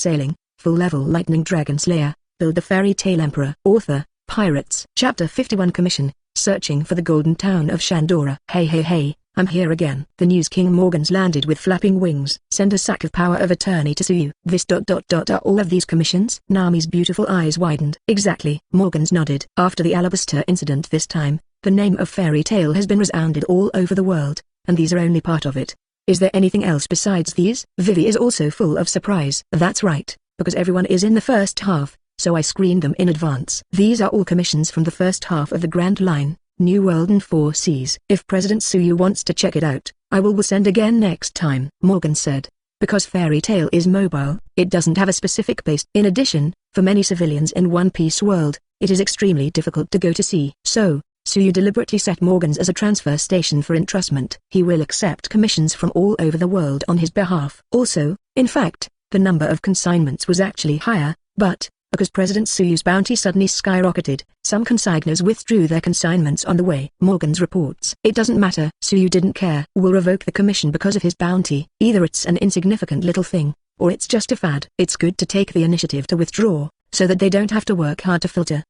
Sailing, full-level Lightning Dragon Slayer, build the Fairy Tale Emperor. Author, Pirates. Chapter 51 Commission, searching for the golden town of Shandora. Hey, I'm here again. The news King Morgan's landed with flapping wings. Send a sack of power of attorney to sue you. This ... Are all of these commissions? Nami's beautiful eyes widened. Exactly. Morgan's nodded. After the alabaster incident this time, the name of Fairy Tale has been resounded all over the world, and these are only part of it. Is there anything else besides these? Vivi is also full of surprise. That's right, because everyone is in the first half, so I screened them in advance. These are all commissions from the first half of the Grand Line, New World and Four Seas. If President Suyu wants to check it out, I will send again next time. Morgan said. Because Fairy Tale is mobile, it doesn't have a specific base. In addition, for many civilians in One Piece world, it is extremely difficult to go to sea. So, Suyu deliberately set Morgan's as a transfer station for entrustment. He will accept commissions from all over the world on his behalf. Also, in fact, the number of consignments was actually higher, but, because President Suyu's bounty suddenly skyrocketed, some consignors withdrew their consignments on the way. Morgan's reports. It doesn't matter. Suyu didn't care. Will revoke the commission because of his bounty. Either it's an insignificant little thing, or it's just a fad. It's good to take the initiative to withdraw, so that they don't have to work hard to filter.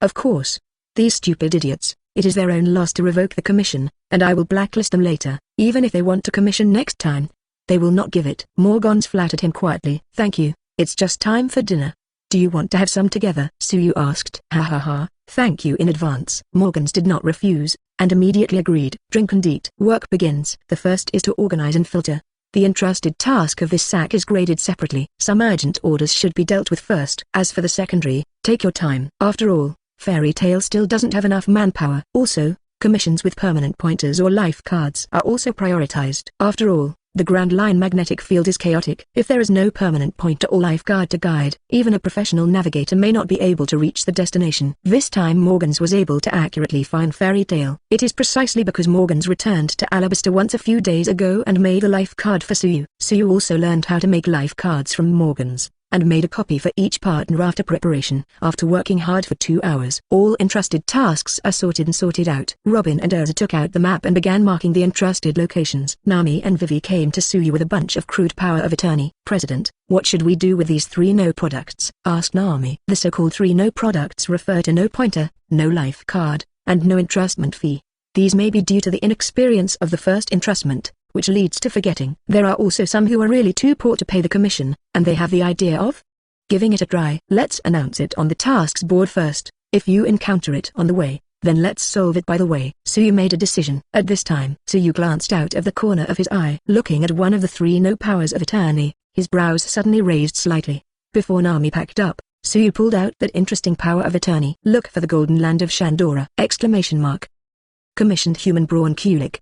Of course. These stupid idiots, it is their own loss to revoke the commission, and I will blacklist them later. Even if they want to commission next time, they will not give it. Morgans flattered him quietly. Thank you, it's just time for dinner. Do you want to have some together? Suyu asked. Thank you in advance. Morgans did not refuse, and immediately agreed. Drink and eat. Work begins. The first is to organize and filter. The entrusted task of this sack is graded separately. Some urgent orders should be dealt with first. As for the secondary, take your time. After all, Fairy Tale still doesn't have enough manpower. Also, commissions with permanent pointers or life cards are also prioritized. After all, the Grand Line magnetic field is chaotic. If there is no permanent pointer or life card to guide, even a professional navigator may not be able to reach the destination. This time Morgans was able to accurately find Fairy Tale. It is precisely because Morgans returned to Alabaster once a few days ago and made a life card for Suyu. Suyu also learned how to make life cards from Morgans, and made a copy for each partner after preparation. After working hard for 2 hours, all entrusted tasks are sorted out. Robin and Urza took out the map and began marking the entrusted locations. Nami and Vivi came to Suyu with a bunch of crude power of attorney. President, what should we do with these 3 no products? Asked Nami. The so-called 3 no products refer to no pointer, no life card, and no entrustment fee. These may be due to the inexperience of the first entrustment, which leads to forgetting. There are also some who are really too poor to pay the commission, and they have the idea of giving it a try. Let's announce it on the tasks board first. If you encounter it on the way, then let's solve it by the way. Suyu made a decision. At this time, Suyu glanced out of the corner of his eye. Looking at one of the 3 no powers of attorney, his brows suddenly raised slightly. Before Nami packed up, Suyu pulled out that interesting power of attorney. Look for the golden land of Shandora! Commissioned human brawn Kulik.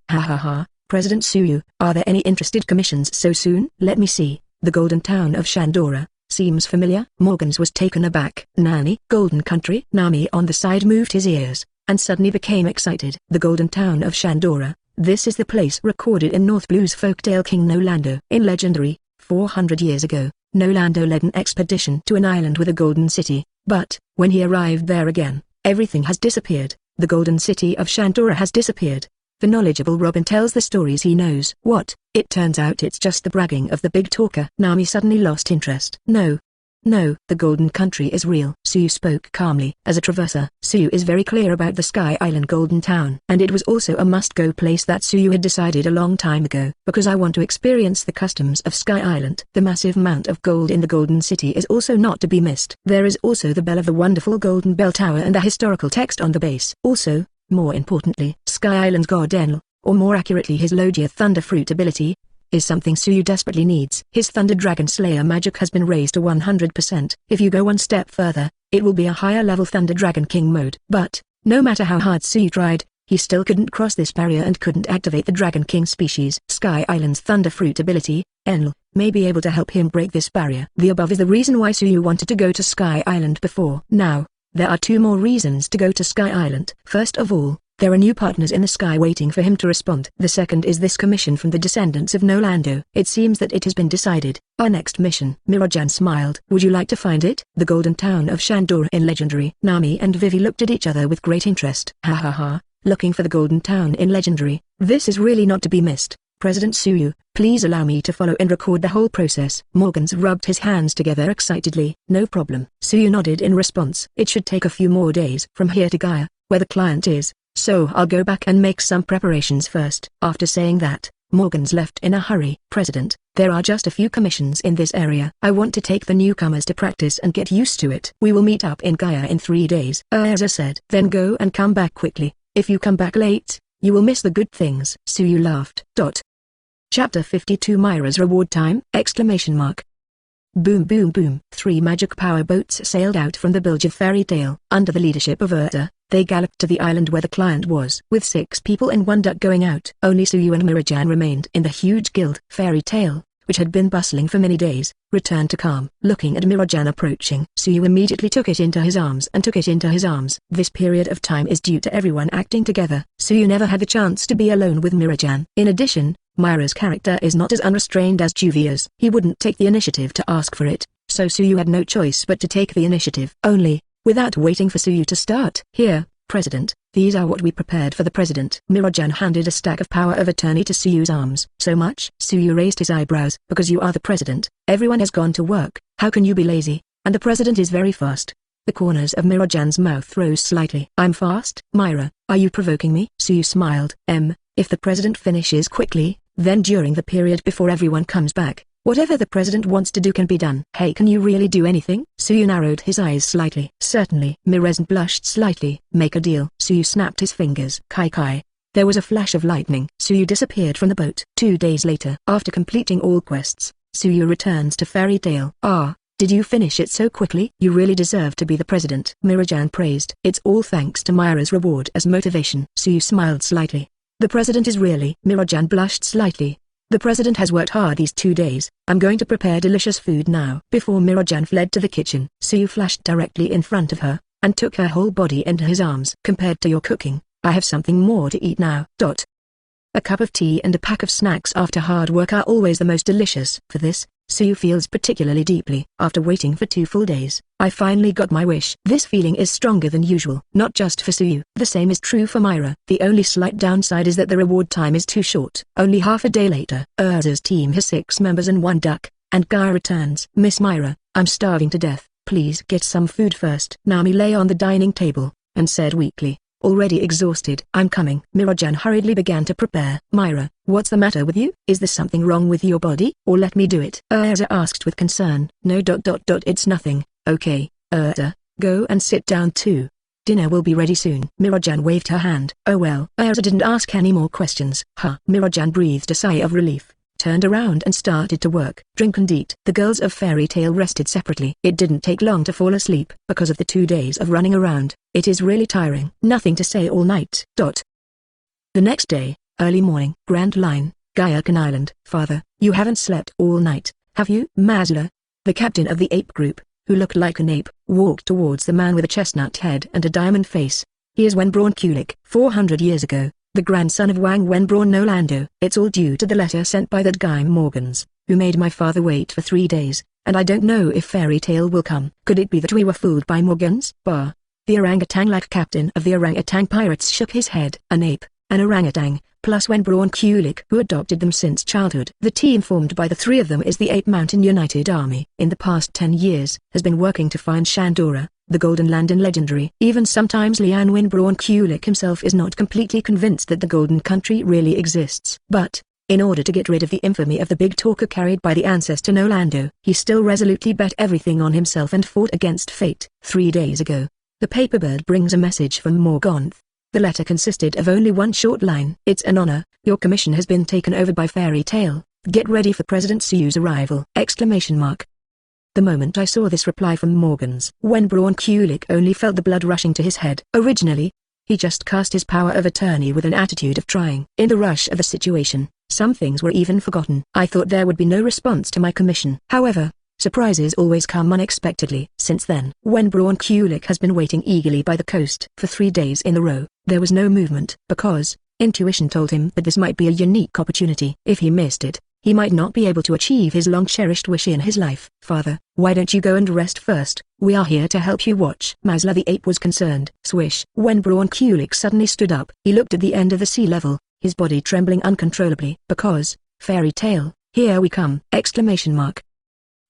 President Suyu, are there any interested commissions so soon? Let me see. The golden town of Shandora seems familiar. Morgans was taken aback. Nani? Golden country? Nami on the side moved his ears, and suddenly became excited. The golden town of Shandora, this is the place recorded in North Blue's folktale King Nolando. In legendary, 400 years ago, Nolando led an expedition to an island with a golden city, but, when he arrived there again, everything has disappeared. The golden city of Shandora has disappeared. The knowledgeable Robin tells the stories he knows. What? It turns out it's just the bragging of the big talker. Nami suddenly lost interest. No, the golden country is real. Suyu spoke calmly. As a traverser, Suyu is very clear about the Sky Island Golden Town. And it was also a must-go place that Suyu had decided a long time ago. Because I want to experience the customs of Sky Island. The massive amount of gold in the Golden City is also not to be missed. There is also the bell of the wonderful Golden Bell Tower and the historical text on the base. Also, more importantly, Sky Island's god Enel, or more accurately his Logia Thunder Fruit ability, is something Suyu desperately needs. His Thunder Dragon Slayer magic has been raised to 100%. If you go one step further, it will be a higher level Thunder Dragon King mode. But, no matter how hard Suyu tried, he still couldn't cross this barrier and couldn't activate the Dragon King species. Sky Island's Thunder Fruit ability, Enel, may be able to help him break this barrier. The above is the reason why Suyu wanted to go to Sky Island before. Now, there are 2 more reasons to go to Sky Island. First of all, there are new partners in the sky waiting for him to respond. The second is this commission from the descendants of Nolando. It seems that it has been decided. Our next mission. Mira-chan smiled. Would you like to find it? The golden town of Shandora in legendary. Nami and Vivi looked at each other with great interest. Looking for the golden town in legendary. This is really not to be missed. President Suyu, please allow me to follow and record the whole process. Morgans rubbed his hands together excitedly. No problem. Suyu nodded in response. It should take a few more days from here to Gaia, where the client is, so I'll go back and make some preparations first. After saying that, Morgans left in a hurry. President, there are just a few commissions in this area. I want to take the newcomers to practice and get used to it. We will meet up in Gaia in 3 days. Erza said. Then go and come back quickly. If you come back late, you will miss the good things. Suyu laughed. Chapter 52 Mira's Reward Time! Exclamation mark. Boom boom boom. 3 magic power boats sailed out from the bilge of Fairy Tale. Under the leadership of Erza, they galloped to the island where the client was. With 6 people and 1 duck going out, only Suyu and Mirajan remained in the huge guild. Fairy Tale, which had been bustling for many days, returned to calm. Looking at Mirajan approaching, Suyu immediately took it into his arms. This period of time is due to everyone acting together. Suyu never had the chance to be alone with Mirajan. In addition, Mira's character is not as unrestrained as Juvia's. He wouldn't take the initiative to ask for it, so Suyu had no choice but to take the initiative. Only, without waiting for Suyu to start. Here, President, these are what we prepared for the President. Mirajan handed a stack of power of attorney to Suyu's arms. So much? Suyu raised his eyebrows. Because you are the President, everyone has gone to work. How can you be lazy? And the President is very fast. The corners of Mirajan's mouth rose slightly. I'm fast? Mira, are you provoking me? Suyu smiled. If the President finishes quickly, then during the period before everyone comes back, whatever the President wants to do can be done. Hey, can you really do anything? Suyu narrowed his eyes slightly. Certainly. Mirajan blushed slightly. Make a deal. Suyu snapped his fingers. Kai. There was a flash of lightning. Suyu disappeared from the boat. 2 days later, after completing all quests, Suyu returns to Fairy Tale. Did you finish it so quickly? You really deserve to be the President. Mirajan praised. It's all thanks to Mira's reward as motivation. Suyu smiled slightly. The President is really... Mirajan blushed slightly. The President has worked hard these 2 days. I'm going to prepare delicious food now. Before Mirajan fled to the kitchen, Suyu flashed directly in front of her, and took her whole body into his arms. Compared to your cooking, I have something more to eat now. A cup of tea and a pack of snacks after hard work are always the most delicious. For this, Suyu feels particularly deeply. After waiting for 2 full days, I finally got my wish. This feeling is stronger than usual. Not just for Suyu. The same is true for Mira. The only slight downside is that the reward time is too short. Only half a day later, Erza's team has 6 members and 1 duck, and Gaia returns. Miss Mira, I'm starving to death. Please get some food first. Nami lay on the dining table, and said weakly, already exhausted. I'm coming. Mirajan hurriedly began to prepare. Mira, what's the matter with you? Is there something wrong with your body? Or let me do it? Erza asked with concern. No. It's nothing. Okay, Erza, go and sit down too. Dinner will be ready soon. Mirajan waved her hand. Oh well. Erza didn't ask any more questions. Mirajan breathed a sigh of relief, turned around and started to work. Drink and eat. The girls of Fairy Tale rested separately. It didn't take long to fall asleep. Because of the 2 days of running around, it is really tiring. Nothing to say all night. The next day, early morning. Grand Line, Gaiakan Island. Father, you haven't slept all night, have you? Masla, the captain of the ape group, who looked like an ape, walked towards the man with a chestnut head and a diamond face. He is Wenbraun Kulik. 400 years ago, the grandson of Wang Wenbraun no Lando. It's all due to the letter sent by that guy Morgans, who made my father wait for 3 days, and I don't know if Fairy Tale will come. Could it be that we were fooled by Morgans? The orangutan-like captain of the orangutan pirates shook his head. An ape, an orangutan, plus Wenbraun Kulik, who adopted them since childhood. The team formed by the 3 of them is the Ape Mountain United Army. In the past 10 years, has been working to find Shandora, the Golden Land and Legendary. Even sometimes Lian Wenbraun Kulik himself is not completely convinced that the Golden Country really exists. But, in order to get rid of the infamy of the big talker carried by the ancestor Nolando, he still resolutely bet everything on himself and fought against fate. 3 days ago, the paperbird brings a message from Morganth. The letter consisted of only one short line. It's an honor, your commission has been taken over by Fairy Tale. Get ready for President Suyu's arrival! Exclamation mark. The moment I saw this reply from Morgans, Wenbraun Kulik only felt the blood rushing to his head. Originally, he just cast his power of attorney with an attitude of trying. In the rush of the situation, some things were even forgotten. I thought there would be no response to my commission. However, surprises always come unexpectedly. Since then, Wenbraun Kulik has been waiting eagerly by the coast. For 3 days in a row, there was no movement. Because, intuition told him that this might be a unique opportunity. If he missed it, he might not be able to achieve his long-cherished wish in his life. Father, why don't you go and rest first? We are here to help you watch. Masla the ape was concerned. Swish. Wenbraun Kulik suddenly stood up. He looked at the end of the sea level, his body trembling uncontrollably. Because, fairy tale, here we come! Exclamation mark.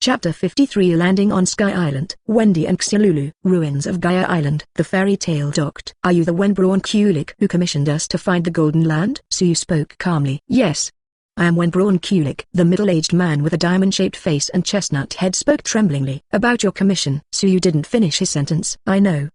Chapter 53 Landing on Sky Island. Wendy and Xilulu. Ruins of Gaia Island. The fairy tale docked. Are you the Wenbraun Kulik who commissioned us to find the Golden Land? Suyu spoke calmly. Yes. I am Wenbraun Kulik. The middle-aged man with a diamond-shaped face and chestnut head spoke tremblingly. About your commission. Suyu didn't finish his sentence. I know,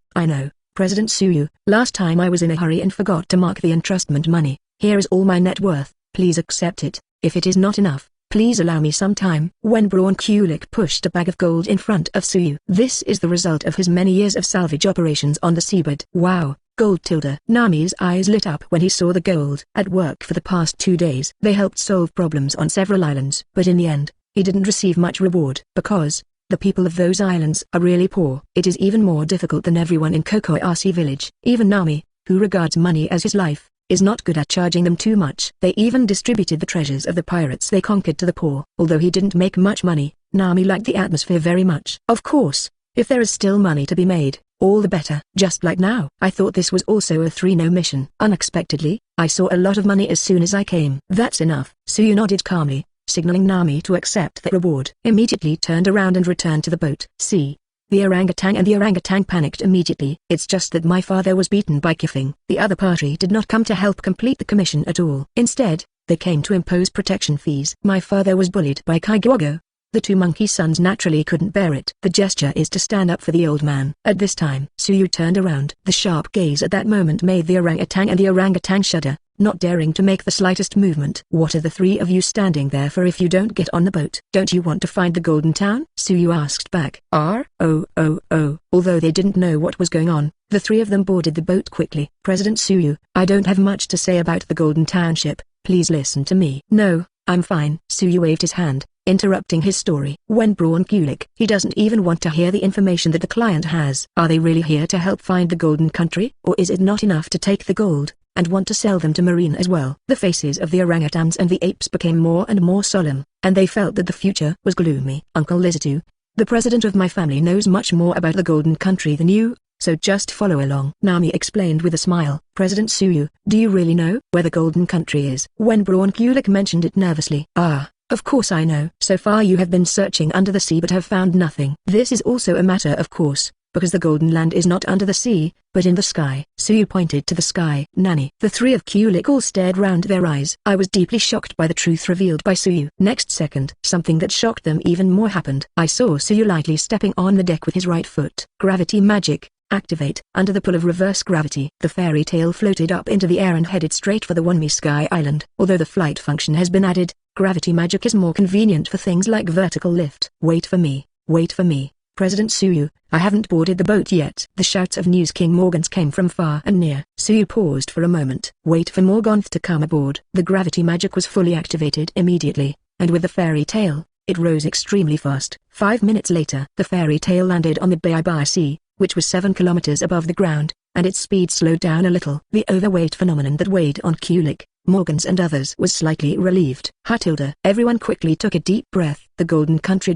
President Suyu. Last time I was in a hurry and forgot to mark the entrustment money. Here is all my net worth. Please accept it. If it is not enough, please allow me some time. Wenbraun Kulik pushed a bag of gold in front of Suyu. This is the result of his many years of salvage operations on the seabed. Wow. Gold tilde. Nami's eyes lit up when he saw the gold. At work for the past 2 days. They helped solve problems on several islands. But in the end, he didn't receive much reward. Because the people of those islands are really poor. It is even more difficult than everyone in Kokoyasi village. Even Nami, who regards money as his life, is not good at charging them too much. They even distributed the treasures of the pirates they conquered to the poor. Although he didn't make much money, Nami liked the atmosphere very much. Of course, if there is still money to be made, all the better. Just like now. I thought this was also a 3-no mission. Unexpectedly, I saw a lot of money as soon as I came. That's enough. Suyu nodded calmly, signaling Nami to accept the reward. Immediately turned around and returned to the boat. See. The orangutan panicked immediately. It's just that my father was beaten by Kifing. The other party did not come to help complete the commission at all. Instead, they came to impose protection fees. My father was bullied by Kaigogo. The 2 monkey sons naturally couldn't bear it. The gesture is to stand up for the old man. At this time, Suyu turned around. The sharp gaze at that moment made the orangutan shudder, not daring to make the slightest movement. What are the 3 of you standing there for if you don't get on the boat? Don't you want to find the Golden Town? Suyu asked back. Although they didn't know what was going on, the 3 of them boarded the boat quickly. President Suyu, I don't have much to say about the Golden Township. Please listen to me. No, I'm fine. Suyu waved his hand, interrupting his story. Wenbraun Kulik. He doesn't even want to hear the information that the client has. Are they really here to help find the Golden Country? Or is it not enough to take the gold, and want to sell them to Marine as well? The faces of the orangutans and the apes became more and more solemn, and they felt that the future was gloomy. Uncle Lizitu, the president of my family knows much more about the Golden Country than you, so just follow along. Nami explained with a smile. President Suyu, do you really know where the Golden Country is? Wenbraun Kulik mentioned it nervously. Of course I know. So far you have been searching under the sea but have found nothing. This is also a matter of course, because the Golden Land is not under the sea, but in the sky. Suyu pointed to the sky. Nani. The 3 of Kulik all stared round their eyes. I was deeply shocked by the truth revealed by Suyu. Next second, something that shocked them even more happened. I saw Suyu lightly stepping on the deck with his right foot. Gravity magic. Activate. Under the pull of reverse gravity, the fairy tale floated up into the air and headed straight for the Wonmi Sky Island. Although the flight function has been added, gravity magic is more convenient for things like vertical lift. Wait for me, President Suyu, I haven't boarded the boat yet. The shouts of News King Morgans came from far and near. Suyu paused for a moment. Wait for Morganth to come aboard. The gravity magic was fully activated immediately, and with the fairy tale, it rose extremely fast. 5 minutes later, the fairy tale landed on the Baibai Sea, which was 7 kilometers above the ground, and its speed slowed down a little. The overweight phenomenon that weighed on Kulik, Morgans and others was slightly relieved. Hatilda. Everyone quickly took a deep breath. The Golden Country ...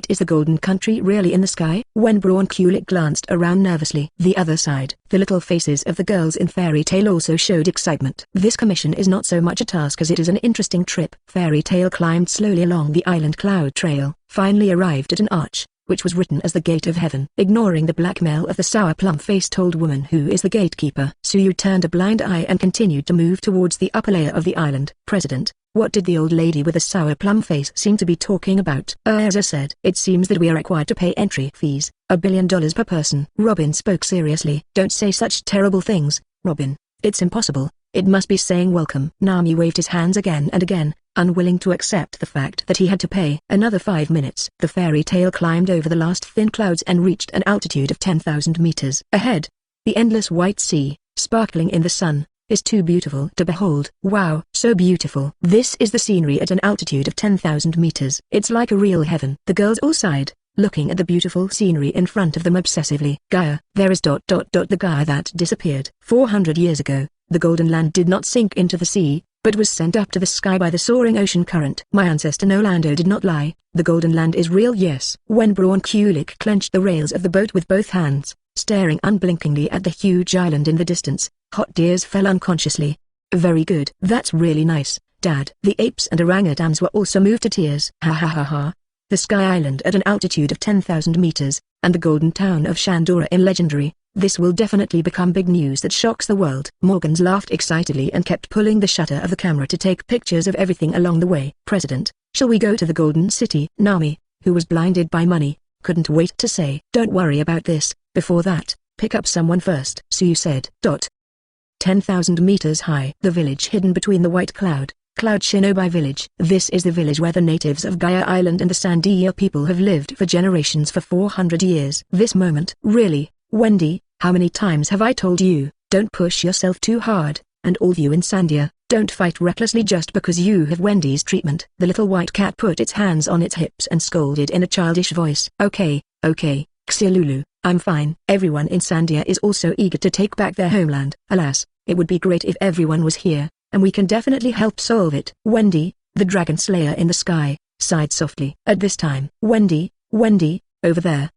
Is the Golden Country really in the sky? Wenbraun Kulik glanced around nervously. The other side. The little faces of the girls in Fairy Tale also showed excitement. This commission is not so much a task as it is an interesting trip. Fairy Tale climbed slowly along the island cloud trail, finally arrived at an arch, which was written as the Gate of Heaven. Ignoring the blackmail of the sour plum-faced old woman who is the gatekeeper, Suyu turned a blind eye and continued to move towards the upper layer of the island. President, what did the old lady with the sour plum face seem to be talking about? Urza said. It seems that we are required to pay entry fees, $1 billion per person. Robin spoke seriously. Don't say such terrible things, Robin. It's impossible. It must be saying welcome. Nami waved his hands again and again, unwilling to accept the fact that he had to pay. Another 5 minutes. The fairy tale climbed over the last thin clouds and reached an altitude of 10,000 meters. Ahead, the endless white sea, sparkling in the sun, is too beautiful to behold. Wow, so beautiful. This is the scenery at an altitude of 10,000 meters. It's like a real heaven. The girls all sighed, looking at the beautiful scenery in front of them obsessively. Gaia, there is ... the Gaia that disappeared. 400 years ago, the Golden Land did not sink into the sea, but was sent up to the sky by the soaring ocean current. My ancestor Nolando did not lie. The Golden Land is real. Yes. Wenbraun Kulik clenched the rails of the boat with both hands, staring unblinkingly at the huge island in the distance. Hot tears fell unconsciously. Very good. That's really nice, Dad. The apes and orangutans were also moved to tears. Ha ha ha ha. The Sky Island at an altitude of 10,000 meters, and the golden town of Shandora in legendary. This will definitely become big news that shocks the world. Morgans laughed excitedly and kept pulling the shutter of the camera to take pictures of everything along the way. President, shall we go to the Golden City? Nami, who was blinded by money, couldn't wait to say, don't worry about this. Before that, pick up someone first. Suyu said. 10,000 meters high. The village hidden between the white cloud Shinobi village. This is the village where the natives of Gaia Island and the Sandia people have lived for generations for 400 years. This moment. Really, Wendy, how many times have I told you, don't push yourself too hard, and all of you in Sandia, don't fight recklessly just because you have Wendy's treatment. The little white cat put its hands on its hips and scolded in a childish voice. Okay, Xialulu, I'm fine. Everyone in Sandia is also eager to take back their homeland. Alas, it would be great if everyone was here, and we can definitely help solve it. Wendy, the dragon slayer in the sky, sighed softly. At this time, Wendy, over there.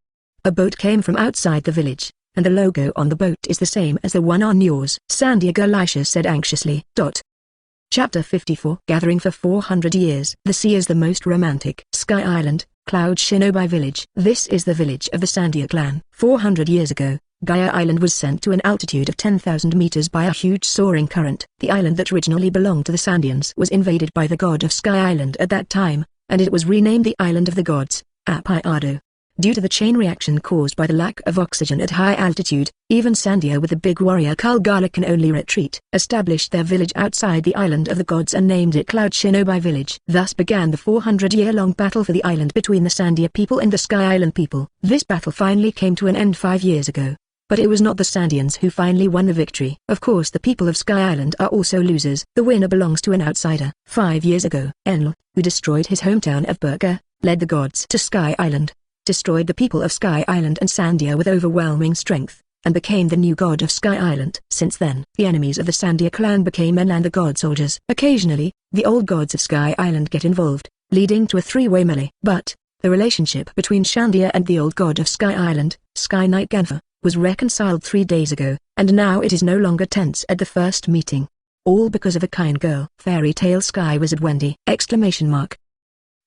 A boat came from outside the village, and the logo on the boat is the same as the one on yours. Sandia Galisha said anxiously. Chapter 54. Gathering for 400 years. The sea is the most romantic. Sky Island, Cloud Shinobi Village. This is the village of the Sandia clan. 400 years ago, Gaia Island was sent to an altitude of 10,000 meters by a huge soaring current. The island that originally belonged to the Sandians was invaded by the god of Sky Island at that time, and it was renamed the Island of the Gods, Apiado. Due to the chain reaction caused by the lack of oxygen at high altitude, even Sandia with the big warrior Kulgala can only retreat. Established their village outside the Island of the Gods and named it Cloud Shinobi Village. Thus began the 400-year-long battle for the island between the Sandia people and the Sky Island people. This battle finally came to an end 5 years ago. But it was not the Sandians who finally won the victory. Of course the people of Sky Island are also losers. The winner belongs to an outsider. 5 years ago, Enel, who destroyed his hometown of Bbook, led the gods to Sky Island, destroyed the people of Sky Island and Sandia with overwhelming strength, and became the new god of Sky Island. Since then, the enemies of the Sandia clan became Enel and the god soldiers. Occasionally, the old gods of Sky Island get involved, leading to a three-way melee. But, the relationship between Shandia and the old god of Sky Island, Sky Knight Ganfa, was reconciled 3 days ago, and now it is no longer tense at the first meeting. All because of a kind girl. Fairy tale Sky Wizard Wendy!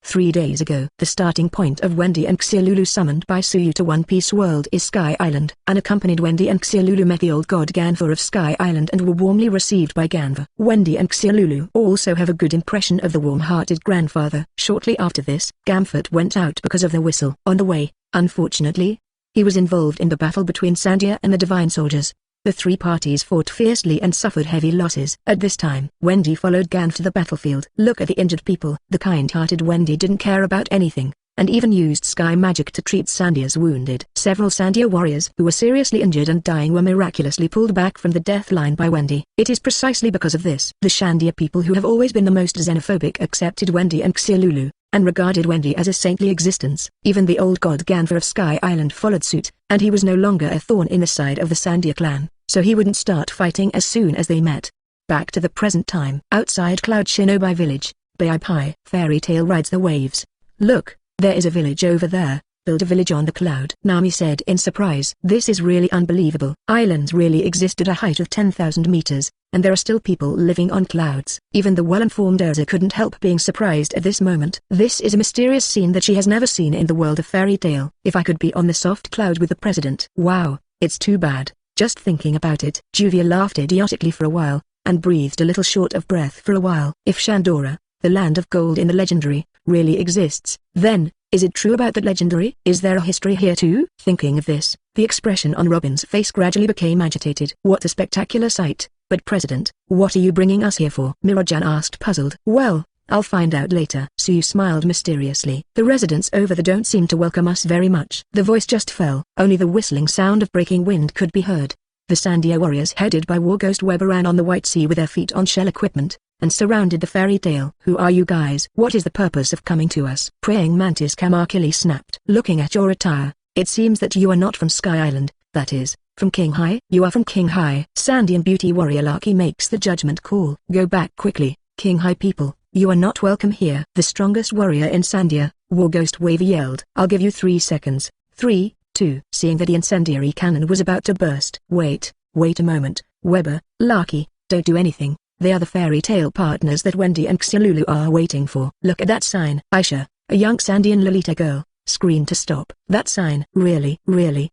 3 days ago. The starting point of Wendy and Xialulu summoned by Suyu to One Piece World is Sky Island. Unaccompanied Wendy and Xialulu met the old god Ganfa of Sky Island and were warmly received by Ganfa. Wendy and Xialulu also have a good impression of the warm-hearted grandfather. Shortly after this, Ganfa went out because of the whistle. On the way, unfortunately, he was involved in the battle between Sandia and the Divine Soldiers. The three parties fought fiercely and suffered heavy losses. At this time, Wendy followed Ganf to the battlefield. Look at the injured people. The kind-hearted Wendy didn't care about anything, and even used sky magic to treat Sandia's wounded. Several Sandia warriors who were seriously injured and dying were miraculously pulled back from the death line by Wendy. It is precisely because of this. The Sandia people who have always been the most xenophobic accepted Wendy and Xialulu, and regarded Wendy as a saintly existence. Even the old god Ganfa of Sky Island followed suit, and he was no longer a thorn in the side of the Sandia clan, so he wouldn't start fighting as soon as they met. Back to the present time. Outside Cloud Shinobi Village, Bai Fairy Tale rides the waves. Look, there is a village over there. Build a village on the cloud. Nami said in surprise. This is really unbelievable. Islands really exist at a height of 10,000 meters, and there are still people living on clouds. Even the well-informed Urza couldn't help being surprised at this moment. This is a mysterious scene that she has never seen in the world of fairy tale. If I could be on the soft cloud with the president. Wow, it's too bad, just thinking about it. Juvia laughed idiotically for a while, and breathed a little short of breath for a while. If Shandora, the land of gold in the legendary, really exists, then, is it true about that legendary? Is there a history here too? Thinking of this, the expression on Robin's face gradually became agitated. What a spectacular sight. But President, what are you bringing us here for? Mira-jan asked puzzled. Well, I'll find out later. Suyu smiled mysteriously. The residents over there don't seem to welcome us very much. The voice just fell. Only the whistling sound of breaking wind could be heard. The Sandia warriors headed by Warghost Weber ran on the White Sea with their feet on shell equipment, and surrounded the fairy tale. Who are you guys? What is the purpose of coming to us? Praying Mantis Kamakili snapped. Looking at your attire, it seems that you are not from Sky Island, that is, from King High. You are from King High. Sandian beauty warrior Lucky makes the judgment call. Go back quickly, King High people, you are not welcome here. The strongest warrior in Sandia, Warghost Weaver yelled. I'll give you 3 seconds. 3, 2. Seeing that the incendiary cannon was about to burst. Wait a moment, Weber, Lucky, don't do anything. They are the fairy tale partners that Wendy and Xiaolulu are waiting for. Look at that sign. Aisha, a young Sandian Lolita girl, screamed to stop. That sign. Really?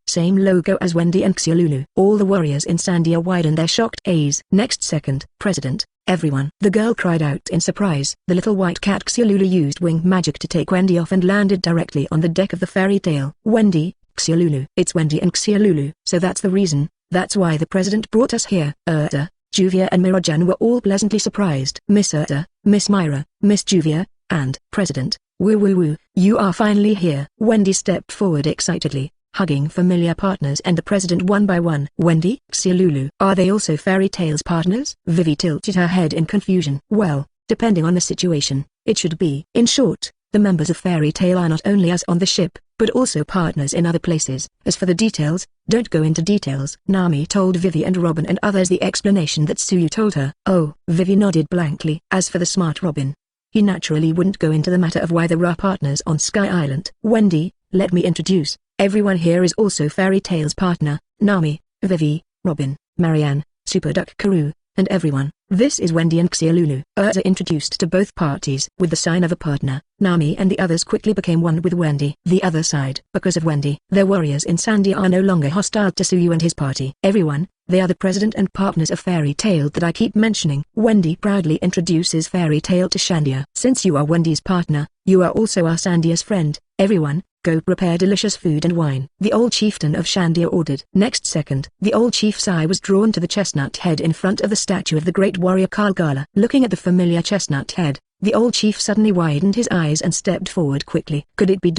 Same logo as Wendy and Xiaolulu. All the warriors in Sandia widened their shocked gaze. Next second, President, everyone. The girl cried out in surprise. The little white cat Xiaolulu used wing magic to take Wendy off and landed directly on the deck of the fairy tale. Wendy, Xiaolulu. It's Wendy and Xiaolulu. So that's the reason. That's why the president brought us here. Juvia and Mira-Jan were all pleasantly surprised. Miss Miss Mira, Miss Juvia, and President, woo, you are finally here. Wendy stepped forward excitedly, hugging familiar partners and the president one by one. Wendy, Xiaolulu. Are they also fairy tales partners? Vivi tilted her head in confusion. Well, depending on the situation, it should be. In short, the members of Fairy Tail are not only us on the ship, but also partners in other places. As for the details, don't go into details. Nami told Vivi and Robin and others the explanation that Suyu told her. Oh, Vivi nodded blankly. As for the smart Robin, he naturally wouldn't go into the matter of why there are partners on Sky Island. Wendy, let me introduce, everyone here is also Fairy Tail's partner, Nami, Vivi, Robin, Marianne, Super Duck Karoo, and everyone. This is Wendy and Xiaolulu. Introduced to both parties with the sign of a partner, Nami and the others quickly became one with Wendy. The other side. Because of Wendy, their warriors in Sandia are no longer hostile to Suyu and his party. Everyone, they are the president and partners of Fairy Tail that I keep mentioning. Wendy proudly introduces Fairy Tail to Shandia. Since you are Wendy's partner, you are also our Sandia's friend. Everyone, go prepare delicious food and wine. The old chieftain of Shandia ordered. Next second, the old chief's eye was drawn to the chestnut head in front of the statue of the great warrior Kalgala. Looking at the familiar chestnut head, the old chief suddenly widened his eyes and stepped forward quickly. Could it be ...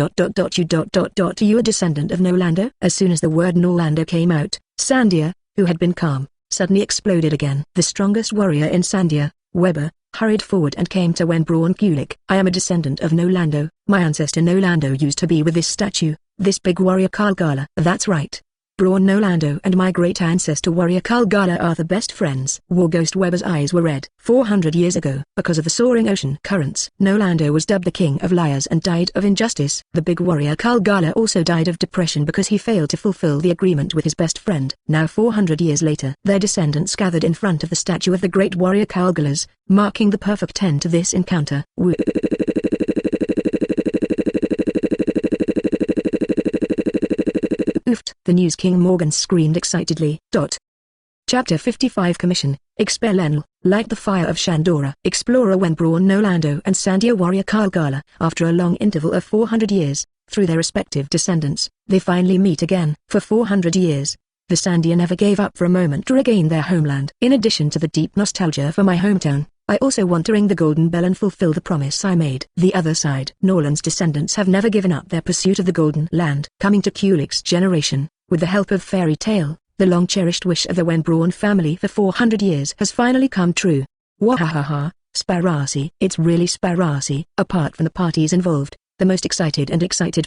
you a descendant of Nolando? As soon as the word Nolando came out, Sandia, who had been calm, suddenly exploded again. The strongest warrior in Sandia, Weber, hurried forward and came to Wenbraun Kulik. I am a descendant of Nolando. My ancestor Nolando used to be with this statue, this big warrior Kalgala. That's right. Braun Nolando and my great ancestor warrior Kalgala are the best friends. Warghost Weber's eyes were red. 400 years ago, because of the soaring ocean currents, Nolando was dubbed the king of liars and died of injustice. The big warrior Kalgala also died of depression because he failed to fulfill the agreement with his best friend. Now 400 years later, their descendants gathered in front of the statue of the great warrior Kalgalas, marking the perfect end to this encounter. Oofed. The News King Morgan screamed excitedly. Chapter 55 Commission, Expel Enel, Light the Fire of Shandora. Explorer Wenbraun Nolando and Sandia warrior Kalgala. After a long interval of 400 years, through their respective descendants, they finally meet again. For 400 years, the Sandia never gave up for a moment to regain their homeland. In addition to the deep nostalgia for my hometown, I also want to ring the golden bell and fulfill the promise I made. The other side. Norland's descendants have never given up their pursuit of the golden land. Coming to Kulik's generation, with the help of Fairy Tail, the long-cherished wish of the Wenbraun family for 400 years has finally come true. Wahahaha, Sparasi. It's really Sparasi. Apart from the parties involved, the most excited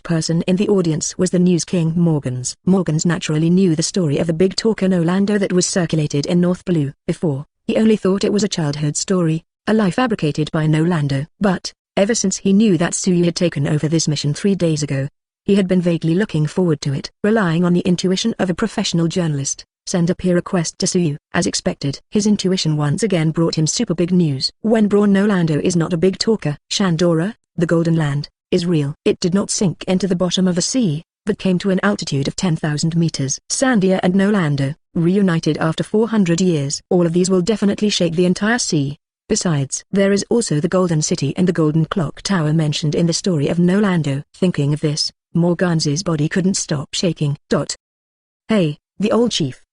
person in the audience was the News King Morgans. Morgans naturally knew the story of the big talker Nolando that was circulated in North Blue. Before, he only thought it was a childhood story, a lie fabricated by Nolando. But, ever since he knew that Suyu had taken over this mission 3 days ago, he had been vaguely looking forward to it. Relying on the intuition of a professional journalist, send a peer request to Suyu. As expected, his intuition once again brought him super big news. Wenbraun Nolando is not a big talker. Shandora, the Golden Land, is real. It did not sink into the bottom of the sea, but came to an altitude of 10,000 meters. Sandia and Nolando, reunited after 400 years. All of these will definitely shake the entire sea. Besides, there is also the Golden City and the Golden Clock Tower mentioned in the story of Nolando. Thinking of this, Morgans's body couldn't stop shaking. Hey, the old chief,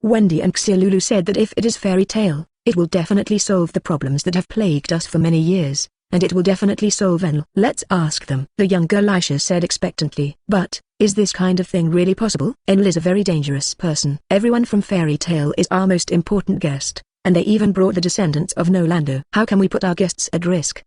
Wendy and Xiaolulu said that if it is Fairy Tail, it will definitely solve the problems that have plagued us for many years, and it will definitely solve Enel. Let's ask them. The young girl Aisha said expectantly. But, is this kind of thing really possible? Enel is a very dangerous person. Everyone from Fairy Tail is our most important guest, and they even brought the descendants of Nolando. How can we put our guests at risk?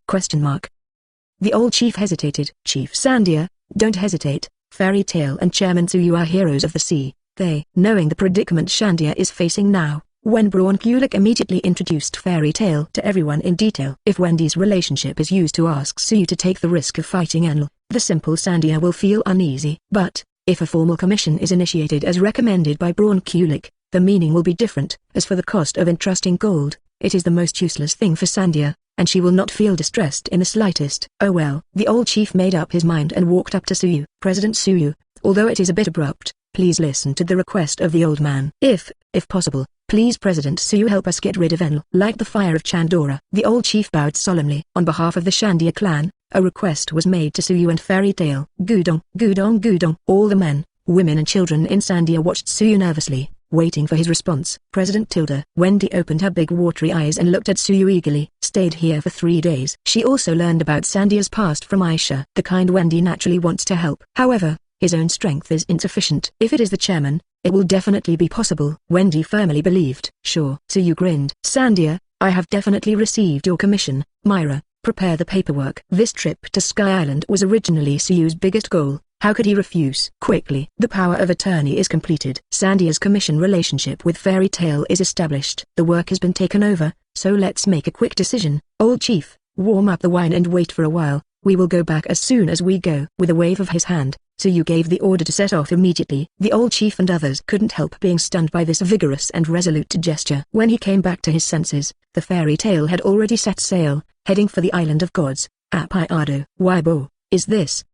The old chief hesitated. Chief Sandia, don't hesitate. Fairy Tail and Chairman Suyu are heroes of the sea. They, knowing the predicament Shandia is facing now, Wenbraun Kulik immediately introduced Fairy Tail to everyone in detail. If Wendy's relationship is used to ask Suyu to take the risk of fighting Enel, the simple Sandia will feel uneasy. But, if a formal commission is initiated as recommended by Braun Kulik, the meaning will be different. As for the cost of entrusting gold, it is the most useless thing for Sandia, and she will not feel distressed in the slightest. Oh well. The old chief made up his mind and walked up to Suyu. President Suyu, although it is a bit abrupt, please listen to the request of the old man. If possible, please President Suyu help us get rid of Enel. Like the fire of Shandora. The old chief bowed solemnly. On behalf of the Shandia clan, a request was made to Suyu and Fairy Tail. Gudong, Gudong, Gudong. All the men, women and children in Sandia watched Suyu nervously, waiting for his response. President Tilda. Wendy opened her big watery eyes and looked at Suyu eagerly. Stayed here for 3 days. She also learned about Sandia's past from Aisha. The kind Wendy naturally wants to help. However, his own strength is insufficient. If it is the chairman, it will definitely be possible. Wendy firmly believed. Sure. Suyu grinned. Sandia, I have definitely received your commission. Mira, prepare the paperwork. This trip to Sky Island was originally Suyu's biggest goal. How could he refuse? Quickly. The power of attorney is completed. Sandia's commission relationship with Fairy Tail is established. The work has been taken over, so let's make a quick decision. Old chief, warm up the wine and wait for a while. We will go back as soon as we go. With a wave of his hand, Suyu gave the order to set off immediately. The old chief and others couldn't help being stunned by this vigorous and resolute gesture. When he came back to his senses, the Fairy Tail had already set sail, heading for the Island of Gods. Apiado. Why Bo, is this?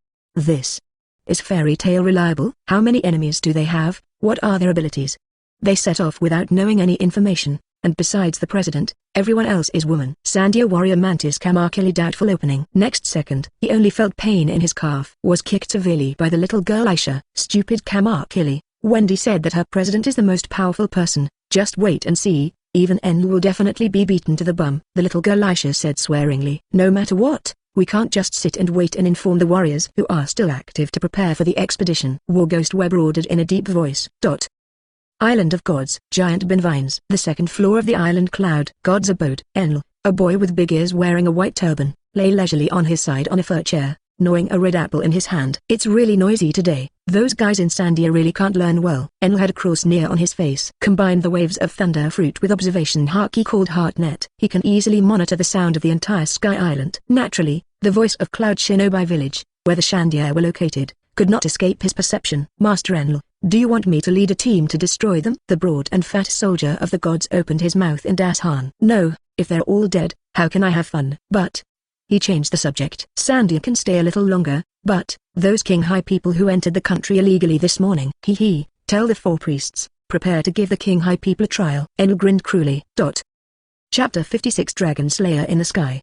Is Fairy Tail reliable? How many enemies do they have? What are their abilities? They set off without knowing any information, and besides the president, everyone else is woman. Sandia warrior Mantis Kamakili doubtful opening. Next second, he only felt pain in his calf. Was kicked severely by the little girl Aisha. Stupid Kamakili. Wendy said that her president is the most powerful person. Just wait and see, even Enel will definitely be beaten to the bum. The little girl Aisha said swearingly. No matter what, we can't just sit and wait and inform the warriors who are still active to prepare for the expedition. War Ghost Web ordered in a deep voice. Island of Gods. Giant bin vines. The second floor of the island cloud. God's abode. Enel, a boy with big ears wearing a white turban, lay leisurely on his side on a fur chair, gnawing a red apple in his hand. It's really noisy today. Those guys in Sandia really can't learn well. Enel had a cross sneer on his face. Combine the waves of thunder fruit with observation haki called HeartNet. He can easily monitor the sound of the entire Sky Island. Naturally, the voice of Cloud Shinobi Village, where the Shandia were located, could not escape his perception. Master Enel, do you want me to lead a team to destroy them? The broad and fat soldier of the gods opened his mouth in Dashan. No, if they're all dead, how can I have fun? But he changed the subject. Sandia can stay a little longer, but those king high people who entered the country illegally this morning. Tell the 4 priests, prepare to give the king high people a trial. Enel grinned cruelly. Chapter 56 Dragon Slayer in the Sky!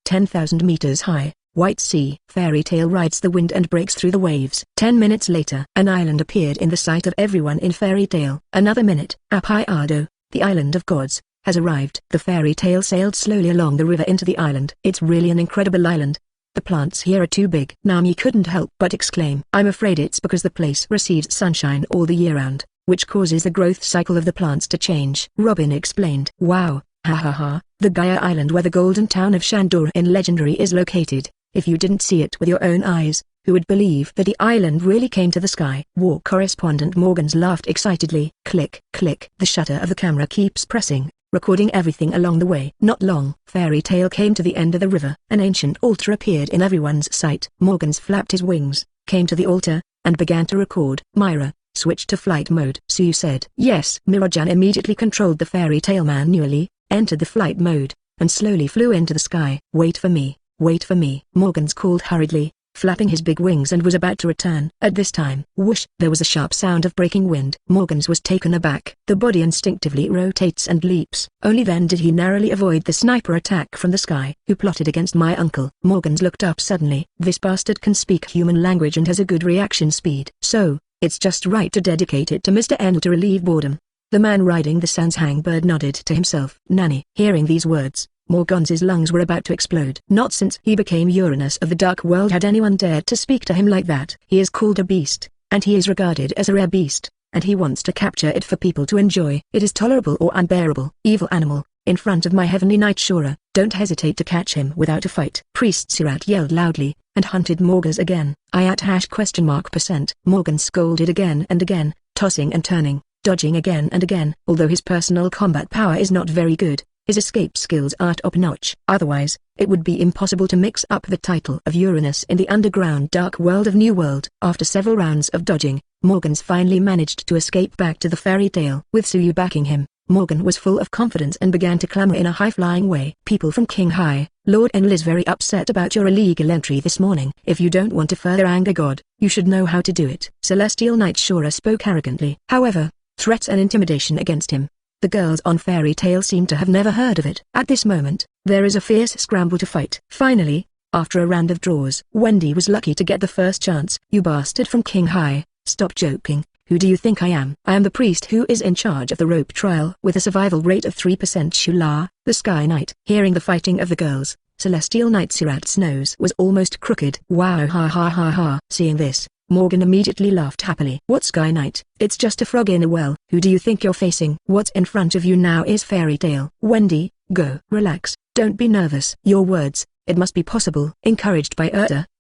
10,000 meters high. White Sea. Fairy Tail rides the wind and breaks through the waves. 10 minutes later, an island appeared in the sight of everyone in Fairy Tail. Another minute. Apiado, the Island of Gods, has arrived. The Fairy Tail sailed slowly along the river into the island. It's really an incredible island. The plants here are too big. Nami couldn't help but exclaim. I'm afraid it's because the place receives sunshine all the year round, which causes the growth cycle of the plants to change. Robin explained. Wow, ha ha ha, the Gaia Island where the golden town of Shandora in Legendary is located. If you didn't see it with your own eyes, who would believe that the island really came to the sky? War correspondent Morgans laughed excitedly. Click, click. The shutter of the camera keeps pressing, recording everything along the way. Not long, Fairy Tail came to the end of the river. An ancient altar appeared in everyone's sight. Morgans flapped his wings, came to the altar, and began to record. Mira, switch to flight mode. Suyu said. Yes. Mirajan immediately controlled the Fairy Tail manually, entered the flight mode, and slowly flew into the sky. Wait for me. Wait for me. Morgans called hurriedly, flapping his big wings and was about to return. At this time, whoosh, there was a sharp sound of breaking wind. Morgans was taken aback. The body instinctively rotates and leaps. Only then did he narrowly avoid the sniper attack from the sky. Who plotted against my uncle? Morgans looked up suddenly. This bastard can speak human language and has a good reaction speed. So, it's just right to dedicate it to Mr. Enel to relieve boredom. The man riding the Sanshang bird nodded to himself. Nanny. Hearing these words, Morgans' lungs were about to explode. Not since he became Uranus of the Dark World had anyone dared to speak to him like that. He is called a beast, and he is regarded as a rare beast, and he wants to capture it for people to enjoy. It is tolerable or unbearable. Evil animal, in front of my heavenly knight Shura, don't hesitate to catch him without a fight. Priest Sirat yelled loudly, and hunted Morgans again. %. Morgan scolded again and again, tossing and turning, dodging again and again. Although his personal combat power is not very good, His escape skills are top-notch. Otherwise, it would be impossible to mix up the title of Uranus in the underground dark world of New World. After several rounds of dodging, Morgans finally managed to escape back to the fairy tale. With Suyu backing him, Morgan was full of confidence and began to clamor in a high-flying way. People from King High, Lord Enel is very upset about your illegal entry this morning. If you don't want to further anger God, you should know how to do it. Celestial Knight Shura spoke arrogantly. However, threats and intimidation against him. The girls on Fairy Tale seem to have never heard of it. At this moment, there is a fierce scramble to fight. Finally, after a round of draws, Wendy was lucky to get the first chance. You bastard from King High, stop joking. Who do you think I am? I am the priest who is in charge of the rope trial with a survival rate of 3%. Shula, the Sky Knight. Hearing the fighting of the girls, Celestial Knight Sirat's nose was almost crooked. Wow, ha ha ha ha. Seeing this, Morgan immediately laughed happily. What Sky Knight? It's just a frog in a well. Who do you think you're facing? What's in front of you now is Fairy Tale. Wendy, go. Relax, don't be nervous. Your words, it must be possible. Encouraged by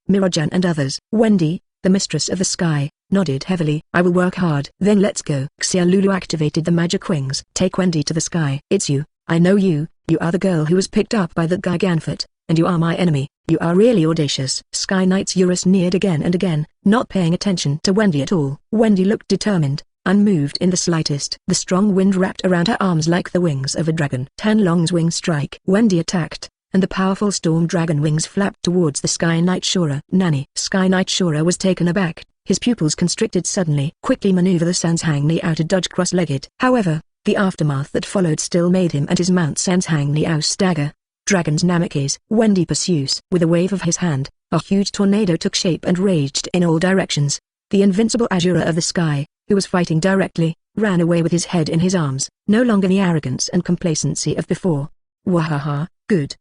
Mira and others, Wendy, the mistress of the sky, nodded heavily. I will work hard. Then let's go. Xiaolulu activated the magic wings. Take Wendy to the sky. It's you. I know you. You are the girl who was picked up by the Gigantfoot, and you are my enemy. You are really audacious. Sky Knight's Eurus neared again and again, not paying attention to Wendy at all. Wendy looked determined, unmoved in the slightest. The strong wind wrapped around her arms like the wings of a dragon. Tanlong's wing strike. Wendy attacked, and the powerful storm dragon wings flapped towards the Sky Knight Shura. Nanny. Sky Knight Shura was taken aback, his pupils constricted suddenly. Quickly maneuver the Sanshang out to dodge cross-legged. However, the aftermath that followed still made him and his mount Sanshang stagger. Dragon's Namekes. Wendy pursues. With a wave of his hand, a huge tornado took shape and raged in all directions. The invincible Azura of the sky, who was fighting directly, ran away with his head in his arms, no longer the arrogance and complacency of before. Wahaha, good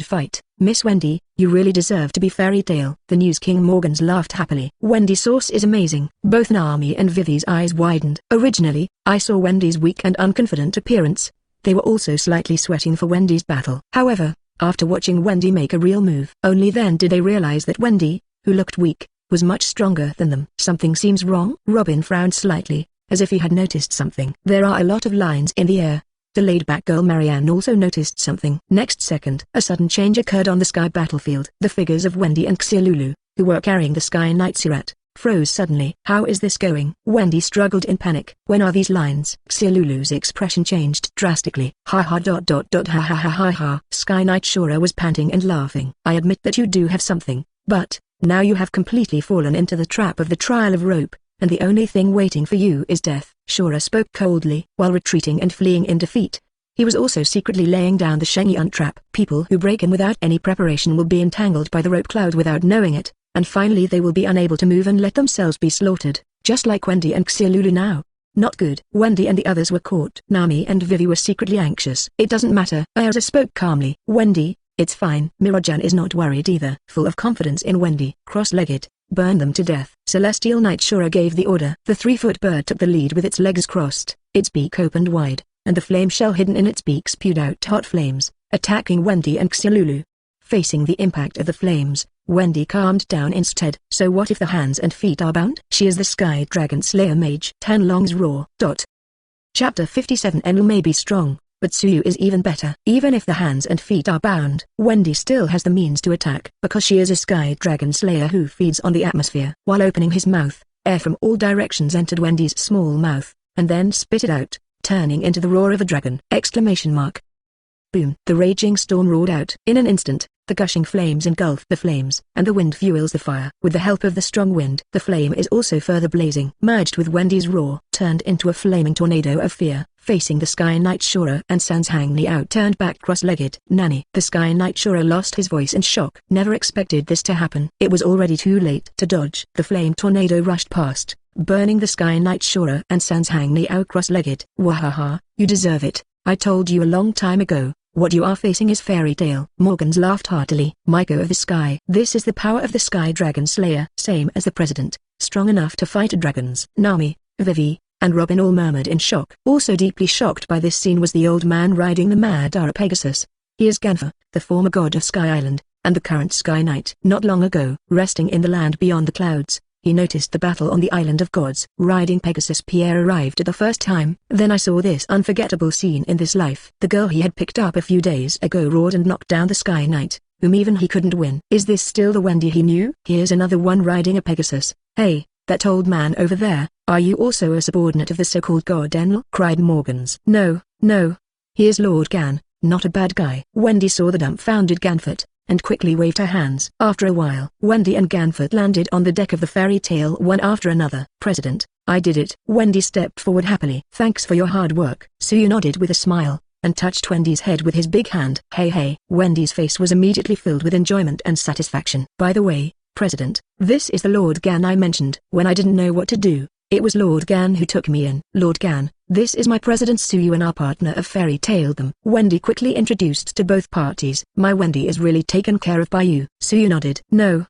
fight. Miss Wendy, you really deserve to be Fairy Tale. The News King Morgans laughed happily. Wendy's source is amazing. Both Nami and Vivi's eyes widened. Originally, I saw Wendy's weak and unconfident appearance. They were also slightly sweating for Wendy's battle. However, after watching Wendy make a real move, only then did they realize that Wendy, who looked weak, was much stronger than them. Something seems wrong? Robin frowned slightly, as if he had noticed something. There are a lot of lines in the air. The laid-back girl Marianne also noticed something. Next second, a sudden change occurred on the sky battlefield. The figures of Wendy and Xiaolulu, who were carrying the Sky Knight Sirat, froze suddenly. How is this going? Wendy struggled in panic. When are these lines? Xiaolulu's expression changed drastically. Ha ha ha ha ha ha ha. Sky Knight Shura was panting and laughing. I admit that you do have something, but now you have completely fallen into the trap of the trial of rope, and the only thing waiting for you is death. Shura spoke coldly. While retreating and fleeing in defeat, he was also secretly laying down the Shengyun trap. People who break in without any preparation will be entangled by the rope cloud without knowing it, and finally they will be unable to move and let themselves be slaughtered, just like Wendy and Xiaolulu now. Not good. Wendy and the others were caught. Nami and Vivi were secretly anxious. It doesn't matter. Ayasa spoke calmly. Wendy, it's fine. Mirajan is not worried either. Full of confidence in Wendy. Cross-legged. Burn them to death. Celestial Knight Shura gave the order. The 3-foot bird took the lead with its legs crossed, its beak opened wide, and the flame shell hidden in its beak spewed out hot flames, attacking Wendy and Xiaolulu. Facing the impact of the flames, Wendy calmed down instead. So what if the hands and feet are bound? She is the Sky Dragon Slayer Mage. Tanlong's roar. Chapter 57. Enel may be strong, but Suyu is even better. Even if the hands and feet are bound, Wendy still has the means to attack, because she is a Sky Dragon Slayer who feeds on the atmosphere. While opening his mouth, air from all directions entered Wendy's small mouth, and then spit it out, turning into the roar of a dragon! Boom! The raging storm roared out. In an instant, the gushing flames engulf the flames, and the wind fuels the fire. With the help of the strong wind, the flame is also further blazing. Merged with Wendy's roar, turned into a flaming tornado of fear, facing the Sky Knight Shura and Sanshang turned back cross-legged. Nanny! The Sky Knight Shura lost his voice in shock. Never expected this to happen. It was already too late to dodge. The flame tornado rushed past, burning the Sky Knight Shura and Sanshang cross-legged. Wahaha, you deserve it. I told you a long time ago. What you are facing is Fairy Tale. Morgans laughed heartily. Maiko of the Sky. This is the power of the Sky Dragon Slayer. Same as the President, strong enough to fight dragons. Nami, Vivi, and Robin all murmured in shock. Also deeply shocked by this scene was the old man riding the Madara Pegasus. He is Ganfa, the former god of Sky Island, and the current Sky Knight. Not long ago, resting in the land beyond the clouds, he noticed the battle on the Island of Gods. Riding Pegasus, Pierre arrived the first time. Then I saw this unforgettable scene in this life. The girl he had picked up a few days ago roared and knocked down the Sky Knight, whom even he couldn't win. Is this still the Wendy he knew? Here's another one riding a Pegasus. Hey, that old man over there, are you also a subordinate of the so-called god Enel? Cried Morgans. No, he is Lord Gan, not a bad guy. Wendy saw the dumbfounded Ganfort, and quickly waved her hands. After a while, Wendy and Ganfort landed on the deck of the fairy tale one after another. President, I did it. Wendy stepped forward happily. Thanks for your hard work. Suyu nodded with a smile, and touched Wendy's head with his big hand. Hey. Wendy's face was immediately filled with enjoyment and satisfaction. By the way, President, this is the Lord Gan I mentioned. When I didn't know what to do, it was Lord Gan who took me in. Lord Gan, this is my President Suyu and our partner of fairy tale them. Wendy quickly introduced to both parties. My Wendy is really taken care of by you. Suyu nodded. No,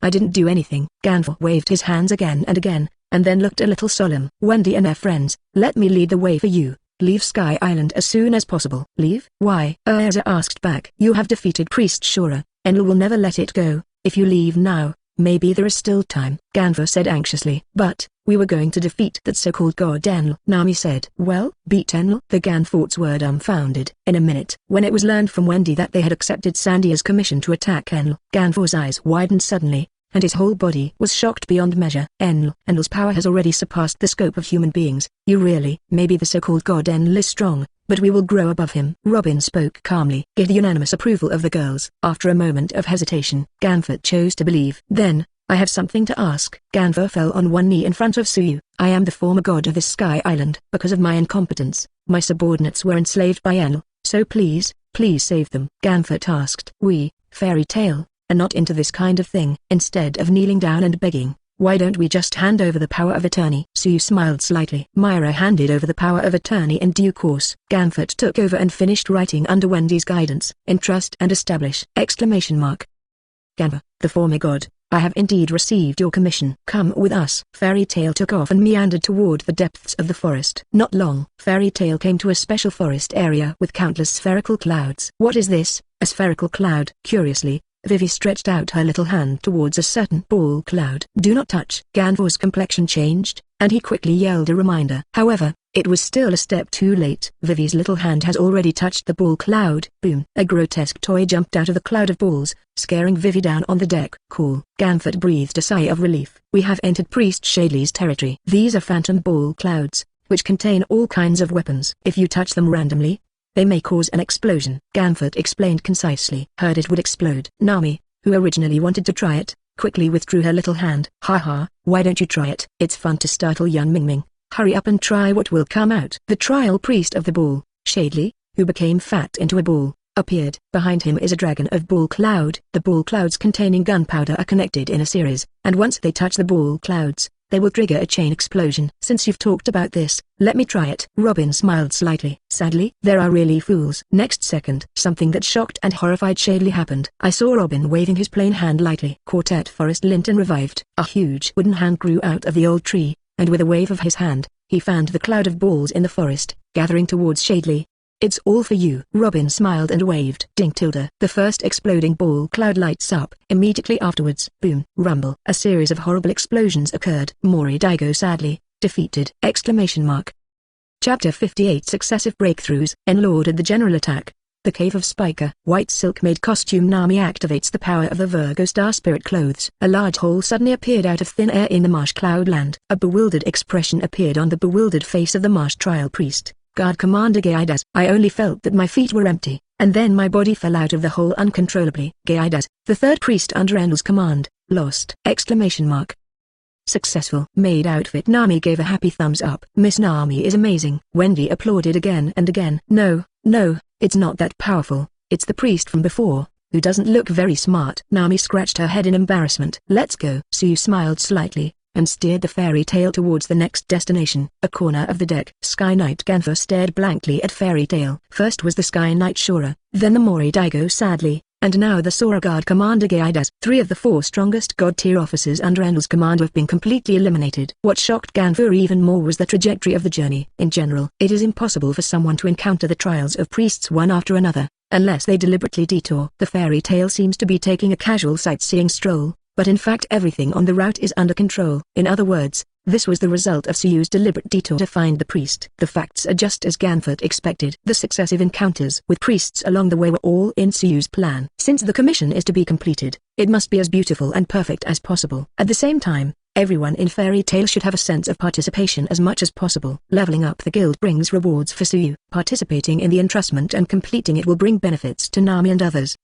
I didn't do anything. Ganfort waved his hands again and again, and then looked a little solemn. Wendy and their friends, let me lead the way for you. Leave Sky Island as soon as possible. Leave? Why? Erza asked back. You have defeated Priest Shura, Enel will never let it go. If you leave now, maybe there is still time. Ganfort said anxiously. But we were going to defeat that so-called god Enel. Nami said. Well, beat Enel? The Ganforts were dumbfounded. In a minute, when it was learned from Wendy that they had accepted Sandia's commission to attack Enel, Ganfort's eyes widened suddenly, and his whole body was shocked beyond measure. Enel's power has already surpassed the scope of human beings. Maybe the so-called god Enel is strong, but we will grow above him. Robin spoke calmly. Get the unanimous approval of the girls. After a moment of hesitation, Ganfort chose to believe. Then, I have something to ask. Ganfort fell on one knee in front of Suyu. I am the former god of this Sky Island. Because of my incompetence, my subordinates were enslaved by Enel, so please save them. Ganfort asked. We, fairy tale, are not into this kind of thing. Instead of kneeling down and begging, why don't we just hand over the power of attorney? Suyu smiled slightly. Mira handed over the power of attorney in due course. Ganfort took over and finished writing under Wendy's guidance. Entrust and establish! Ganfort, the former god, I have indeed received your commission. Come with us. Fairy Tale took off and meandered toward the depths of the forest. Not long, Fairy Tale came to a special forest area with countless spherical clouds. What is this? A spherical cloud? Curiously, Vivi stretched out her little hand towards a certain ball cloud. Do not touch. Ganfor's complexion changed, and he quickly yelled a reminder. However, it was still a step too late. Vivi's little hand has already touched the ball cloud. Boom! A grotesque toy jumped out of the cloud of balls, scaring Vivi down on the deck. Cool. Ganfort breathed a sigh of relief. We have entered Priest Shadley's territory. These are phantom ball clouds, which contain all kinds of weapons. If you touch them randomly, they may cause an explosion. Ganfort explained concisely. Heard it would explode. Nami, who originally wanted to try it, quickly withdrew her little hand. Haha, why don't you try it? It's fun to startle young Mingming. Hurry up and try what will come out. The trial priest of the ball, Shadley, who became fat into a ball, appeared. Behind him is a dragon of ball cloud. The ball clouds containing gunpowder are connected in a series, and once they touch the ball clouds, they will trigger a chain explosion. Since you've talked about this, let me try it. Robin smiled slightly. Sadly, there are really fools. Next second, something that shocked and horrified Shadley happened. I saw Robin waving his plain hand lightly. Quartet Forest Linton revived. A huge wooden hand grew out of the old tree, and with a wave of his hand, he fanned the cloud of balls in the forest, gathering towards Shadley. It's all for you. Robin smiled and waved. Ding tilde. The first exploding ball cloud lights up. Immediately afterwards, boom, rumble. A series of horrible explosions occurred. Moria Daigo sadly, defeated! Chapter 58 Successive Breakthroughs. Enel ordered the general attack. The Cave of Spiker. White silk-made costume Nami activates the power of the Virgo star spirit clothes. A large hole suddenly appeared out of thin air in the marsh cloud land. A bewildered expression appeared on the bewildered face of the marsh trial priest. Guard Commander Gaidas. I only felt that my feet were empty, and then my body fell out of the hole uncontrollably. Gaidas, the third priest under Enel's command, lost! Successful. Made outfit. Nami gave a happy thumbs up. Miss Nami is amazing. Wendy applauded again and again. No, it's not that powerful. It's the priest from before, who doesn't look very smart. Nami scratched her head in embarrassment. Let's go. Suyu smiled slightly, and steered the fairy tale towards the next destination. A corner of the deck. Sky Knight Ganfort stared blankly at fairy tale. First was the Sky Knight Shura, then the Moria Daigo sadly, and now the Sora Guard Commander Gaidas. 3 of the 4 strongest god-tier officers under Enel's command have been completely eliminated. What shocked Ganfort even more was the trajectory of the journey. In general, it is impossible for someone to encounter the trials of priests one after another, unless they deliberately detour. The fairy tale seems to be taking a casual sightseeing stroll, but in fact everything on the route is under control. In other words, this was the result of Suyu's deliberate detour to find the priest. The facts are just as Ganfort expected. The successive encounters with priests along the way were all in Suyu's plan. Since the commission is to be completed, it must be as beautiful and perfect as possible. At the same time, everyone in Fairy Tail should have a sense of participation as much as possible. Leveling up the guild brings rewards for Suyu. Participating in the entrustment and completing it will bring benefits to Nami and others.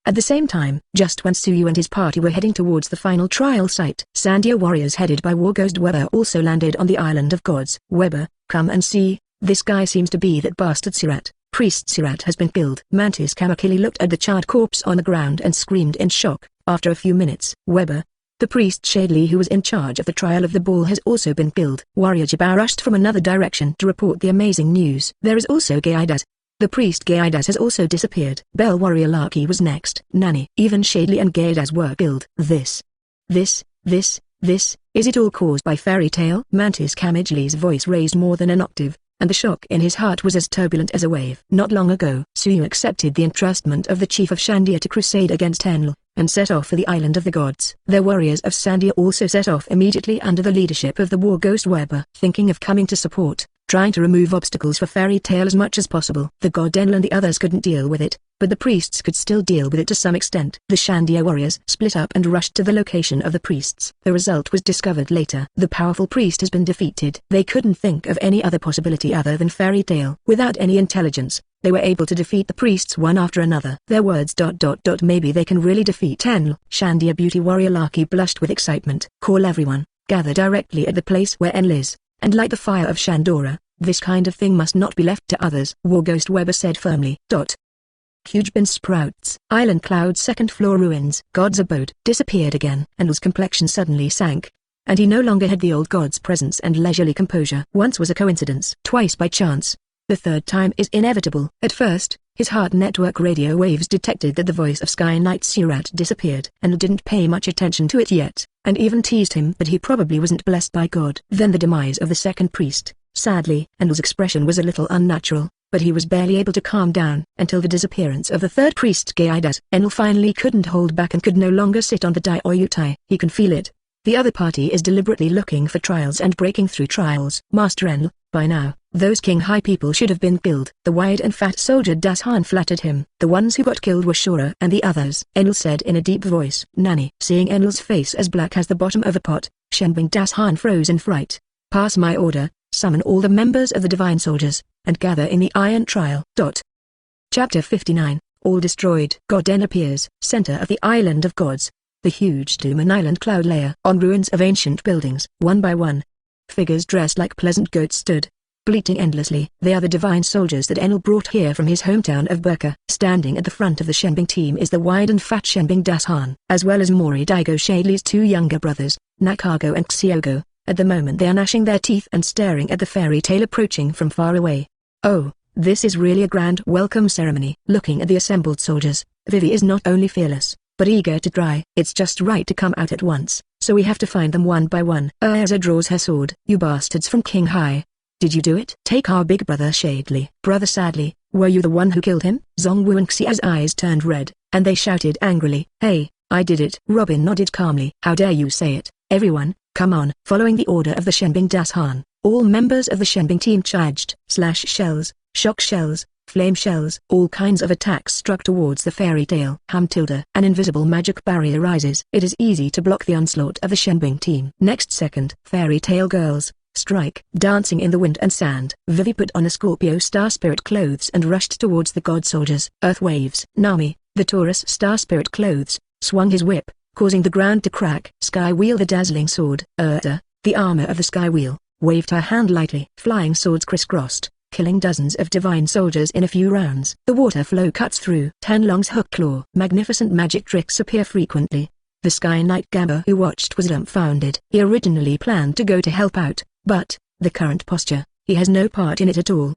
At the same time, just when Suyu and his party were heading towards the final trial site, Sandia warriors headed by War Ghost Weber also landed on the Island of Gods. Weber, come and see, this guy seems to be that bastard Sirat. Priest Sirat has been killed. Mantis Kamakili looked at the charred corpse on the ground and screamed in shock. After a few minutes, Weber, the priest Shadley who was in charge of the trial of the bull, has also been killed. Warrior Jabbar rushed from another direction to report the amazing news. There is also Gaidas. The priest Gaidas has also disappeared. Bell Warrior Laki was next. Nani. Even Shadley and Gaidas were killed. This, is it all caused by Fairy Tail? Mantis Kamijli's voice raised more than an octave, and the shock in his heart was as turbulent as a wave. Not long ago, Suyu accepted the entrustment of the chief of Shandia to crusade against Enel, and set off for the Island of the Gods. Their warriors of Sandia also set off immediately under the leadership of the War Ghost Weber, thinking of coming to support, trying to remove obstacles for Fairy Tail as much as possible. The god Enel and the others couldn't deal with it, but the priests could still deal with it to some extent. The Shandia warriors split up and rushed to the location of the priests. The result was discovered later. The powerful priest has been defeated. They couldn't think of any other possibility other than Fairy Tail. Without any intelligence, they were able to defeat the priests one after another. Their words ... maybe they can really defeat Enel. Shandia beauty warrior Laki blushed with excitement. Call everyone, gather directly at the place where Enel is, and light the fire of Shandora. This kind of thing must not be left to others. War Ghost Weber said firmly. Huge bin sprouts. Island Cloud's second floor ruins. God's abode disappeared again. Enel's complexion suddenly sank, and he no longer had the old god's presence and leisurely composure. Once was a coincidence. Twice by chance. The third time is inevitable. At first, his heart network radio waves detected that the voice of Sky Knight Sirat disappeared. Enel didn't pay much attention to it yet, and even teased him that he probably wasn't blessed by God. Then the demise of the second priest. Sadly, Enel's expression was a little unnatural, but he was barely able to calm down until the disappearance of the third priest Gaidas. Enel finally couldn't hold back and could no longer sit on the Dioyutai. He can feel it. The other party is deliberately looking for trials and breaking through trials. Master Enel, by now, those King High people should have been killed. The wide and fat soldier Dashan flattered him. The ones who got killed were Shura and the others. Enel said in a deep voice. Nani. Seeing Enel's face as black as the bottom of a pot, Shenbing Dashan froze in fright. Pass my order. Summon all the members of the Divine Soldiers, and gather in the Iron Trial. Chapter 59, All Destroyed. God Enel appears, center of the Island of Gods. The huge Dooman Island cloud layer on ruins of ancient buildings. One by one, figures dressed like pleasant goats stood, bleating endlessly. They are the Divine Soldiers that Enel brought here from his hometown of Burka. Standing at the front of the Shenbing team is the wide and fat Shenbing Dashan, as well as Mori Daigo Shadley's two younger brothers, Nakago and Xiogo. At the moment they are gnashing their teeth and staring at the Fairy Tail approaching from far away. Oh, this is really a grand welcome ceremony. Looking at the assembled soldiers, Vivi is not only fearless, but eager to try. It's just right to come out at once, so we have to find them one by one. Urza draws her sword. You bastards from King High. Did you do it? Take our big brother Shadley. Brother Sadly, were you the one who killed him? Zongwu and Xia's eyes turned red, and they shouted angrily. Hey, I did it. Robin nodded calmly. How dare you say it? Everyone, come on. Following the order of the Shenbing Dashan, all members of the Shenbing team charged. Slash shells, shock shells, flame shells. All kinds of attacks struck towards the Fairy Tail. An invisible magic barrier rises. It is easy to block the onslaught of the Shenbing team. Next second, Fairy Tail girls, strike. Dancing in the wind and sand. Vivi put on a Scorpio Star Spirit clothes and rushed towards the god soldiers. Earth waves. Nami, the Taurus Star Spirit clothes, swung his whip, causing the ground to crack. Sky Wheel the dazzling sword. Urta, the armor of the Sky Wheel, waved her hand lightly. Flying swords crisscrossed, killing dozens of divine soldiers in a few rounds. The water flow cuts through. Tanlong's hook claw. Magnificent magic tricks appear frequently. The Sky Knight Gamba who watched was dumbfounded. He originally planned to go to help out, but, the current posture, he has no part in it at all.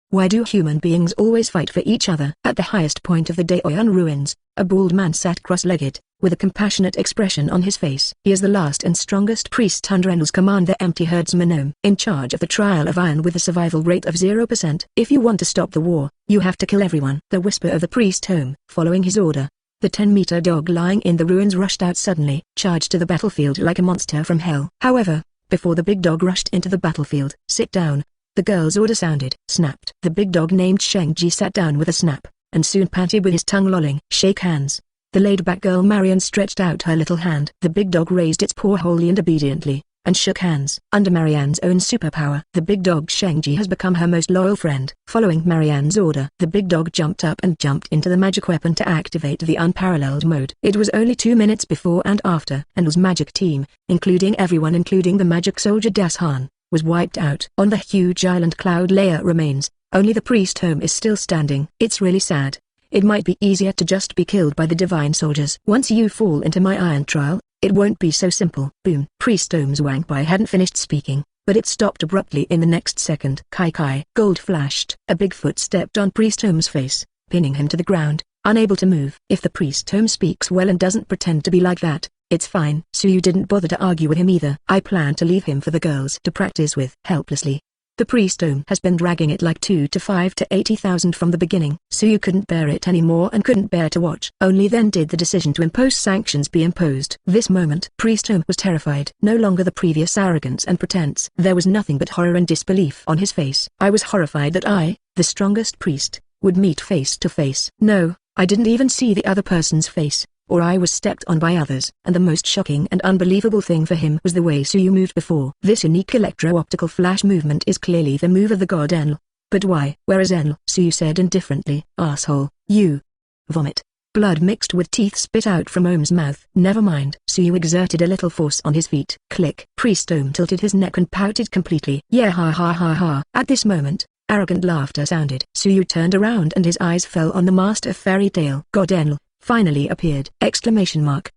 Why do human beings always fight for each other? At the highest point of the Daoyan ruins, a bald man sat cross-legged, with a compassionate expression on his face. He is the last and strongest priest under Enel's command, the empty herdsman in charge of the trial of iron with a survival rate of 0%. If you want to stop the war, you have to kill everyone. The whisper of the priest home. Following his order, The 10-meter dog lying in the ruins rushed out suddenly, charged to the battlefield like a monster from hell. However, before the big dog rushed into the battlefield, "Sit down." The girl's order sounded, snapped. The big dog named Shang-Ji sat down with a snap, and soon panted with his tongue lolling. "Shake hands." The laid-back girl Marion stretched out her little hand. The big dog raised its paw wholly and obediently, and shook hands. Under Marianne's own superpower, the big dog Shang-Ji has become her most loyal friend. Following Marianne's order, the big dog jumped up and jumped into the magic weapon to activate the unparalleled mode. It was only 2 minutes before and after Enel's magic team, including everyone including the magic soldier Das Han, was wiped out. On the huge island cloud layer remains, only the priest home is still standing. It's really sad. It might be easier to just be killed by the divine soldiers. Once you fall into my iron trial, it won't be so simple. Boom. Priest Home's Wangpai hadn't finished speaking, but it stopped abruptly in the next second. Kai Kai. Gold flashed. A big foot stepped on Priest Home's face, pinning him to the ground, unable to move. If the Priest Home speaks well and doesn't pretend to be like that, it's fine. Suyu didn't bother to argue with him either. I plan to leave him for the girls to practice with. Helplessly, the priest home has been dragging it like 2 to 5 to 80,000 from the beginning. Suyu couldn't bear it anymore and couldn't bear to watch. Only then did the decision to impose sanctions be imposed. This moment, priest home was terrified. No longer the previous arrogance and pretense. There was nothing but horror and disbelief on his face. I was horrified that I, the strongest priest, would meet face to face. No, I didn't even see the other person's face, or I was stepped on by others. And the most shocking and unbelievable thing for him was the way Suyu moved before. This unique electro-optical flash movement is clearly the move of the god Enel. But why? Where is Enel? Suyu said indifferently. Asshole, you. Vomit. Blood mixed with teeth spit out from Ohm's mouth. Never mind. Suyu exerted a little force on his feet. Click. Priest Ohm tilted his neck and pouted completely. Yeah, ha ha ha ha. At this moment, arrogant laughter sounded. Suyu turned around and his eyes fell on the master of fairy tale. God Enel finally appeared! Exclamation mark.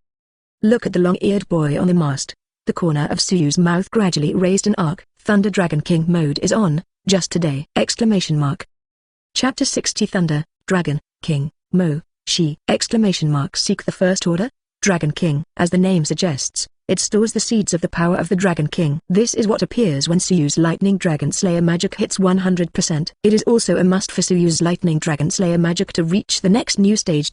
Look at the long-eared boy on the mast. The corner of Suyu's mouth gradually raised an arc. Thunder Dragon King mode is on, just today! Exclamation mark. Chapter 60 Thunder, Dragon, King, Mo, Shi! Exclamation mark. Seek the First Order? Dragon King. As the name suggests, it stores the seeds of the power of the Dragon King. This is what appears when Suyu's Lightning Dragon Slayer magic hits 100%. It is also a must for Suyu's Lightning Dragon Slayer magic to reach the next new stage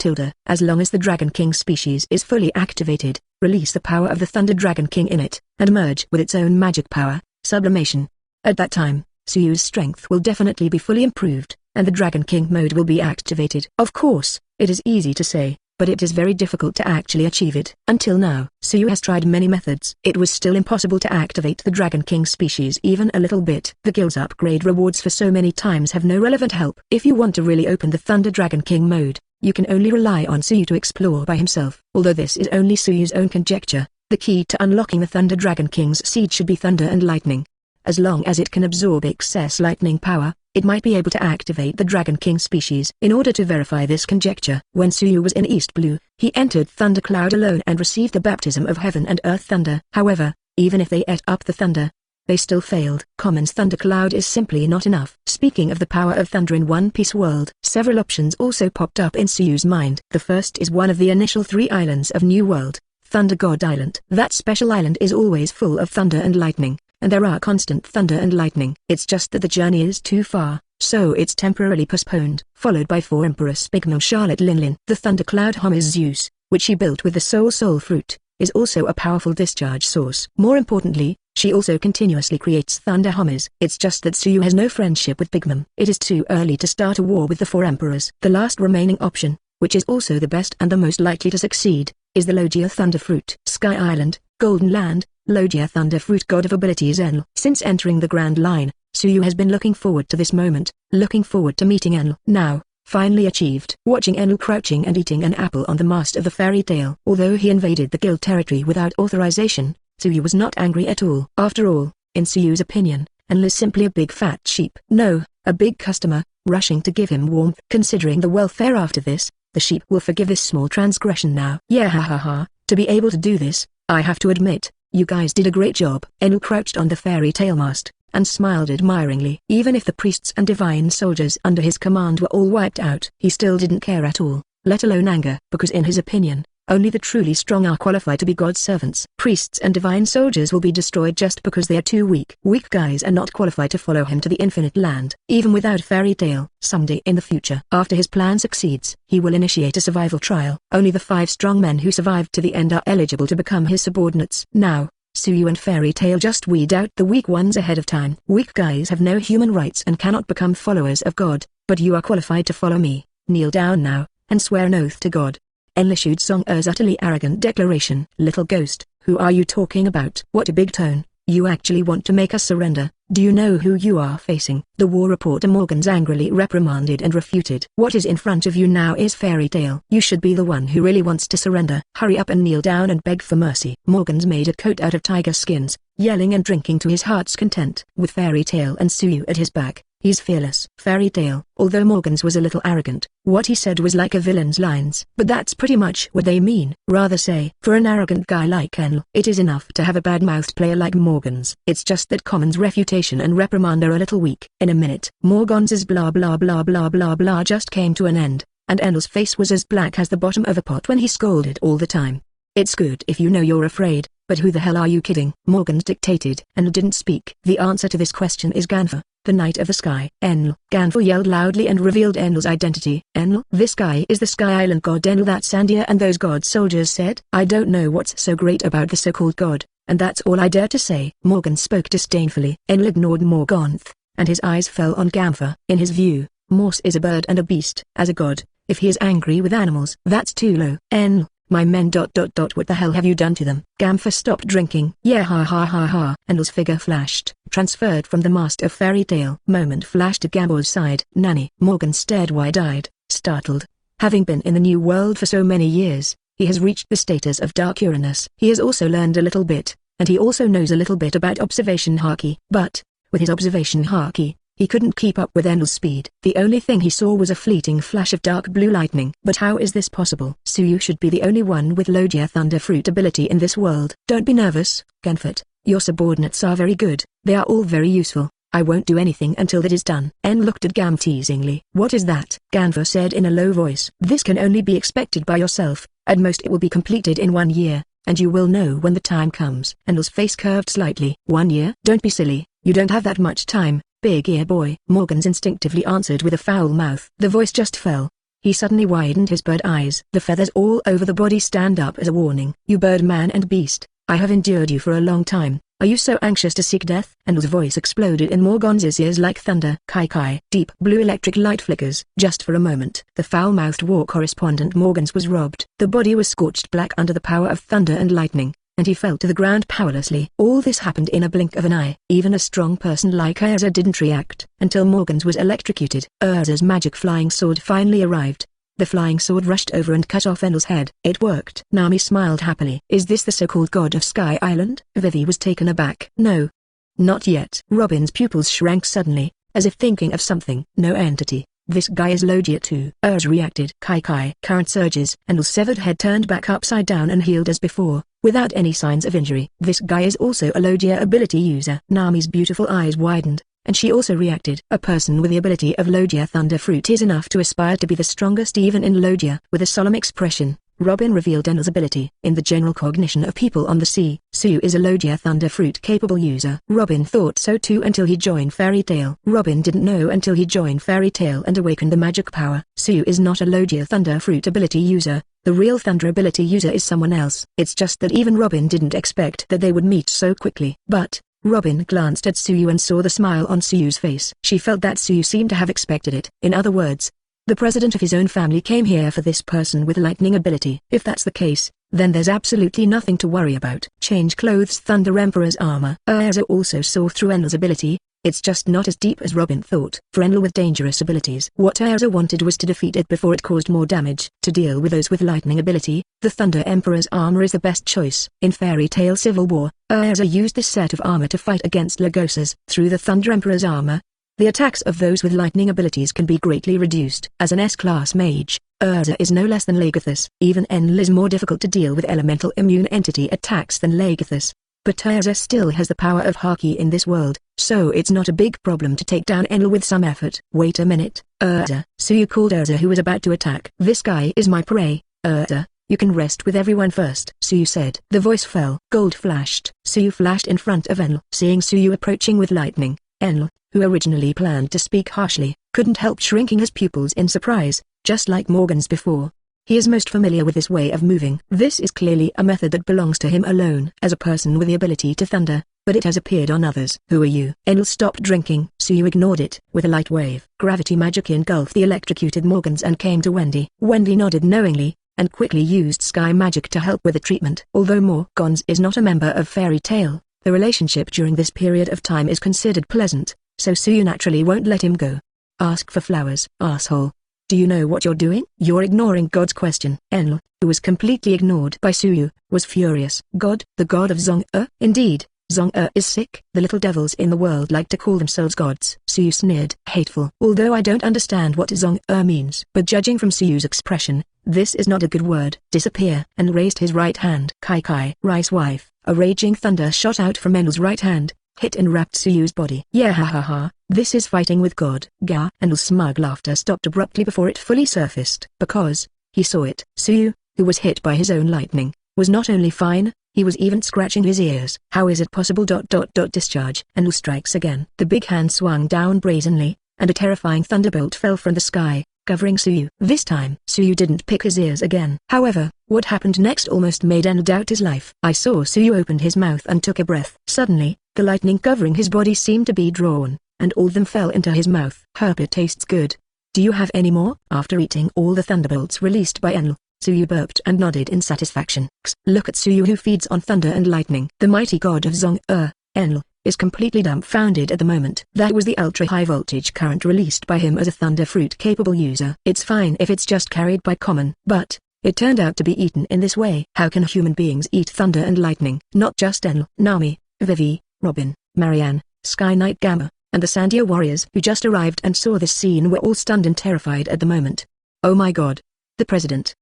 As long as the Dragon King species is fully activated, release the power of the Thunder Dragon King in it, and merge with its own magic power, sublimation. At that time, Suyu's strength will definitely be fully improved, and the Dragon King mode will be activated. Of course, it is easy to say, but it is very difficult to actually achieve it. Until now, Suyu has tried many methods. It was still impossible to activate the Dragon King species even a little bit. The guild's upgrade rewards for so many times have no relevant help. If you want to really open the Thunder Dragon King mode, you can only rely on Suyu to explore by himself. Although this is only Suyu's own conjecture, the key to unlocking the Thunder Dragon King's seed should be thunder and lightning. As long as it can absorb excess lightning power, it might be able to activate the Dragon King species. In order to verify this conjecture, when Suyu was in East Blue, he entered Thundercloud alone and received the baptism of heaven and earth thunder. However, even if they ate up the thunder, they still failed. Common's Thundercloud is simply not enough. Speaking of the power of thunder in One Piece world, several options also popped up in Suyu's mind. The first is one of the initial 3 islands of New World, Thunder God Island. That special island is always full of thunder and lightning, and there are constant thunder and lightning. It's just that the journey is too far, so it's temporarily postponed. Followed by 4 Empress Bigmom Charlotte Linlin. The Thundercloud Hom is Zeus, which she built with the Soul Fruit, is also a powerful discharge source. More importantly, she also continuously creates thunder homies. It's just that Suyu has no friendship with Bigmom. It is too early to start a war with the 4 Emperors. The last remaining option, which is also the best and the most likely to succeed, is the Logia Thunder Fruit. Sky Island, Golden Land, Logia Thunder Fruit God of Abilities Enel. Since entering the Grand Line, Suyu has been looking forward to this moment, looking forward to meeting Enel. Now, finally achieved. Watching Enel crouching and eating an apple on the mast of the fairy tale. Although he invaded the guild territory without authorization, Suyu was not angry at all. After all, in Suyu's opinion, Enel is simply a big fat sheep. No, a big customer, rushing to give him warmth. Considering the welfare after this, the sheep will forgive this small transgression now. Yeah, ha ha ha. To be able to do this, I have to admit, you guys did a great job. Enel crouched on the fairy tale mast, and smiled admiringly. Even if the priests and divine soldiers under his command were all wiped out, he still didn't care at all, let alone anger, because in his opinion, Only the truly strong are qualified to be God's servants. Priests and divine soldiers will be destroyed just because they are too weak. Weak guys are not qualified to follow him to the infinite land. Even without fairy tale, someday in the future, after his plan succeeds, he will initiate a survival trial. Only the 5 strong men who survived to the end are eligible to become his subordinates. Now, Suyu and Fairy Tail just weed out the weak ones ahead of time. Weak guys have no human rights and cannot become followers of God, but you are qualified to follow me. Kneel down now, and swear an oath to God. Enel issued Song-Er's utterly arrogant declaration. Little ghost, who are you talking about? What a big tone. You actually want to make us surrender? Do you know who you are facing? The war reporter Morgans angrily reprimanded and refuted. What is in front of you now is Fairy Tail. You should be the one who really wants to surrender. Hurry up and kneel down and beg for mercy. Morgans made a coat out of tiger skins, yelling and drinking to his heart's content. With Fairy Tail and Suyu at his back, he's fearless. Fairy Tail, although Morgans was a little arrogant, what he said was like a villain's lines. But that's pretty much what they mean. Rather say, for an arrogant guy like Enel, it is enough to have a bad-mouthed player like Morgans. It's just that Common's refutation and reprimand are a little weak. In a minute, Morgans's blah blah blah blah blah blah just came to an end, and Enel's face was as black as the bottom of a pot when he scolded all the time. It's good if you know you're afraid, but who the hell are you kidding? Morgans dictated and didn't speak. The answer to this question is Ganfa, the Knight of the Sky. Enel. Ganfa yelled loudly and revealed Enel's identity. Enel? This guy is the Sky Island god Enel that Sandia and those god soldiers said. I don't know what's so great about the so-called god, and that's all I dare to say. Morgan spoke disdainfully. Enel ignored Morganth, and his eyes fell on Ganfa. In his view, Morse is a bird and a beast. As a god, if he is angry with animals, that's too low. Enel. My men ... What the hell have you done to them? Ganfa stopped drinking. Yeah, ha ha ha ha. Enel's figure flashed, transferred from the mast of Fairy Tail. Moment flashed at Gambo's side. Nanny. Morgan stared wide-eyed, startled. Having been in the New World for so many years, he has reached the status of Dark Uranus. He has also learned a little bit, and he also knows a little bit about observation haki. But, with his observation haki, he couldn't keep up with Enel's speed. The only thing he saw was a fleeting flash of dark blue lightning. But how is this possible? Suyu should be the only one with Logia Thunder Fruit ability in this world. Don't be nervous, Ganfat. Your subordinates are very good. They are all very useful. I won't do anything until that is done. Enel looked at Gam teasingly. What is that? Ganfa said in a low voice. This can only be expected by yourself. At most it will be completed in 1 year, and you will know when the time comes. Enel's face curved slightly. 1 year? Don't be silly. You don't have that much time. Big ear boy. Morgans instinctively answered with a foul mouth. The voice just fell. He suddenly widened his bird eyes. The feathers all over the body stand up as a warning. You bird man and beast, I have endured you for a long time. Are you so anxious to seek death? Enel's voice exploded in Morgans' ears like thunder. Kai kai. Deep blue electric light flickers. Just for a moment. The foul-mouthed war correspondent Morgans was robbed. The body was scorched black under the power of thunder and lightning, and he fell to the ground powerlessly. All this happened in a blink of an eye. Even a strong person like Urza didn't react, until Morgans was electrocuted. Urza's magic flying sword finally arrived. The flying sword rushed over and cut off Enel's head. It worked. Nami smiled happily. Is this the so-called god of Sky Island? Vivi was taken aback. No. Not yet. Robin's pupils shrank suddenly, as if thinking of something. No entity. This guy is Logia too. Urza reacted. Kai kai. Current surges. Enel's severed head turned back upside down and healed as before, without any signs of injury. This guy is also a Logia ability user. Nami's beautiful eyes widened, and she also reacted. A person with the ability of Logia Thunder Fruit is enough to aspire to be the strongest even in Logia. With a solemn expression, Robin revealed Enel's ability. In the general cognition of people on the sea, Suyu is a Logia Thunder Fruit capable user. Robin thought so too until he joined Fairy Tail. Robin didn't know until he joined Fairy Tail and awakened the magic power. Suyu is not a Logia Thunder Fruit ability user. The real Thunder ability user is someone else. It's just that even Robin didn't expect that they would meet so quickly. But Robin glanced at Suyu and saw the smile on Suyu's face. She felt that Suyu seemed to have expected it. In other words, the president of his own family came here for this person with lightning ability. If that's the case, then there's absolutely nothing to worry about. Change clothes Thunder Emperor's armor. Urza also saw through Enel's ability. It's just not as deep as Robin thought. For Enel with dangerous abilities, what Urza wanted was to defeat it before it caused more damage. To deal with those with lightning ability, the Thunder Emperor's armor is the best choice. In Fairy Tail Civil War, Urza used this set of armor to fight against Lagosas. Through the Thunder Emperor's armor, the attacks of those with lightning abilities can be greatly reduced. As an S-class mage, Urza is no less than Lagathus. Even Enel is more difficult to deal with elemental immune entity attacks than Lagathus. But Urza still has the power of Haki in this world, so it's not a big problem to take down Enel with some effort. Wait a minute, Urza. Suyu called Urza who was about to attack. This guy is my prey, Urza. You can rest with everyone first, Suyu said. The voice fell. Gold flashed. Suyu flashed in front of Enel. Seeing Suyu approaching with lightning, Enel, who originally planned to speak harshly, couldn't help shrinking his pupils in surprise, just like Morgan's before. He is most familiar with this way of moving. This is clearly a method that belongs to him alone as a person with the ability to thunder, but it has appeared on others. Who are you? Enel stopped drinking. Suyu ignored it. With a light wave, gravity magic engulfed the electrocuted Morgans and came to Wendy. Wendy nodded knowingly, and quickly used sky magic to help with the treatment. Although Morgans is not a member of Fairy Tail, the relationship during this period of time is considered pleasant, so Suyu naturally won't let him go. Ask for flowers, asshole. Do you know what you're doing? You're ignoring God's question. Enel, who was completely ignored by Suyu, was furious. God, the god of Zong-er? Indeed, Zong-er is sick. The little devils in the world like to call themselves gods. Suyu sneered. Hateful. Although I don't understand what Zong-er means, but judging from Suyu's expression, this is not a good word. Disappear, and raised his right hand. Kai, Rice wife. A raging thunder shot out from Enel's right hand, hit and wrapped Suyu's body. Yeah, ha, this is fighting with God. Gah. Enel's smug laughter stopped abruptly before it fully surfaced. Because he saw it. Suyu, who was hit by his own lightning, was not only fine, he was even scratching his ears. How is it possible? Discharge. Enel strikes again. The big hand swung down brazenly, and a terrifying thunderbolt fell from the sky, covering Suyu. This time, Suyu didn't pick his ears again. However, what happened next almost made Enel doubt his life. I saw Suyu opened his mouth and took a breath. Suddenly, the lightning covering his body seemed to be drawn, and all of them fell into his mouth. Herb, it tastes good. Do you have any more? After eating all the thunderbolts released by Enel, Suyu burped and nodded in satisfaction. Look at Suyu who feeds on thunder and lightning. The mighty god of Zong-er, Enel, is completely dumbfounded at the moment. That was the ultra-high voltage current released by him as a thunder fruit-capable user. It's fine if it's just carried by common, but it turned out to be eaten in this way. How can human beings eat thunder and lightning? Not just Enel, Nami, Vivi, Robin, Marianne, Sky Knight Gamma, and the Sandia warriors who just arrived and saw this scene were all stunned and terrified at the moment. Oh my god. The president.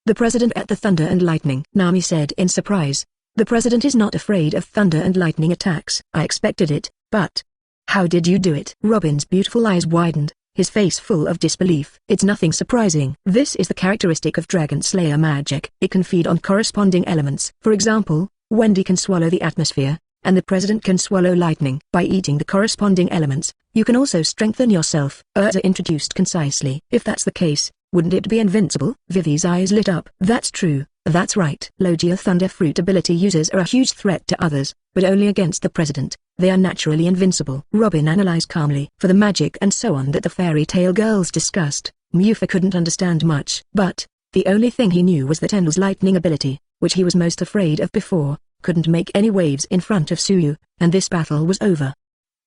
The president at the thunder and lightning, Nami said in surprise. The president is not afraid of thunder and lightning attacks. I expected it, but how did you do it? Robin's beautiful eyes widened, his face full of disbelief. It's nothing surprising. This is the characteristic of Dragon Slayer magic. It can feed on corresponding elements. For example, Wendy can swallow the atmosphere, and the president can swallow lightning. By eating the corresponding elements, you can also strengthen yourself. Urza introduced concisely. If that's the case, wouldn't it be invincible? Vivi's eyes lit up. That's true. That's right. Logia Thunder Fruit ability users are a huge threat to others, but only against the president. They are naturally invincible. Robin analyzed calmly. For the magic and so on that the fairy tale girls discussed, Mufa couldn't understand much. But the only thing he knew was that Enel's lightning ability, which he was most afraid of before, couldn't make any waves in front of Suyu, and this battle was over.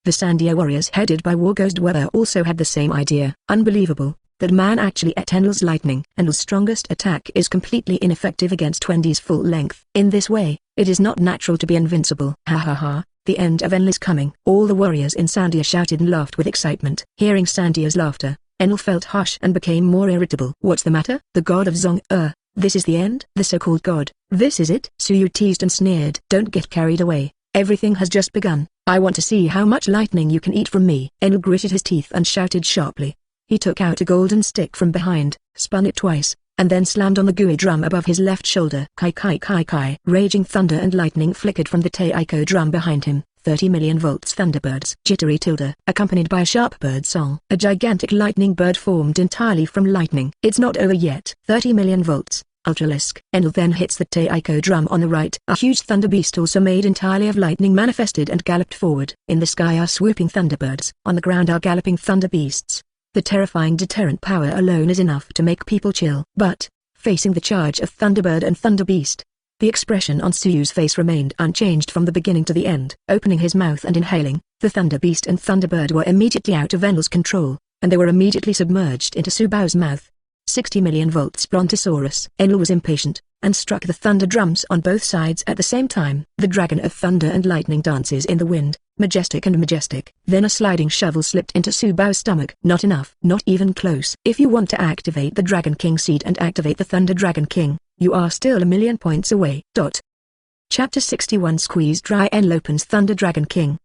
The Sandia warriors headed by Warghost Weber also had the same idea. Unbelievable. That man actually ate Enel's lightning. Enel's strongest attack is completely ineffective against Wendy's full length. In this way, it is not natural to be invincible. Ha, the end of Enel is coming. All the warriors in Sandia shouted and laughed with excitement. Hearing Sandia's laughter, Enel felt harsh and became more irritable. What's the matter? The god of Zong-er, this is the end? The so-called god, this is it? Suyu teased and sneered. Don't get carried away. Everything has just begun. I want to see how much lightning you can eat from me. Enel gritted his teeth and shouted sharply. He took out a golden stick from behind, spun it twice, and then slammed on the gooey drum above his left shoulder. Kai. Raging thunder and lightning flickered from the taiko drum behind him. 30 million volts thunderbirds. Jittery tilde, accompanied by a sharp bird song. A gigantic lightning bird formed entirely from lightning. It's not over yet. 30 million volts. Ultralisk. Enel then hits the taiko drum on the right. A huge thunder beast also made entirely of lightning manifested and galloped forward. In the sky are swooping thunderbirds. On the ground are galloping thunder beasts. The terrifying deterrent power alone is enough to make people chill. But, facing the charge of Thunderbird and Thunderbeast, the expression on Suyu's face remained unchanged from the beginning to the end. Opening his mouth and inhaling, the Thunderbeast and Thunderbird were immediately out of Enel's control, and they were immediately submerged into Subao's mouth. 60 million volts Brontosaurus. Enel was impatient, and struck the thunder drums on both sides at the same time. The dragon of thunder and lightning dances in the wind, majestic and majestic. Then a sliding shovel slipped into Subao's stomach. Not enough. Not even close. If you want to activate the Dragon King seed and activate the Thunder Dragon King, you are still a million points away. Chapter 61 Squeeze Dry Enel opens Thunder Dragon King!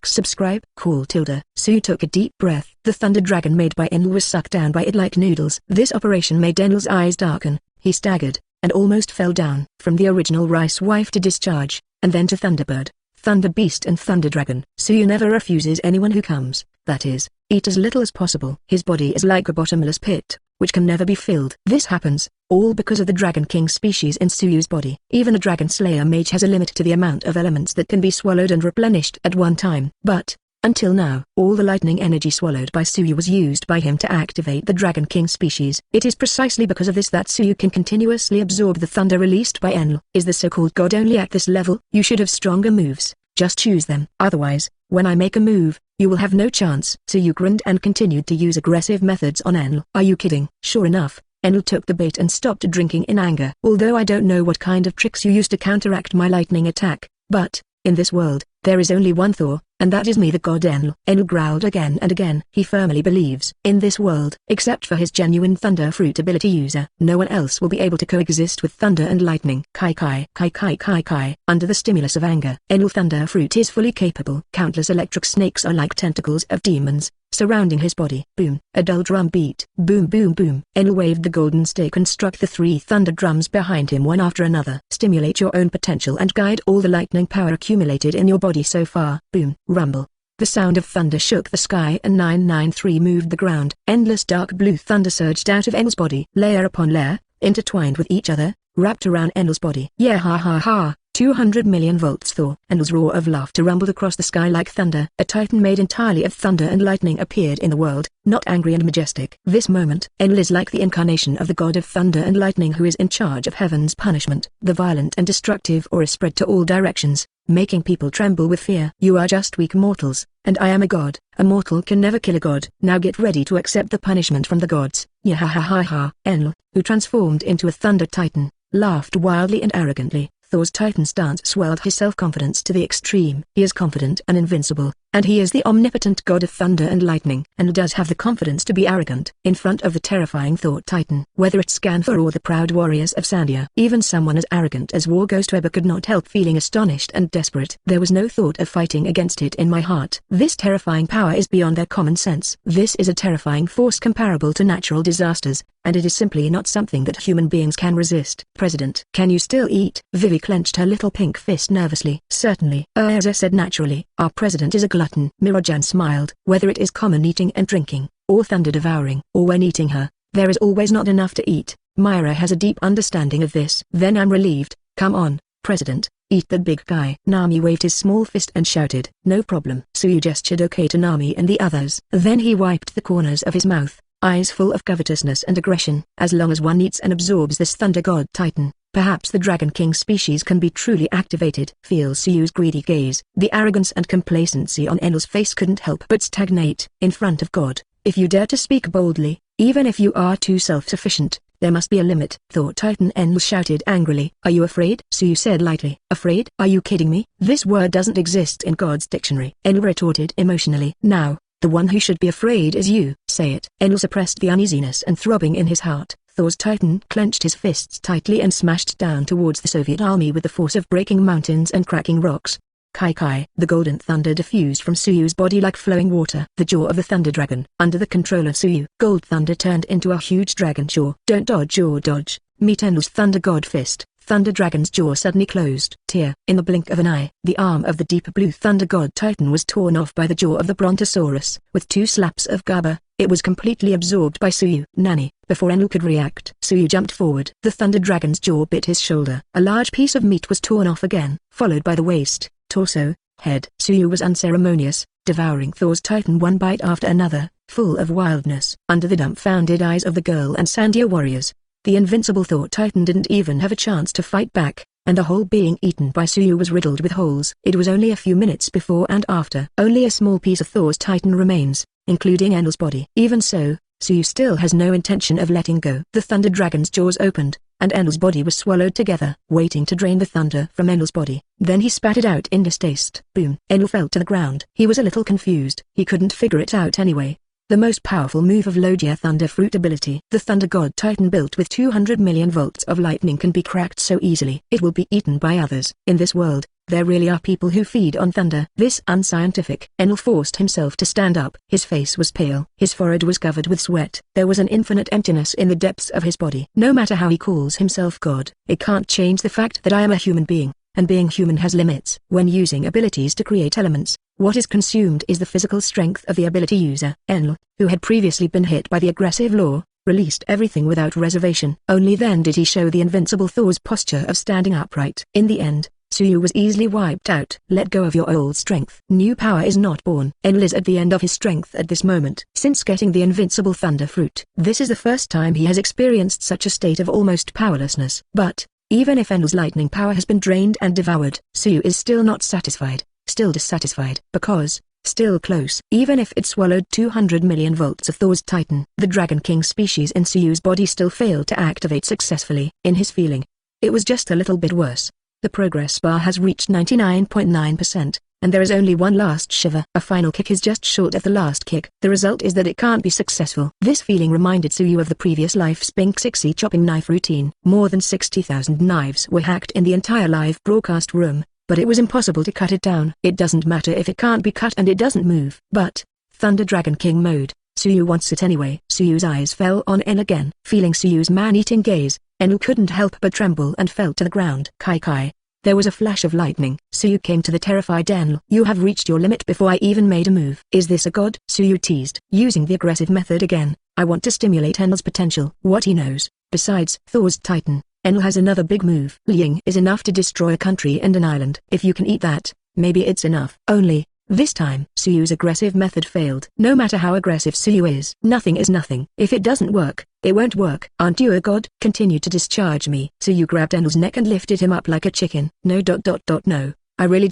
Subscribe. Cool tilde. Suyu took a deep breath. The Thunder Dragon made by Enel was sucked down by it like noodles. This operation made Enel's eyes darken, He staggered, and almost fell down. From the original Rice Wife to Discharge, and then to Thunderbird, Thunder Beast and Thunder Dragon. Suyu never refuses anyone who comes, that is, eat as little as possible. His body is like a bottomless pit, which can never be filled. This happens, all because of the Dragon King species in Suyu's body. Even a Dragon Slayer mage has a limit to the amount of elements that can be swallowed and replenished at one time. But, until now, all the lightning energy swallowed by Suyu was used by him to activate the Dragon King species. It is precisely because of this that Suyu can continuously absorb the thunder released by Enel. Is the so-called god only at this level? You should have stronger moves, just choose them. Otherwise, when I make a move, you will have no chance. Suyu grinned and continued to use aggressive methods on Enel. Are you kidding? Sure enough, Enel took the bait and stopped drinking in anger. Although I don't know what kind of tricks you used to counteract my lightning attack, but, in this world, there is only one Thor, and that is me, the god Enel. Enel growled again and again. He firmly believes, in this world, except for his genuine Thunder Fruit ability user, no one else will be able to coexist with thunder and lightning. Kai kai kai kai kai kai. Under the stimulus of anger, Enel Thunder Fruit is fully capable. Countless electric snakes are like tentacles of demons, surrounding his body. Boom. A dull drum beat. Boom boom boom. Enel waved the golden stick and struck the 3 thunder drums behind him one after another. Stimulate your own potential and guide all the lightning power accumulated in your body so far. Boom. Rumble. The sound of thunder shook the sky and 993 moved the ground. Endless dark blue thunder surged out of Enel's body. Layer upon layer, intertwined with each other, wrapped around Enel's body. Yeah ha ha ha. 200 million volts Thor. Enel's roar of laughter rumbled across the sky like thunder. A titan made entirely of thunder and lightning appeared in the world, not angry and majestic. This moment, Enel is like the incarnation of the god of thunder and lightning who is in charge of heaven's punishment. The violent and destructive aura spread to all directions, making people tremble with fear. You are just weak mortals, and I am a god. A mortal can never kill a god. Now get ready to accept the punishment from the gods. Yeah ha ha ha ha. Enel, who transformed into a thunder titan, laughed wildly and arrogantly. Thor's titan stance swelled his self-confidence to the extreme. He is confident and invincible, and he is the omnipotent god of thunder and lightning, and does have the confidence to be arrogant in front of the terrifying Thor titan. Whether it's Scanfor or the proud warriors of Sandia, even someone as arrogant as War Ghost Weber could not help feeling astonished and desperate. There was no thought of fighting against it in my heart. This terrifying power is beyond their common sense. This is a terrifying force comparable to natural disasters, and it is simply not something that human beings can resist. President, can you still eat? Vivi clenched her little pink fist nervously. Certainly, Erza said naturally. Our president is a glutton. Mirajan smiled. Whether it is common eating and drinking, or thunder devouring, or when eating her, there is always not enough to eat. Mira has a deep understanding of this. Then I'm relieved. Come on, President, eat that big guy. Nami waved his small fist and shouted, no problem. Suyu gestured okay to Nami and the others. Then he wiped the corners of his mouth, eyes full of covetousness and aggression. As long as one eats and absorbs this thunder god titan, perhaps the Dragon King species can be truly activated. Feel Suyu's greedy gaze. The arrogance and complacency on Enel's face couldn't help but stagnate. In front of God, if you dare to speak boldly, even if you are too self-sufficient, there must be a limit. Thor Titan Enel shouted angrily. Are you afraid? Suyu said lightly. Afraid? Are you kidding me? This word doesn't exist in God's dictionary. Enel retorted emotionally. Now, the one who should be afraid is you. Say it. Enel suppressed the uneasiness and throbbing in his heart. Thor's titan clenched his fists tightly and smashed down towards the Soviet army with the force of breaking mountains and cracking rocks. Kai kai. The golden thunder diffused from Suyu's body like flowing water. The jaw of the thunder dragon. Under the control of Suyu, gold thunder turned into a huge dragon jaw. Don't dodge or dodge. Meet Enel's thunder god fist. Thunder Dragon's jaw suddenly closed. Tear. In the blink of an eye, the arm of the deep blue Thunder God Titan was torn off by the jaw of the Brontosaurus. With 2 slaps of Gaba, it was completely absorbed by Suyu. Nani. Before Enel could react, Suyu jumped forward. The Thunder Dragon's jaw bit his shoulder. A large piece of meat was torn off again, followed by the waist, torso, head. Suyu was unceremonious, devouring Thor's Titan one bite after another, full of wildness. Under the dumbfounded eyes of the girl and Sandia warriors, the invincible Thor Titan didn't even have a chance to fight back, and the whole being eaten by Suyu was riddled with holes. It was only a few minutes before and after. Only a small piece of Thor's Titan remains, including Enel's body. Even so, Suyu still has no intention of letting go. The Thunder Dragon's jaws opened, and Enel's body was swallowed together, waiting to drain the thunder from Enel's body. Then he spat it out in distaste. Boom. Enel fell to the ground. He was a little confused. He couldn't figure it out anyway. the most powerful move of Logia Thunder Fruit ability. The Thunder God Titan built with 200 million volts of lightning can be cracked so easily. It will be eaten by others. In this world, there really are people who feed on thunder. This unscientific. Enel forced himself to stand up. His face was pale. His forehead was covered with sweat. There was an infinite emptiness in the depths of his body. No matter how he calls himself God, it can't change the fact that I am a human being, and being human has limits. When using abilities to create elements, what is consumed is the physical strength of the ability user. Enel, who had previously been hit by the aggressive law, released everything without reservation. Only then did he show the invincible Thor's posture of standing upright. In the end, Suyu was easily wiped out. Let go of your old strength. New power is not born. Enel is at the end of his strength at this moment. Since getting the invincible thunder fruit, this is the first time he has experienced such a state of almost powerlessness. But, even if Enel's lightning power has been drained and devoured, Suyu is still not satisfied, still dissatisfied, because, still close. Even if it swallowed 200 million volts of Thor's Titan, the Dragon King species in Suyu's body still failed to activate successfully. In his feeling, it was just a little bit worse. The progress bar has reached 99.9%, and there is only one last shiver. A final kick is just short of the last kick. The result is that it can't be successful. This feeling reminded Suyu of the previous life Spink 6 chopping knife routine. More than 60,000 knives were hacked in the entire live broadcast room, but it was impossible to cut it down. It doesn't matter if it can't be cut and it doesn't move. But, Thunder Dragon King mode, Suyu wants it anyway. Suyu's eyes fell on En again. Feeling Suyu's man-eating gaze, Enel couldn't help but tremble and fell to the ground. Kai Kai. There was a flash of lightning. Suyu came to the terrified Enel. You have reached your limit before I even made a move. Is this a god? Suyu teased. Using the aggressive method again, I want to stimulate Enel's potential. What he knows, besides Thor's Titan, Enel has another big move. Liang is enough to destroy a country and an island. If you can eat that, maybe it's enough. Only, this time, Suyu's aggressive method failed. No matter how aggressive Suyu is, nothing is nothing. If it doesn't work, it won't work. Aren't you a god? Continue to discharge me. Suyu grabbed Enel's neck and lifted him up like a chicken. No. I really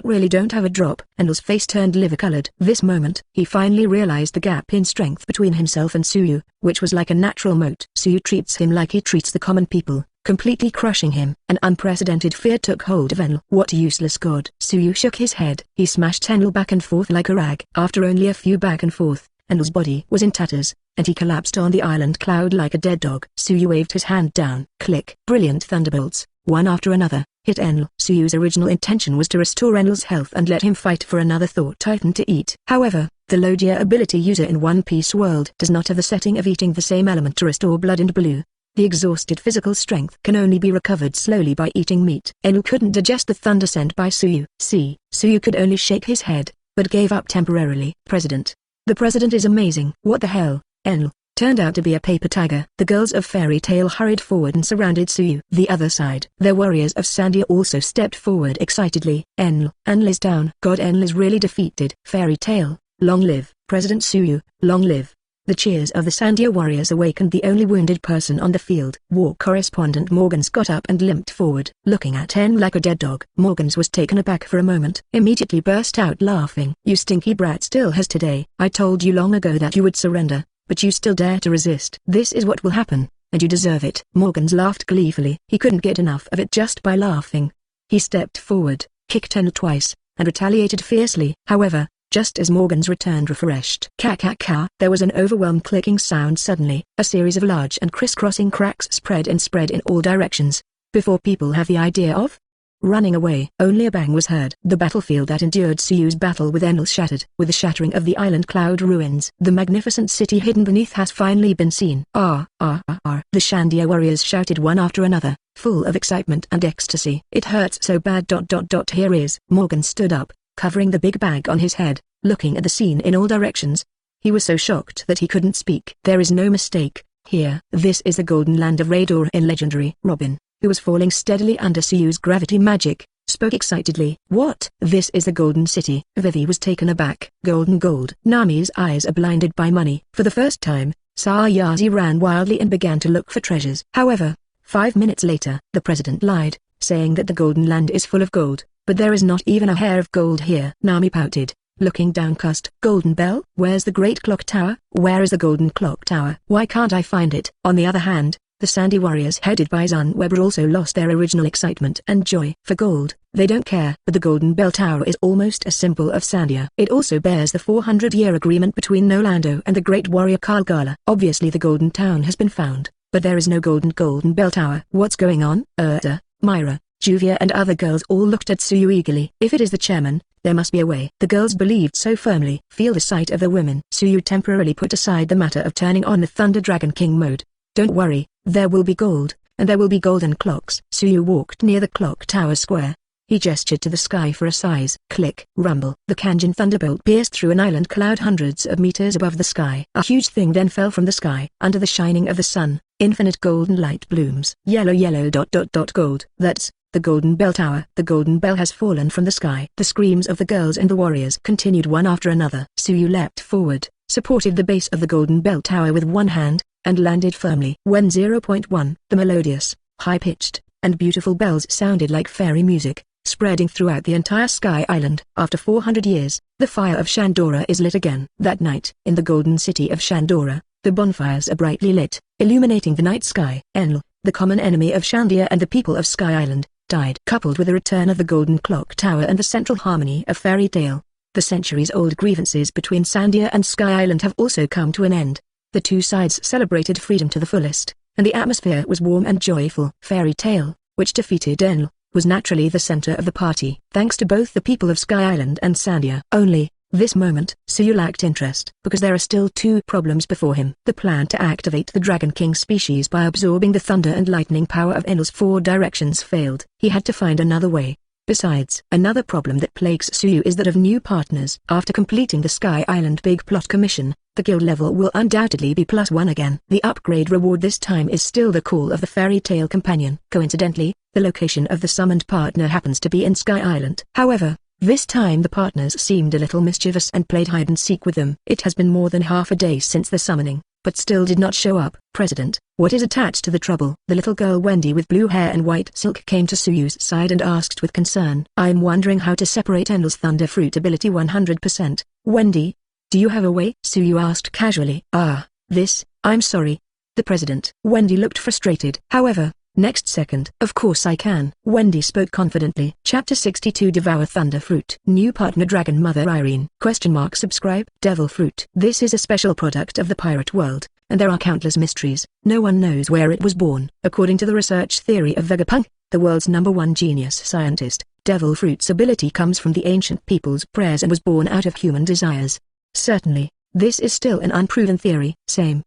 really don't have a drop. Enel's face turned liver-colored. This moment, he finally realized the gap in strength between himself and Suyu, which was like a natural moat. Suyu treats him like he treats the common people, completely crushing him. An unprecedented fear took hold of Enel. What useless god. Suyu shook his head. He smashed Enel back and forth like a rag. After only a few back and forth, Enel's body was in tatters, and he collapsed on the island cloud like a dead dog. Suyu waved his hand down. Click. Brilliant thunderbolts, one after another, hit Enel. Suyu's original intention was to restore Enel's health and let him fight for another Thor Titan to eat. However, the Logia ability user in One Piece world does not have the setting of eating the same element to restore blood and blue. The exhausted physical strength can only be recovered slowly by eating meat. Enel couldn't digest the thunder sent by Suyu. Suyu could only shake his head, but gave up temporarily. President. The president is amazing. What the hell? Enel turned out to be a paper tiger. The girls of Fairy Tail hurried forward and surrounded Suyu. The other side. Their warriors of Sandia also stepped forward excitedly. Enel is down. God, Enel is really defeated. Fairy Tail, long live. President Suyu, long live. The cheers of the Sandia warriors awakened the only wounded person on the field. War correspondent Morgans got up and limped forward, looking at Enel like a dead dog. Morgans was taken aback for a moment, immediately burst out laughing. You stinky brat still has today. I told you long ago that you would surrender, but you still dare to resist. This is what will happen, and you deserve it. Morgans laughed gleefully. He couldn't get enough of it just by laughing. He stepped forward, kicked Enel twice, and retaliated fiercely. However, just as Morgans returned refreshed. Ka. There was an overwhelmed clicking sound suddenly. A series of large and crisscrossing cracks spread in all directions. Before people have the idea of running away, only a bang was heard. The battlefield that endured Suyu's battle with Enel shattered. With the shattering of the island cloud ruins, the magnificent city hidden beneath has finally been seen. The Shandia warriors shouted one after another, full of excitement and ecstasy. It hurts so bad. Here is. Morgan stood up, covering the big bag on his head, looking at the scene in all directions. He was so shocked that he couldn't speak. There is no mistake, here. This is the golden land of Rador in legendary. Robin, who was falling steadily under Suyu's gravity magic, spoke excitedly. What? This is the golden city. Vivi was taken aback. Golden gold. Nami's eyes are blinded by money. For the first time, Sayazi ran wildly and began to look for treasures. However, 5 minutes later, the president lied, saying that the golden land is full of gold, but there is not even a hair of gold here. Nami pouted, looking downcast. Golden bell? Where's the great clock tower? Where is the golden clock tower? Why can't I find it? On the other hand, The Sandy warriors headed by Sunwebber also lost their original excitement and joy. For gold, they don't care. But the Golden Bell Tower is almost a symbol of Sandia. It also bears the 400-year agreement between Nolando and the great warrior Kalgala. Obviously the Golden Town has been found, but there is no Golden Bell Tower. What's going on? Mira, Juvia and other girls all looked at Suyu eagerly. If it is the chairman, there must be a way. The girls believed so firmly. Feel the sight of the women. Suyu temporarily put aside the matter of turning on the Thunder Dragon King mode. Don't worry, there will be gold, and there will be golden clocks. Suyu walked near the clock tower square. He gestured to the sky for a size. Click, rumble. The Kanjin thunderbolt pierced through an island cloud hundreds of meters above the sky. A huge thing then fell from the sky. Under the shining of the sun, infinite golden light blooms. Yellow gold. That's the Golden Bell Tower. The Golden Bell has fallen from the sky. The screams of the girls and the warriors continued one after another. Suyu leapt forward, supported the base of the Golden Bell Tower with one hand, and landed firmly. When 0.1, the melodious, high-pitched, and beautiful bells sounded like fairy music, spreading throughout the entire Sky Island. After 400 years, the fire of Shandora is lit again. That night, in the golden city of Shandora, the bonfires are brightly lit, illuminating the night sky. Enel, the common enemy of Shandia and the people of Sky Island, died. Coupled with the return of the Golden Clock Tower and the central harmony of Fairy Tale, the centuries-old grievances between Sandia and Sky Island have also come to an end. The two sides celebrated freedom to the fullest, and the atmosphere was warm and joyful. Fairy Tale, which defeated Enel, was naturally the center of the party, thanks to both the people of Sky Island and Sandia. Only, this moment, Suyu lacked interest, because there are still two problems before him. The plan to activate the Dragon King species by absorbing the thunder and lightning power of Enel's four directions failed. He had to find another way. Besides, another problem that plagues Suyu is that of new partners. After completing the Sky Island Big Plot Commission, the guild level will undoubtedly be +1 again. The upgrade reward this time is still the call of the Fairy Tale Companion. Coincidentally, the location of the summoned partner happens to be in Sky Island. However, this time the partners seemed a little mischievous and played hide-and-seek with them. It has been more than half a day since the summoning, but still did not show up. President, what is attached to the trouble? The little girl Wendy with blue hair and white silk came to Suyu's side and asked with concern. I'm wondering how to separate Enel's Thunder Fruit ability 100%. Wendy, do you have a way? Suyu asked casually. I'm sorry. The president. Wendy looked frustrated. However, next second, of course I can. Wendy spoke confidently. Chapter 62 Devour Thunder Fruit. New partner Dragon Mother Irene. Subscribe. Devil Fruit. This is a special product of the pirate world, and there are countless mysteries. No one knows where it was born. According to the research theory of Vegapunk, the world's #1 genius scientist, Devil Fruit's ability comes from the ancient people's prayers and was born out of human desires. Certainly, this is still an unproven theory.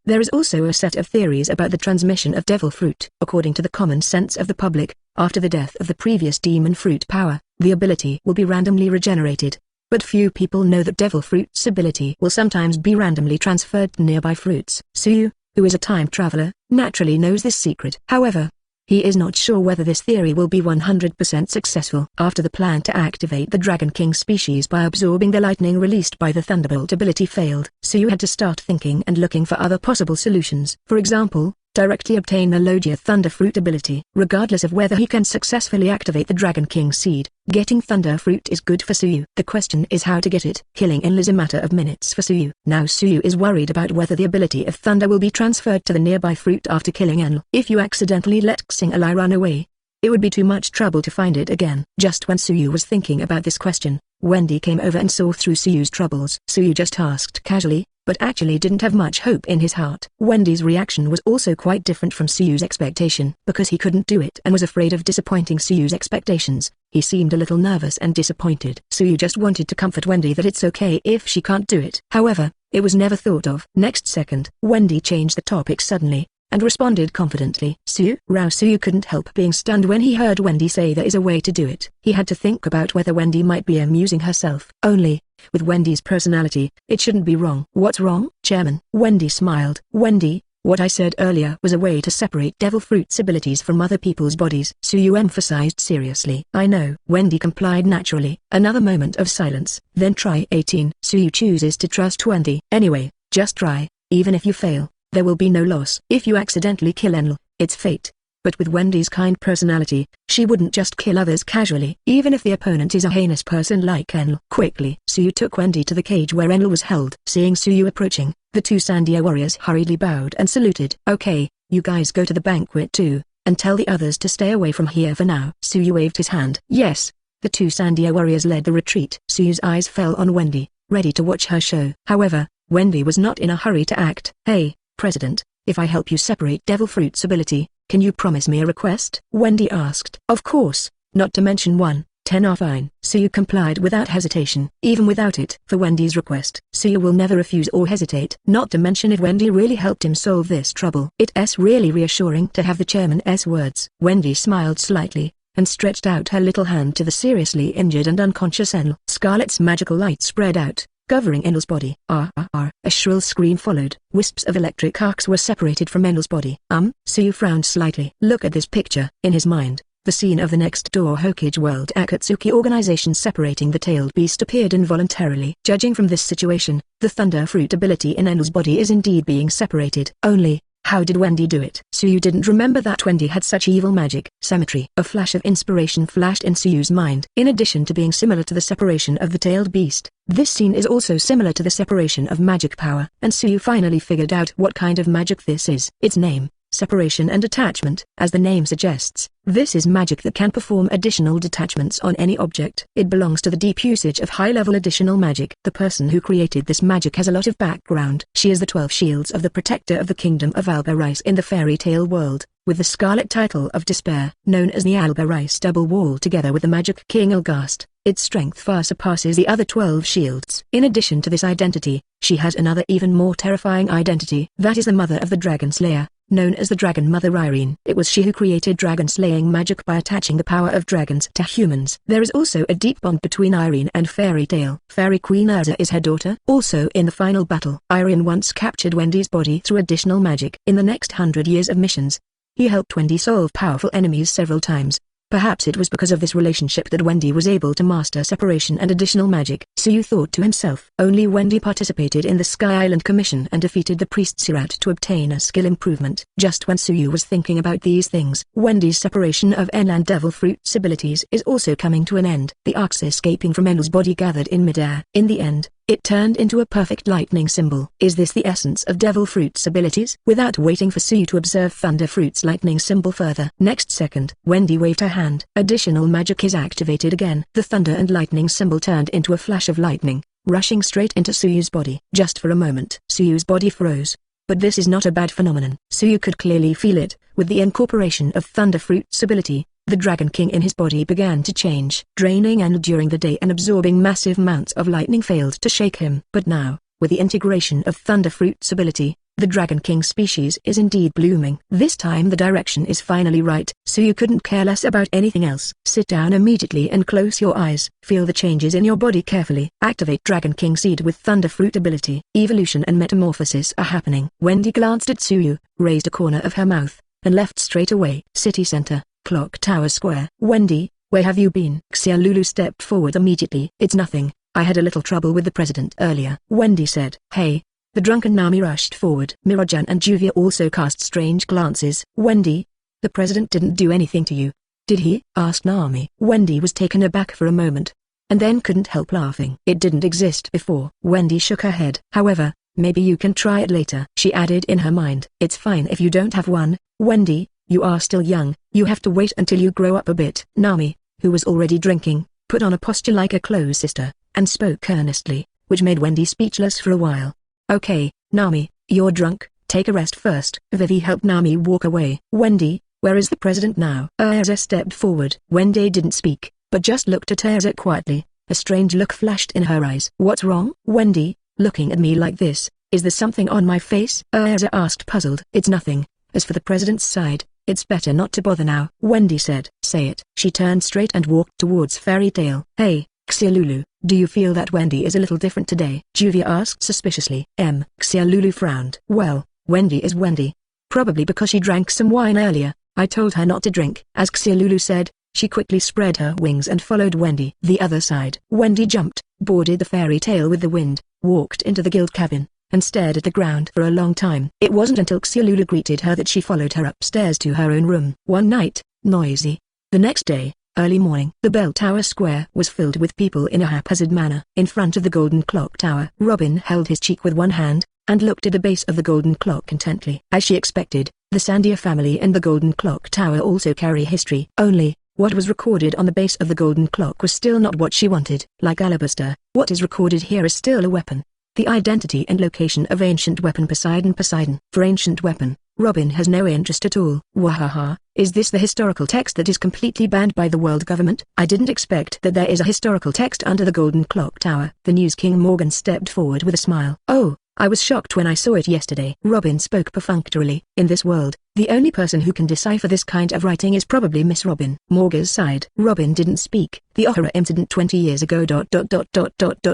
There is also a set of theories about the transmission of Devil Fruit. According to the common sense of the public, after the death of the previous Demon Fruit power, the ability will be randomly regenerated. But few people know that Devil Fruit's ability will sometimes be randomly transferred to nearby fruits. Suyu, who is a time traveler, naturally knows this secret. However, he is not sure whether this theory will be 100% successful. After the plan to activate the Dragon King species by absorbing the lightning released by the Thunderbolt ability failed, Suyu had to start thinking and looking for other possible solutions. For example, directly obtain the Logia Thunder Fruit ability. Regardless of whether he can successfully activate the Dragon King seed, getting Thunder Fruit is good for Suyu. The question is how to get it. Killing Enel is a matter of minutes for Suyu. Now Suyu is worried about whether the ability of Thunder will be transferred to the nearby fruit after killing Enel. If you accidentally let Xing'Ali run away, it would be too much trouble to find it again. Just when Suyu was thinking about this question, Wendy came over and saw through Suyu's troubles. Suyu just asked casually, but actually didn't have much hope in his heart. Wendy's reaction was also quite different from Suyu's expectation. Because he couldn't do it and was afraid of disappointing Suyu's expectations, he seemed a little nervous and disappointed. Suyu just wanted to comfort Wendy that it's okay if she can't do it. However, it was never thought of. Next second, Wendy changed the topic suddenly, and responded confidently. Suyu couldn't help being stunned when he heard Wendy say there is a way to do it. He had to think about whether Wendy might be amusing herself. Only, with Wendy's personality, it shouldn't be wrong. What's wrong, Chairman? Wendy smiled. Wendy, what I said earlier was a way to separate Devil Fruit's abilities from other people's bodies. Suyu emphasized seriously. I know. Wendy complied naturally. Another moment of silence. Then try 18. Suyu chooses to trust Wendy. Anyway, just try. Even if you fail, there will be no loss. If you accidentally kill Enel, it's fate. But with Wendy's kind personality, she wouldn't just kill others casually, even if the opponent is a heinous person like Enel. Quickly, Suyu took Wendy to the cage where Enel was held. Seeing Suyu approaching, the two Sandia warriors hurriedly bowed and saluted. Okay, You guys go to the banquet too, and tell the others to stay away from here for now. Suyu waved his hand. Yes. The two Sandia warriors led the retreat. Suyu's eyes fell on Wendy, ready to watch her show. However, Wendy was not in a hurry to act. Hey, President, if I help you separate Devil Fruit's ability, can you promise me a request? Wendy asked. Of course, not to mention 10 are fine. Suyu complied without hesitation. Even without it for Wendy's request, Suyu will never refuse or hesitate. Not to mention if Wendy really helped him solve this trouble. It's really reassuring to have the chairman's words. Wendy smiled slightly, and stretched out her little hand to the seriously injured and unconscious Enel. Scarlet's magical light spread out, covering Enel's body. A shrill scream followed. Wisps of electric arcs were separated from Enel's body. Suyu frowned slightly. Look at this picture. In his mind, the scene of the next-door Aokiji World Akatsuki organization separating the tailed beast appeared involuntarily. Judging from this situation, the Thunder Fruit ability in Enel's body is indeed being separated. Only, how did Wendy do it? Suyu didn't remember that Wendy had such evil magic. Symmetry. A flash of inspiration flashed in Suyu's mind. In addition to being similar to the separation of the tailed beast, this scene is also similar to the separation of magic power. And Suyu finally figured out what kind of magic this is. Its name: separation and attachment. As the name suggests, this is magic that can perform additional detachments on any object. It belongs to the deep usage of high-level additional magic. The person who created this magic has a lot of background. She is the 12 shields of the protector of the kingdom of Alberice in the fairy tale world, with the scarlet title of Despair. Known as the Alberice Double Wall together with the Magic King Elgast, its strength far surpasses the other 12 shields. In addition to this identity, she has another even more terrifying identity. That is the mother of the Dragon Slayer, known as the Dragon Mother Irene. It was she who created dragon-slaying magic by attaching the power of dragons to humans. There is also a deep bond between Irene and Fairy Tale. Fairy Queen Urza is her daughter. Also in the final battle, Irene once captured Wendy's body through additional magic. In the next 100 years of missions, he helped Wendy solve powerful enemies several times. Perhaps it was because of this relationship that Wendy was able to master separation and additional magic. Suyu thought to himself. Only Wendy participated in the Sky Island Commission and defeated the priest Sirat to obtain a skill improvement. Just when Suyu was thinking about these things, Wendy's separation of Enel and Devil Fruit's abilities is also coming to an end. The arcs escaping from Enel's body gathered in midair. In the end, it turned into a perfect lightning symbol. Is this the essence of Devil Fruit's abilities? Without waiting for Suyu to observe Thunder Fruit's lightning symbol further, next second, Wendy waved her hand. Additional magic is activated again. The thunder and lightning symbol turned into a flash of lightning, rushing straight into Suyu's body. Just for a moment, Suyu's body froze. But this is not a bad phenomenon. Suyu could clearly feel it. With the incorporation of Thunder Fruit's ability, the Dragon King in his body began to change, draining and during the day and absorbing massive amounts of lightning failed to shake him. But now, with the integration of Thunder Fruit's ability, the Dragon King species is indeed blooming. This time the direction is finally right. Suyu couldn't care less about anything else. Sit down immediately and close your eyes. Feel the changes in your body carefully. Activate Dragon King Seed with Thunder Fruit ability. Evolution and metamorphosis are happening. Wendy glanced at Suyu, raised a corner of her mouth, and left straight away. City Center, Clock Tower Square. Wendy, where have you been? Xiaolulu stepped forward immediately. It's nothing. I had a little trouble with the president earlier, Wendy said. Hey. The drunken Nami rushed forward. Mirajan and Juvia also cast strange glances. Wendy, the president didn't do anything to you, did he? Asked Nami. Wendy was taken aback for a moment, and then couldn't help laughing. It didn't exist before. Wendy shook her head. However, maybe you can try it later. She added in her mind. It's fine if you don't have one, Wendy, you are still young, you have to wait until you grow up a bit. Nami, who was already drinking, put on a posture like a close sister, and spoke earnestly, which made Wendy speechless for a while. Okay, Nami, you're drunk, take a rest first. Vivi helped Nami walk away. Wendy, where is the president now? Urza stepped forward. Wendy didn't speak, but just looked at Urza quietly. A strange look flashed in her eyes. What's wrong? Wendy, looking at me like this, is there something on my face? Urza asked puzzled. It's nothing. As for the president's side, it's better not to bother now, Wendy said. Say it. She turned straight and walked towards Fairy Tale. Hey, Xiaolulu, do you feel that Wendy is a little different today? Juvia asked suspiciously. Xiaolulu frowned. Well, Wendy is Wendy. Probably because she drank some wine earlier. I told her not to drink. As Xiaolulu said, she quickly spread her wings and followed Wendy. The other side. Wendy jumped, boarded the Fairy Tale with the wind, walked into the guild cabin, and stared at the ground for a long time. It wasn't until Xiaolulu greeted her that she followed her upstairs to her own room. One night, noisy. The next day, early morning. The bell tower square was filled with people in a haphazard manner. In front of the golden clock tower, Robin held his cheek with one hand, and looked at the base of the golden clock intently. As she expected, The Sandia family and the Golden Clock Tower also carry history. Only, what was recorded on the base of the Golden Clock was still not what she wanted. Like alabaster, what is recorded here is still a weapon. The identity and location of ancient weapon Poseidon. For ancient weapon, Robin has no interest at all. Wahaha, is this the historical text that is completely banned by the world government? I didn't expect that there is a historical text under the Golden Clock Tower. The News King Morgan stepped forward with a smile. Oh, I was shocked when I saw it yesterday. Robin spoke perfunctorily. In this world, the only person who can decipher this kind of writing is probably Miss Robin. Morgan sighed. Robin didn't speak. The Ohara incident 20 years ago.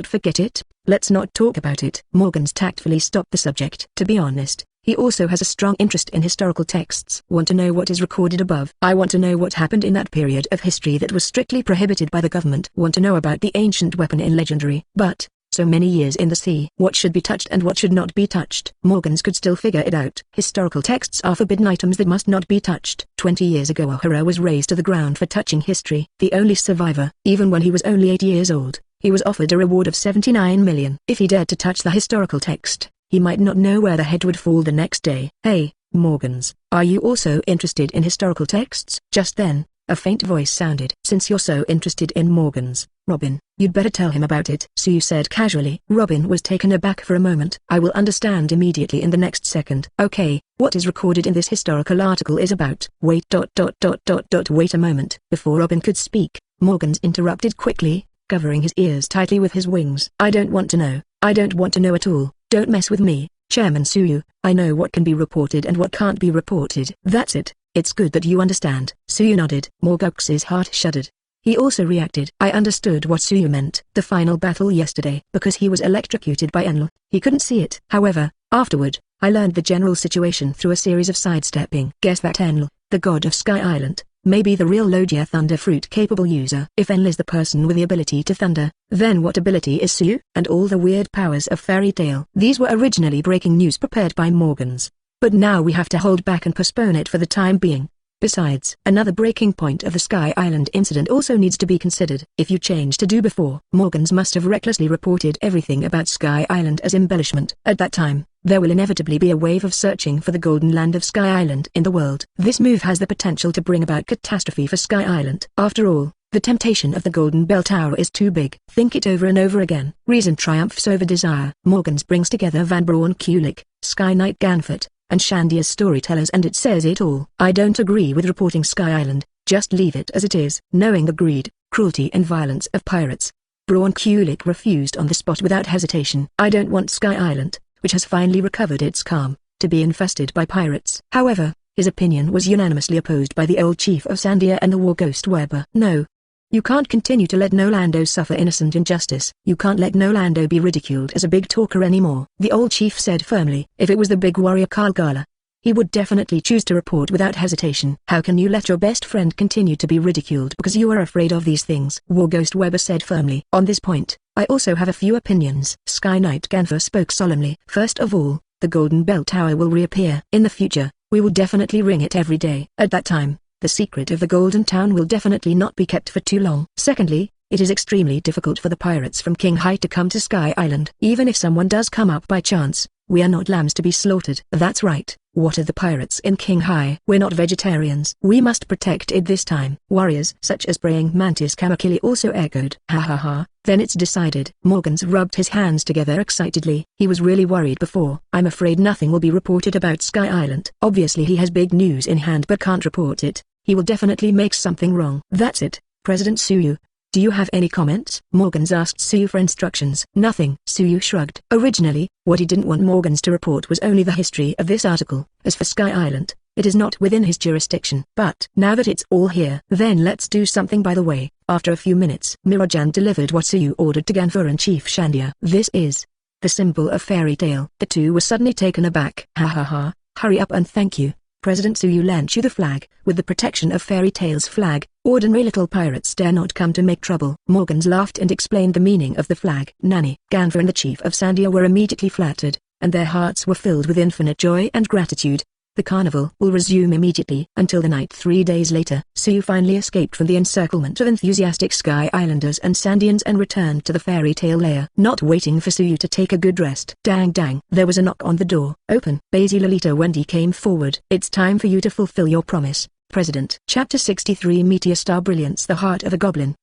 Forget it. Let's not talk about it. Morgan's tactfully stopped the subject. To be honest, he also has a strong interest in historical texts. Want to know what is recorded above? I want to know what happened in that period of history that was strictly prohibited by the government. Want to know about the ancient weapon in Legendary. But so many years in the sea. What should be touched and what should not be touched? Morgans could still figure it out. Historical texts are forbidden items that must not be touched. 20 years ago Ohara was razed to the ground for touching history. The only survivor, even when he was only 8 years old, he was offered a reward of 79 million. If he dared to touch the historical text, he might not know where the head would fall the next day. Hey, Morgans, are you also interested in historical texts? Just then, a faint voice sounded. Since you're so interested in Morgans, Robin, you'd better tell him about it. Suyu said casually. Robin was taken aback for a moment. I will understand immediately in the next second. Okay, what is recorded in this historical article is about. Wait a moment. Before Robin could speak, Morgans interrupted quickly, covering his ears tightly with his wings. I don't want to know. I don't want to know at all. Don't mess with me, Chairman Suyu. I know what can be reported and what can't be reported. That's it. It's good that you understand. Suyu nodded. Morgux's heart shuddered. He also reacted. I understood what Suyu meant. The final battle yesterday. Because he was electrocuted by Enel, he couldn't see it. However, afterward, I learned the general situation through a series of sidestepping. Guess that Enel, the god of Sky Island, may be the real Logia Thunder Fruit capable user. If Enel is the person with the ability to thunder, then what ability is Suyu? And all the weird powers of Fairy Tail. These were originally breaking news prepared by Morgans. But now we have to hold back and postpone it for the time being. Besides, another breaking point of the Sky Island incident also needs to be considered. If you change to do before, Morgans must have recklessly reported everything about Sky Island as embellishment. At that time, there will inevitably be a wave of searching for the golden land of Sky Island in the world. This move has the potential to bring about catastrophe for Sky Island. After all, the temptation of the Golden Bell Tower is too big. Think it over and over again. Reason triumphs over desire. Morgans brings together Van Braun Kulik, Sky Knight Ganfort, and Shandia's storytellers, and it says it all. I don't agree with reporting Sky Island. Just leave it as it is. Knowing the greed, cruelty and violence of pirates, Braun Kulik refused on the spot without hesitation. I don't want Sky Island, which has finally recovered its calm, to be infested by pirates. However, his opinion was unanimously opposed by the old chief of Sandia and the war ghost Weber. No. You can't continue to let Nolando suffer innocent injustice. You can't let Nolando be ridiculed as a big talker anymore. The old chief said firmly. If it was the big warrior Kalgala, he would definitely choose to report without hesitation. How can you let your best friend continue to be ridiculed because you are afraid of these things? War ghost Weber said firmly. On this point, I also have a few opinions. Sky Knight Ganfer spoke solemnly. First of all, the Golden Bell Tower will reappear. In the future, we will definitely ring it every day. At that time, the secret of the Golden Town will definitely not be kept for too long. Secondly, it is extremely difficult for the pirates from King High to come to Sky Island. Even if someone does come up by chance, we are not lambs to be slaughtered. That's right. What are the pirates in King High? We're not vegetarians. We must protect it this time. Warriors such as Praying Mantis Kamakili also echoed. Ha ha ha. Then it's decided. Morgans rubbed his hands together excitedly. He was really worried before. I'm afraid nothing will be reported about Sky Island. Obviously he has big news in hand but can't report it. He will definitely make something wrong. That's it. President Suyu, do you have any comments? Morgans asked Suyu for instructions. Nothing. Suyu shrugged. Originally, what he didn't want Morgans to report was only the history of this article. As for Sky Island, it is not within his jurisdiction. But now that it's all here, then let's do something. By the way, after a few minutes, Mirajan delivered what Suyu ordered to Ganfer and Chief Shandia. This is the symbol of Fairy Tail. The two were suddenly taken aback. Ha ha ha. Hurry up and thank you. President Suyu lent you the flag. With the protection of Fairy Tail's flag, ordinary little pirates dare not come to make trouble. Morgans laughed and explained the meaning of the flag. Nani, Ganfer and the chief of Sandia were immediately flattered, and their hearts were filled with infinite joy and gratitude. The carnival will resume immediately until the night. 3 days later, Suyu finally escaped from the encirclement of enthusiastic Sky Islanders and Sandians and returned to the fairy tale lair. Not waiting for Suyu to take a good rest. Dang dang. There was a knock on the door. Open. Basie Lolita Wendy came forward. It's time for you to fulfill your promise, President. Chapter 63 Meteor Star Brilliance, the heart of a goblin!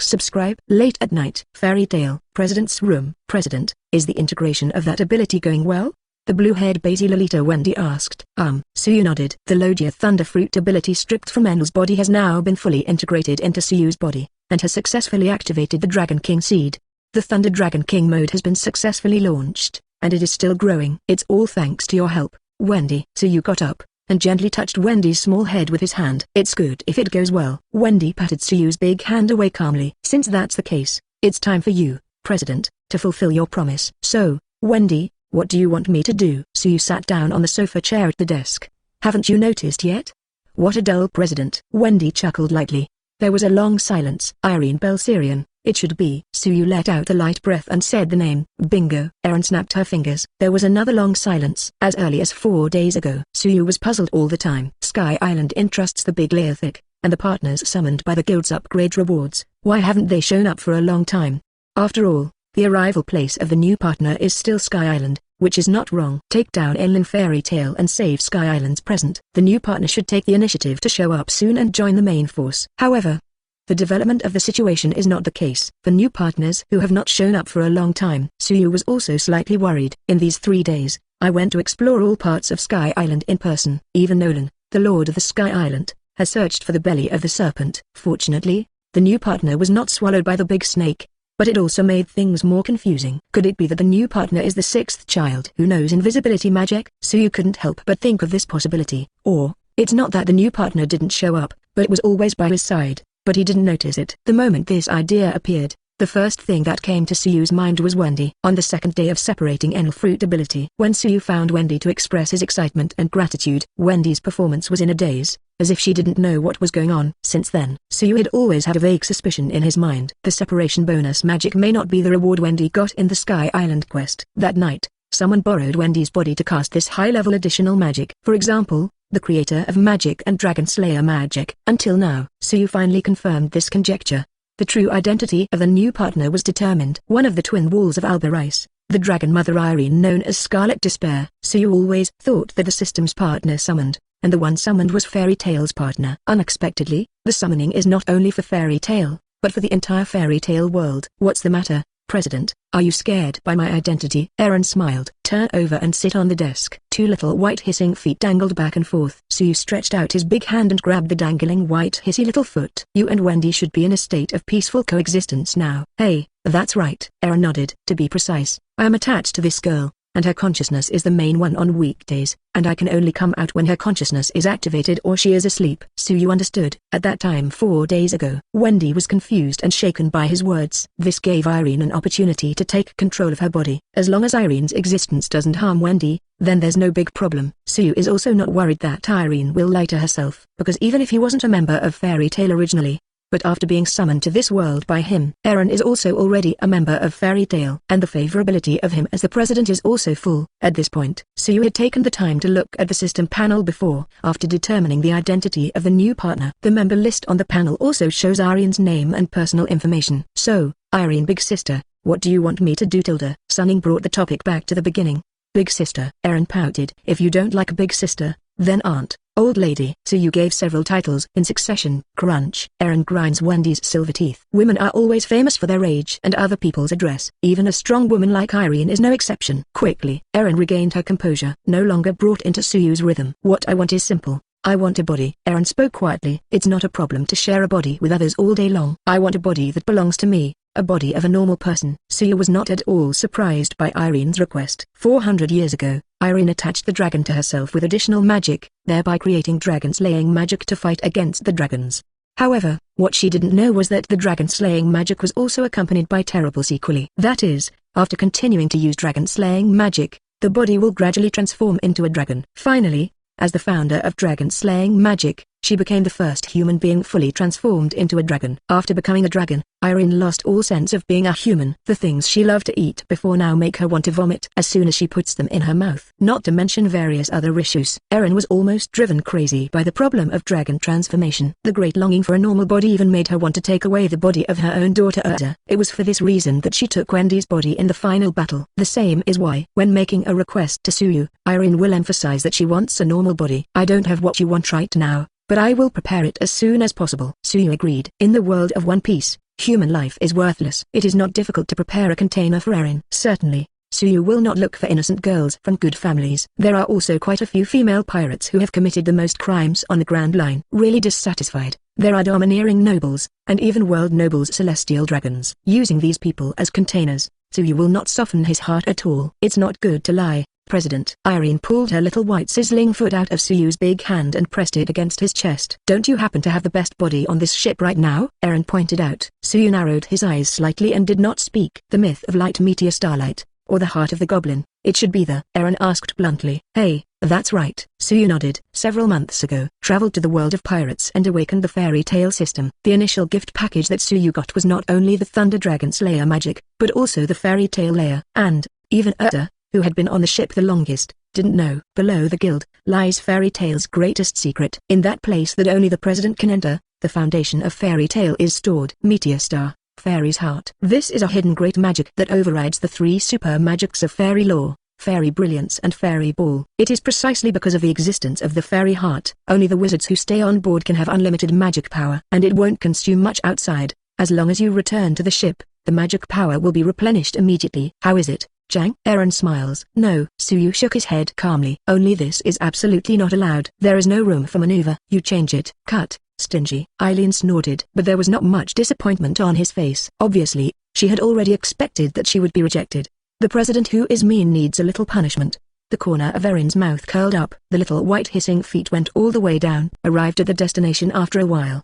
Subscribe. Late at night. Fairy tale. President's room. President, is the integration of that ability going well? The blue-haired Basie Lolita Wendy asked. Suyu nodded. The Logia Thunderfruit ability stripped from Enel's body has now been fully integrated into Suyu's body, and has successfully activated the Dragon King seed. The Thunder Dragon King mode has been successfully launched, and it is still growing. It's all thanks to your help, Wendy. Suyu got up, and gently touched Wendy's small head with his hand. It's good if it goes well. Wendy patted Suyu's big hand away calmly. Since that's the case, it's time for you, President, to fulfill your promise. So, Wendy, what do you want me to do? Suyu sat down on the sofa chair at the desk. Haven't you noticed yet? What a dull president. Wendy chuckled lightly. There was a long silence. Irene Belsirian, it should be. Suyu let out a light breath and said the name. Bingo. Erin snapped her fingers. There was another long silence. As early as 4 days ago. Suyu was puzzled all the time. Sky Island entrusts the big Leothic, and the partners summoned by the guild's upgrade rewards. Why haven't they shown up for a long time? After all, the arrival place of the new partner is still Sky Island, which is not wrong. Take down Enel in Fairy Tale and save Sky Island's present. The new partner should take the initiative to show up soon and join the main force. However, the development of the situation is not the case for new partners who have not shown up for a long time. Suyu was also slightly worried. In these 3 days, I went to explore all parts of Sky Island in person. Even Nolan, the Lord of the Sky Island, has searched for the belly of the serpent. Fortunately, the new partner was not swallowed by the big snake, but it also made things more confusing. Could it be that the new partner is the 6th child who knows invisibility magic? Suyu couldn't help but think of this possibility. Or, it's not that the new partner didn't show up, but was always by his side, but he didn't notice it. The moment this idea appeared, the first thing that came to Suyu's mind was Wendy. On the second day of separating Enel fruit ability, when Suyu found Wendy to express his excitement and gratitude, Wendy's performance was in a daze, as if she didn't know what was going on. Since then, Suyu had always had a vague suspicion in his mind. The separation bonus magic may not be the reward Wendy got in the Sky Island quest. That night, someone borrowed Wendy's body to cast this high-level additional magic. For example, the creator of magic and Dragon Slayer magic. Until now, Suyu finally confirmed this conjecture. The true identity of the new partner was determined. One of the twin walls of Alberice, the Dragon Mother Irene known as Scarlet Despair. Suyu always thought that the system's partner summoned, and the one summoned was Fairy Tale's partner. Unexpectedly, the summoning is not only for Fairy Tale, but for the entire Fairy Tale world. What's the matter, President? Are you scared by my identity? Erin smiled. Turn over and sit on the desk. 2 little white hissing feet dangled back and forth. Suyu stretched out his big hand and grabbed the dangling white hissy little foot. You and Wendy should be in a state of peaceful coexistence now. Hey, that's right. Erin nodded. To be precise, I am attached to this girl, and her consciousness is the main one on weekdays, and I can only come out when her consciousness is activated or she is asleep. Suyu understood. At that time 4 days ago, Wendy was confused and shaken by his words. This gave Irene an opportunity to take control of her body. As long as Irene's existence doesn't harm Wendy, then there's no big problem. Suyu is also not worried that Irene will lie to herself, because even if he wasn't a member of Fairy Tale originally, but after being summoned to this world by him, Erin is also already a member of Fairy Tale, and the favorability of him as the president is also full. At this point, Suyu had taken the time to look at the system panel before, after determining the identity of the new partner. The member list on the panel also shows Irene's name and personal information. So, Irene big sister, what do you want me to do? Tilda. Sunning brought the topic back to the beginning. Big sister. Erin pouted. If you don't like big sister, then aunt, old lady. Suyu gave several titles in succession. Crunch. Erin grinds Wendy's silver teeth. Women are always famous for their age and other people's address. Even a strong woman like Irene is no exception. Quickly, Erin regained her composure, no longer brought into Suyu's rhythm. What I want is simple. I want a body. Erin spoke quietly. It's not a problem to share a body with others all day long. I want a body that belongs to me. A body of a normal person. Suyu was not at all surprised by Irene's request. 400 years ago, Irene attached the dragon to herself with additional magic, thereby creating dragon-slaying magic to fight against the dragons. However, what she didn't know was that the dragon-slaying magic was also accompanied by terrible sequelae. That is, after continuing to use dragon-slaying magic, the body will gradually transform into a dragon. Finally, as the founder of dragon-slaying magic, She became the first human being fully transformed into a dragon. After becoming a dragon, Irene lost all sense of being a human. The things she loved to eat before now make her want to vomit as soon as she puts them in her mouth. Not to mention various other issues. Irene was almost driven crazy by the problem of dragon transformation. The great longing for a normal body even made her want to take away the body of her own daughter Urta. It was for this reason that she took Wendy's body in the final battle. The same is why, when making a request to Suyu, Irene will emphasize that she wants a normal body. I don't have what you want right now, but I will prepare it as soon as possible. Suyu agreed. In the world of One Piece, human life is worthless. It is not difficult to prepare a container for Irene. Certainly, Suyu will not look for innocent girls from good families. There are also quite a few female pirates who have committed the most crimes on the Grand Line. Really dissatisfied, there are domineering nobles, and even world nobles, celestial dragons. Using these people as containers, Suyu will not soften his heart at all. It's not good to lie, President. Irene pulled her little white sizzling foot out of Suyu's big hand and pressed it against his chest. Don't you happen to have the best body on this ship right now? Eren pointed out. Suyu narrowed his eyes slightly and did not speak. The myth of light meteor starlight, or the heart of the goblin. It should be the. Eren asked bluntly. Hey, that's right. Suyu nodded. Several months ago, traveled to the world of pirates and awakened the fairy tale system. The initial gift package that Suyu got was not only the Thunder Dragon Slayer magic, but also the fairy tale layer. And, even Urta, who had been on the ship the longest, didn't know. Below the guild, lies fairy tale's greatest secret. In that place that only the president can enter, the foundation of fairy tale is stored. Meteor Star, Fairy's Heart. This is a hidden great magic that overrides the three super magics of fairy lore, Fairy Brilliance and Fairy Ball. It is precisely because of the existence of the Fairy Heart, only the wizards who stay on board can have unlimited magic power. And it won't consume much outside. As long as you return to the ship, the magic power will be replenished immediately. How is it, Jang? Eren smiles. No. Suyu shook his head calmly. Only this is absolutely not allowed. There is no room for maneuver. You change it. Cut. Stingy. Eileen snorted. But there was not much disappointment on his face. Obviously, she had already expected that she would be rejected. The president who is mean needs a little punishment. The corner of Eren's mouth curled up. The little white hissing feet went all the way down. Arrived at the destination after a while.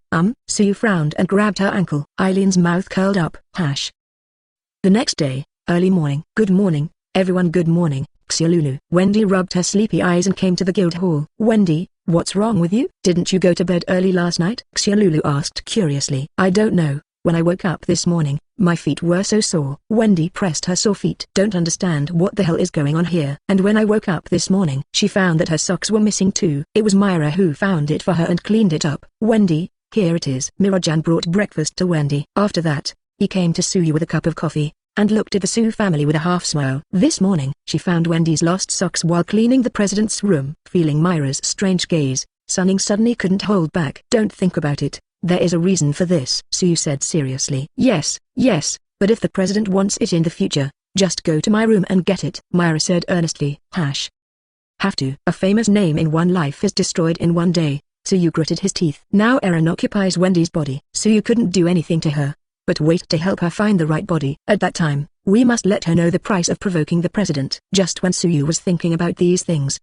Suyu frowned and grabbed her ankle. Eileen's mouth curled up. Hash. The next day, early morning. Good morning, everyone. Good morning, Xiaolulu. Wendy rubbed her sleepy eyes and came to the guild hall. Wendy, what's wrong with you? Didn't you go to bed early last night? Xiaolulu asked curiously. I don't know. When I woke up this morning, my feet were so sore. Wendy pressed her sore feet. Don't understand what the hell is going on here. And when I woke up this morning, she found that her socks were missing too. It was Mira who found it for her and cleaned it up. Wendy, here it is. Mira-chan brought breakfast to Wendy. After that, he came to Suyu with a cup of coffee, and looked at the Su family with a half smile. This morning, she found Wendy's lost socks while cleaning the president's room. Feeling Mira's strange gaze, Sunning suddenly couldn't hold back. Don't think about it. There is a reason for this, Suyu said seriously. Yes, but if the president wants it in the future, just go to my room and get it, Mira said earnestly. Have to. A famous name in one life is destroyed in one day. Suyu gritted his teeth. Now Eren occupies Wendy's body. Suyu couldn't do anything to her, but wait to help her find the right body. At that time, we must let her know the price of provoking the president. Just when Suyu was thinking about these things,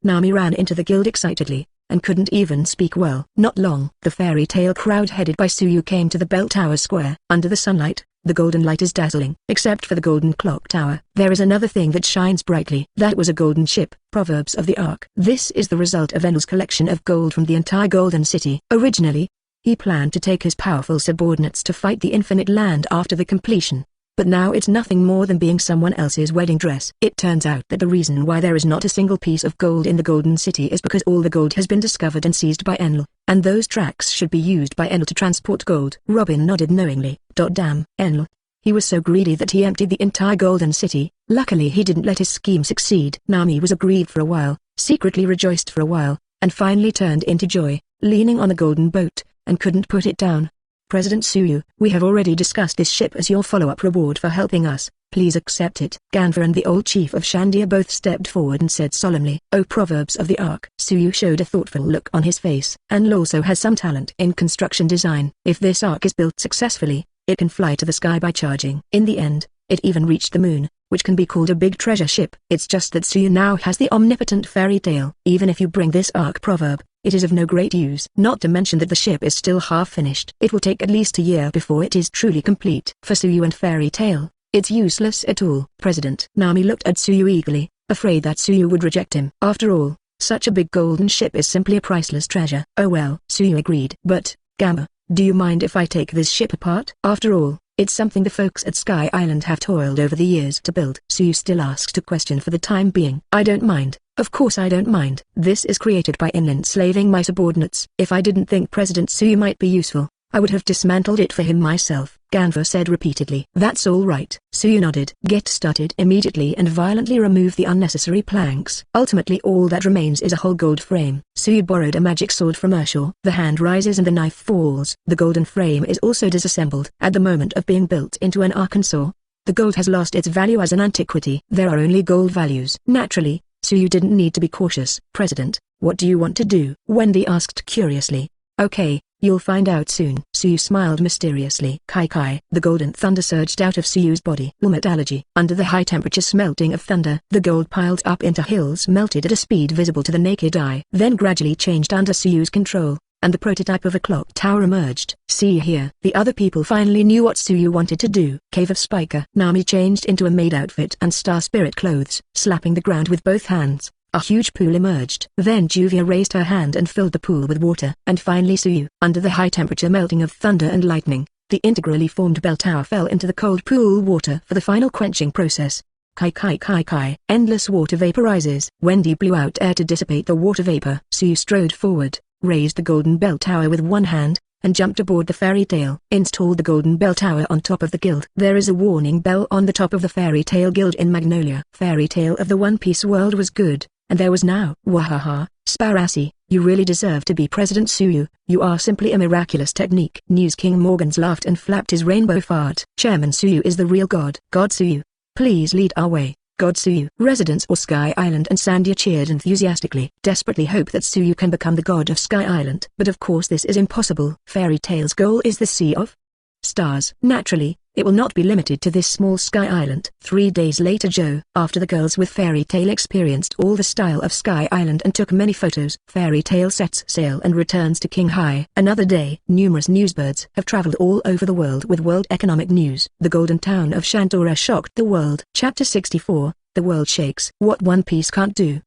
Nami ran into the guild excitedly, and couldn't even speak well. Not long, the fairy tale crowd headed by Suyu came to the bell tower square. Under the sunlight, the golden light is dazzling. Except for the golden clock tower, there is another thing that shines brightly. That was a golden ship. Proverbs of the Ark. This is the result of Enel's collection of gold from the entire golden city. Originally, he planned to take his powerful subordinates to fight the infinite land after the completion. But now it's nothing more than being someone else's wedding dress. It turns out that the reason why there is not a single piece of gold in the Golden City is because all the gold has been discovered and seized by Enel, and those tracks should be used by Enel to transport gold. Robin nodded knowingly. Damn, Enel. He was so greedy that he emptied the entire Golden City. Luckily he didn't let his scheme succeed. Nami was aggrieved for a while, secretly rejoiced for a while, and finally turned into joy, leaning on the golden boat, and couldn't put it down. President Suyu, we have already discussed this ship as your follow-up reward for helping us. Please accept it. Ganva and the old chief of Shandora both stepped forward and said solemnly, "Oh, Proverbs of the Ark." Suyu showed a thoughtful look on his face. Enel also has some talent in construction design. If this Ark is built successfully, it can fly to the sky by charging. In the end, it even reached the moon, which can be called a big treasure ship. It's just that Suyu now has the omnipotent fairy tale. Even if you bring this Ark proverb, it is of no great use. Not to mention that the ship is still half finished. It will take at least a year before it is truly complete. For Suyu and fairy tale, it's useless at all. President Nami looked at Suyu eagerly, afraid that Suyu would reject him. After all, such a big golden ship is simply a priceless treasure. Oh well, Suyu agreed. But, Gamma, do you mind if I take this ship apart? After all, it's something the folks at Sky Island have toiled over the years to build. Suyu still asked a question for the time being. I don't mind. Of course I don't mind. This is created by Enel enslaving my subordinates. If I didn't think President Suyu might be useful, I would have dismantled it for him myself, Ganva said repeatedly. That's all right. Suyu nodded. Get started immediately and violently remove the unnecessary planks. Ultimately all that remains is a whole gold frame. Suyu borrowed a magic sword from Urshel. The hand rises and the knife falls. The golden frame is also disassembled. At the moment of being built into an Arkansas, the gold has lost its value as an antiquity. There are only gold values. Naturally, Suyu didn't need to be cautious. President, what do you want to do? Wendy asked curiously. Okay. You'll find out soon. Suyu smiled mysteriously. Kai Kai. The golden thunder surged out of Suyu's body. Metallurgy. Under the high temperature smelting of thunder, the gold piled up into hills melted at a speed visible to the naked eye. Then gradually changed under Suyu's control, and the prototype of a clock tower emerged. See here. The other people finally knew what Suyu wanted to do. Cave of Spiker. Nami changed into a maid outfit and star spirit clothes, slapping the ground with both hands. A huge pool emerged. Then Juvia raised her hand and filled the pool with water. And finally Suyu. Under the high temperature melting of thunder and lightning, the integrally formed bell tower fell into the cold pool water for the final quenching process. Kai Kai Kai Kai. Endless water vaporizes. Wendy blew out air to dissipate the water vapor. Suyu strode forward, raised the golden bell tower with one hand, and jumped aboard the fairy tale. Installed the golden bell tower on top of the guild. There is a warning bell on the top of the fairy tale guild in Magnolia. Fairy tale of the One Piece world was good. And there was now. Wahaha, Sparassi, you really deserve to be President Suyu. You are simply a miraculous technique. News King Morgans laughed and flapped his rainbow fart. Chairman Suyu is the real god. God Suyu, please lead our way. God Suyu. Residents of Sky Island and Sandia cheered enthusiastically. Desperately hope that Suyu can become the god of Sky Island. But of course this is impossible. Fairy Tale's goal is the Sea of Stars. Naturally, it will not be limited to this small Sky Island. 3 days later after the girls with Fairy Tale experienced all the style of Sky Island and took many photos, Fairy Tale sets sail and returns to King High. Another day. Numerous newsbirds have traveled all over the world with world economic news. The golden town of Shandora shocked the world. Chapter 64, The World Shakes. What One Piece Can't Do?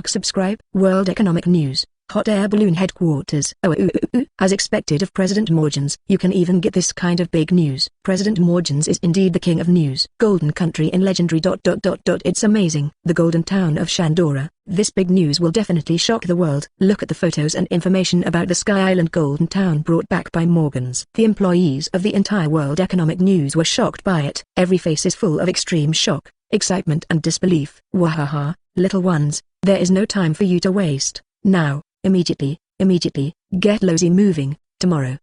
Subscribe. World Economic News. Hot air balloon headquarters. As expected of President Morgans, you can even get this kind of big news. President Morgans is indeed the king of news. Golden country in legendary ... It's amazing. The golden town of Shandora. This big news will definitely shock the world. Look at the photos and information about the Sky Island Golden Town brought back by Morgans. The employees of the entire World Economic News were shocked by it. Every face is full of extreme shock, excitement and disbelief. Wahaha, little ones, there is no time for you to waste. Now. Immediately, get Losey moving. Tomorrow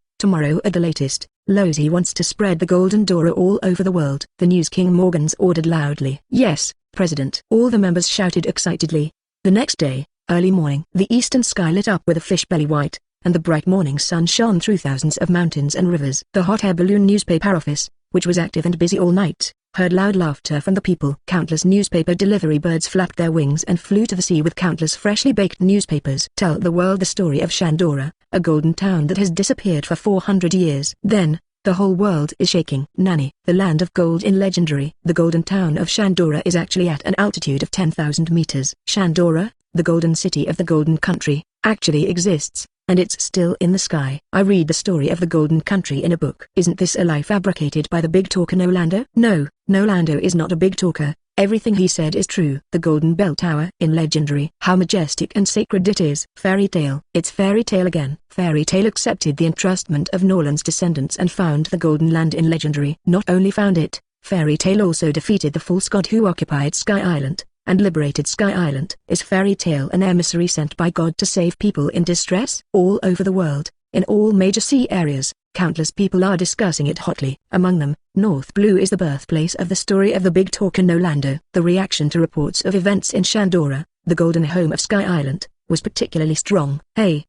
at the latest. Losey wants to spread the Golden Dora all over the world. The News King Morgans ordered loudly. Yes, President. All the members shouted excitedly. The next day, early morning, the eastern sky lit up with a fish belly white, and the bright morning sun shone through thousands of mountains and rivers. The hot air balloon newspaper office, which was active and busy all night, heard loud laughter from the people. Countless newspaper delivery birds flapped their wings and flew to the sea with countless freshly baked newspapers. Tell the world the story of Shandora, a golden town that has disappeared for 400 years. Then, the whole world is shaking. Nani, the land of gold in legendary. The golden town of Shandora is actually at an altitude of 10,000 meters. Shandora, the golden city of the golden country, actually exists. And it's still in the sky. I read the story of the Golden Country in a book. Isn't this a lie fabricated by the big talker Nolando? No, Nolando is not a big talker. Everything he said is true. The Golden Bell Tower in legendary. How majestic and sacred it is. Fairy Tale. It's Fairy Tale again. Fairy Tale accepted the entrustment of Norland's descendants and found the Golden Land in legendary. Not only found it, Fairy Tale also defeated the false god who occupied Sky Island and liberated Sky Island. Is Fairy Tale an emissary sent by God to save people in distress? All over the world, in all major sea areas, countless people are discussing it hotly. Among them, North Blue is the birthplace of the story of the big talker Nolando. The reaction to reports of events in Shandora, the golden home of Sky Island, was particularly strong. Hey,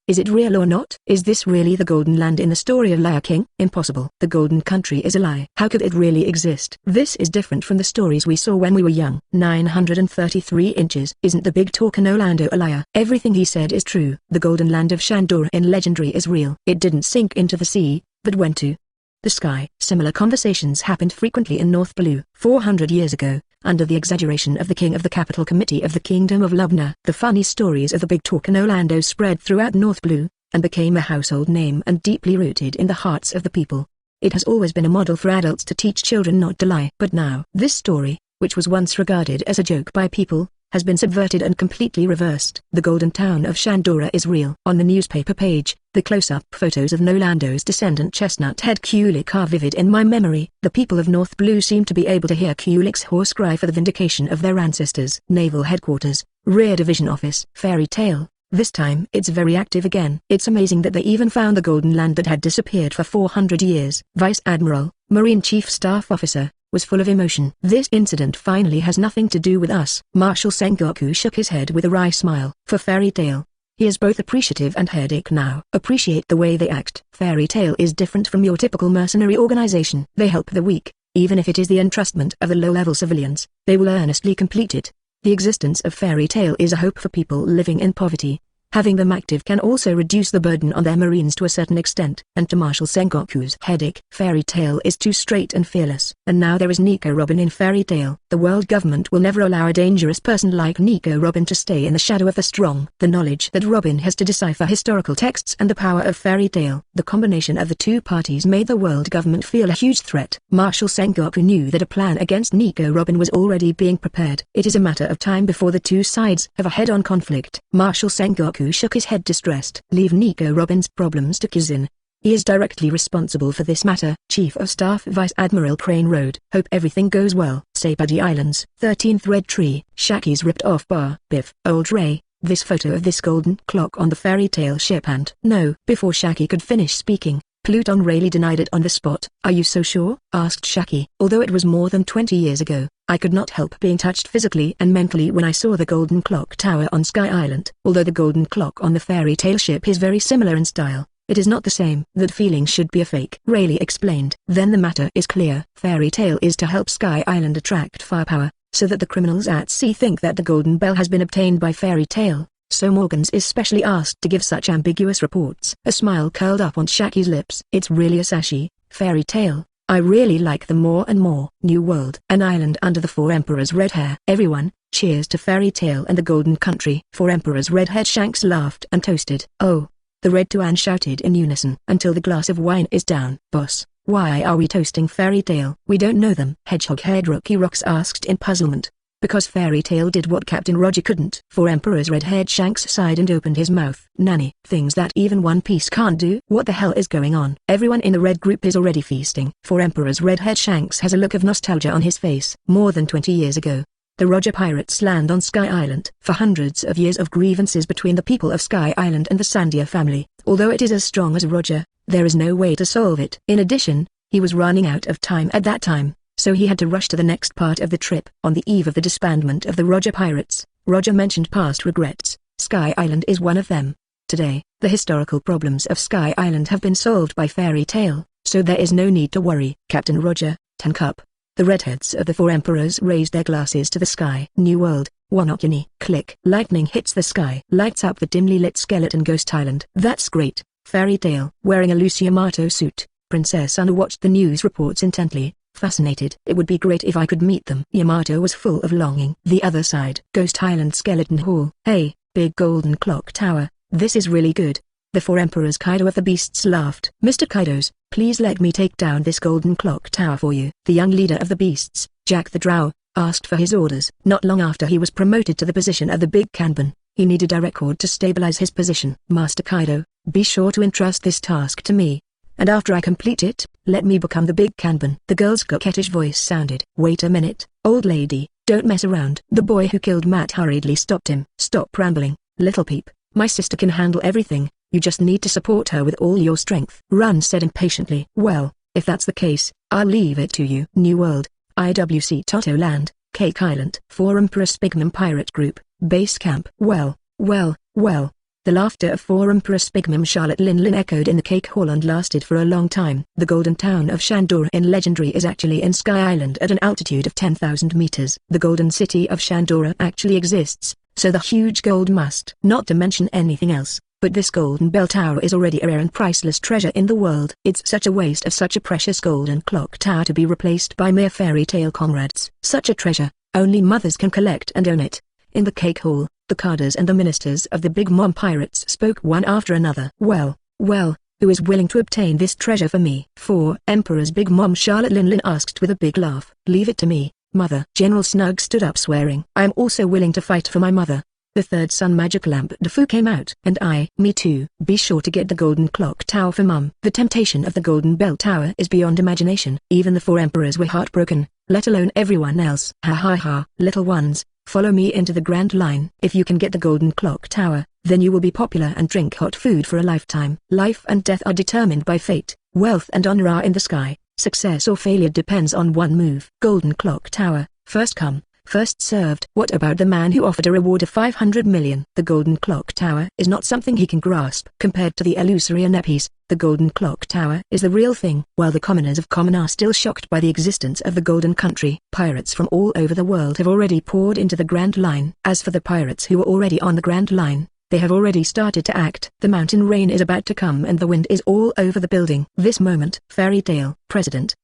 is it real or not? Is this really the Golden Land in the story of Liar King? Impossible. The Golden Country is a lie. How could it really exist? This is different from the stories we saw when we were young. 933 inches. Isn't the big talker Nolando a liar? Everything he said is true. The Golden Land of Shandora in legendary is real. It didn't sink into the sea, but went to the sky. Similar conversations happened frequently in North Blue. 400 years ago, under the exaggeration of the king of the capital committee of the Kingdom of Lubna. The funny stories of the Big Talk in Orlando spread throughout North Blue, and became a household name and deeply rooted in the hearts of the people. It has always been a model for adults to teach children not to lie. But now, this story, which was once regarded as a joke by people, has been subverted and completely reversed. The golden town of Shandora is real. On the newspaper page, the close-up photos of Nolando's descendant Chestnut Head Kulik are vivid in my memory. The people of North Blue seem to be able to hear Kulik's hoarse cry for the vindication of their ancestors. Naval Headquarters, Rear Division Office. Fairy tale. This time it's very active again. It's amazing that they even found the Golden Land that had disappeared for 400 years. Vice Admiral, Marine Chief Staff Officer, was full of emotion. This incident finally has nothing to do with us. Marshal Sengoku shook his head with a wry smile. For Fairy Tail, he is both appreciative and headache now. Appreciate the way they act. Fairy Tail is different from your typical mercenary organization. They help the weak, even if it is the entrustment of the low-level civilians. They will earnestly complete it. The existence of Fairy Tail is a hope for people living in poverty. Having them active can also reduce the burden on their marines to a certain extent. And to Marshal Sengoku's headache, Fairy Tail is too straight and fearless. And now there is Nico Robin in Fairy Tail. The world government will never allow a dangerous person like Nico Robin to stay in the shadow of the strong. The knowledge that Robin has to decipher historical texts and the power of Fairy Tail. The combination of the two parties made the world government feel a huge threat. Marshal Sengoku knew that a plan against Nico Robin was already being prepared. It is a matter of time before the two sides have a head-on conflict. Marshal Sengoku shook his head distressed. Leave Nico Robin's problems to Kizin. He is directly responsible for this matter. Chief of Staff Vice Admiral Crane Road. Hope everything goes well. Sepudi Islands. 13th Red Tree. Shaki's ripped off bar. Biff. Old Ray. This photo of this golden clock on the Fairy Tail ship and... No. Before Shaki could finish speaking, Pluton Rayleigh denied it on the spot. Are you so sure? Asked Shaki. Although it was more than 20 years ago, I could not help being touched physically and mentally when I saw the Golden Clock Tower on Sky Island. Although the Golden Clock on the Fairy Tail ship is very similar in style, it is not the same. That feeling should be a fake. Rayleigh explained. Then the matter is clear. Fairy Tail is to help Sky Island attract firepower, so that the criminals at sea think that the Golden Bell has been obtained by Fairy Tail. So Morgans is specially asked to give such ambiguous reports. A smile curled up on Shaki's lips. It's really a sashi, Fairy Tail. I really like them more and more. New World. An island under the Four Emperors' red hair. Everyone, cheers to Fairy Tail and the Golden Country. Four Emperors' red-haired Shanks laughed and toasted. Oh. The Red Tuan shouted in unison. Until the glass of wine is down. Boss, why are we toasting Fairy Tail? We don't know them. Hedgehog-haired Rookie Rocks asked in puzzlement. Because Fairy Tail did what Captain Roger couldn't. Four Emperors' red-haired Shanks sighed and opened his mouth. Nanny, things that even One Piece can't do. What the hell is going on? Everyone in the red group is already feasting. Four Emperors' red-haired Shanks has a look of nostalgia on his face. More than 20 years ago, the Roger pirates land on Sky Island. For hundreds of years of grievances between the people of Sky Island and the Sandia family, although it is as strong as Roger, there is no way to solve it. In addition, he was running out of time at that time. So he had to rush to the next part of the trip. On the eve of the disbandment of the Roger pirates, Roger mentioned past regrets. Sky Island is one of them. Today, the historical problems of Sky Island have been solved by Fairy Tail, so there is no need to worry. Captain Roger, Tankup. The redheads of the Four Emperors raised their glasses to the sky. New World, Wanokyani. Click. Lightning hits the sky. Lights up the dimly lit skeleton Ghost Island. That's great. Fairy Tail. Wearing a Lucy Yamato suit, Princess Anna watched the news reports intently. Fascinated. It would be great if I could meet them. Yamato was full of longing. The other side. Ghost Island Skeleton Hall. Hey, big golden clock tower, this is really good. The Four Emperors Kaido of the Beasts laughed. Mr. Kaidos, please let me take down this golden clock tower for you. The young leader of the Beasts, Jack the Drow, asked for his orders. Not long after he was promoted to the position of the Big Kanban, he needed a record to stabilize his position. Master Kaido, be sure to entrust this task to me. And after I complete it, let me become the Big Kanban. The girl's coquettish voice sounded. Wait a minute, old lady, don't mess around. The boy who killed Matt hurriedly stopped him. Stop rambling, little peep. My sister can handle everything, you just need to support her with all your strength. Run said impatiently. Well, if that's the case, I'll leave it to you. New World, IWC Toto Land, Cake Island. Four Emperor Spigmum Pirate Group, Base Camp. Well. The laughter of Four Emperor Spigmum Charlotte Lin echoed in the cake hall and lasted for a long time. The golden town of Shandora in Legendary is actually in Sky Island at an altitude of 10,000 meters. The golden city of Shandora actually exists, so the huge gold must. Not to mention anything else, but this golden bell tower is already a rare and priceless treasure in the world. It's such a waste of such a precious golden clock tower to be replaced by mere fairy tale comrades. Such a treasure, Only mothers can collect and own it. In the cake hall, the cadres and the ministers of the Big Mom pirates spoke one after another. Well, who is willing to obtain this treasure for me? For Emperor's Big Mom Charlotte Linlin asked with a big laugh. Leave it to me, mother. General Snug stood up swearing. I am also willing to fight for my mother. The third sun magic lamp Devour came out. And me too. Be sure to get the golden clock tower for Mum. The temptation of the golden bell tower is beyond imagination. Even the 4 emperors were heartbroken, let alone everyone else. Ha ha ha. Little ones, follow me into the Grand Line. If you can get the golden clock tower, then you will be popular and drink hot food for a lifetime. Life and death are determined by fate. Wealth and honor are in the sky. Success or failure depends on one move. Golden clock tower, first come, first served. What about the man who offered a reward of 500 million? The golden clock tower is not something he can grasp. Compared to the illusory Enies, the golden clock tower is the real thing. While the commoners of common are still shocked by the existence of the golden country, pirates from all over the world have already poured into the Grand Line. As for the pirates who were already on the Grand Line, they have already started to act. The mountain rain is about to come and the wind is all over the building. This moment, fairy tale. President,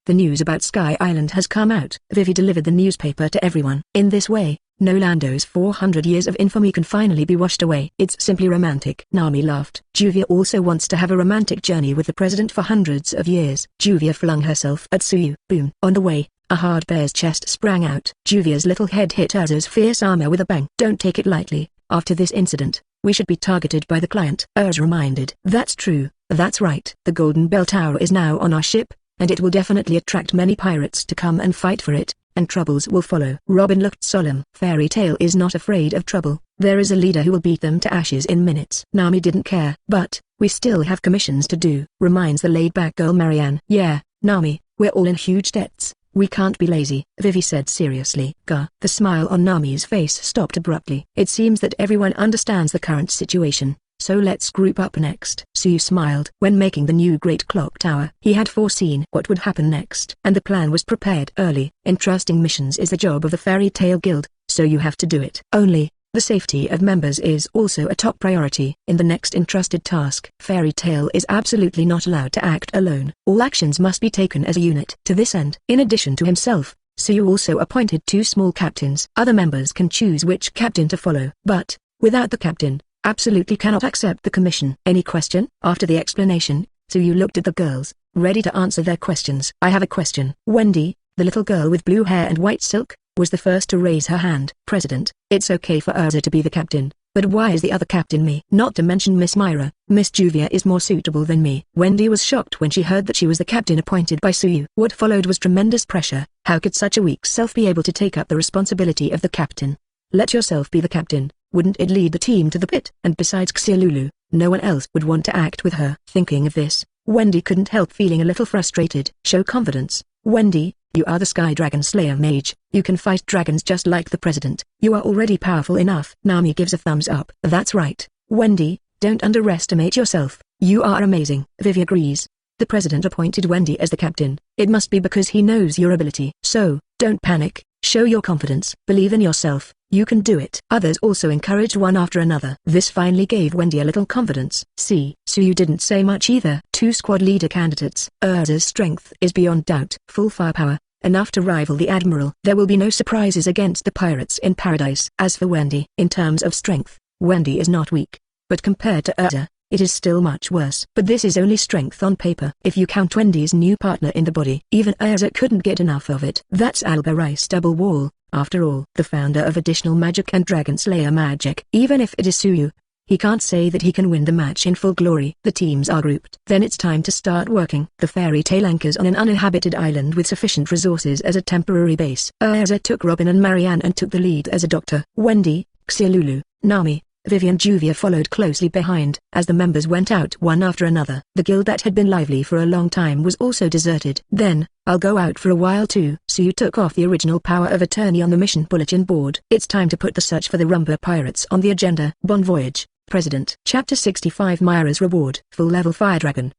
the news about Sky Island has come out. Vivi delivered the newspaper to everyone. In this way, Nolando's 400 years of infamy can finally be washed away. It's simply romantic. Nami laughed. Juvia also wants to have a romantic journey with the president for hundreds of years. Juvia flung herself at Suyu. Boom. On the way, a hard bear's chest sprang out. Juvia's little head hit Urza's fierce armor with a bang. Don't take it lightly. After this incident, we should be targeted by the client. Urza reminded. That's true, that's right. The Golden Bell Tower is now on our ship, and it will definitely attract many pirates to come and fight for it, and troubles will follow. Robin looked solemn. Fairy Tale is not afraid of trouble. There is a leader who will beat them to ashes in minutes. Nami didn't care. But, we still have commissions to do, reminds the laid-back girl Marianne. Yeah, Nami, we're all in huge debts. We can't be lazy, Vivi said seriously. Gah. The smile on Nami's face stopped abruptly. It seems that everyone understands the current situation, so let's group up next. Suyu smiled. When making the new Great Clock Tower, he had foreseen what would happen next, and the plan was prepared early. Entrusting missions is the job of the Fairy Tale Guild, so you have to do it. Only, the safety of members is also a top priority. In the next entrusted task, Fairy Tale is absolutely not allowed to act alone. All actions must be taken as a unit. To this end, in addition to himself, Suyu also appointed 2 small captains. Other members can choose which captain to follow, but, without the captain, absolutely cannot accept the commission. Any question? After the explanation, Suyu looked at the girls, ready to answer their questions. I have a question. Wendy, the little girl with blue hair and white silk, was the first to raise her hand. President, it's okay for Urza to be the captain, but why is the other captain me? Not to mention Miss Mira, Miss Juvia is more suitable than me. Wendy was shocked when she heard that she was the captain appointed by Suyu. What followed was tremendous pressure. How could such a weak self be able to take up the responsibility of the captain? Let yourself be the captain, wouldn't it lead the team to the pit? And besides Xiaolulu, no one else would want to act with her. Thinking of this, Wendy couldn't help feeling a little frustrated. Show confidence, Wendy. You are the Sky Dragon Slayer mage. You can fight dragons just like the president. You are already powerful enough. Nami gives a thumbs up. That's right, Wendy, don't underestimate yourself. You are amazing. Vivi agrees. The president appointed Wendy as the captain. It must be because he knows your ability. So, don't panic. Show your confidence. Believe in yourself. You can do it. Others also encouraged one after another. This finally gave Wendy a little confidence. Suyu didn't say much either. 2 squad leader candidates. Urza's strength is beyond doubt. Full firepower, enough to rival the Admiral. There will be no surprises against the pirates in paradise. As for Wendy, in terms of strength, Wendy is not weak. But compared to Urza, it is still much worse. But this is only strength on paper. If you count Wendy's new partner in the body, even Urza couldn't get enough of it. That's Alberice Double Wall, after all. The founder of additional magic and Dragon Slayer magic. Even if it is Suyu, he can't say that he can win the match in full glory. The teams are grouped. Then it's time to start working. The Fairy Tale anchors on an uninhabited island with sufficient resources as a temporary base. Urza took Robin and Marianne and took the lead as a doctor. Wendy, Xiaolulu, Nami, Vivi and Juvia followed closely behind. As the members went out one after another, the guild that had been lively for a long time was also deserted. Then, I'll go out for a while too. Suyu took off the original power of attorney on the mission bulletin board. It's time to put the search for the Rumba pirates on the agenda. Bon voyage, President. Chapter 65 Mira's Reward. Full level Fire Dragon.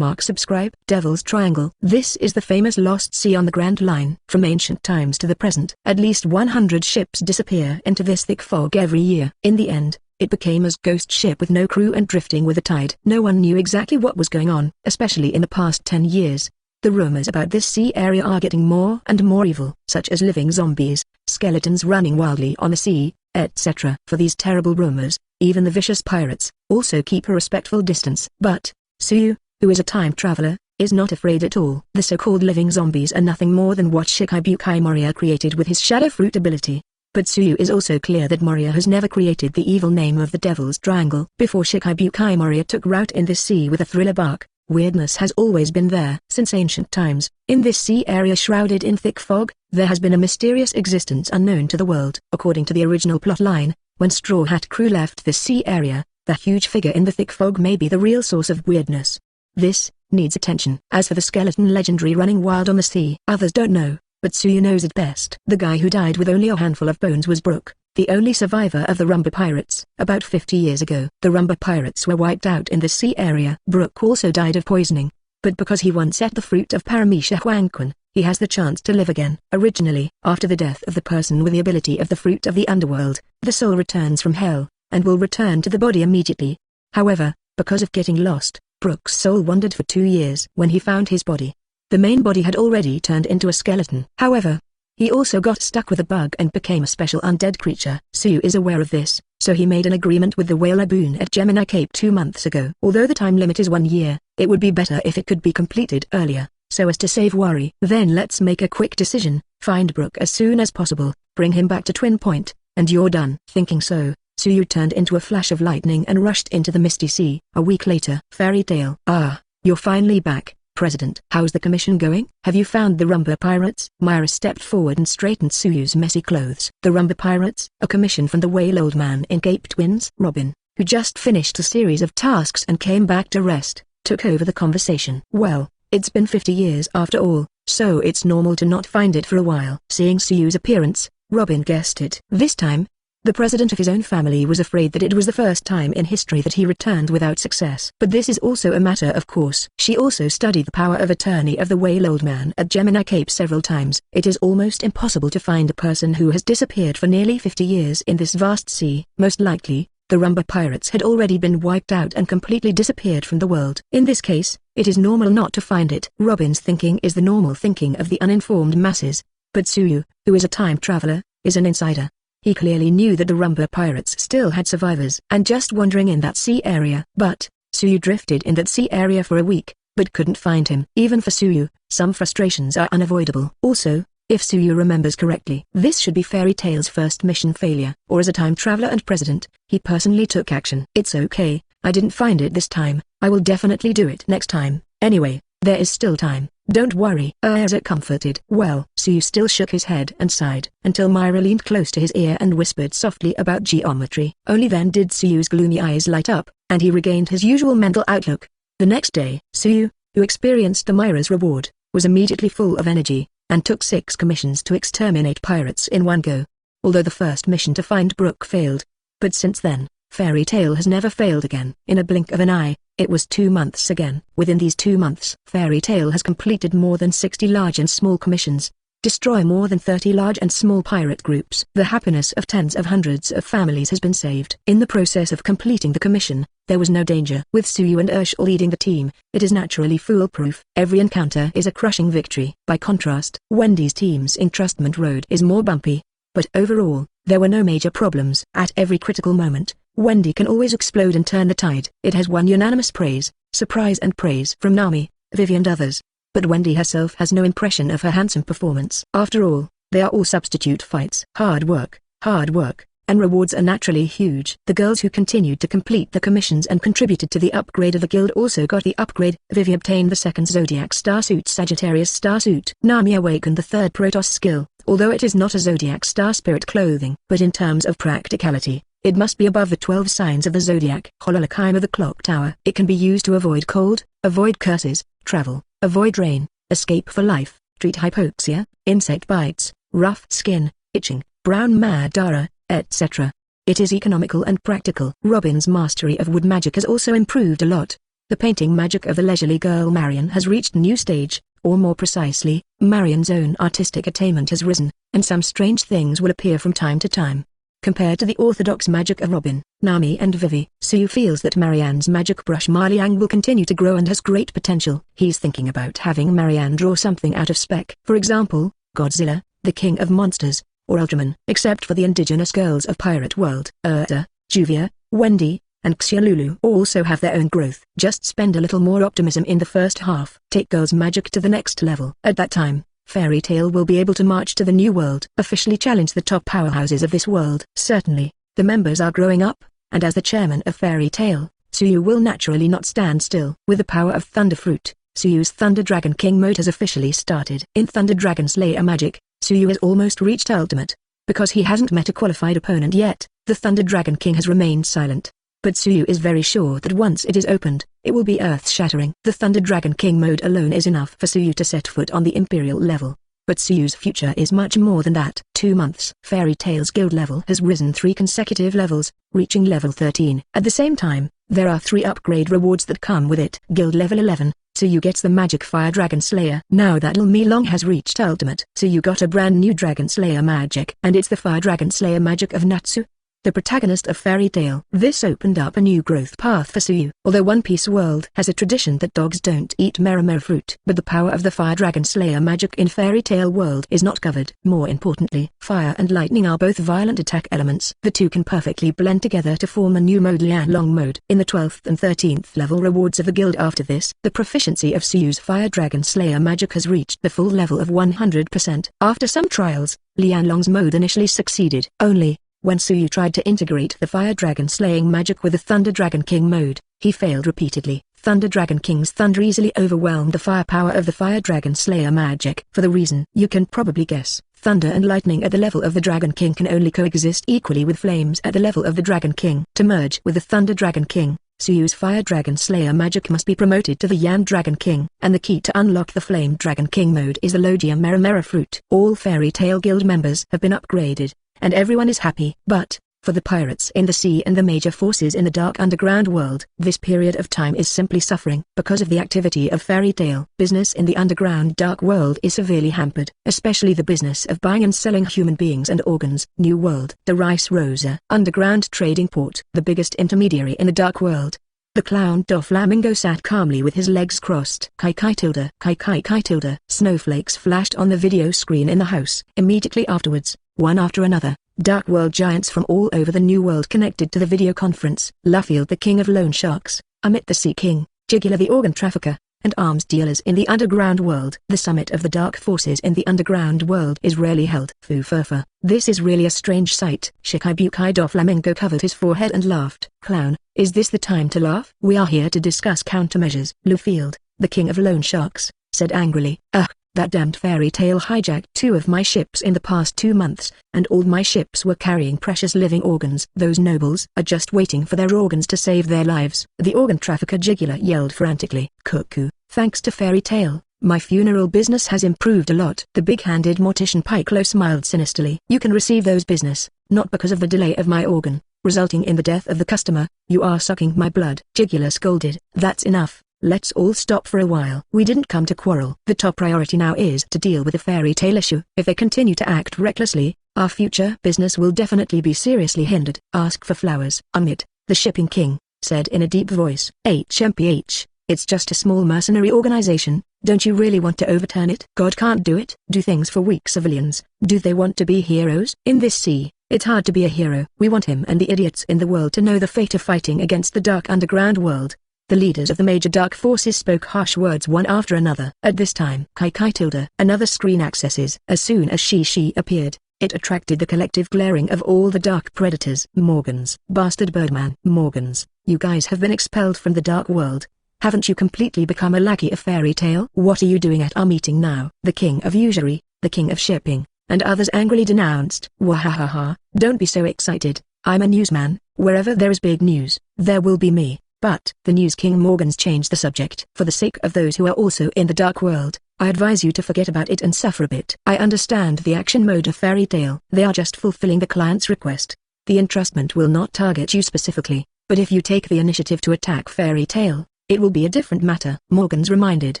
Subscribe. Devil's Triangle. This is the famous Lost Sea on the Grand Line. From ancient times to the present, at least 100 ships disappear into this thick fog every year. In the end, it became a ghost ship with no crew and drifting with the tide. No one knew exactly what was going on, especially in the past 10 years. The rumors about this sea area are getting more and more evil, such as living zombies, skeletons running wildly on the sea, etc. For these terrible rumors, even the vicious pirates also keep a respectful distance. But Suyu, who is a time traveler, is not afraid at all. The so-called living zombies are nothing more than what Shikibukai Moria created with his Shadow Fruit ability. But Suyu is also clear that Moria has never created the evil name of the Devil's Triangle. Before Shikibukai Moria took root in this sea with a thriller bark, weirdness has always been there. Since ancient times, in this sea area shrouded in thick fog, there has been a mysterious existence unknown to the world. According to the original plotline, when Straw Hat crew left this sea area, the huge figure in the thick fog may be the real source of weirdness. This needs attention. As for the skeleton legendary running wild on the sea, others don't know, but Suyu knows it best. The guy who died with only a handful of bones was Brook, the only survivor of the Rumba Pirates. About 50 years ago, the Rumba Pirates were wiped out in the sea area. Brook also died of poisoning, but because he once ate the fruit of Paramecia Huangquan, he has the chance to live again. Originally, after the death of the person with the ability of the fruit of the underworld, the soul returns from hell, and will return to the body immediately. However, because of getting lost, Brook's soul wandered for 2 years. When he found his body, the main body had already turned into a skeleton. However, he also got stuck with a bug and became a special undead creature. Suyu is aware of this, so he made an agreement with the whale Laboon at Gemini Cape 2 months ago. Although the time limit is 1 year, it would be better if it could be completed earlier, so as to save worry. Then let's make a quick decision, find Brook as soon as possible, bring him back to Twin Point, and you're done. Thinking so, Suyu turned into a flash of lightning and rushed into the misty sea. A week later. Fairy tale. Ah, you're finally back, President. How's the commission going? Have you found the Rumba Pirates? Mira stepped forward and straightened Suyu's messy clothes. The Rumba Pirates? A commission from the whale old man in Cape Twins? Robin, who just finished a series of tasks and came back to rest, took over the conversation. Well, it's been 50 years after all, so it's normal to not find it for a while. Seeing Suyu's appearance, Robin guessed it. This time, the president of his own family was afraid that it was the first time in history that he returned without success. But this is also a matter of course. She also studied the power of attorney of the whale old man at Gemini Cape several times. It is almost impossible to find a person who has disappeared for nearly 50 years in this vast sea. Most likely, the Rumba Pirates had already been wiped out and completely disappeared from the world. In this case, it is normal not to find it. Robin's thinking is the normal thinking of the uninformed masses. But Suyu, who is a time traveler, is an insider. He clearly knew that the Rumba Pirates still had survivors and just wandering in that sea area. But, Suyu drifted in that sea area for a week, but couldn't find him. Even for Suyu, some frustrations are unavoidable. Also, if Suyu remembers correctly, this should be Fairy Tail's first mission failure. Or as a time traveler and president, he personally took action. It's okay, I didn't find it this time, I will definitely do it next time. Anyway, there is still time. Don't worry. Urza comforted. Well, Suyu still shook his head and sighed, until Mira leaned close to his ear and whispered softly about geometry. Only then did Suyu's gloomy eyes light up, and he regained his usual mental outlook. The next day, Suyu, who experienced the Mira's reward, was immediately full of energy, and took 6 commissions to exterminate pirates in one go. Although the first mission to find Brook failed. But since then, Fairy Tail has never failed again. In a blink of an eye, it was 2 months again. Within these 2 months, Fairy Tail has completed more than 60 large and small commissions, destroy more than 30 large and small pirate groups. The happiness of tens of hundreds of families has been saved. In the process of completing the commission, there was no danger. With Suyu and Urshel leading the team, it is naturally foolproof. Every encounter is a crushing victory. By contrast, Wendy's team's entrustment road is more bumpy. But overall, there were no major problems. At every critical moment, Wendy can always explode and turn the tide. It has won unanimous praise, surprise and praise from Nami, Vivi and others. But Wendy herself has no impression of her handsome performance. After all, they are all substitute fights. Hard work, and rewards are naturally huge. The girls who continued to complete the commissions and contributed to the upgrade of the guild also got the upgrade. Vivi obtained the 2nd Zodiac Starsuit Sagittarius Starsuit. Nami awakened the 3rd Protoss skill, although it is not a Zodiac Star Spirit clothing. But in terms of practicality, it must be above the 12 signs of the Zodiac. Hololokime of the Clock Tower. It can be used to avoid cold, avoid curses, travel, avoid rain, escape for life, treat hypoxia, insect bites, rough skin, itching, brown Madara, etc. It is economical and practical. Robin's mastery of wood magic has also improved a lot. The painting magic of the leisurely girl Marion has reached a new stage, or more precisely, Marion's own artistic attainment has risen, and some strange things will appear from time to time. compared to the orthodox magic of Robin, Nami and Vivi. Suyu feels that Marianne's magic brush Marliang will continue to grow and has great potential. He's thinking about having Marianne draw something out of spec. For example, Godzilla, the king of monsters, or Ultraman. Except for the indigenous girls of Pirate World. Juvia, Wendy, and Xiaolulu also have their own growth. Just spend a little more optimism in the first half. Take girls' magic to the next level. At that time, Fairy Tail will be able to march to the new world. Officially challenge the top powerhouses of this world. Certainly, the members are growing up, and as the chairman of Fairy Tail, Suyu will naturally not stand still. With the power of Thunder Fruit, Suyu's Thunder Dragon King mode has officially started. In Thunder Dragon Slayer magic, Suyu has almost reached ultimate. Because he hasn't met a qualified opponent yet, the Thunder Dragon King has remained silent. But Suyu is very sure that once it is opened, it will be earth-shattering. The Thunder Dragon King mode alone is enough for Suyu to set foot on the Imperial level. But Suyu's future is much more than that. 2 months. Fairy Tail's guild level has risen 3 consecutive levels, reaching level 13. At the same time, there are 3 upgrade rewards that come with it. Guild level 11, Suyu gets the magic Fire Dragon Slayer. Now that Milong has reached ultimate, Suyu got a brand new Dragon Slayer magic. And it's the Fire Dragon Slayer magic of Natsu, the protagonist of Fairy Tail. This opened up a new growth path for Suyu. Although One Piece world has a tradition that dogs don't eat Merimeri fruit, but the power of the Fire Dragon Slayer magic in Fairy Tail world is not covered. More importantly, fire and lightning are both violent attack elements. The two can perfectly blend together to form a new mode, Lianlong mode. In the 12th and 13th level rewards of the guild after this, the proficiency of Suyu's Fire Dragon Slayer magic has reached the full level of 100%. After some trials, Lianlong's mode initially succeeded. Only, when Suyu tried to integrate the Fire Dragon slaying magic with the Thunder Dragon King mode, he failed repeatedly. Thunder Dragon King's thunder easily overwhelmed the firepower of the Fire Dragon Slayer magic. For the reason you can probably guess, thunder and lightning at the level of the Dragon King can only coexist equally with flames at the level of the Dragon King. To merge with the Thunder Dragon King, Suyu's Fire Dragon Slayer magic must be promoted to the Yan Dragon King. And the key to unlock the Flame Dragon King mode is the Logia Merimeri fruit. All Fairy Tail Guild members have been upgraded, and everyone is happy. But, for the pirates in the sea and the major forces in the dark underground world, this period of time is simply suffering. Because of the activity of Fairy Tail, business in the underground dark world is severely hampered, especially the business of buying and selling human beings and organs. New World. The Rice Rosa Underground Trading Port, the biggest intermediary in the dark world. The clown Doflamingo sat calmly with his legs crossed. Kai Kai tilde. Snowflakes flashed on the video screen in the house. Immediately afterwards, one after another, dark world giants from all over the new world connected to the video conference. Luffield the king of loan sharks, Amit the sea king, Jigula the organ trafficker, and arms dealers in the underground world. The summit of the dark forces in the underground world is rarely held. Fu Furfa. This is really a strange sight. Shikai Doflamingo covered his forehead and laughed. Clown, is this the time to laugh? We are here to discuss countermeasures. Luffield, the king of loan sharks, said angrily. Ugh. That damned Fairy Tail hijacked 2 of my ships in the past 2 months, and all my ships were carrying precious living organs. Those nobles are just waiting for their organs to save their lives. The organ trafficker Jigula yelled frantically. Cuckoo, thanks to Fairy Tail, my funeral business has improved a lot. The big-handed mortician Piccolo smiled sinisterly. You can receive those business, not because of the delay of my organ, resulting in the death of the customer. You are sucking my blood. Jigula scolded. That's enough. Let's all stop for a while. We didn't come to quarrel. The top priority now is to deal with the Fairy Tail issue. If they continue to act recklessly, our future business will definitely be seriously hindered. Ask for flowers. Amit, the shipping king, said in a deep voice. HMPH, it's just a small mercenary organization. Don't you really want to overturn it? God can't do it. Do things for weak civilians. Do they want to be heroes? In this sea, it's hard to be a hero. We want him and the idiots in the world to know the fate of fighting against the dark underground world. The leaders of the major dark forces spoke harsh words one after another. At this time, Kai tilde. Another screen accesses. As soon as she appeared, it attracted the collective glaring of all the dark predators. Morgans. Bastard Birdman. Morgans, you guys have been expelled from the dark world. Haven't you completely become a lackey of Fairy Tail? What are you doing at our meeting now? The king of usury, the king of shipping, and others angrily denounced. Wahahaha, don't be so excited. I'm a newsman. Wherever there is big news, there will be me. But, the News King Morgans changed the subject. For the sake of those who are also in the dark world, I advise you to forget about it and suffer a bit. I understand the action mode of Fairy Tail. They are just fulfilling the client's request. The entrustment will not target you specifically, but if you take the initiative to attack Fairy Tail, it will be a different matter. Morgans reminded.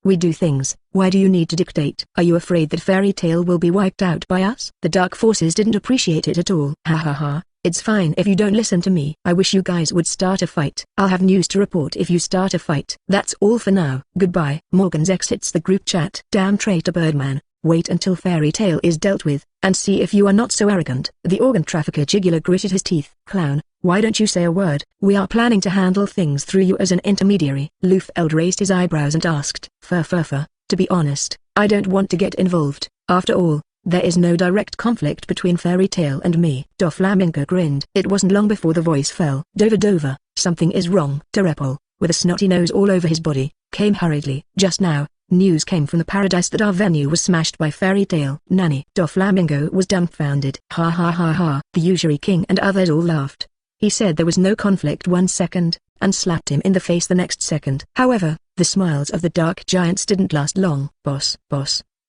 We do things, why do you need to dictate? Are you afraid that Fairy Tail will be wiped out by us? The dark forces didn't appreciate it at all. Ha ha ha. It's fine if you don't listen to me. I wish you guys would start a fight. I'll have news to report if you start a fight. That's all for now. Goodbye. Morgans exits the group chat. Damn traitor Birdman. Wait until Fairy Tail is dealt with, and see if you are not so arrogant. The organ trafficker Jugular gritted his teeth. Clown, why don't you say a word? We are planning to handle things through you as an intermediary. Lufeld raised his eyebrows and asked. To be honest, I don't want to get involved. After all, there is no direct conflict between Fairy Tail and me. Doflamingo grinned. It wasn't long before the voice fell. Dover, something is wrong. Terepol, with a snotty nose all over his body, came hurriedly. Just now, news came from the paradise that our venue was smashed by Fairy Tail. Nanny. Doflamingo was dumbfounded. Ha ha ha ha. The usury king and others all laughed. He said there was no conflict 1 second, and slapped him in the face the next second. However, the smiles of the dark giants didn't last long. Boss.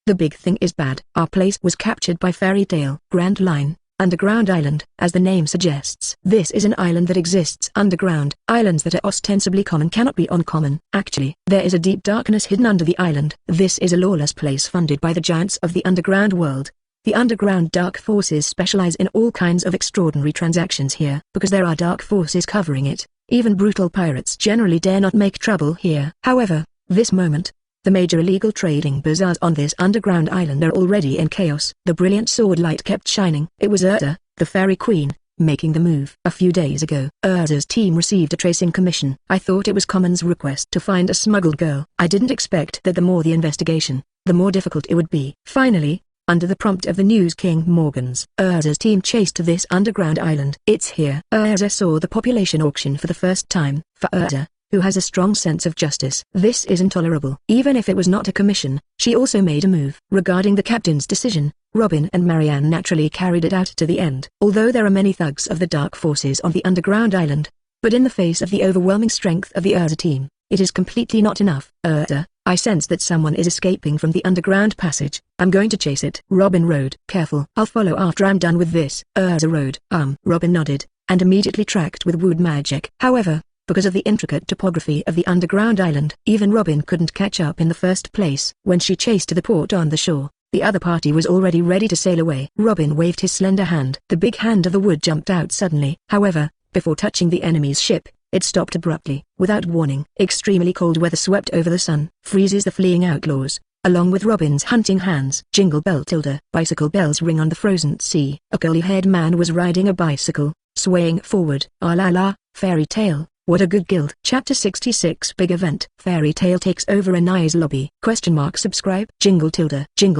The big thing is bad. Our place was captured by Fairy Tail. Grand Line, underground island. As the name suggests, this is an island that exists underground. Islands that are ostensibly common cannot be uncommon. Actually, there is a deep darkness hidden under the island. This is a lawless place funded by the giants of the underground world. The underground dark forces specialize in all kinds of extraordinary transactions here. Because there are dark forces covering it, even brutal pirates generally dare not make trouble here. However, this moment, the major illegal trading bazaars on this underground island are already in chaos. The brilliant sword light kept shining. It was Urza, the fairy queen, making the move. A few days ago, Urza's team received a tracing commission. I thought it was Common's request to find a smuggled girl. I didn't expect that the more the investigation, the more difficult it would be. Finally, under the prompt of the News King Morgans, Urza's team chased to this underground island. It's here. Urza saw the population auction for the first time. For Urza, who has a strong sense of justice, this is intolerable. Even if it was not a commission, she also made a move. Regarding the captain's decision, Robin and Marianne naturally carried it out to the end. Although there are many thugs of the dark forces on the underground island, but in the face of the overwhelming strength of the Urza team, it is completely not enough. Urza, I sense that someone is escaping from the underground passage. I'm going to chase it. Robin rode. Careful. I'll follow after I'm done with this. Urza rode. Robin nodded, and immediately tracked with wood magic. However, because of the intricate topography of the underground island, even Robin couldn't catch up in the first place. When she chased to the port on the shore, the other party was already ready to sail away. Robin waved his slender hand. The big hand of the wood jumped out suddenly. However, before touching the enemy's ship, it stopped abruptly. Without warning, extremely cold weather swept over the sun, freezes the fleeing outlaws, along with Robin's hunting hands. Jingle bell tilde. Bicycle bells ring on the frozen sea. A curly-haired man was riding a bicycle, swaying forward. Ah la la, Fairy Tail. What a good guild. Chapter 66 Big Event. Fairy Tail takes over Enies lobby. Subscribe. Jingle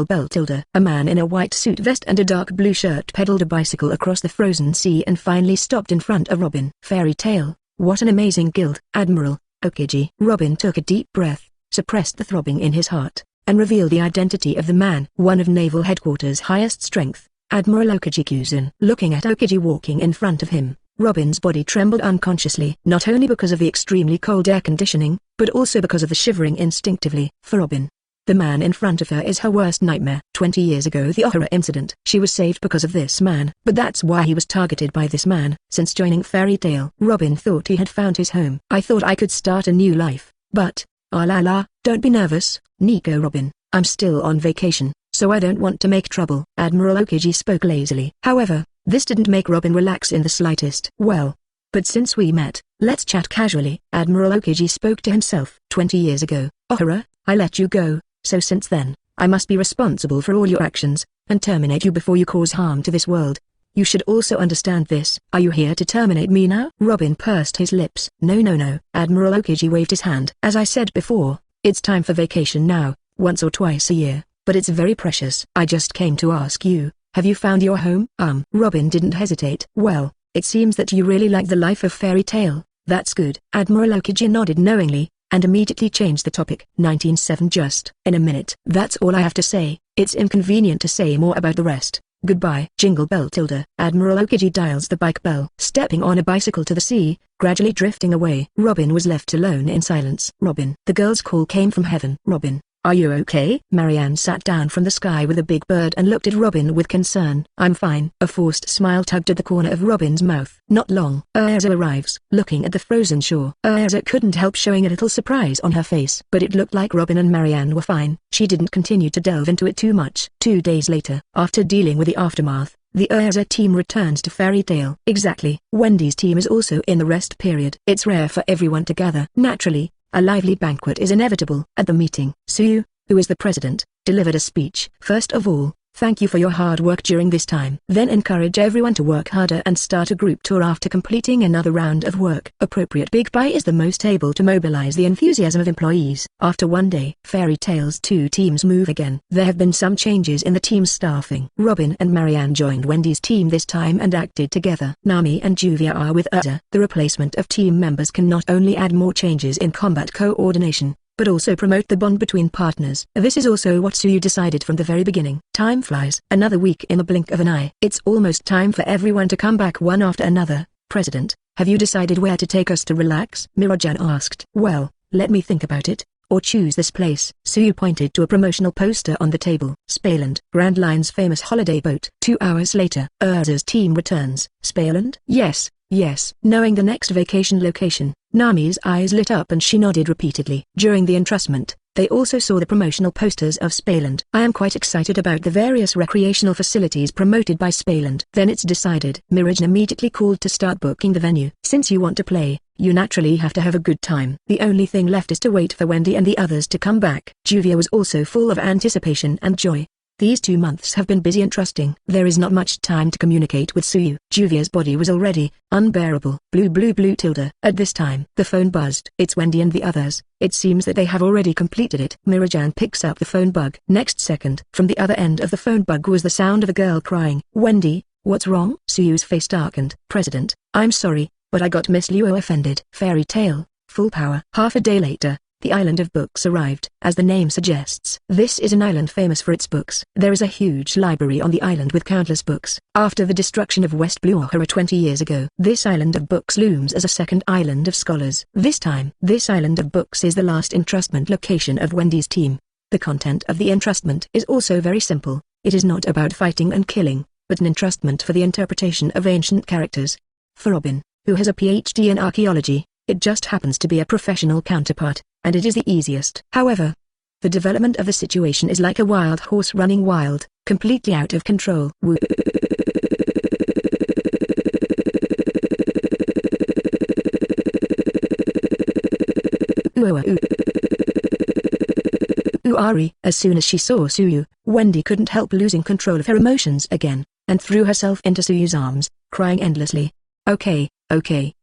bell tilde. A man in a white suit vest and a dark blue shirt pedaled a bicycle across the frozen sea and finally stopped in front of Robin. Fairy Tail, what an amazing guild. Admiral, Aokiji. Robin took a deep breath, suppressed the throbbing in his heart, and revealed the identity of the man. One of Naval Headquarters' highest strength, Admiral Aokiji Kuzan. Looking at Aokiji walking in front of him, Robin's body trembled unconsciously, not only because of the extremely cold air conditioning, but also because of the shivering instinctively. For Robin, the man in front of her is her worst nightmare. 20 years ago, the Ohara incident. She was saved because of this man, but that's why he was targeted by this man. Since joining Fairy Tail, Robin thought he had found his home. I thought I could start a new life, but, ah la la, don't be nervous, Nico Robin. I'm still on vacation, so I don't want to make trouble. Admiral Aokiji spoke lazily. However, this didn't make Robin relax in the slightest. Well, but since we met, let's chat casually. Admiral Aokiji spoke to himself. 20 years ago, Ohara, I let you go, so since then, I must be responsible for all your actions, and terminate you before you cause harm to this world. You should also understand this. Are you here to terminate me now? Robin pursed his lips. No. Admiral Aokiji waved his hand. As I said before, it's time for vacation now, once or twice a year, but it's very precious. I just came to ask you, have you found your home? Robin didn't hesitate. Well, it seems that you really like the life of Fairy Tail. That's good. Admiral Aokiji nodded knowingly, and immediately changed the topic. 19:7 Just in a minute. That's all I have to say. It's inconvenient to say more about the rest. Goodbye. Jingle bell tilde. Admiral Aokiji dials the bike bell. Stepping on a bicycle to the sea, gradually drifting away. Robin was left alone in silence. Robin. The girl's call came from heaven. Robin. Are you okay? Marianne sat down from the sky with a big bird and looked at Robin with concern. I'm fine. A forced smile tugged at the corner of Robin's mouth. Not long. Urza arrives. Looking at the frozen shore, Urza couldn't help showing a little surprise on her face. But it looked like Robin and Marianne were fine. She didn't continue to delve into it too much. 2 days later, after dealing with the aftermath, the Urza team returns to Fairy Tail. Exactly. Wendy's team is also in the rest period. It's rare for everyone to gather. Naturally, a lively banquet is inevitable. At the meeting, Suyu, who is the president, delivered a speech. First of all, thank you for your hard work during this time. Then encourage everyone to work harder and start a group tour after completing another round of work. Appropriate Big Buy is the most able to mobilize the enthusiasm of employees. After 1 day, Fairy Tail's 2 teams move again. There have been some changes in the team's staffing. Robin and Marianne joined Wendy's team this time and acted together. Nami and Juvia are with Urza. The replacement of team members can not only add more changes in combat coordination, but also promote the bond between partners. This is also what Suyu decided from the very beginning. Time flies. Another week in the blink of an eye. It's almost time for everyone to come back one after another. President, have you decided where to take us to relax? Mira-chan asked. Well, let me think about it. Or choose this place. Suyu pointed to a promotional poster on the table. Spaland, Grand Line's famous holiday boat. 2 hours later, Urza's team returns. Spaland? Yes. Yes. Knowing the next vacation location, Nami's eyes lit up and she nodded repeatedly. During the entrustment, they also saw the promotional posters of Spaland. I am quite excited about the various recreational facilities promoted by Spaland. Then it's decided. Mirajan immediately called to start booking the venue. Since you want to play, you naturally have to have a good time. The only thing left is to wait for Wendy and the others to come back. Juvia was also full of anticipation and joy. These 2 months have been busy and trusting. There is not much time to communicate with Suyu. Juvia's body was already unbearable. Blue tilde. At this time, the phone buzzed. It's Wendy and the others. It seems that they have already completed it. Mirajan picks up the phone bug. Next second, from the other end of the phone bug was the sound of a girl crying. Wendy, what's wrong? Suyu's face darkened. President, I'm sorry, but I got Miss Luo offended. Fairy Tail, full power. Half a day later, the island of books arrived. As the name suggests, this is an island famous for its books. There is a huge library on the island with countless books. After the destruction of West Blue 20 years ago, this island of books looms as a second island of scholars. This time, this island of books is the last entrustment location of Wendy's team. The content of the entrustment is also very simple. It is not about fighting and killing, but an entrustment for the interpretation of ancient characters. For Robin, who has a PhD in archaeology, it just happens to be a professional counterpart, and it is the easiest. However, the development of the situation is like a wild horse running wild, completely out of control. As soon as she saw Suyu, Wendy couldn't help losing control of her emotions again, and threw herself into Suyu's arms, crying endlessly. Okay,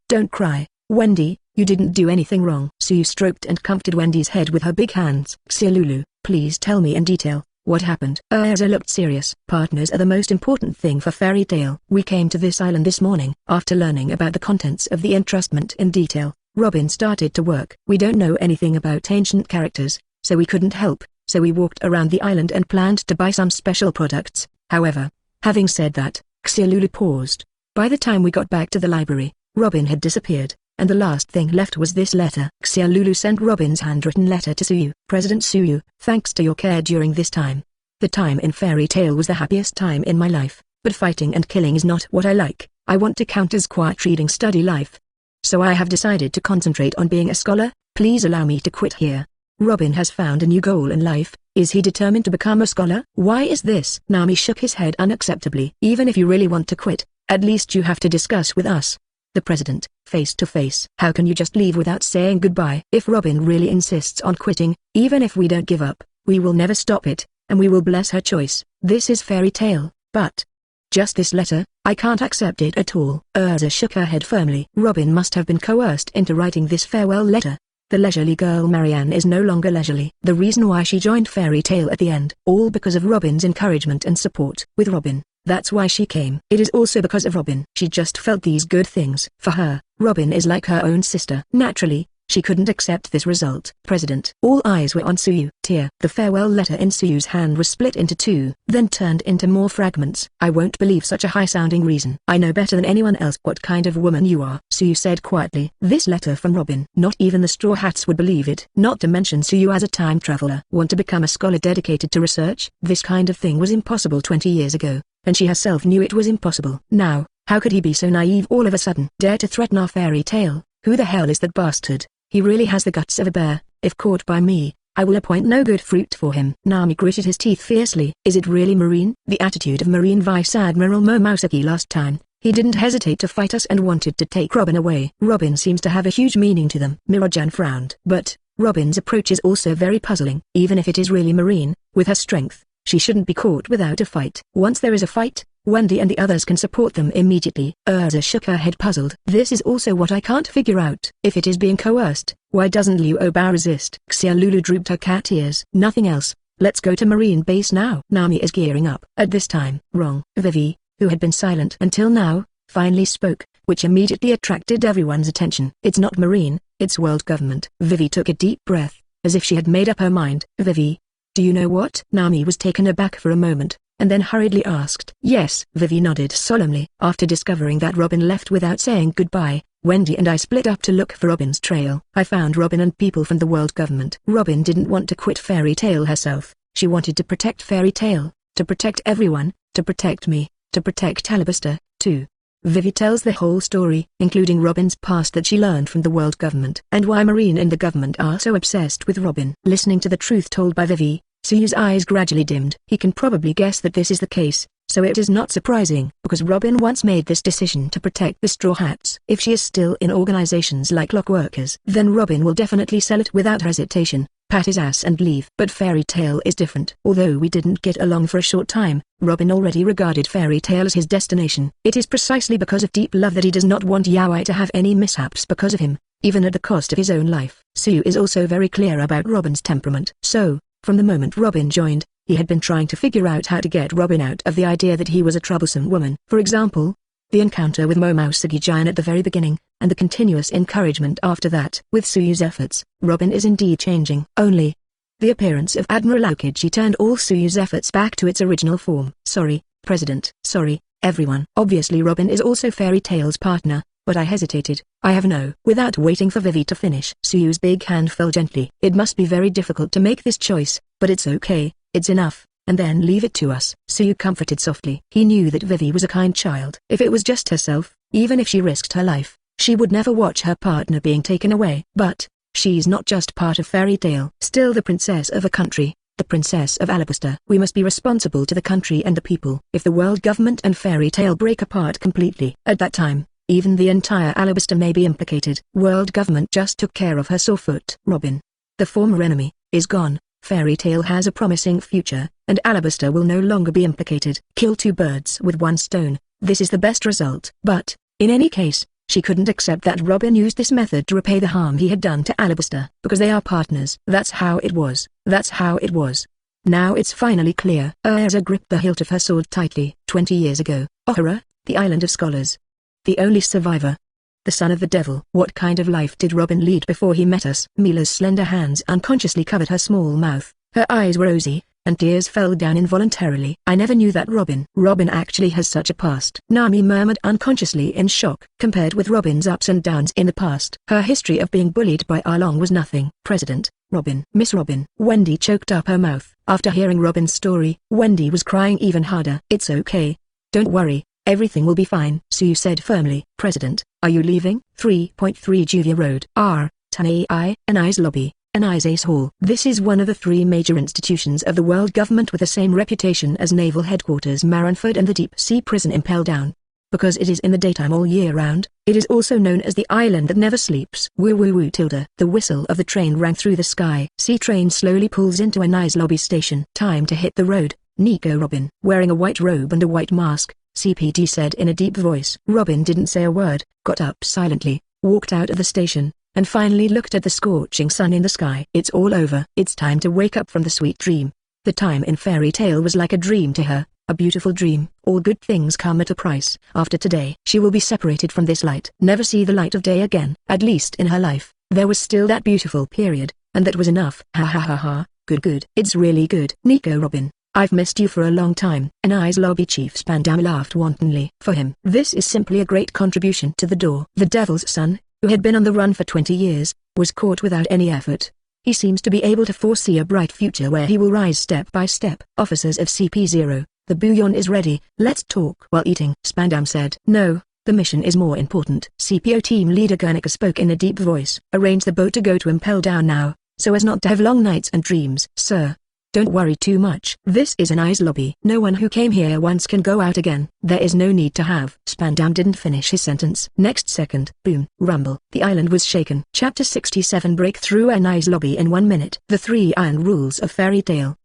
don't cry, Wendy, you didn't do anything wrong. Suyu stroked and comforted Wendy's head with her big hands. Xialulu, please tell me in detail, what happened? Urza looked serious. Partners are the most important thing for Fairy Tail. We came to this island this morning. After learning about the contents of the entrustment in detail, Robin started to work. We don't know anything about ancient characters, so we couldn't help, so we walked around the island and planned to buy some special products. However, having said that, Xialulu paused. By the time we got back to the library, Robin had disappeared, and the last thing left was this letter. Xialulu sent Robin's handwritten letter to Suyu. President Suyu, thanks to your care during this time. The time in Fairy Tail was the happiest time in my life, but fighting and killing is not what I like. I want to count as quiet reading study life. So I have decided to concentrate on being a scholar. Please allow me to quit here. Robin has found a new goal in life. Is he determined to become a scholar? Why is this? Nami shook his head unacceptably. Even if you really want to quit, at least you have to discuss with us. The president, face to face. How can you just leave without saying goodbye? If Robin really insists on quitting, even if we don't give up, we will never stop it, and we will bless her choice. This is Fairy Tail, but just this letter, I can't accept it at all. Urza shook her head firmly. Robin must have been coerced into writing this farewell letter. The leisurely girl Marianne is no longer leisurely. The reason why she joined Fairy Tail at the end, all because of Robin's encouragement and support. With Robin, that's why she came. It is also because of Robin. She just felt these good things. For her, Robin is like her own sister. Naturally, She couldn't accept this result. President. All eyes were on Suyu. Tear. The farewell letter in Suyu's hand was split into two, then turned into more fragments. I won't believe such a high-sounding reason. I know better than anyone else what kind of woman you are, Suyu said quietly. This letter from Robin. Not even the Straw Hats would believe it. Not to mention Suyu as a time traveler. Want to become a scholar dedicated to research? This kind of thing was impossible 20 years ago, and she herself knew it was impossible. Now, how could he be so naive all of a sudden? Dare to threaten our fairy tale? Who the hell is that bastard? He really has the guts of a bear. If caught by me, I will appoint no good fruit for him. Nami gritted his teeth fiercely. Is it really Marine? The attitude of Marine Vice Admiral Momosuke last time. He didn't hesitate to fight us and wanted to take Robin away. Robin seems to have a huge meaning to them. Mira-jan frowned. But, Robin's approach is also very puzzling. Even if it is really Marine, with her strength, she shouldn't be caught without a fight. Once there is a fight, Wendy and the others can support them immediately. Urza shook her head puzzled. This is also what I can't figure out. If it is being coerced, why doesn't Liu Obao resist? Xia Lulu drooped her cat ears. Nothing else. Let's go to Marine Base now. Nami is gearing up. At this time, wrong. Vivi, who had been silent until now, finally spoke, which immediately attracted everyone's attention. It's not Marine, it's world government. Vivi took a deep breath, as if she had made up her mind. Vivi, do you know what? Nami was taken aback for a moment, and then hurriedly asked. Yes. Vivi nodded solemnly. After discovering that Robin left without saying goodbye, Wendy and I split up to look for Robin's trail. I found Robin and people from the world government. Robin didn't want to quit Fairy Tail herself. She wanted to protect Fairy Tail, to protect everyone, to protect me, to protect Alabaster, too. Vivi tells the whole story, including Robin's past that she learned from the world government. And why Marine and the government are so obsessed with Robin. Listening to the truth told by Vivi, Suyu's eyes gradually dimmed. He can probably guess that this is the case, so it is not surprising, because Robin once made this decision to protect the Straw Hats. If she is still in organizations like Lockworkers, then Robin will definitely sell it without hesitation, pat his ass and leave. But Fairy Tail is different. Although we didn't get along for a short time, Robin already regarded Fairy Tail as his destination. It is precisely because of deep love that he does not want Yaoi to have any mishaps because of him, even at the cost of his own life. Suyu is also very clear about Robin's temperament. So, from the moment Robin joined, he had been trying to figure out how to get Robin out of the idea that he was a troublesome woman. For example, the encounter with Momosuke-jian at the very beginning, and the continuous encouragement after that. With Suyu's efforts, Robin is indeed changing. Only, the appearance of Admiral Aokiji turned all Suyu's efforts back to its original form. Sorry, President. Sorry, everyone. Obviously Robin is also Fairy Tail's partner, but I hesitated. I have no. Without waiting for Vivi to finish, Suyu's big hand fell gently. It must be very difficult to make this choice, but it's okay, it's enough, and then leave it to us. Suyu comforted softly. He knew that Vivi was a kind child. If it was just herself, even if she risked her life, she would never watch her partner being taken away. But, she's not just part of Fairy Tail. Still the princess of a country, the princess of Alabaster. We must be responsible to the country and the people. If the world government and Fairy Tail break apart completely, at that time, even the entire Alabaster may be implicated. World government just took care of her sore foot. Robin, the former enemy, is gone. Fairy Tail has a promising future, and Alabaster will no longer be implicated. Kill two birds with one stone. This is the best result. But, in any case, she couldn't accept that Robin used this method to repay the harm he had done to Alabaster. Because they are partners. That's how it was. That's how it was. Now it's finally clear. Urza gripped the hilt of her sword tightly. 20 years ago, Ohara, the island of scholars. The only survivor. The son of the devil. What kind of life did Robin lead before he met us? Mila's slender hands unconsciously covered her small mouth. Her eyes were rosy, and tears fell down involuntarily. I never knew that Robin actually has such a past. Nami murmured unconsciously in shock. Compared with Robin's ups and downs in the past, her history of being bullied by Arlong was nothing. President, Robin. Miss Robin. Wendy choked up her mouth. After hearing Robin's story, Wendy was crying even harder. It's okay. Don't worry. Everything will be fine, Suyu said firmly. President, are you leaving? 3.3 Juvia Road. R. Tanai, Enies Lobby, Enies Ace Hall. This is one of the three major institutions of the world government with the same reputation as Naval Headquarters Marineford and the Deep Sea Prison Impel Down. Because it is in the daytime all year round, it is also known as the island that never sleeps. Woo woo woo tilde. The whistle of the train rang through the sky. Sea train slowly pulls into Enies Lobby station. Time to hit the road, Nico. Robin, wearing a white robe and a white mask, CPD said in a deep voice. Robin didn't say a word, got up silently, walked out of the station, and finally looked at the scorching sun in the sky. It's all over. It's time to wake up from the sweet dream. The time in Fairy Tail was like a dream to her, a beautiful dream. All good things come at a price. After today, she will be separated from this light. Never see the light of day again, at least in her life. There was still that beautiful period, and that was enough. Ha ha ha ha, good. It's really good. Nico Robin, I've missed you for a long time. Enies lobby chief Spandam laughed wantonly. For him, this is simply a great contribution to the door. The devil's son, who had been on the run for 20 years, was caught without any effort. He seems to be able to foresee a bright future where he will rise step by step. Officers of CP0, the bouillon is ready. Let's talk while eating. Spandam said. No, the mission is more important. CPO team leader Guernica spoke in a deep voice. Arrange the boat to go to Impel down now, so as not to have long nights and dreams. Sir, don't worry too much. This is Enies lobby. No one who came here once can go out again. There is no need to have. Spandam didn't finish his sentence. Next second, boom, rumble. The island was shaken. Chapter 67 Break through Enies lobby in 1 minute. The 3 iron rules of fairy tale.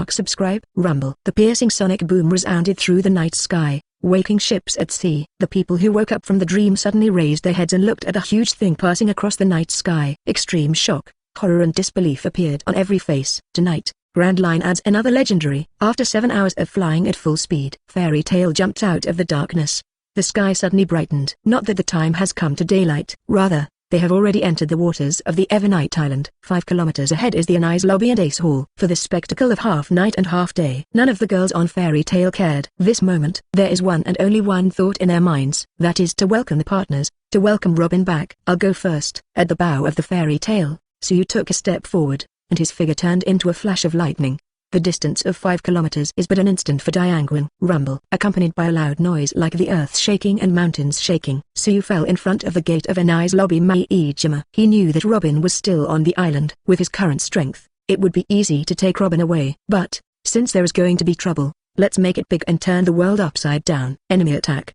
Subscribe. Rumble. The piercing sonic boom resounded through the night sky, waking ships at sea. The people who woke up from the dream suddenly raised their heads and looked at a huge thing passing across the night sky. Extreme shock, horror and disbelief appeared on every face. Tonight, Grand Line adds another legendary. After 7 hours of flying at full speed, Fairy Tail jumped out of the darkness. The sky suddenly brightened. Not that the time has come to daylight. Rather, they have already entered the waters of the Evernight Island. 5 kilometers ahead is the Enies lobby and Ace Hall. For this spectacle of half night and half day, none of the girls on Fairy Tail cared. This moment, there is one and only one thought in their minds. That is to welcome the partners, to welcome Robin back. I'll go first. At the bow of the Fairy Tail, Suyu took a step forward, and his figure turned into a flash of lightning. The distance of 5 kilometers is but an instant for Dianguin. Rumble, accompanied by a loud noise like the earth shaking and mountains shaking. Suyu fell in front of the gate of Enies lobby Maijima. He knew that Robin was still on the island. With his current strength, it would be easy to take Robin away. But, since there is going to be trouble, let's make it big and turn the world upside down. Enemy attack.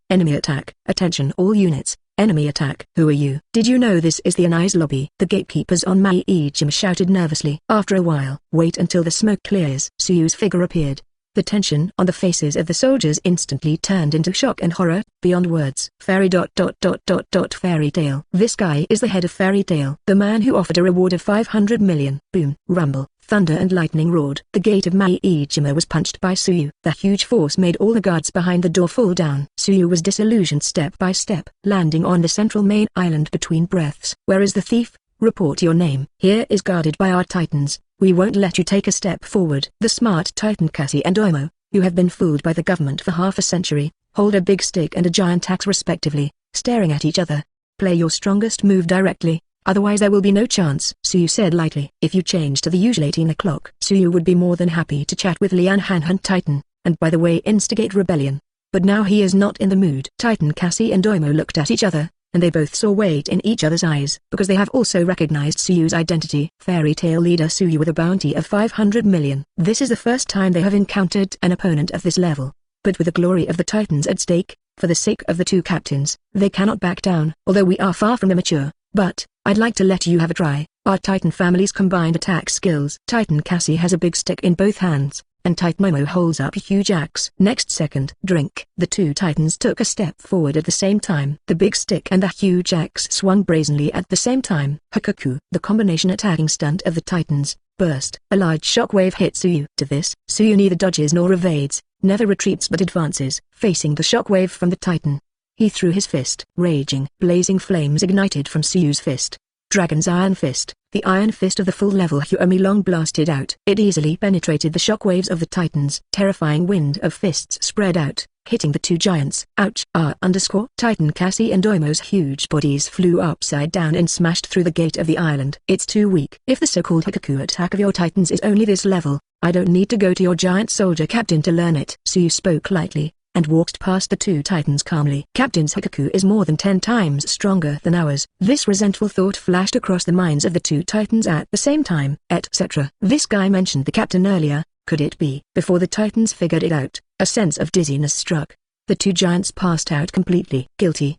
Attention all units. Enemy attack. Who are you? Did you know this is the Enies lobby? The gatekeepers on Maijima shouted nervously. After a while, wait until the smoke clears. Suyu's figure appeared. The tension on the faces of the soldiers instantly turned into shock and horror, beyond words. Fairy Tail. This guy is the head of Fairy Tail. The man who offered a reward of 500 million. Boom, rumble, thunder and lightning roared. The gate of Maijima was punched by Suyu. The huge force made all the guards behind the door fall down. Suyu was disillusioned step by step, landing on the central main island between breaths. Where is the thief? Report your name. Here is guarded by our titans. We won't let you take a step forward. The smart titan Cassie and Oimo, who have been fooled by the government for half a century, hold a big stick and a giant axe respectively, staring at each other. Play your strongest move directly, otherwise there will be no chance. Suyu said lightly. If you change to the usual 18 o'clock, Suyu would be more than happy to chat with Lian Han Titan, and by the way instigate rebellion. But now he is not in the mood. Titan Cassie and Oimo looked at each other, and they both saw weight in each other's eyes, because they have also recognized Suyu's identity. Fairy Tail leader Suyu with a bounty of 500 million. This is the first time they have encountered an opponent of this level. But with the glory of the Titans at stake, for the sake of the two captains, they cannot back down. Although we are far from immature, but, I'd like to let you have a try. Our Titan family's combined attack skills. Titan Cassie has a big stick in both hands, and Titan Momo holds up a huge axe. Next second, drink. The two titans took a step forward at the same time. The big stick and the huge axe swung brazenly at the same time. Hakuku, the combination attacking stunt of the titans, burst. A large shockwave hit Suyu. To this, Suyu neither dodges nor evades, never retreats but advances, facing the shockwave from the titan. He threw his fist. Raging, blazing flames ignited from Suyu's fist. Dragon's Iron Fist. The Iron Fist of the full-level Huomi Long blasted out. It easily penetrated the shockwaves of the titans. Terrifying wind of fists spread out, hitting the two giants. Ouch! Titan Cassie and Oimo's huge bodies flew upside down and smashed through the gate of the island. It's too weak. If the so-called Hikaku attack of your titans is only this level, I don't need to go to your giant soldier captain to learn it. Suyu spoke lightly, and walked past the two titans calmly. Captain's Hikaku is more than 10 times stronger than ours. This resentful thought flashed across the minds of the two titans at the same time, etc. This guy mentioned the captain earlier, could it be? Before the titans figured it out, a sense of dizziness struck. The two giants passed out completely. Guilty.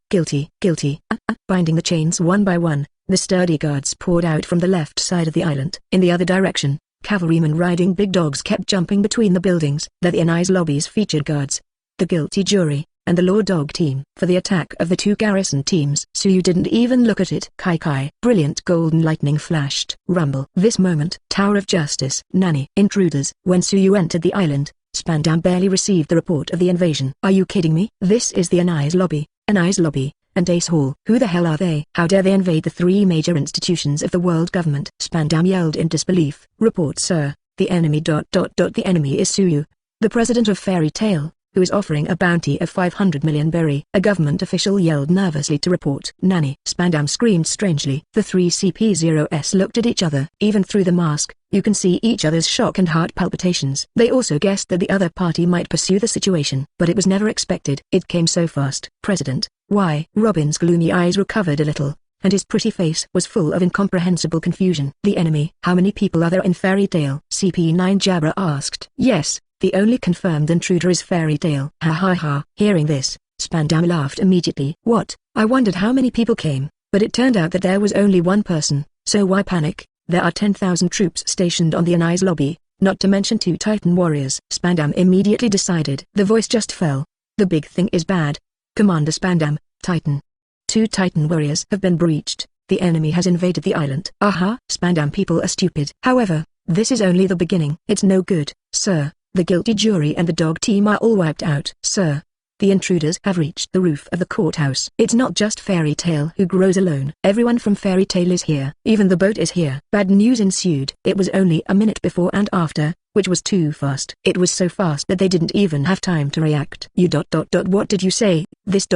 Binding the chains one by one, the sturdy guards poured out from the left side of the island. In the other direction, cavalrymen riding big dogs kept jumping between the buildings. They're the Enies lobby's featured guards, the guilty jury, and the law dog team. For the attack of the two garrison teams, Suyu didn't even look at it. Kai. Brilliant golden lightning flashed. Rumble. This moment, Tower of Justice. Nanny. Intruders. When Suyu entered the island, Spandam barely received the report of the invasion. Are you kidding me? This is the Enies lobby. Enies lobby. and Ace Hall. Who the hell are they? How dare they invade the three major institutions of the world government? Spandam yelled in disbelief. Report, sir. The enemy. The enemy is Suyu, the president of Fairy Tail, who is offering a bounty of 500 million berry. A government official yelled nervously to report. Nanny. Spandam screamed strangely. The three CP0s looked at each other. Even through the mask, you can see each other's shock and heart palpitations. They also guessed that the other party might pursue the situation, but it was never expected. It came so fast. President, why? Robin's gloomy eyes recovered a little, and his pretty face was full of incomprehensible confusion. The enemy. How many people are there in Fairy Tail? CP9 Jabra asked. Yes, the only confirmed intruder is Fairy Tail. Ha ha ha. Hearing this, Spandam laughed immediately. What? I wondered how many people came, but it turned out that there was only one person, so why panic? There are 10,000 troops stationed on the Enies lobby, not to mention 2 Titan warriors. Spandam immediately decided. The voice just fell. The big thing is bad. Commander Spandam, Titan. 2 Titan warriors have been breached. The enemy has invaded the island. Aha! Spandam people are stupid. However, this is only the beginning. It's no good, sir. The guilty jury and the dog team are all wiped out. Sir, the intruders have reached the roof of the courthouse. It's not just Fairy Tail who grows alone. Everyone from Fairy Tail is here. Even the boat is here. Bad news ensued. It was only a minute before and after, which was too fast. It was so fast that they didn't even have time to react. What did you say? This.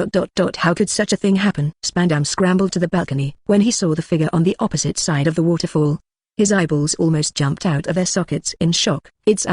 How could such a thing happen? Spandam scrambled to the balcony. When he saw the figure on the opposite side of the waterfall, his eyeballs almost jumped out of their sockets in shock. It's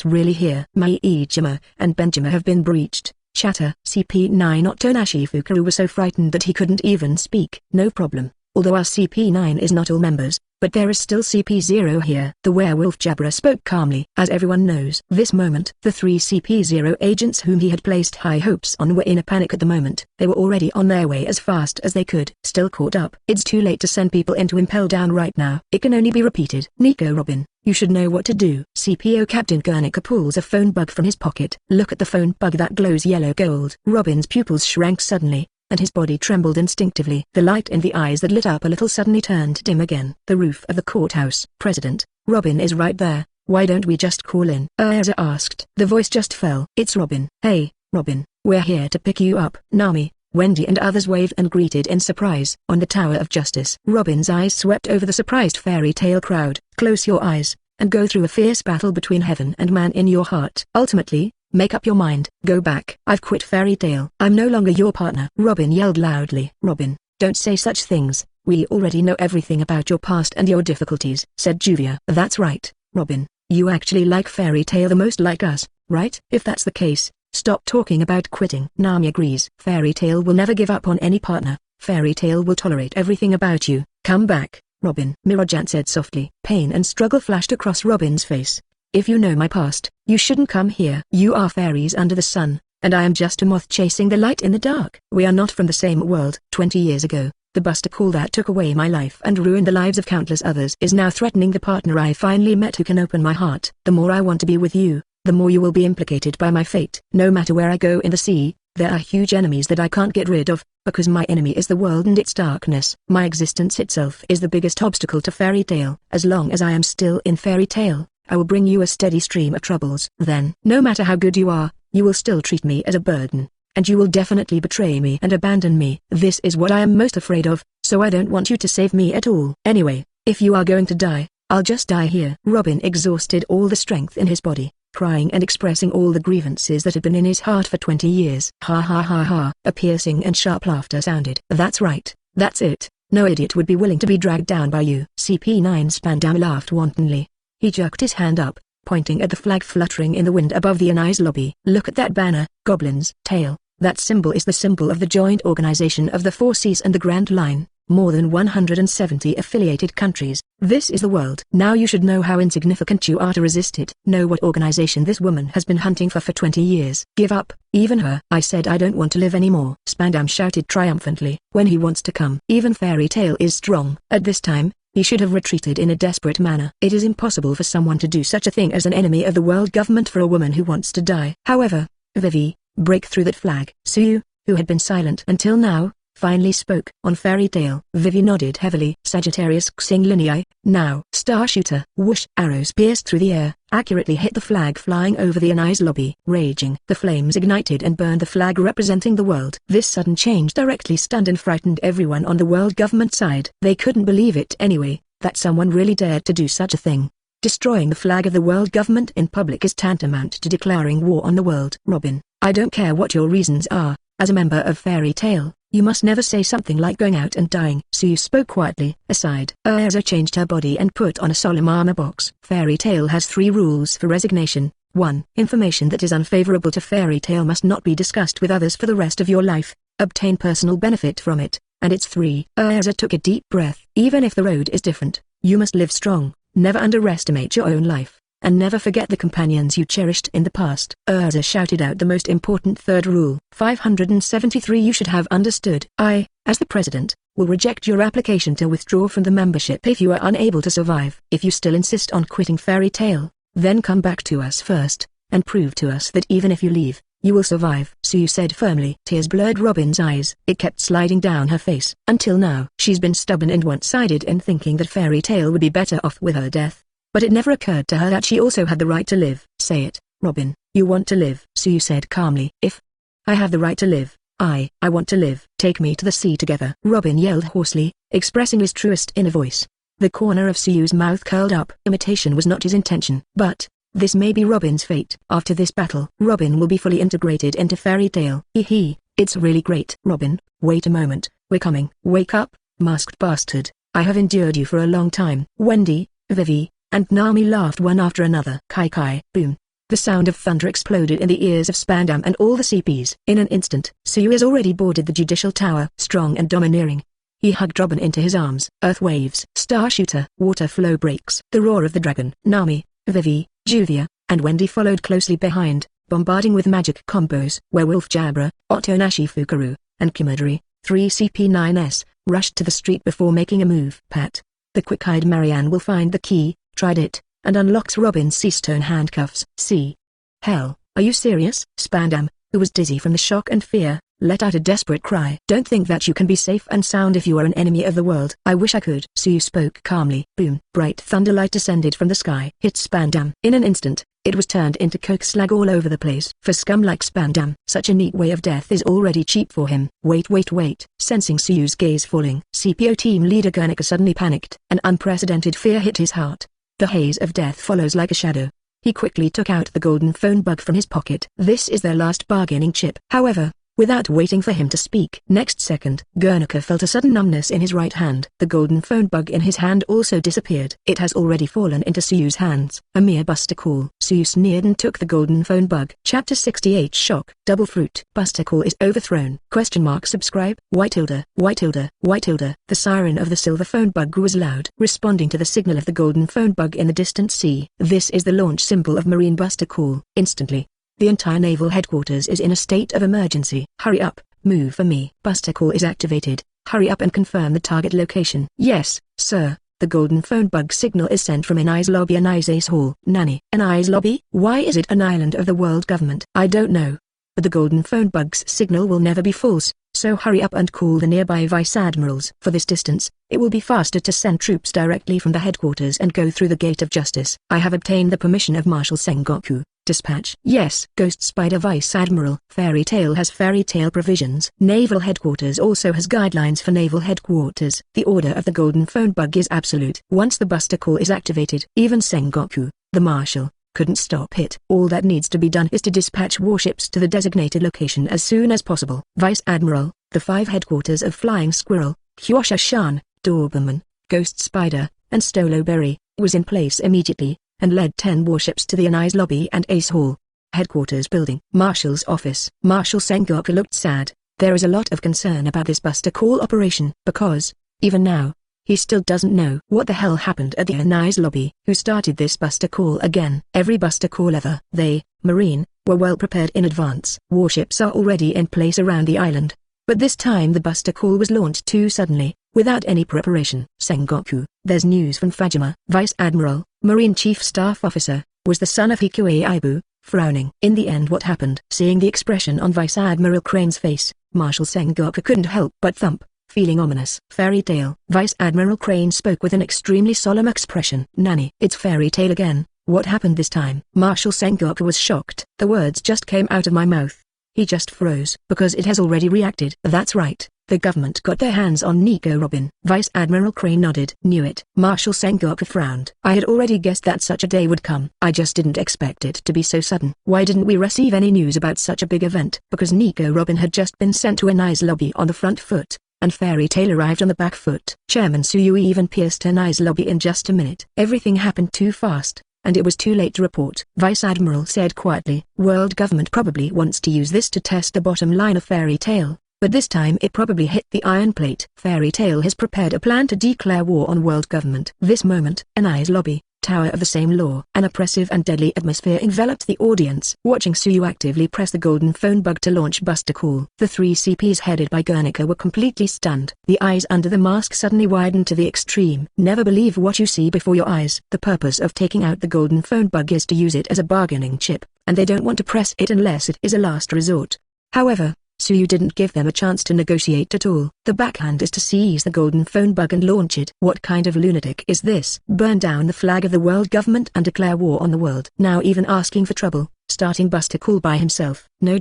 really here. Maijima and Benjima have been breached. Chatter. CP9 Otonashi Fukaru was so frightened that he couldn't even speak. No problem. Although our CP9 is not all members, but there is still CP0 here. The werewolf Jabra spoke calmly. As everyone knows, this moment, the 3 CP0 agents whom he had placed high hopes on were in a panic at the moment. They were already on their way as fast as they could. Still caught up. It's too late to send people in to impel down right now. It can only be repeated. Nico Robin, you should know what to do. CPO Captain Guernica pulls a phone bug from his pocket. Look at the phone bug that glows yellow gold. Robin's pupils shrank suddenly, and his body trembled instinctively. The light in the eyes that lit up a little suddenly turned dim again. The roof of the courthouse. President, Robin is right there. Why don't we just call in? Erza asked. The voice just fell. It's Robin. Hey, Robin, we're here to pick you up. Nami, Wendy and others waved and greeted in surprise. On the Tower of Justice. Robin's eyes swept over the surprised Fairy Tail crowd. Close your eyes, and go through a fierce battle between heaven and man in your heart. Ultimately, make up your mind. Go back. I've quit Fairy Tail. I'm no longer your partner. Robin yelled loudly. Robin, don't say such things. We already know everything about your past and your difficulties, said Juvia. That's right, Robin. You actually like Fairy Tail the most, like us, right? If that's the case, stop talking about quitting. Nami agrees. Fairy Tail will never give up on any partner. Fairy Tail will tolerate everything about you. Come back, Robin. Mirajan said softly. Pain and struggle flashed across Robin's face. If you know my past, you shouldn't come here. You are fairies under the sun, and I am just a moth chasing the light in the dark. We are not from the same world. 20 years ago, the buster call that took away my life and ruined the lives of countless others is now threatening the partner I finally met who can open my heart. The more I want to be with you, the more you will be implicated by my fate. No matter where I go in the sea, there are huge enemies that I can't get rid of, because my enemy is the world and its darkness. My existence itself is the biggest obstacle to Fairy Tail. As long as I am still in Fairy Tail, I will bring you a steady stream of troubles. Then, no matter how good you are, you will still treat me as a burden, and you will definitely betray me and abandon me. This is what I am most afraid of, so I don't want you to save me at all. Anyway, if you are going to die, I'll just die here. Robin exhausted all the strength in his body, crying and expressing all the grievances that had been in his heart for 20 years. Ha ha ha ha. A piercing and sharp laughter sounded. That's right, that's it. No idiot would be willing to be dragged down by you. CP9 Spandam laughed wantonly. He jerked his hand up, pointing at the flag fluttering in the wind above the Enies lobby. Look at that banner, Goblin's tail. That symbol is the symbol of the joint organization of the Four Seas and the Grand Line, more than 170 affiliated countries. This is the world. Now you should know how insignificant you are to resist it. Know what organization this woman has been hunting for 20 years. Give up, even her. I said I don't want to live anymore. Spandam shouted triumphantly. When he wants to come. Even Fairy Tail is strong. At this time, he should have retreated in a desperate manner. It is impossible for someone to do such a thing as an enemy of the world government for a woman who wants to die. However, Vivi, break through that flag. Suyu, who had been silent until now, finally spoke. On Fairy Tail. Vivi nodded heavily. Sagittarius Xing Linii, now. Star Shooter. Whoosh. Arrows pierced through the air, accurately hit the flag flying over the Enies lobby. Raging, the flames ignited and burned the flag representing the world. This sudden change directly stunned and frightened everyone on the world government side. They couldn't believe it anyway, that someone really dared to do such a thing. Destroying the flag of the world government in public is tantamount to declaring war on the world. Robin, I don't care what your reasons are, as a member of Fairy Tail, you must never say something like going out and dying. Suyu spoke quietly. Aside. Erza changed her body and put on a solemn armor box. Fairy Tail has 3 rules for resignation. 1. Information that is unfavorable to Fairy Tail must not be discussed with others for the rest of your life. Obtain personal benefit from it. And it's 3. Erza took a deep breath. Even if the road is different, you must live strong, never underestimate your own life, and never forget the companions you cherished in the past. Erza shouted out the most important 3rd rule. 573 You should have understood. I, as the president, will reject your application to withdraw from the membership if you are unable to survive. If you still insist on quitting Fairy Tail, then come back to us first, and prove to us that even if you leave, you will survive. Suyu said firmly. Tears blurred Robin's eyes. It kept sliding down her face. Until now, she's been stubborn and one-sided in thinking that Fairy Tail would be better off with her death. But it never occurred to her that she also had the right to live. Say it, Robin, you want to live. Suyu said calmly. If I have the right to live, I want to live. Take me to the sea together. Robin yelled hoarsely, expressing his truest inner voice. The corner of Suyu's mouth curled up. Imitation was not his intention. But this may be Robin's fate. After this battle, Robin will be fully integrated into Fairy Tail. It's really great. Robin, wait a moment, we're coming. Wake up, masked bastard. I have endured you for a long time. Wendy, Vivi, and Nami laughed one after another. Kai, boom. The sound of thunder exploded in the ears of Spandam and all the CPs. In an instant, Suyu has already boarded the judicial tower. Strong and domineering, he hugged Robin into his arms. Earth waves. Star Shooter. Water flow breaks. The roar of the dragon. Nami, Vivi, Juvia, and Wendy followed closely behind, bombarding with magic combos. Werewolf Jabra, Otonashi Fukaru, and Kimodori, 3 CP9S, rushed to the street before making a move. Pat, the quick-eyed Marianne will find the key, tried it, and unlocks Robin's sea-stone handcuffs. Hell, are you serious? Spandam, who was dizzy from the shock and fear, let out a desperate cry. Don't think that you can be safe and sound if you are an enemy of the world. I wish I could. Suyu spoke calmly. Boom. Bright thunderlight descended from the sky. Hit Spandam. In an instant, it was turned into coke slag all over the place. For scum like Spandam, such a neat way of death is already cheap for him. Wait. Sensing Suyu's gaze falling, CPO team leader Guernica suddenly panicked. An unprecedented fear hit his heart. The haze of death follows like a shadow. He quickly took out the golden phone bug from his pocket. This is their last bargaining chip. However, without waiting for him to speak. Next second, Guernica felt a sudden numbness in his right hand. The golden phone bug in his hand also disappeared. It has already fallen into Suyu's hands. A mere buster call. Suyu sneered and took the golden phone bug. Chapter 68 Shock. Double fruit. Buster call is overthrown. Subscribe. White tilde. The siren of the silver phone bug was loud, responding to the signal of the golden phone bug in the distant sea. This is the launch symbol of Marine Buster call. Instantly, the entire naval headquarters is in a state of emergency. Hurry up, move for me. Buster call is activated. Hurry up and confirm the target location. Yes, sir. The golden phone bug signal is sent from Enies lobby. Enies Ace Hall. Nanny. Enies lobby? Why is it an island of the world government? I don't know. But the golden phone bug's signal will never be false, so hurry up and call the nearby vice admirals. For this distance, it will be faster to send troops directly from the headquarters and go through the gate of justice. I have obtained the permission of Marshal Sengoku. Dispatch. Yes. Ghost Spider Vice Admiral. Fairy Tail has Fairy Tail provisions. Naval Headquarters also has guidelines for Naval Headquarters. The order of the golden phone bug is absolute. Once the buster call is activated, even Sengoku, the Marshal, couldn't stop it. All that needs to be done is to dispatch warships to the designated location as soon as possible. Vice Admiral, the 5 headquarters of Flying Squirrel, Hyosha-shan, Doberman, Ghost Spider, and Stoloberry, was in place immediately, and led 10 warships to the Enies lobby and Ace Hall. Headquarters building. Marshal's office. Marshal Sengoku looked sad. There is a lot of concern about this buster call operation, because, even now, he still doesn't know what the hell happened at the Enies lobby. Who started this buster call again? Every buster call ever. They, Marine, were well prepared in advance. Warships are already in place around the island. But this time the buster call was launched too suddenly, without any preparation. Sengoku, there's news from Fajima. Vice Admiral, Marine Chief Staff Officer, was the son of Hikue Aibu, frowning. In the end what happened? Seeing the expression on Vice Admiral Crane's face, Marshal Sengoku couldn't help but thump, feeling ominous. Fairy Tail. Vice Admiral Crane spoke with an extremely solemn expression. Nanny. It's Fairy Tail again. What happened this time? Marshal Sengoku was shocked. The words just came out of my mouth. He just froze. Because it has already reacted. That's right. The government got their hands on Nico Robin. Vice Admiral Crane nodded. Knew it. Marshal Sengoku frowned. I had already guessed that such a day would come. I just didn't expect it to be so sudden. Why didn't we receive any news about such a big event? Because Nico Robin had just been sent to Enies lobby on the front foot, and Fairy Tail arrived on the back foot. Chairman Suyu even pierced Enies lobby in just a minute. Everything happened too fast, and it was too late to report. Vice Admiral said quietly. World government probably wants to use this to test the bottom line of Fairy Tail. But this time it probably hit the iron plate. Fairy Tail has prepared a plan to declare war on world government. This moment, Enies lobby, Tower of the Same Law. An oppressive and deadly atmosphere enveloped the audience. Watching Suyu actively press the golden phone bug to launch Buster Call. The three CPs headed by Guernica were completely stunned. The eyes under the mask suddenly widened to the extreme. Never believe what you see before your eyes. The purpose of taking out the golden phone bug is to use it as a bargaining chip, and they don't want to press it unless it is a last resort. However, Suyu didn't give them a chance to negotiate at all. The backhand is to seize the golden phone bug and launch it. What kind of lunatic is this? Burn down the flag of the world government and declare war on the world. Now even asking for trouble, starting Buster Call by himself. No.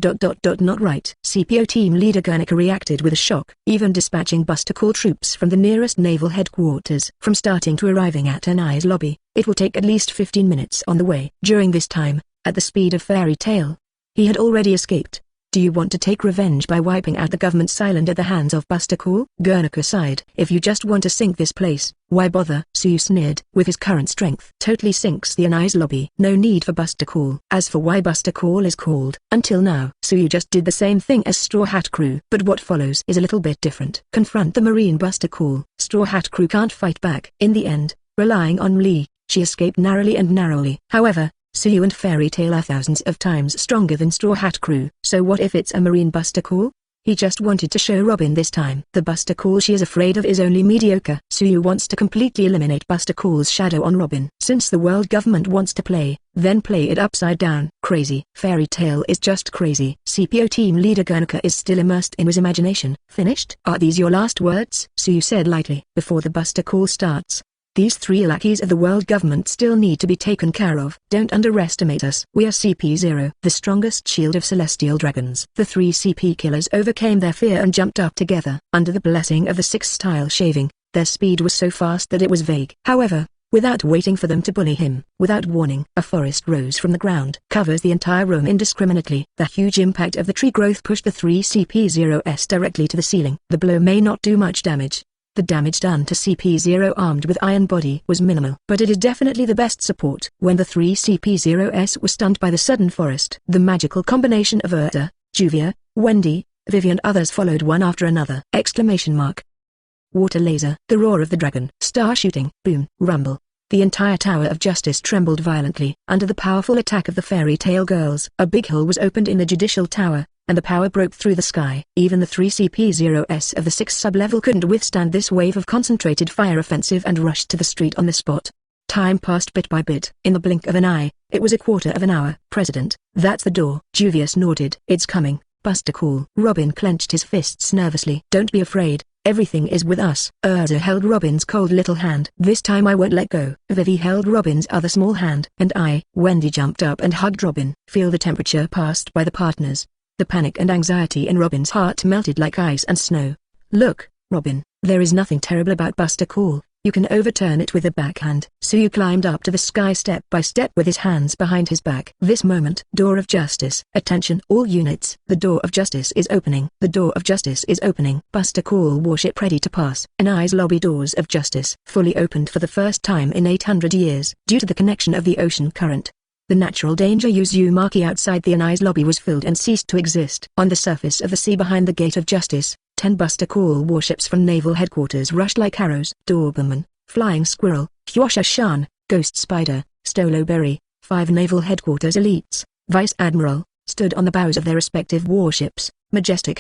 Not right. CPO team leader Guernica reacted with a shock, even dispatching Buster Call troops from the nearest naval headquarters. From starting to arriving at Enies lobby, it will take at least 15 minutes on the way. During this time, at the speed of Fairy Tail, he had already escaped. Do you want to take revenge by wiping out the government's island at the hands of Buster Call? Guernica sighed. If you just want to sink this place, why bother? Suyu sneered. With his current strength, totally sinks the Enies lobby. No need for Buster Call. As for why Buster Call is called, until now, Suyu just did the same thing as Straw Hat Crew. But what follows is a little bit different. Confront the Marine Buster Call. Straw Hat Crew can't fight back. In the end, relying on Lee, she escaped narrowly. However, Suyu and Fairy Tail are thousands of times stronger than Straw Hat Crew. So what if it's a Marine Buster Call? He just wanted to show Robin this time. The Buster Call she is afraid of is only mediocre. Suyu wants to completely eliminate Buster Call's shadow on Robin. Since the world government wants to play, then play it upside down. Crazy. Fairy Tail is just crazy. CPO team leader Guernica is still immersed in his imagination. Finished? Are these your last words? Suyu said lightly. Before the Buster Call starts, these three lackeys of the world government still need to be taken care of. Don't underestimate us. We are CP0, the strongest shield of celestial dragons. The three CP killers overcame their fear and jumped up together. Under the blessing of the six-style shaving, their speed was so fast that it was vague. However, without waiting for them to bully him, without warning, a forest rose from the ground, covers the entire room indiscriminately. The huge impact of the tree growth pushed the three CP0s directly to the ceiling. The blow may not do much damage. The damage done to CP0 armed with iron body was minimal, but it is definitely the best support. When the three CP0s were stunned by the sudden forest, the magical combination of Urta, Juvia, Wendy, Vivi and others followed one after another. Water laser, the roar of the dragon, star shooting, boom, rumble. The entire Tower of Justice trembled violently. Under the powerful attack of the Fairy Tail girls, a big hole was opened in the Judicial Tower, and the power broke through the sky. Even the three CP0s of the 6th sub-level couldn't withstand this wave of concentrated fire offensive and rushed to the street on the spot. Time passed bit by bit. In the blink of an eye, it was a quarter of an hour. President, that's the door. Juvius nodded. It's coming. Buster Call. Robin clenched his fists nervously. Don't be afraid. Everything is with us. Urza held Robin's cold little hand. This time I won't let go. Vivi held Robin's other small hand. And Wendy jumped up and hugged Robin. Feel the temperature passed by the partners. The panic and anxiety in Robin's heart melted like ice and snow. Look, Robin, there is nothing terrible about Buster Call. You can overturn it with a backhand. Suyu climbed up to the sky step by step with his hands behind his back. This moment, Door of Justice. Attention all units. The Door of Justice is opening. The Door of Justice is opening. Buster Call warship ready to pass. Enies lobby Doors of Justice. Fully opened for the first time in 800 years. Due to the connection of the ocean current, the natural danger Uzumaki outside the Enies lobby was filled and ceased to exist. On the surface of the sea behind the Gate of Justice, 10 Buster Call warships from naval headquarters rushed like arrows. Doberman, Flying Squirrel, Hyosha-shan, Ghost Spider, Stoloberry, 5 naval headquarters elites, Vice Admiral, stood on the bows of their respective warships, majestic.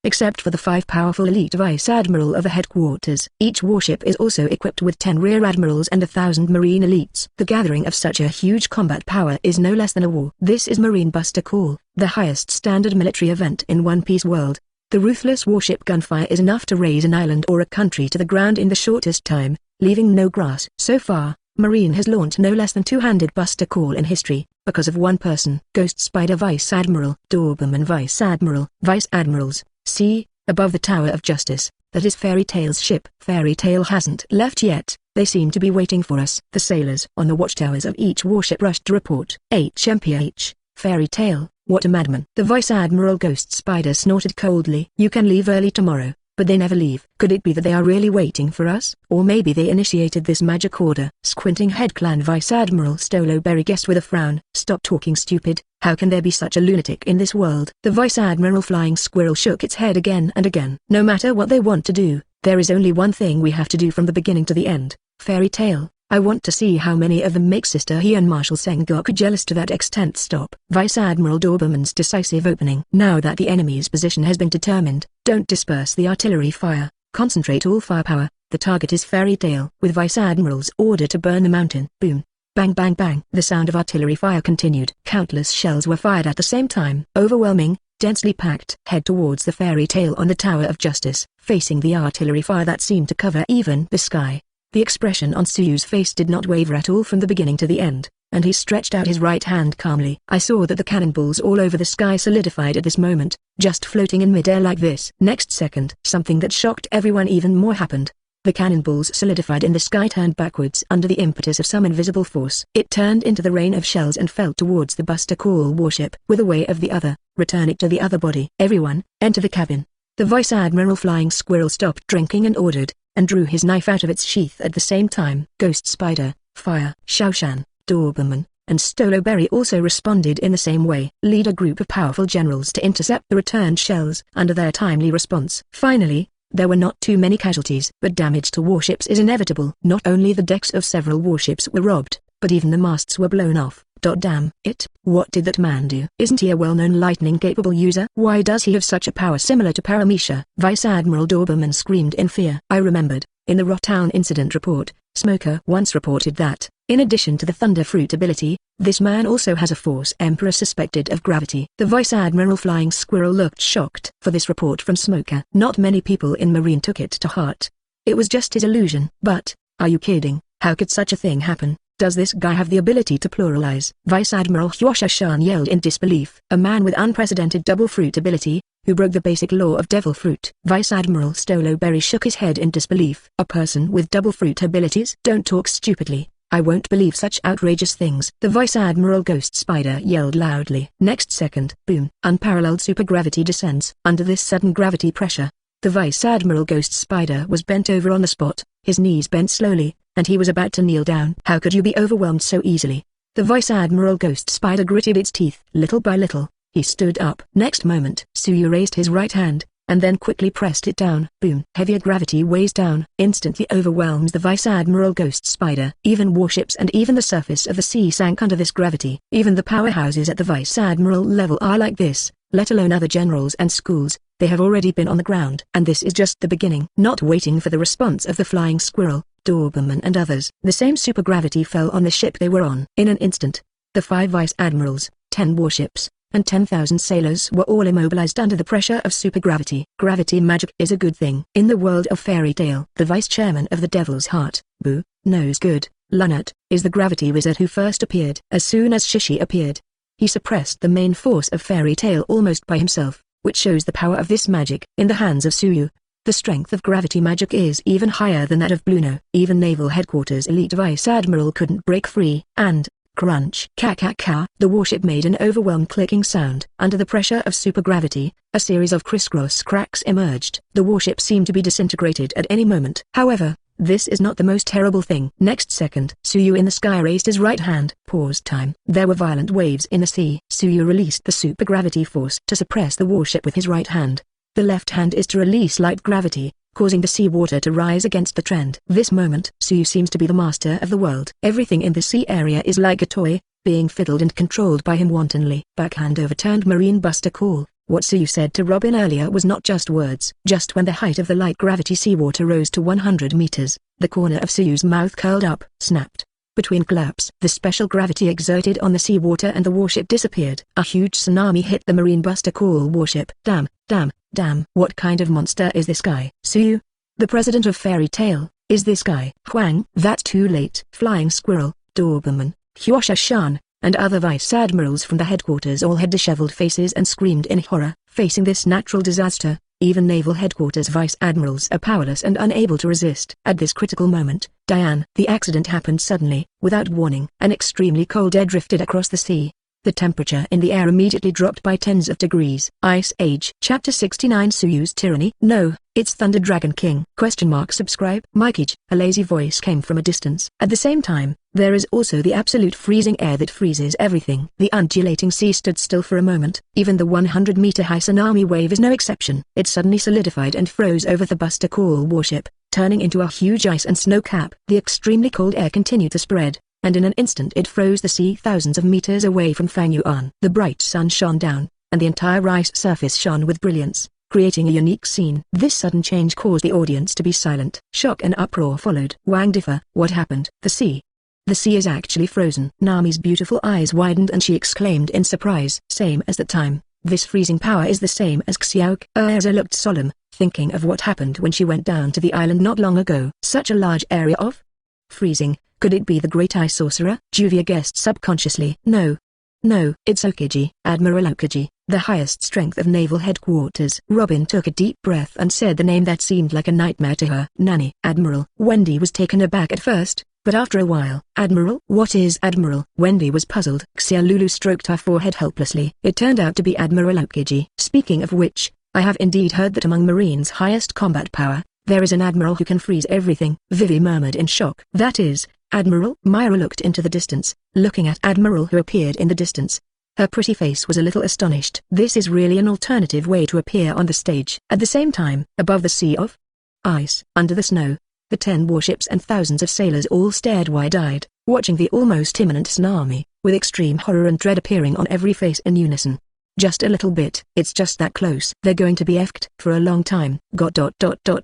except for the 5 powerful elite vice admiral of the headquarters. Each warship is also equipped with 10 rear admirals and 1,000 marine elites. The gathering of such a huge combat power is no less than a war. This is Marine Buster Call, the highest standard military event in One Piece world. The ruthless warship gunfire is enough to raze an island or a country to the ground in the shortest time, leaving no grass. So far, Marine has launched no less than 2-handed Buster Call in history, because of one person. Ghost Spider Vice Admiral, Doberman Vice Admiral, Vice Admirals. See, above the Tower of Justice, that is Fairy Tail's ship. Fairy Tail hasn't left yet, they seem to be waiting for us. The sailors on the watchtowers of each warship rushed to report. HMPH, Fairy Tail, what a madman. The Vice Admiral Ghost Spider snorted coldly. You can leave early tomorrow, but they never leave. Could it be that they are really waiting for us? Or maybe they initiated this magic order? Squinting head Clan Vice Admiral Stoloberry guessed with a frown. Stop talking, stupid. How can there be such a lunatic in this world? The Vice Admiral Flying Squirrel shook its head again and again. No matter what they want to do, there is only one thing we have to do from the beginning to the end. Fairy Tail, I want to see how many of them make Sister He and Marshal Sengoku jealous to that extent. Stop. Vice Admiral Doberman's decisive opening. Now that the enemy's position has been determined, don't disperse the artillery fire, concentrate all firepower. The target is Fairy Tail. With Vice Admiral's order to burn the mountain. Boom. Bang bang bang. The sound of artillery fire continued. Countless shells were fired at the same time. Overwhelming, densely packed. Head towards the Fairy Tail on the Tower of Justice, facing the artillery fire that seemed to cover even the sky. The expression on Suyu's face did not waver at all from the beginning to the end, and he stretched out his right hand calmly. I saw that the cannonballs all over the sky solidified at this moment, just floating in midair like this. Next second, something that shocked everyone even more happened. The cannonballs solidified in the sky turned backwards under the impetus of some invisible force. It turned into the rain of shells and fell towards the Buster Call warship. With a way of the other, return it to the other body. Everyone, enter the cabin. The Vice Admiral Flying Squirrel stopped drinking and ordered, and drew his knife out of its sheath at the same time. Ghost Spider, fire. Shaoshan, Doberman, and Stoloberry also responded in the same way. Lead a group of powerful generals to intercept the returned shells. Under their timely response, finally, there were not too many casualties. But damage to warships is inevitable. Not only the decks of several warships were robbed, but even the masts were blown off. Damn it, what did that man do? Isn't he a well-known lightning-capable user? Why does he have such a power similar to Paramisha? Vice Admiral Doberman screamed in fear. I remembered, in the Rotown incident report, Smoker once reported that, in addition to the Thunder Fruit ability, this man also has a Force Emperor suspected of gravity. The Vice Admiral Flying Squirrel looked shocked. For this report from Smoker, not many people in Marine took it to heart. It was just his illusion. But, are you kidding? How could such a thing happen? Does this guy have the ability to pluralize? Vice Admiral Hyosha-shan yelled in disbelief. A man with unprecedented double fruit ability, who broke the basic law of devil fruit. Vice Admiral Stoloberry shook his head in disbelief. A person with double fruit abilities? Don't talk stupidly. I won't believe such outrageous things. The Vice Admiral Ghost Spider yelled loudly. Next second, boom. Unparalleled supergravity descends. Under this sudden gravity pressure, the Vice Admiral Ghost Spider was bent over on the spot, his knees bent slowly, and he was about to kneel down. How could you be overwhelmed so easily? The Vice Admiral Ghost Spider gritted its teeth. Little by little, he stood up. Next moment, Suyu raised his right hand, and then quickly pressed it down. Boom. Heavier gravity weighs down, instantly overwhelms the Vice Admiral Ghost Spider. Even warships and even the surface of the sea sank under this gravity. Even the powerhouses at the Vice Admiral level are like this, let alone other generals and schools. They have already been on the ground. And this is just the beginning. Not waiting for the response of the Flying Squirrel, Doberman and others, the same supergravity fell on the ship they were on. In an instant, the 5 Vice Admirals, 10 warships, and 10,000 sailors were all immobilized under the pressure of supergravity. Gravity magic is a good thing. In the world of Fairy Tail, the Vice Chairman of the Devil's Heart, Boo, knows good, Lunat, is the gravity wizard who first appeared. As soon as Shishi appeared, he suppressed the main force of Fairy Tail almost by himself, which shows the power of this magic. In the hands of Suyu, the strength of gravity magic is even higher than that of Bluno. Even Naval Headquarters Elite Vice Admiral couldn't break free, and, crunch. Ka. The warship made an overwhelmed clicking sound. Under the pressure of supergravity, a series of crisscross cracks emerged. The warship seemed to be disintegrated at any moment. However, this is not the most terrible thing. Next second, Suyu in the sky raised his right hand. Pause time. There were violent waves in the sea. Suyu released the supergravity force to suppress the warship with his right hand. The left hand is to release light gravity, causing the seawater to rise against the trend. This moment, Suyu seems to be the master of the world. Everything in the sea area is like a toy, being fiddled and controlled by him wantonly. Backhand overturned Marine Buster Call. What Suyu said to Robin earlier was not just words. Just when the height of the light gravity seawater rose to 100 meters, the corner of Suyu's mouth curled up, snapped. Between claps, the special gravity exerted on the seawater and the warship disappeared. A huge tsunami hit the Marine Buster Call warship. Damn, damn, damn. What kind of monster is this guy? Suyu? The president of Fairy Tail, is this guy? Huang? That's too late. Flying Squirrel, Doberman, Huasha Shan, and other vice admirals from the headquarters all had disheveled faces and screamed in horror. Facing this natural disaster, even naval headquarters vice admirals are powerless and unable to resist. At this critical moment, Diane, the accident happened suddenly, without warning. An extremely cold air drifted across the sea. The temperature in the air immediately dropped by tens of degrees. Ice Age. Chapter 69 Suyu's Tyranny. No, it's Thunder Dragon King. Subscribe. Aokiji. A lazy voice came from a distance. At the same time, there is also the absolute freezing air that freezes everything. The undulating sea stood still for a moment. Even the 100-meter-high tsunami wave is no exception. It suddenly solidified and froze over the Buster Call warship, turning into a huge ice and snow cap. The extremely cold air continued to spread, and in an instant it froze the sea thousands of meters away from Fangyuan. The bright sun shone down, and the entire ice surface shone with brilliance, creating a unique scene. This sudden change caused the audience to be silent. Shock and uproar followed. Wang Differ. What happened? The sea. The sea is actually frozen. Nami's beautiful eyes widened and she exclaimed in surprise. Same as that time, this freezing power is the same as Xiao. Erza looked solemn, thinking of what happened when she went down to the island not long ago. Such a large area of freezing. Could it be the Great Ice Sorcerer? Juvia guessed subconsciously. No. No, it's Aokiji. Admiral Aokiji, the highest strength of naval headquarters. Robin took a deep breath and said the name that seemed like a nightmare to her. Nani. Admiral. Wendy was taken aback at first, but after a while. Admiral? What is Admiral? Wendy was puzzled. Xiaolulu stroked her forehead helplessly. It turned out to be Admiral Aokiji. Speaking of which, I have indeed heard that among Marine's highest combat power, there is an Admiral who can freeze everything. Vivi murmured in shock. That is, Admiral? Mira looked into the distance, looking at Admiral who appeared in the distance. Her pretty face was a little astonished. This is really an alternative way to appear on the stage. At the same time, above the sea of ice, under the snow, the 10 warships and thousands of sailors all stared wide-eyed, watching the almost imminent tsunami, with extreme horror and dread appearing on every face in unison. Just a little bit. It's just that close. They're going to be effed for a long time.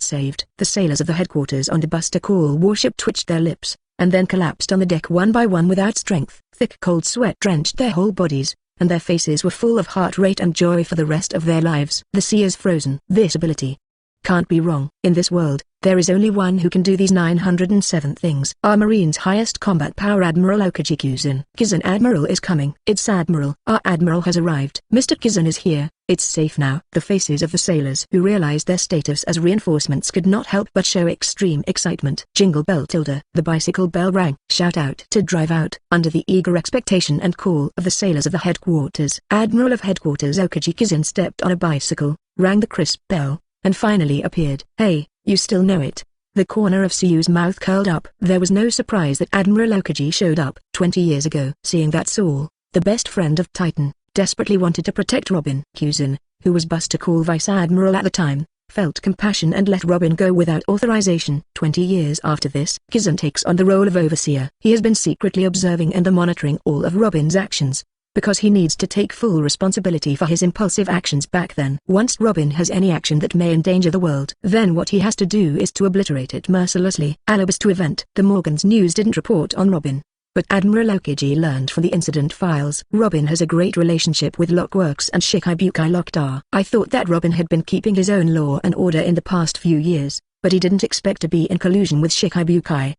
Saved. The sailors of the headquarters on the Buster Call warship twitched their lips, and then collapsed on the deck one by one without strength. Thick cold sweat drenched their whole bodies, and their faces were full of heart rate and joy for the rest of their lives. The sea is frozen. This ability can't be wrong. In this world, there is only one who can do these 907 things. Our Marine's highest combat power Admiral Aokiji Kizun. Kizun Admiral is coming. It's Admiral. Our Admiral has arrived. Mr. Kizun is here. It's safe now. The faces of the sailors who realized their status as reinforcements could not help but show extreme excitement. Jingle bell tilde. The bicycle bell rang. Shout out to drive out. Under the eager expectation and call of the sailors of the headquarters, Admiral of Headquarters Aokiji Kizun stepped on a bicycle, rang the crisp bell, and finally appeared. Hey, you still know it? The corner of Suyu's mouth curled up. There was no surprise that Admiral Aokiji showed up 20 years ago. Seeing that Saul, the best friend of Titan, desperately wanted to protect Robin. Kuzan, who was Buster Call Vice Admiral at the time, felt compassion and let Robin go without authorization. 20 years after this, Kizun takes on the role of overseer. He has been secretly observing and monitoring all of Robin's actions, because he needs to take full responsibility for his impulsive actions back then. Once Robin has any action that may endanger the world, then what he has to do is to obliterate it mercilessly. Alibis to event. The Morgan's news didn't report on Robin, but Admiral Aokiji learned from the incident files. Robin has a great relationship with Lockworks and Shikibukai Lockdar. I thought that Robin had been keeping his own law and order in the past few years, but he didn't expect to be in collusion with Shikibukai.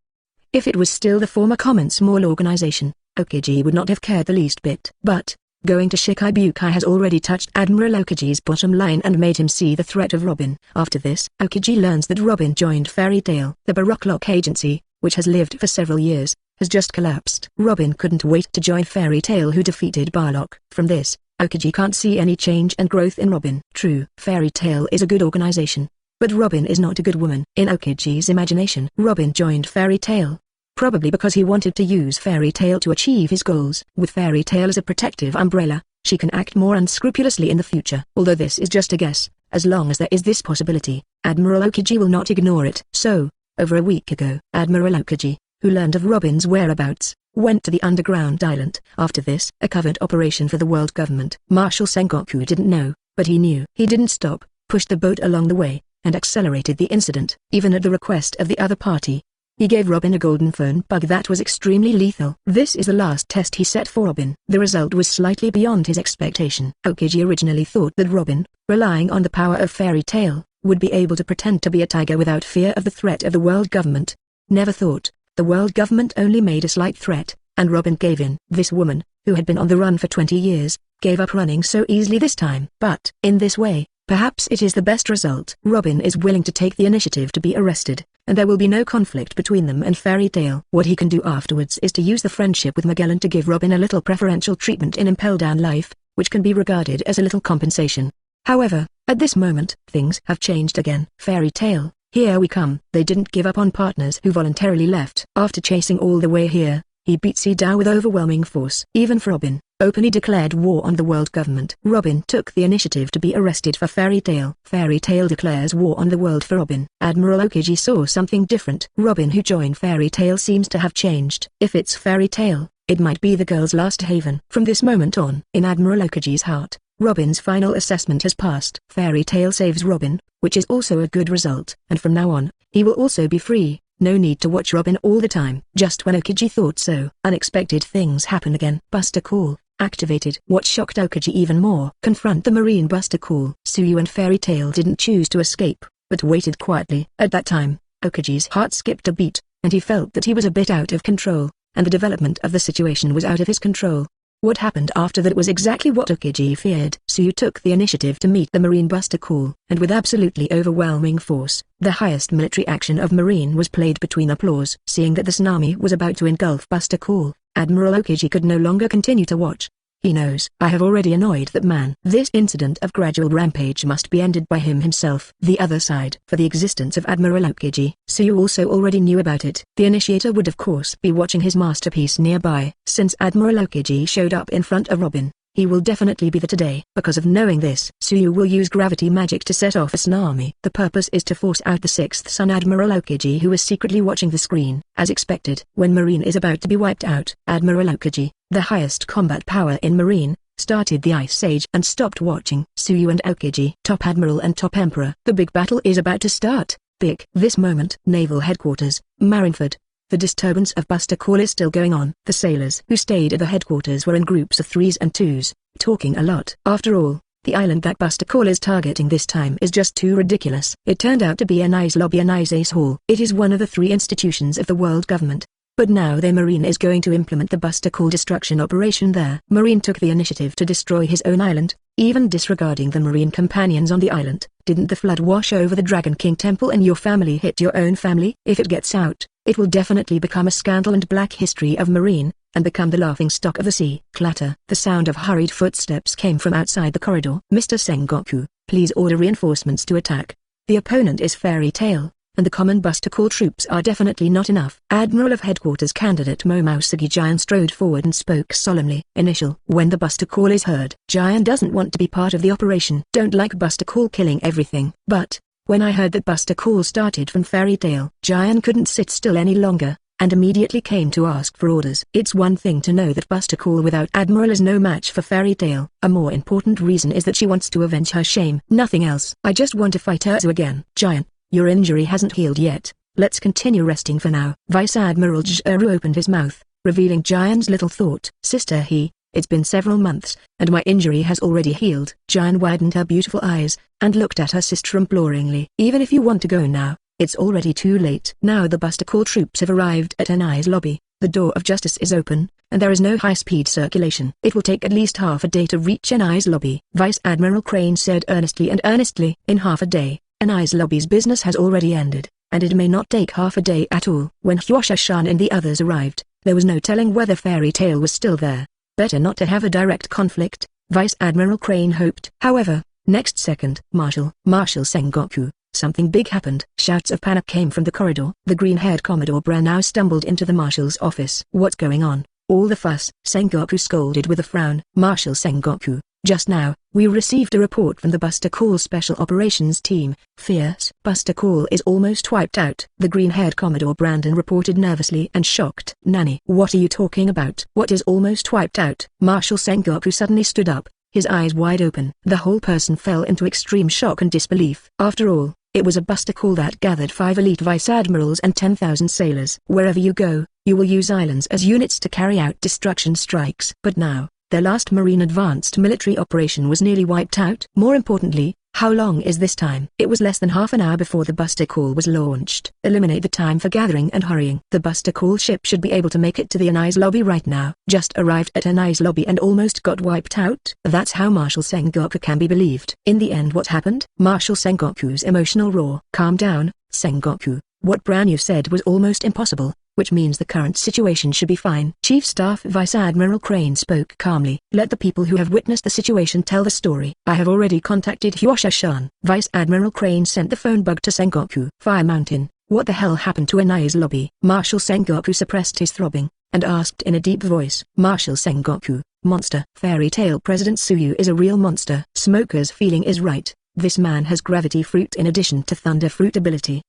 If it was still the former common small organization, Aokiji would not have cared the least bit. But, going to Shikibukai has already touched Admiral Aokiji's bottom line and made him see the threat of Robin. After this, Aokiji learns that Robin joined Fairy Tail. The Baroque Lock Agency, which has lived for several years, has just collapsed. Robin couldn't wait to join Fairy Tail who defeated Barlock. From this, Aokiji can't see any change and growth in Robin. True, Fairy Tail is a good organization, but Robin is not a good woman. In Aokiji's imagination, Robin joined Fairy Tail probably because he wanted to use Fairy Tail to achieve his goals. With Fairy Tail as a protective umbrella, she can act more unscrupulously in the future. Although this is just a guess, as long as there is this possibility, Admiral Aokiji will not ignore it. So, over a week ago, Admiral Aokiji, who learned of Robin's whereabouts, went to the underground island. After this, a covert operation for the world government. Marshal Sengoku didn't know, but he knew. He didn't stop, pushed the boat along the way, and accelerated the incident, even at the request of the other party. He gave Robin a golden phone bug that was extremely lethal. This is the last test he set for Robin. The result was slightly beyond his expectation. Aokiji originally thought that Robin, relying on the power of fairy tale, would be able to pretend to be a tiger without fear of the threat of the world government. Never thought. The world government only made a slight threat, and Robin gave in. This woman, who had been on the run for 20 years, gave up running so easily this time. But, in this way, perhaps it is the best result. Robin is willing to take the initiative to be arrested, and there will be no conflict between them and Fairy Tail. What he can do afterwards is to use the friendship with Magellan to give Robin a little preferential treatment in Impel Down life, which can be regarded as a little compensation. However, at this moment, things have changed again. Fairy Tail, here we come. They didn't give up on partners who voluntarily left. After chasing all the way here, he beat Down with overwhelming force. Even for Robin, openly declared war on the world government. Robin took the initiative to be arrested for Fairy Tail. Fairy Tail declares war on the world for Robin. Admiral Aokiji saw something different. Robin who joined Fairy Tail seems to have changed. If it's Fairy Tail, it might be the girl's last haven. From this moment on, in Admiral Aokiji's heart, Robin's final assessment has passed. Fairy Tail saves Robin, which is also a good result. And from now on, he will also be free. No need to watch Robin all the time. Just when Aokiji thought so, unexpected things happen again. Buster Call activated. What shocked Aokiji even more: confront the Marine Buster Call. Suyu and Fairy Tail didn't choose to escape, but waited quietly. At that time, Aokiji's heart skipped a beat, and he felt that he was a bit out of control, and the development of the situation was out of his control. What happened after that was exactly what Aokiji feared. Suyu took the initiative to meet the Marine Buster Call, and with absolutely overwhelming force, the highest military action of Marine was played between applause. Seeing that the tsunami was about to engulf Buster Call, Admiral Aokiji could no longer continue to watch. He knows. I have already annoyed that man. This incident of gradual rampage must be ended by him himself. The other side. For the existence of Admiral Aokiji, Suyu also already knew about it. The initiator would of course be watching his masterpiece nearby. Since Admiral Aokiji showed up in front of Robin, he will definitely be there today. Because of knowing this, Suyu will use gravity magic to set off a tsunami. The purpose is to force out the sixth son Admiral Aokiji, who is secretly watching the screen. As expected, when Marine is about to be wiped out, Admiral Aokiji, the highest combat power in Marine, started the Ice Age and stopped watching. Suyu and Aokiji, Top Admiral and Top Emperor. The big battle is about to start. Big. This moment, Naval Headquarters, Marineford. The disturbance of Buster Call is still going on. The sailors who stayed at the headquarters were in groups of 3s and 2s, talking a lot. After all, the island that Buster Call is targeting this time is just too ridiculous. It turned out to be Enies Lobby, Enies Ace Hall. It is one of the 3 institutions of the world government. But now their Marine is going to implement the Buster Call destruction operation there. Marine took the initiative to destroy his own island, even disregarding the Marine companions on the island. Didn't the flood wash over the Dragon King temple and your family hit your own family? If it gets out, it will definitely become a scandal and black history of Marine, and become the laughingstock of the sea. Clatter. The sound of hurried footsteps came from outside the corridor. Mr. Sengoku, please order reinforcements to attack. The opponent is Fairy Tail, and the common Buster Call troops are definitely not enough. Admiral of Headquarters candidate Momousagi Giant strode forward and spoke solemnly. Initial. When the Buster Call is heard, Giant doesn't want to be part of the operation. Don't like Buster Call killing everything. But, when I heard that Buster Call started from Fairy Tail, Giant couldn't sit still any longer, and immediately came to ask for orders. It's one thing to know that Buster Call without Admiral is no match for Fairy Tail. A more important reason is that she wants to avenge her shame. Nothing else. I just want to fight Urzu again. Giant, your injury hasn't healed yet. Let's continue resting for now. Vice Admiral Juru opened his mouth, revealing Giant's little thought. Sister, it's been several months, and my injury has already healed. Giant widened her beautiful eyes, and looked at her sister imploringly. Even if you want to go now, it's already too late. Now the Buster Call troops have arrived at Enies Lobby. The door of justice is open, and there is no high-speed circulation. It will take at least half a day to reach Enies Lobby. Vice Admiral Crane said earnestly. In half a day, Enies Lobby's business has already ended, and it may not take half a day at all. When Hyosha-shan and the others arrived, there was no telling whether Fairy Tail was still there. Better not to have a direct conflict, Vice Admiral Crane hoped. However, next second, Marshal Sengoku, something big happened. Shouts of panic came from the corridor. The green-haired Commodore Bra now stumbled into the Marshal's office. What's going on? All the fuss, Sengoku scolded with a frown. Marshal Sengoku, just now, we received a report from the Buster Call Special Operations Team. Fierce. Buster Call is almost wiped out. The green-haired Commodore Brandon reported nervously and shocked. Nani? What are you talking about? What is almost wiped out? Marshal Sengoku suddenly stood up, his eyes wide open. The whole person fell into extreme shock and disbelief. After all, it was a buster call that gathered 5 elite vice admirals and 10,000 sailors. Wherever you go, you will use islands as units to carry out destruction strikes. But now, their last marine advanced military operation was nearly wiped out. More importantly, how long is this time? It was less than half an hour before the buster call was launched. Eliminate the time for gathering and hurrying. The buster call ship should be able to make it to the Enies lobby right now. Just arrived at Enies lobby and almost got wiped out. That's how Marshal Sengoku can be believed. In the end, what happened? Marshal Sengoku's emotional roar. Calm down, Sengoku. What brand you said was almost impossible, which means the current situation should be fine. Chief Staff Vice Admiral Crane spoke calmly. Let the people who have witnessed the situation tell the story. I have already contacted Hyosha-shan. Vice Admiral Crane sent the phone bug to Sengoku. Fire Mountain, what the hell happened to Enies lobby? Marshal Sengoku suppressed his throbbing, and asked in a deep voice. Marshal Sengoku, monster. Fairy Tail President Tsuyu is a real monster. Smoker's feeling is right. This man has gravity fruit in addition to thunder fruit ability.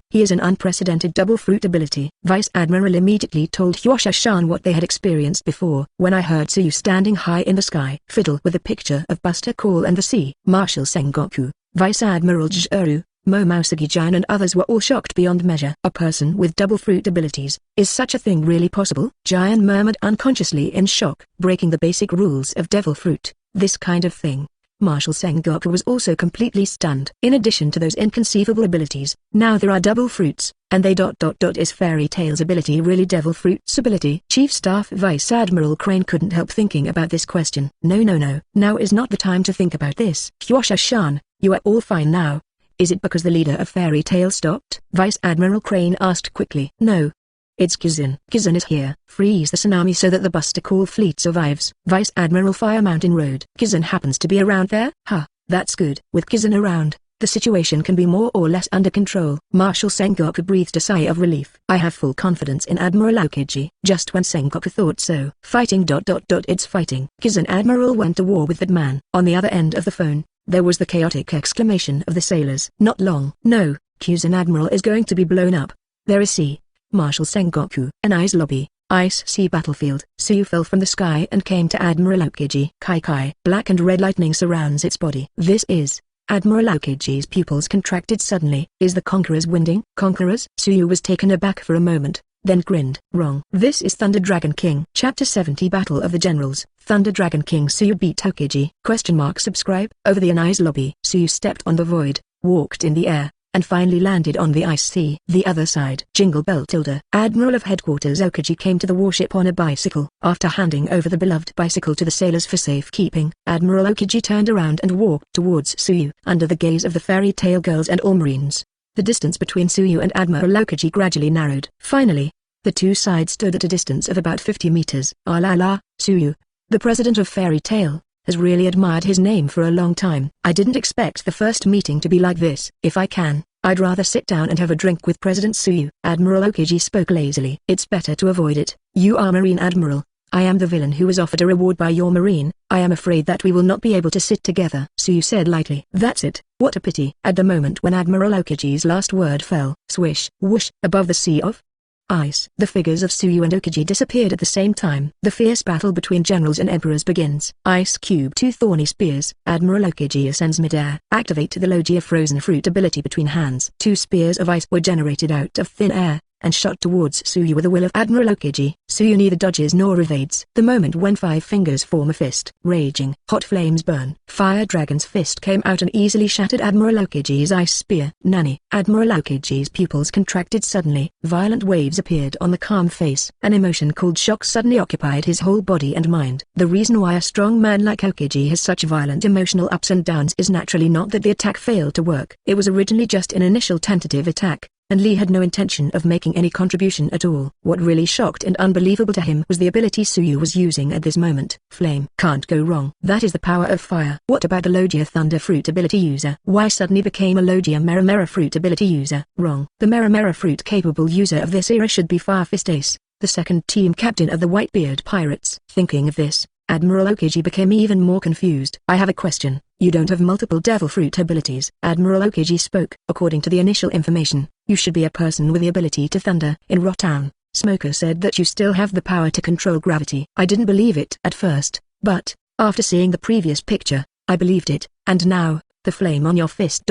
He is an unprecedented double fruit ability. Vice Admiral immediately told Hyosha-shan what they had experienced before. When I heard Tsuyu standing high in the sky, fiddle with a picture of Buster Call and the sea. Marshal Sengoku, Vice Admiral Juru, Momousagi-Jin and others were all shocked beyond measure. A person with double fruit abilities, is such a thing really possible? Jin murmured unconsciously in shock. Breaking the basic rules of devil fruit, this kind of thing. Marshal Sengoku was also completely stunned. In addition to those inconceivable abilities, now there are double fruits, and they ... Is Fairy Tail's ability really Devil Fruit's ability? Chief Staff Vice Admiral Crane couldn't help thinking about this question. No, now is not the time to think about this. Hyosha-shan, you are all fine now. Is it because the leader of Fairy Tail stopped? Vice Admiral Crane asked quickly. No. It's Kizun. Kizun is here. Freeze the tsunami so that the Buster Call fleet survives. Vice Admiral Fire Mountain Road. Kizun happens to be around there? That's good. With Kizun around, the situation can be more or less under control. Marshal Sengoku breathed a sigh of relief. I have full confidence in Admiral Aokiji. Just when Sengoku thought so. Fighting ... It's fighting. Kizun Admiral went to war with that man. On the other end of the phone, there was the chaotic exclamation of the sailors. Not long. No, Kizun Admiral is going to be blown up. There is sea. Marshal Sengoku. Enies lobby. Ice Sea battlefield. Tsuyu fell from the sky and came to Admiral Aokiji. Kai. Black and red lightning surrounds its body. This is... Admiral Aokiji's pupils contracted suddenly. Is the Conquerors winning? Conquerors? Tsuyu was taken aback for a moment, then grinned. Wrong. This is Thunder Dragon King. Chapter 70 Battle of the Generals. Thunder Dragon King Tsuyu beat Aokiji. Subscribe. Over the Enies lobby. Tsuyu stepped on the void, walked in the air, and finally landed on the ice sea. The other side. Jingle bell tilde. Admiral of Headquarters Aokiji came to the warship on a bicycle. After handing over the beloved bicycle to the sailors for safekeeping, Admiral Aokiji turned around and walked towards Tsuyu. Under the gaze of the Fairy Tail girls and all marines, the distance between Tsuyu and Admiral Aokiji gradually narrowed. Finally, the two sides stood at a distance of about 50 meters. Ah la la, Tsuyu, the president of Fairy Tail, has really admired his name for a long time. I didn't expect the first meeting to be like this. If I can, I'd rather sit down and have a drink with President Tsuyu. Admiral Aokiji spoke lazily. It's better to avoid it. You are Marine Admiral. I am the villain who was offered a reward by your Marine. I am afraid that we will not be able to sit together. Tsuyu said lightly. That's it. What a pity. At the moment when Admiral Aokiji's last word fell, swish, whoosh, above the sea of ice, the figures of Tsuyu and Aokiji disappeared at the same time. The fierce battle between generals and emperors begins. Ice Cube. Two thorny spears. Admiral Aokiji ascends midair. Activate the Logia frozen fruit ability between hands. Two spears of ice were generated out of thin air, and shot towards Tsuyu with the will of Admiral Aokiji. Tsuyu neither dodges nor evades. The moment when 5 fingers form a fist. Raging, hot flames burn. Fire Dragon's fist came out and easily shattered Admiral Aokiji's ice spear. Nani. Admiral Aokiji's pupils contracted suddenly. Violent waves appeared on the calm face. An emotion called shock suddenly occupied his whole body and mind. The reason why a strong man like Aokiji has such violent emotional ups and downs is naturally not that the attack failed to work. It was originally just an initial tentative attack, and Lee had no intention of making any contribution at all. What really shocked and unbelievable to him was the ability Tsuyu was using at this moment. Flame. Can't go wrong. That is the power of fire. What about the Logia Thunder Fruit ability user? Why suddenly became a Logia Mera Fruit ability user? Wrong. The Mera Fruit capable user of this era should be Fire Fist Ace, the second team captain of the Whitebeard Pirates. Thinking of this, Admiral Aokiji became even more confused. I have a question. You don't have multiple Devil Fruit abilities. Admiral Aokiji spoke. According to the initial information, you should be a person with the ability to thunder. In Rotown, Smoker said that you still have the power to control gravity. I didn't believe it at first, but After seeing the previous picture, I believed it, and now, the flame on your fist.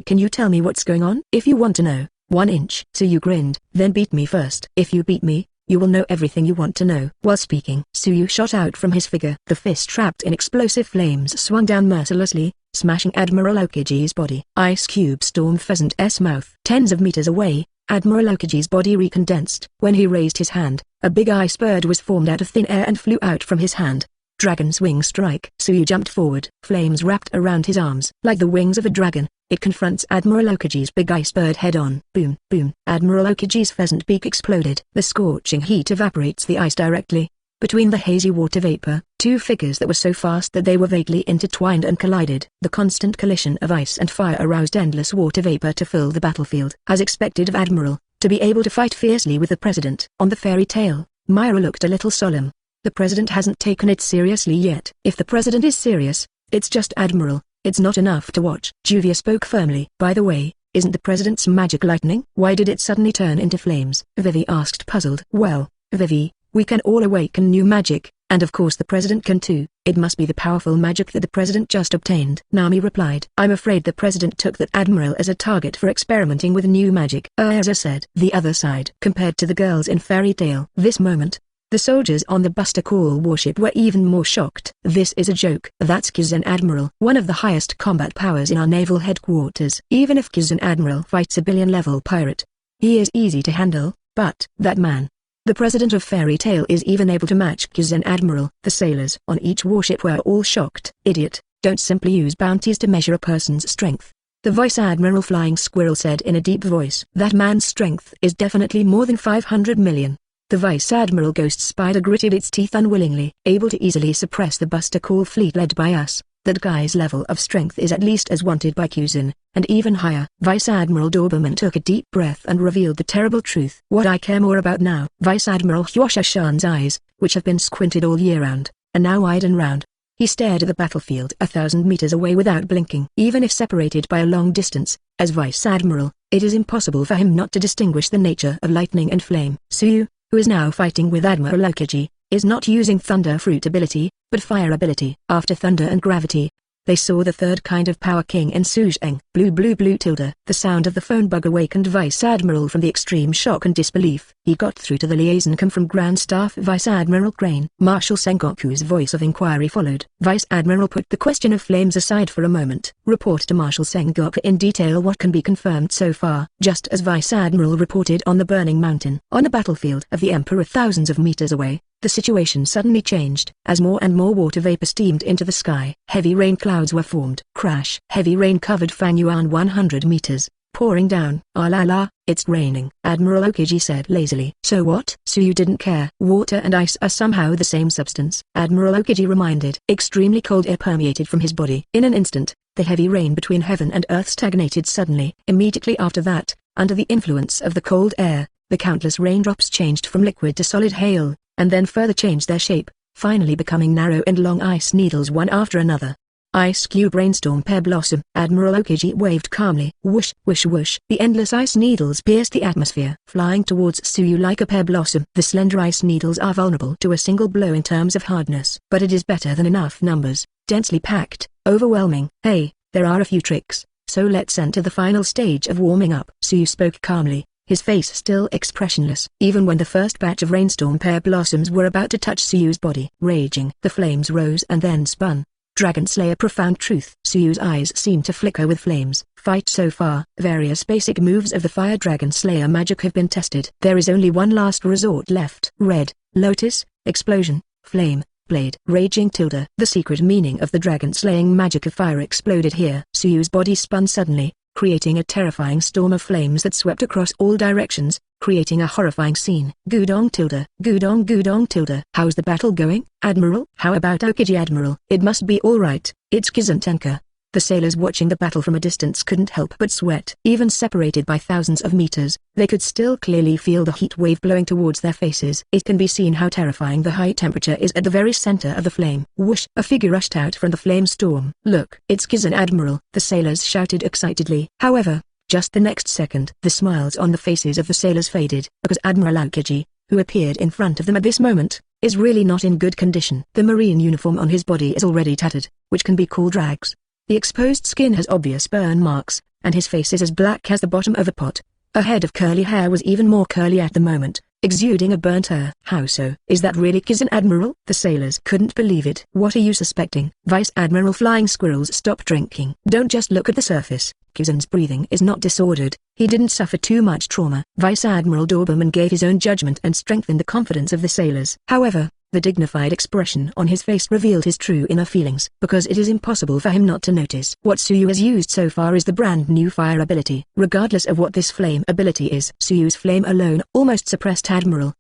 Can you tell me what's going on? If you want to know, 1 inch. Suyu grinned. Then beat me first. If you beat me, you will know everything you want to know. While speaking, Suyu shot out from his figure. The fist trapped in explosive flames swung down mercilessly, smashing Admiral Aokiji's body. Ice cube stormed Pheasant's mouth. Tens of meters away, Admiral Aokiji's body recondensed. When he raised his hand, a big ice bird was formed out of thin air and flew out from his hand. Dragon's wing strike. Suyu jumped forward. Flames wrapped around his arms. Like the wings of a dragon, it confronts Admiral Aokiji's big ice bird head-on. Boom, boom. Admiral Aokiji's pheasant beak exploded. The scorching heat evaporates the ice directly. Between the hazy water vapor, 2 figures that were so fast that they were vaguely intertwined and collided. The constant collision of ice and fire aroused endless water vapor to fill the battlefield. As expected of Admiral, to be able to fight fiercely with the president. On the fairy tale, Mira looked a little solemn. The president hasn't taken it seriously yet. If the president is serious, it's just Admiral. It's not enough to watch. Juvia spoke firmly. By the way, isn't the president's magic lightning? Why did it suddenly turn into flames? Vivi asked puzzled. Well, Vivi, we can all awaken new magic, and of course the president can too. It must be the powerful magic that the president just obtained. Nami replied. I'm afraid the president took that Admiral as a target for experimenting with new magic. Erza said. The other side. Compared to the girls in fairy tale. This moment, the soldiers on the Buster Call warship were even more shocked. This is a joke. That's Kizan Admiral, one of the highest combat powers in our naval headquarters. Even if Kizan Admiral fights a billion-level pirate, he is easy to handle, but that man, the president of Fairy Tale, is even able to match Kizan Admiral. The sailors on each warship were all shocked. Idiot, don't simply use bounties to measure a person's strength. The Vice Admiral Flying Squirrel said in a deep voice. That man's strength is definitely more than 500 million. The Vice Admiral Ghost Spider gritted its teeth unwillingly. Able to easily suppress the Buster Call fleet led by us, that guy's level of strength is at least as wanted by Kuzan, and even higher. Vice Admiral Doberman took a deep breath and revealed the terrible truth. What I care more about now. Vice Admiral Hyoshashan's eyes, which have been squinted all year round, are now wide and round. He stared at the battlefield 1,000 meters away without blinking. Even if separated by a long distance, as Vice Admiral, it is impossible for him not to distinguish the nature of lightning and flame. Suyu, who is now fighting with Admiral Aokiji, is not using Thunder Fruit ability, but Fire ability. After Thunder and Gravity, they saw the third kind of power king in Suzheng. Blue blue blue tilde. The sound of the phone bug awakened Vice Admiral from the extreme shock and disbelief. He got through to the liaison come from Grand Staff Vice Admiral Crane. Marshal Sengoku's voice of inquiry followed. Vice Admiral put the question of flames aside for a moment. Report to Marshal Sengoku in detail what can be confirmed so far. Just as Vice Admiral reported on the burning mountain. On the battlefield of the Emperor thousands of meters away, the situation suddenly changed. As more and more water vapor steamed into the sky, heavy rain clouds were formed. Crash! Heavy rain covered Fangyuan 100 meters, pouring down. Ah la la, it's raining, Admiral Aokiji said lazily. So what? Suyu didn't care. Water and ice are somehow the same substance, Admiral Aokiji reminded. Extremely cold air permeated from his body. In an instant, the heavy rain between heaven and earth stagnated suddenly. Immediately after that, under the influence of the cold air, the countless raindrops changed from liquid to solid hail, and then further changed their shape, finally becoming narrow and long ice needles one after another. Ice cube rainstorm pear blossom. Admiral Aokiji waved calmly. Whoosh, whoosh, whoosh. The endless ice needles pierced the atmosphere, flying towards Suyu like a pear blossom. The slender ice needles are vulnerable to a single blow in terms of hardness, but it is better than enough numbers, densely packed, overwhelming. Hey, there are a few tricks, so let's enter the final stage of warming up. Suyu spoke calmly, his face still expressionless. Even when the first batch of rainstorm pear blossoms were about to touch Suyu's body, raging, the flames rose and then spun. Dragon Slayer profound truth. Suyu's eyes seemed to flicker with flames. Fight so far. Various basic moves of the Fire Dragon Slayer magic have been tested. There is only one last resort left. Red, Lotus, Explosion, Flame, Blade. Raging tilde. The secret meaning of the dragon slaying magic of fire exploded here. Suyu's body spun suddenly, creating a terrifying storm of flames that swept across all directions, creating a horrifying scene. Gudong tilde, gudong gudong tilde. How's the battle going, Admiral? How about Aokiji Admiral? It must be alright, it's Kizantenka. The sailors watching the battle from a distance couldn't help but sweat. Even separated by thousands of meters, they could still clearly feel the heat wave blowing towards their faces. It can be seen how terrifying the high temperature is at the very center of the flame. Whoosh! A figure rushed out from the flame storm. Look, it's Kizan Admiral, the sailors shouted excitedly. However, just the next second, the smiles on the faces of the sailors faded, because Admiral Aokiji, who appeared in front of them at this moment, is really not in good condition. The marine uniform on his body is already tattered, which can be called rags. The exposed skin has obvious burn marks, and his face is as black as the bottom of a pot. A head of curly hair was even more curly at the moment, exuding a burnt air. How so? Is that really Kizan Admiral? The sailors couldn't believe it. What are you suspecting? Vice Admiral Flying Squirrels, stop drinking. Don't just look at the surface. Kizan's breathing is not disordered. He didn't suffer too much trauma. Vice Admiral Doberman gave his own judgment and strengthened the confidence of the sailors. However, the dignified expression on his face revealed his true inner feelings, because it is impossible for him not to notice. What Suyu has used so far is the brand new fire ability. Regardless of what this flame ability is, Suyu's flame alone almost suppressed Admiral,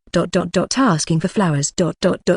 asking for flowers,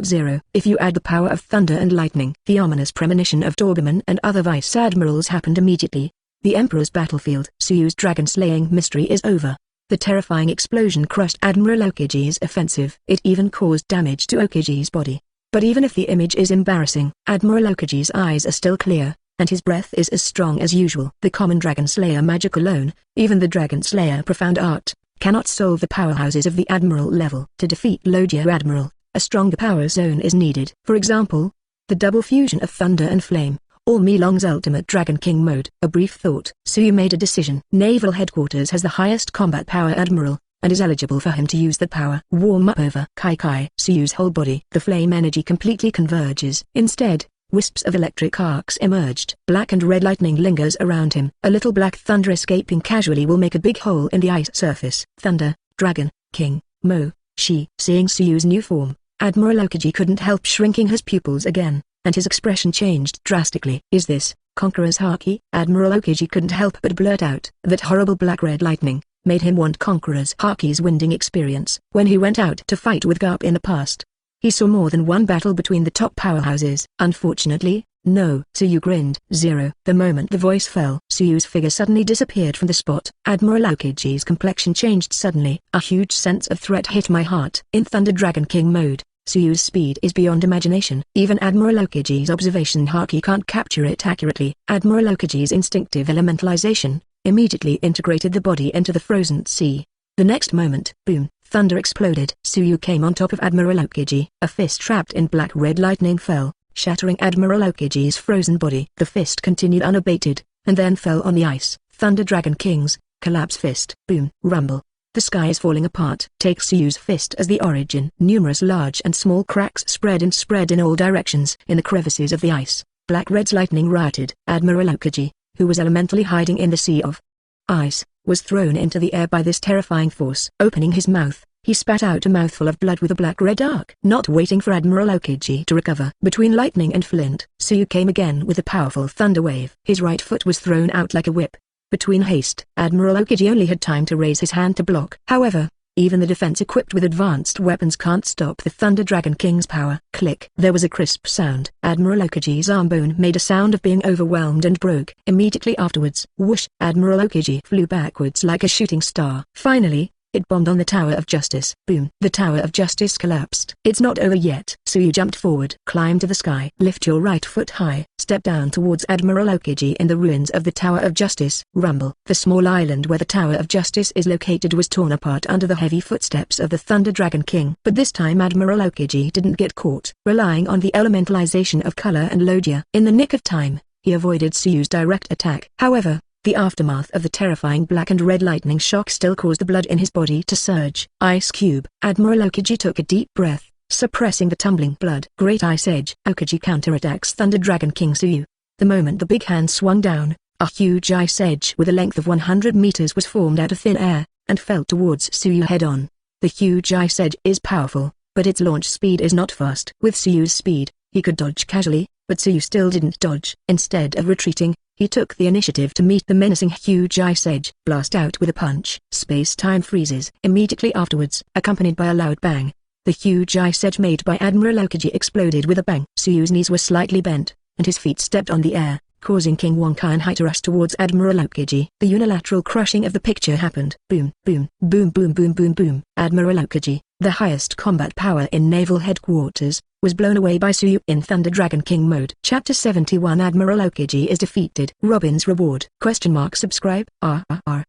0. If you add the power of thunder and lightning, the ominous premonition of Doberman and other vice admirals happened immediately. The Emperor's battlefield. Suyu's dragon-slaying mystery is over. The terrifying explosion crushed Admiral Aokiji's offensive. It even caused damage to Aokiji's body. But even if the image is embarrassing, Admiral Aokiji's eyes are still clear, and his breath is as strong as usual. The common Dragon Slayer magic alone, even the Dragon Slayer profound art, cannot solve the powerhouses of the Admiral level. To defeat Logio Admiral, a stronger power zone is needed. For example, the double fusion of thunder and flame, or Milong's ultimate Dragon King mode. A brief thought. Suyu made a decision. Naval Headquarters has the highest combat power Admiral, and is eligible for him to use that power. Warm up over Kai. Suyu's whole body. The flame energy completely converges. Instead, wisps of electric arcs emerged. Black and red lightning lingers around him. A little black thunder escaping casually will make a big hole in the ice surface. Thunder, Dragon, King, Mo, Shi. Seeing Suyu's new form, Admiral Aokiji couldn't help shrinking his pupils again, and his expression changed drastically. Is this Conqueror's Haki? Admiral Aokiji couldn't help but blurt out. That horrible black-red lightning made him want Conqueror's Haki's winding experience. When he went out to fight with Garp in the past, he saw more than one battle between the top powerhouses. Unfortunately, no. Suyu grinned. 0. The moment the voice fell, Suyu's figure suddenly disappeared from the spot. Admiral Aokiji's complexion changed suddenly. A huge sense of threat hit my heart. In Thunder Dragon King mode, Suyu's speed is beyond imagination. Even Admiral Aokiji's observation haki can't capture it accurately. Admiral Aokiji's instinctive elementalization immediately integrated the body into the frozen sea. The next moment, boom, thunder exploded. Suyu came on top of Admiral Aokiji. A fist trapped in black-red lightning fell, shattering Admiral Aokiji's frozen body. The fist continued unabated, and then fell on the ice. Thunder Dragon King's collapse fist. Boom, rumble. The sky is falling apart. Take Suyu's fist as the origin. Numerous large and small cracks spread in all directions. In the crevices of the ice, black-red's lightning rioted. Admiral Aokiji, who was elementally hiding in the sea of ice, was thrown into the air by this terrifying force. Opening his mouth, he spat out a mouthful of blood with a black-red arc. Not waiting for Admiral Aokiji to recover. Between lightning and flint, Suyu came again with a powerful thunder wave. His right foot was thrown out like a whip. Between haste, Admiral Aokiji only had time to raise his hand to block. However, even the defense equipped with advanced weapons can't stop the Thunder Dragon King's power. Click. There was a crisp sound. Admiral Aokiji's arm bone made a sound of being overwhelmed and broke. Immediately afterwards, whoosh, Admiral Aokiji flew backwards like a shooting star. Finally, it bombed on the Tower of Justice. Boom. The Tower of Justice collapsed. It's not over yet. Suyu jumped forward. Climb to the sky. Lift your right foot high. Step down towards Admiral Aokiji in the ruins of the Tower of Justice. Rumble. The small island where the Tower of Justice is located was torn apart under the heavy footsteps of the Thunder Dragon King. But this time Admiral Aokiji didn't get caught. Relying on the elementalization of color and Logia, in the nick of time, he avoided Suyu's direct attack. However, the aftermath of the terrifying black and red lightning shock still caused the blood in his body to surge. Ice Cube. Admiral Aokiji took a deep breath, suppressing the tumbling blood. Great Ice Edge. Aokiji counterattacks Thunder Dragon King Suyu. The moment the big hand swung down, a huge ice edge with a length of 100 meters was formed out of thin air, and fell towards Suyu head-on. The huge ice edge is powerful, but its launch speed is not fast. With Suyu's speed, he could dodge casually, but Suyu still didn't dodge. Instead of retreating, he took the initiative to meet the menacing huge ice edge. Blast out with a punch. Space-time freezes. Immediately afterwards, accompanied by a loud bang, the huge ice edge made by Admiral Aokiji exploded with a bang. Suyu's knees were slightly bent, and his feet stepped on the air, causing King Wonkai and Hai to rush towards Admiral Aokiji. The unilateral crushing of the picture happened. Boom, boom, boom, boom, boom, boom, boom. Admiral Aokiji, the highest combat power in Naval Headquarters, was blown away by Suyu in Thunder Dragon King mode. Chapter 71. Admiral Aokiji is defeated. Robin's reward? Subscribe.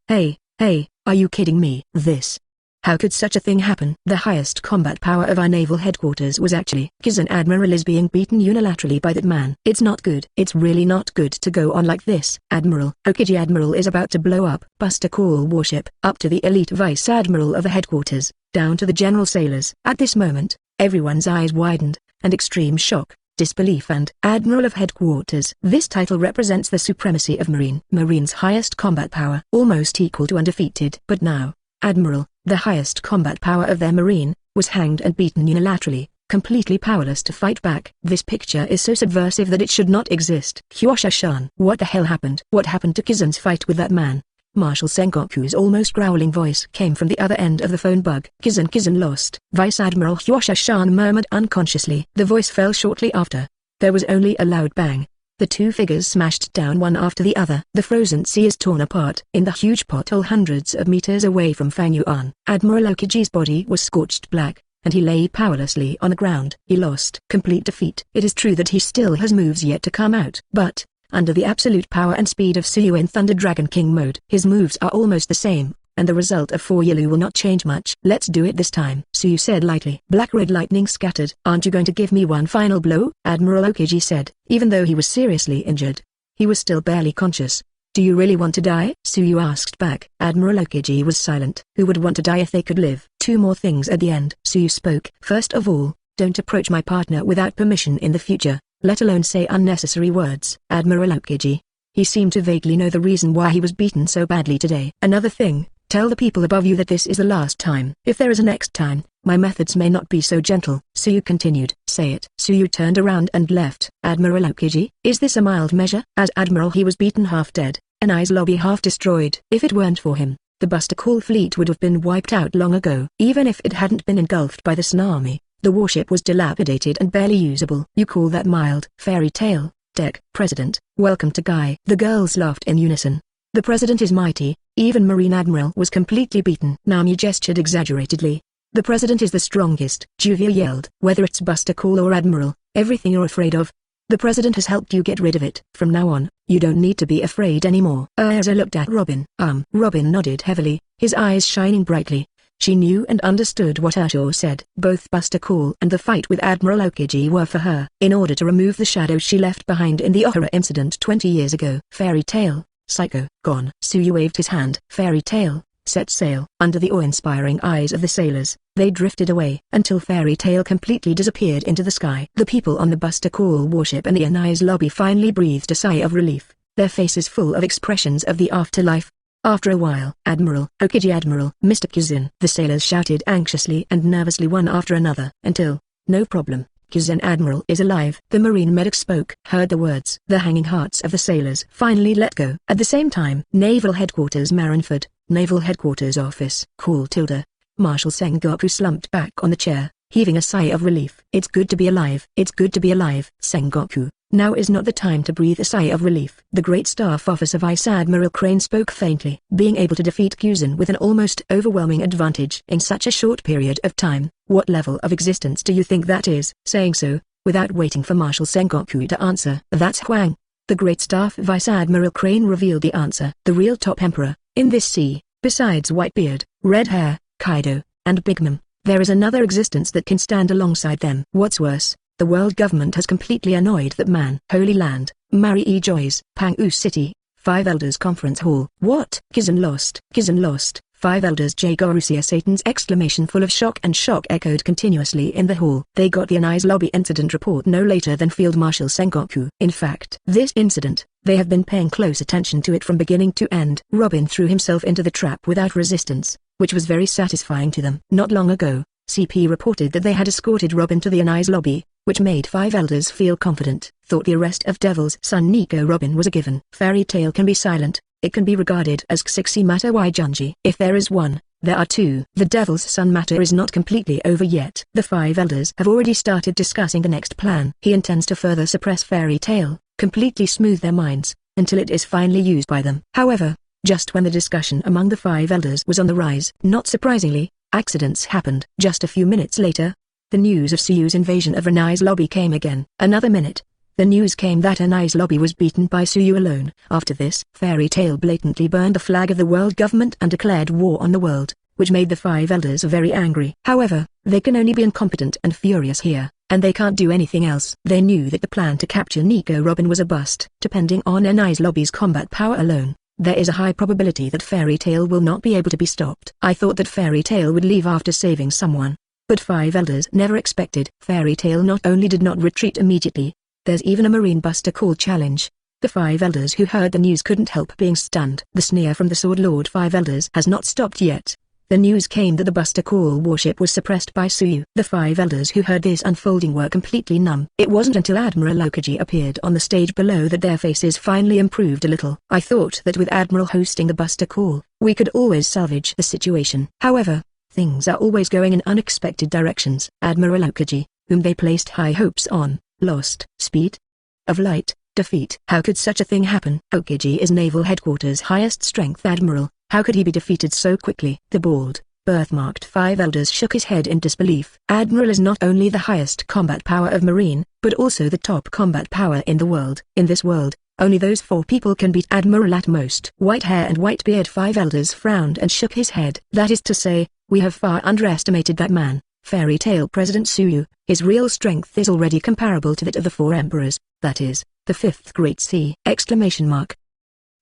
Hey, are you kidding me? This How could such a thing happen? The highest combat power of our naval headquarters was actually Kizan Admiral is being beaten unilaterally by that man. It's not good. It's really not good to go on like this. Admiral Aokiji Admiral is about to blow up. Buster Call warship. Up to the elite Vice Admiral of the headquarters, down to the general sailors. At this moment, everyone's eyes widened, and extreme shock, disbelief and Admiral of Headquarters. This title represents the supremacy of Marine's highest combat power, almost equal to undefeated. But now, Admiral, the highest combat power of their Marine, was hanged and beaten unilaterally, completely powerless to fight back. This picture is so subversive that it should not exist. Hyosha-shan. What the hell happened? What happened to Kizan's fight with that man? Marshal Sengoku's almost growling voice came from the other end of the phone bug. Kizan lost. Vice Admiral Hyosha-shan murmured unconsciously. The voice fell shortly after. There was only a loud bang. The two figures smashed down one after the other. The frozen sea is torn apart. In the huge pothole hundreds of meters away from Fangyuan, Admiral Aokiji's body was scorched black, and he lay powerlessly on the ground. He lost. Complete defeat. It is true that he still has moves yet to come out, but under the absolute power and speed of Suyu in Thunder Dragon King mode, his moves are almost the same, and the result of Foryalu will not change much. Let's do it this time, Suyu said lightly. Black-red lightning scattered. Aren't you going to give me one final blow? Admiral Aokiji said. Even though he was seriously injured, he was still barely conscious. Do you really want to die? Suyu asked back. Admiral Aokiji was silent. Who would want to die if they could live? Two more things at the end. Suyu spoke. First of all, don't approach my partner without permission in the future, let alone say unnecessary words. Admiral Aokiji. He seemed to vaguely know the reason why he was beaten so badly today. Another thing, tell the people above you that this is the last time. If there is a next time, my methods may not be so gentle. Suyu continued. Say it. Suyu turned around and left. Admiral Aokiji, is this a mild measure? As Admiral he was beaten half dead, Enies lobby half destroyed. If it weren't for him, the Buster Call fleet would have been wiped out long ago. Even if it hadn't been engulfed by the tsunami, the warship was dilapidated and barely usable. You call that mild? Fairy tale. Deck. President, welcome to Guy. The girls laughed in unison. The president is mighty. Even Marine Admiral was completely beaten. Nami gestured exaggeratedly. The president is the strongest. Juvia yelled. Whether it's Buster Call or Admiral, everything you're afraid of, the president has helped you get rid of it. From now on, you don't need to be afraid anymore. Erza looked at Robin. Robin nodded heavily, his eyes shining brightly. She knew and understood what Urshaw said. Both Buster Call and the fight with Admiral Aokiji were for her. In order to remove the shadows she left behind in the Ohara incident 20 years ago. Fairy tale. Psycho. Gone. Suyu waved his hand. Fairy tale. Set sail. Under the awe-inspiring eyes of the sailors, they drifted away until Fairy Tale completely disappeared into the sky. The people on the Buster Call warship and the Enies lobby finally breathed a sigh of relief, their faces full of expressions of the afterlife. After a while, Admiral Aokiji Admiral, Mr. Kizan. The sailors shouted anxiously and nervously one after another, until, no problem, Kizan Admiral is alive. The Marine medic spoke. Heard the words. The hanging hearts of the sailors finally let go. At the same time, Naval Headquarters Marineford, Naval Headquarters Office. Call tilde. Marshal Sengoku slumped back on the chair, heaving a sigh of relief. It's good to be alive. It's good to be alive. Sengoku, now is not the time to breathe a sigh of relief. The Great Staff Officer Vice Admiral Crane spoke faintly. Being able to defeat Kuzan with an almost overwhelming advantage in such a short period of time, what level of existence do you think that is? Saying so, without waiting for Marshal Sengoku to answer. That's Huang. The Great Staff Vice Admiral Crane revealed the answer. The real top emperor, in this sea, besides Whitebeard, Red Hair, Kaido, and Big Mom, there is another existence that can stand alongside them. What's worse, the world government has completely annoyed that man. Holy Land, Marie Joy's, Pang-U City, Five Elders Conference Hall. What? Kizan lost. Kizan lost. Five Elders J. Gorusia Satan's exclamation full of shock and shock echoed continuously in the hall. They got the Enies lobby incident report no later than Field Marshal Sengoku. In fact, this incident, they have been paying close attention to it from beginning to end. Robin threw himself into the trap without resistance, which was very satisfying to them. Not long ago, CP reported that they had escorted Robin to the Enies lobby, which made Five Elders feel confident. Thought the arrest of Devil's son Nico Robin was a given. Fairy tale can be silent. It can be regarded as Xixi matter why Junji. If there is one, there are two. The Devil's Son matter is not completely over yet. The Five Elders have already started discussing the next plan. He intends to further suppress Fairy Tale, completely smooth their minds, until it is finally used by them. However, just when the discussion among the Five Elders was on the rise, not surprisingly, accidents happened. Just a few minutes later, the news of Suyu's invasion of Enies lobby came again. Another minute. The news came that Enies lobby was beaten by Suyu alone. After this, Fairy Tale blatantly burned the flag of the world government and declared war on the world. which made the 5 elders very angry. However, they can only be incompetent and furious here, and they can't do anything else. They knew that the plan to capture Nico Robin was a bust. Depending on Enies lobby's combat power alone, there is a high probability that Fairy Tail will not be able to be stopped. I thought that Fairy Tail would leave after saving someone, but 5 elders never expected. Fairy Tail not only did not retreat immediately, there's even a Marine Buster Call challenge. The 5 elders who heard the news couldn't help being stunned. The sneer from the Sword Lord 5 elders has not stopped yet. The news came that the Buster Call warship was suppressed by Suyu. The 5 elders who heard this unfolding were completely numb. It wasn't until Admiral Aokiji appeared on the stage below that their faces finally improved a little. I thought that with Admiral hosting the Buster Call, we could always salvage the situation. However, things are always going in unexpected directions. Admiral Aokiji, whom they placed high hopes on, lost speed of light, defeat. How could such a thing happen? Aokiji is Naval Headquarters' highest strength admiral. How could he be defeated so quickly? The bald, birthmarked 5 elders shook his head in disbelief. Admiral is not only the highest combat power of Marine, but also the top combat power in the world. In this world, only those 4 people can beat Admiral at most. White hair and white beard 5 elders frowned and shook his head. That is to say, we have far underestimated that man. Fairy Tail President Suyu, his real strength is already comparable to that of the 4 emperors, that is, the 5th Great Sea!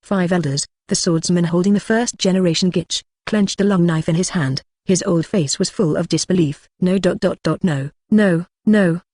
5 elders, the swordsman holding the first-generation Gitch, clenched a long knife in his hand. His old face was full of disbelief. No,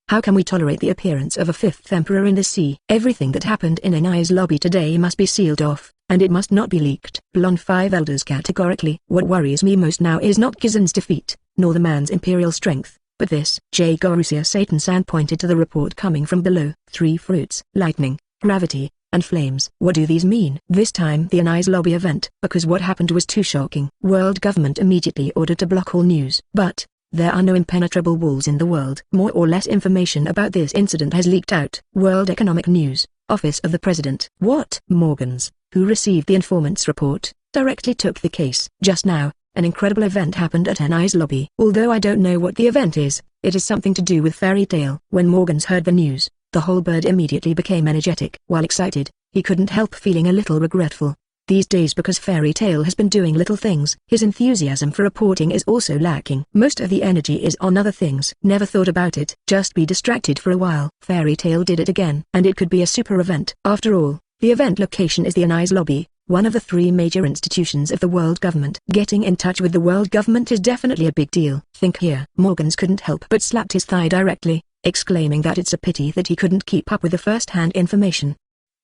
how can we tolerate the appearance of a 5th emperor in the sea? Everything that happened in Enies lobby today must be sealed off, and it must not be leaked. Blonde 5 elders categorically. What worries me most now is not Kizun's defeat, nor the man's imperial strength, but this. J. Gorusia Satan-san pointed to the report coming from below. 3 fruits, lightning, gravity, and flames. What do these mean? This time the Enies lobby event, because what happened was too shocking. World government immediately ordered to block all news. But there are no impenetrable walls in the world. More or less information about this incident has leaked out. World Economic News, Office of the President. What? Morgans, who received the informant's report, directly took the case. Just now, an incredible event happened at Enies lobby. Although I don't know what the event is, it is something to do with Fairy Tail. When Morgans heard the news, the whole bird immediately became energetic. While excited, he couldn't help feeling a little regretful. These days, because Fairy Tail has been doing little things, his enthusiasm for reporting is also lacking. Most of the energy is on other things. Never thought about it. Just be distracted for a while. Fairy Tail did it again. And it could be a super event. After all, the event location is the Enies lobby, one of the 3 major institutions of the world government. Getting in touch with the world government is definitely a big deal. Think here. Morgans couldn't help but slapped his thigh directly, exclaiming that it's a pity that he couldn't keep up with the first-hand information.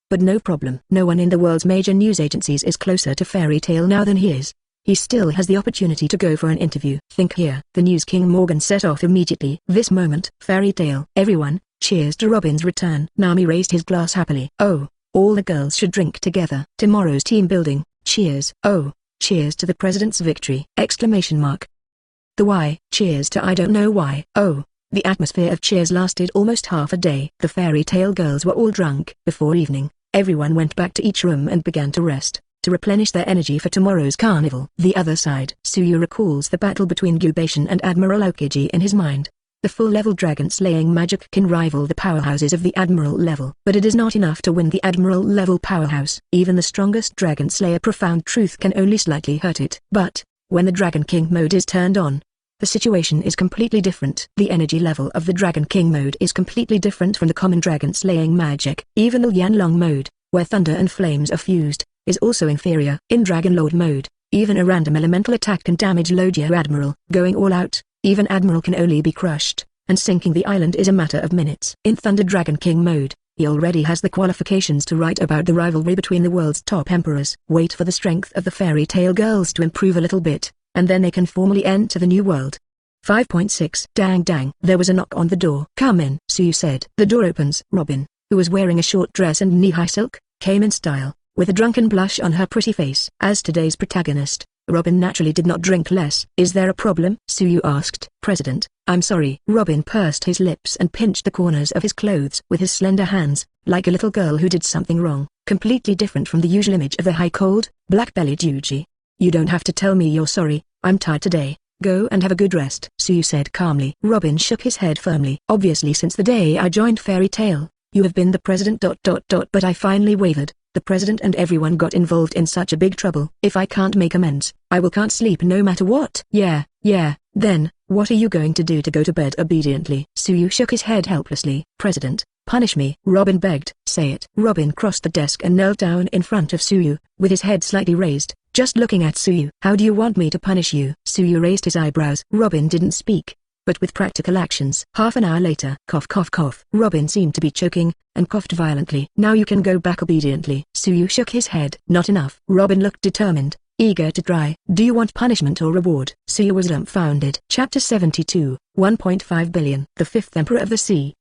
But no problem. No one in the world's major news agencies is closer to Fairy Tail now than he is. He still has the opportunity to go for an interview. Think here. The News King Morgan set off immediately. This moment, Fairy Tail. Everyone, cheers to Robin's return. Nami raised his glass happily. Oh, all the girls should drink together. Tomorrow's team building. Cheers. Oh, cheers to the president's victory! The why? Cheers to I don't know why. Oh. The atmosphere of cheers lasted almost half a day. The Fairy Tail girls were all drunk. Before evening, everyone went back to each room and began to rest, to replenish their energy for tomorrow's carnival. The other side. Suyu recalls the battle between Gubation and Admiral Aokiji in his mind. The full-level dragon-slaying magic can rival the powerhouses of the Admiral level. But it is not enough to win the Admiral level powerhouse. Even the strongest Dragon Slayer profound truth can only slightly hurt it. But when the Dragon King mode is turned on, the situation is completely different. The energy level of the Dragon King mode is completely different from the common dragon-slaying magic. Even the Yanlong mode, where thunder and flames are fused, is also inferior. In Dragon Lord mode, even a random elemental attack can damage Logia Admiral. Going all out, even Admiral can only be crushed, and sinking the island is a matter of minutes. In Thunder Dragon King mode, he already has the qualifications to write about the rivalry between the world's top emperors. Wait for the strength of the Fairy Tail girls to improve a little bit, and then they can formally enter the new world. 5.6 Dang. There was a knock on the door. Come in, Suyu said. The door opens. Robin, who was wearing a short dress and knee-high silk, came in style, with a drunken blush on her pretty face. As today's protagonist, Robin naturally did not drink less. Is there a problem? Suyu asked. President, I'm sorry. Robin pursed his lips and pinched the corners of his clothes with his slender hands, like a little girl who did something wrong, completely different from the usual image of the high-cold, black-bellied Yuji. You don't have to tell me you're sorry. I'm tired today. Go and have a good rest, Suyu said calmly. Robin shook his head firmly. Obviously since the day I joined Fairy Tail, you have been the president. But I finally wavered. The president and everyone got involved in such a big trouble. If I can't make amends, I can't sleep no matter what. Yeah, then, what are you going to do to go to bed obediently? Suyu shook his head helplessly. President, punish me, Robin begged. Say it. Robin crossed the desk and knelt down in front of Suyu, with his head slightly raised, just looking at Suyu. How do you want me to punish you? Suyu raised his eyebrows. Robin didn't speak, but with practical actions. Half an hour later, cough cough cough. Robin seemed to be choking, and coughed violently. Now you can go back obediently. Suyu shook his head. Not enough. Robin looked determined, eager to try. Do you want punishment or reward? Suyu was dumbfounded. Chapter 72, 1.5 billion. The Fifth Emperor of the Sea?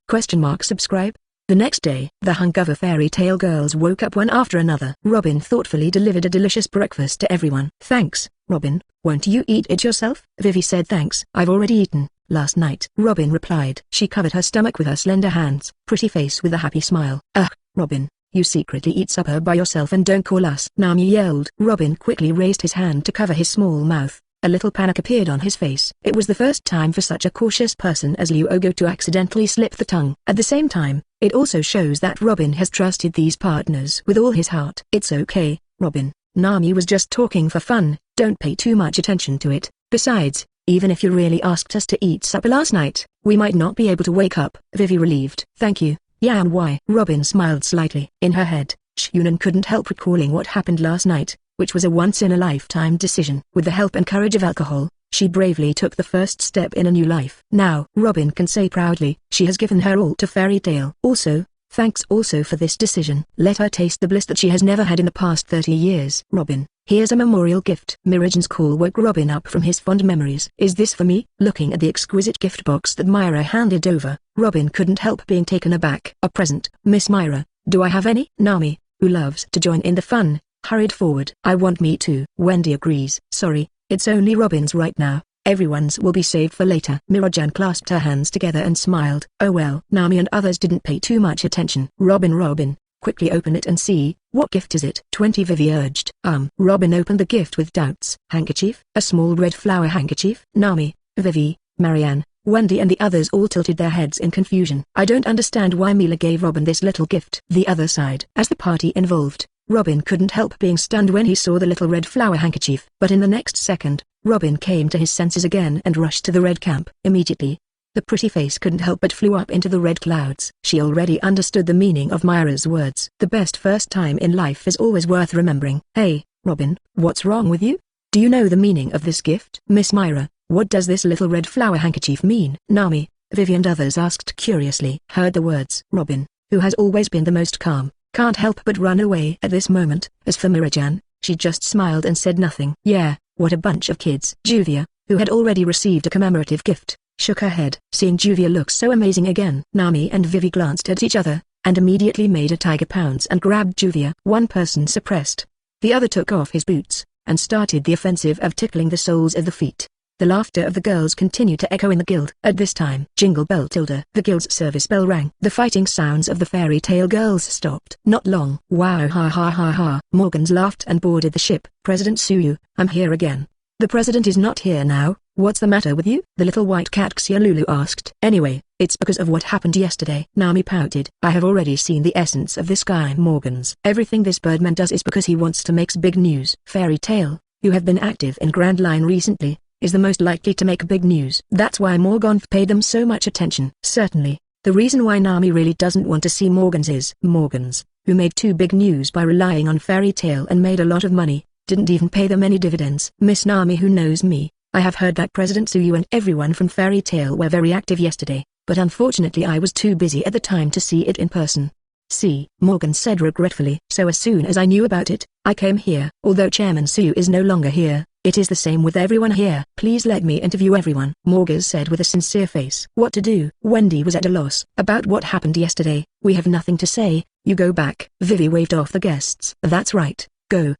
Subscribe. The next day, the hungover fairy tale girls woke up one after another. Robin thoughtfully delivered a delicious breakfast to everyone. Thanks, Robin. Won't you eat it yourself? Vivi said. Thanks. I've already eaten last night, Robin replied. She covered her stomach with her slender hands, pretty face with a happy smile. Ugh, Robin, you secretly eat supper by yourself and don't call us, Nami yelled. Robin quickly raised his hand to cover his small mouth. A little panic appeared on his face. It was the first time for such a cautious person as Liu Ogo to accidentally slip the tongue. At the same time, it also shows that Robin has trusted these partners with all his heart. It's okay, Robin. Nami was just talking for fun, don't pay too much attention to it. Besides, even if you really asked us to eat supper last night, we might not be able to wake up. Vivi relieved. Thank you. Yeah, and why? Robin smiled slightly. In her head, Chunin couldn't help recalling what happened last night, which was a once-in-a-lifetime decision. With the help and courage of alcohol, she bravely took the first step in a new life. Now, Robin can say proudly, she has given her all to Fairy Tail. Also, thanks also for this decision. Let her taste the bliss that she has never had in the past 30 years. Robin, here's a memorial gift. Mirajan's call woke Robin up from his fond memories. Is this for me? Looking at the exquisite gift box that Mira handed over, Robin couldn't help being taken aback. A present, Miss Mira, do I have any? Nami, who loves to join in the fun, hurried forward. I want me too. Wendy agrees. Sorry, it's only Robin's right now. Everyone's will be saved for later. Mirajan clasped her hands together and smiled. Oh well. Nami and others didn't pay too much attention. Robin, quickly open it and see, what gift is it? 20 Vivi urged. Robin opened the gift with doubts. Handkerchief? A small red flower handkerchief? Nami, Vivi, Marianne, Wendy and the others all tilted their heads in confusion. I don't understand why Mila gave Robin this little gift. The other side. As the party involved, Robin couldn't help being stunned when he saw the little red flower handkerchief. But in the next second, Robin came to his senses again and rushed to the red camp. Immediately, the pretty face couldn't help but flew up into the red clouds. She already understood the meaning of Mira's words. The best first time in life is always worth remembering. Hey, Robin, what's wrong with you? Do you know the meaning of this gift? Miss Mira, what does this little red flower handkerchief mean? Nami, Vivi and others asked curiously. Heard the words. Robin, who has always been the most calm, can't help but run away at this moment. As for Mirajan, she just smiled and said nothing. Yeah, what a bunch of kids. Juvia, who had already received a commemorative gift, shook her head. Seeing Juvia look so amazing again, Nami and Vivi glanced at each other, and immediately made a tiger pounce and grabbed Juvia. One person suppressed. The other took off his boots, and started the offensive of tickling the soles of the feet. The laughter of the girls continued to echo in the guild. At this time, jingle bell tilde. The guild's service bell rang. The fighting sounds of the fairy tale girls stopped. Not long. Wow, ha ha ha ha. Morgans laughed and boarded the ship. President Suyu, I'm here again. The president is not here now. What's the matter with you? The little white cat Xiaolulu asked. Anyway, it's because of what happened yesterday. Nami pouted. I have already seen the essence of this guy Morgans. Everything this birdman does is because he wants to make big news. Fairy tale, who have been active in Grand Line recently, is the most likely to make big news. That's why Morgans paid them so much attention. Certainly, the reason why Nami really doesn't want to see Morgans is Morgans, who made too big news by relying on Fairy Tail and made a lot of money, didn't even pay them any dividends. Miss Nami who knows me, I have heard that President Suyu and everyone from Fairy Tail were very active yesterday, but unfortunately I was too busy at the time to see it in person. See, Morgan said regretfully. So as soon as I knew about it, I came here. Although Chairman Suyu is no longer here, it is the same with everyone here. Please let me interview everyone, Morgan said with a sincere face. What to do? Wendy was at a loss. About what happened yesterday, we have nothing to say, you go back. Vivi waved off the guests. That's right, go,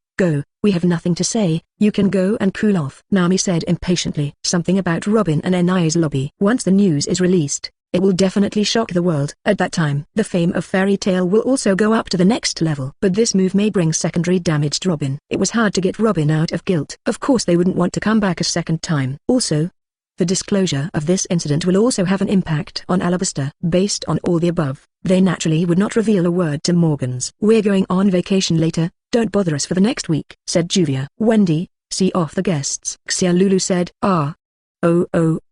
we have nothing to say, you can go and cool off. Nami said impatiently. Something about Robin and Enies lobby. Once the news is released, it will definitely shock the world. At that time, the fame of Fairy Tail will also go up to the next level. But this move may bring secondary damage to Robin. It was hard to get Robin out of guilt. Of course they wouldn't want to come back a second time. Also, The disclosure of this incident will also have an impact on Alabaster. Based on all the above, they naturally would not reveal a word to Morgans. "We're going on vacation later, don't bother us for the next week," said Juvia. "Wendy, see off the guests," Xiaolulu said. Oh,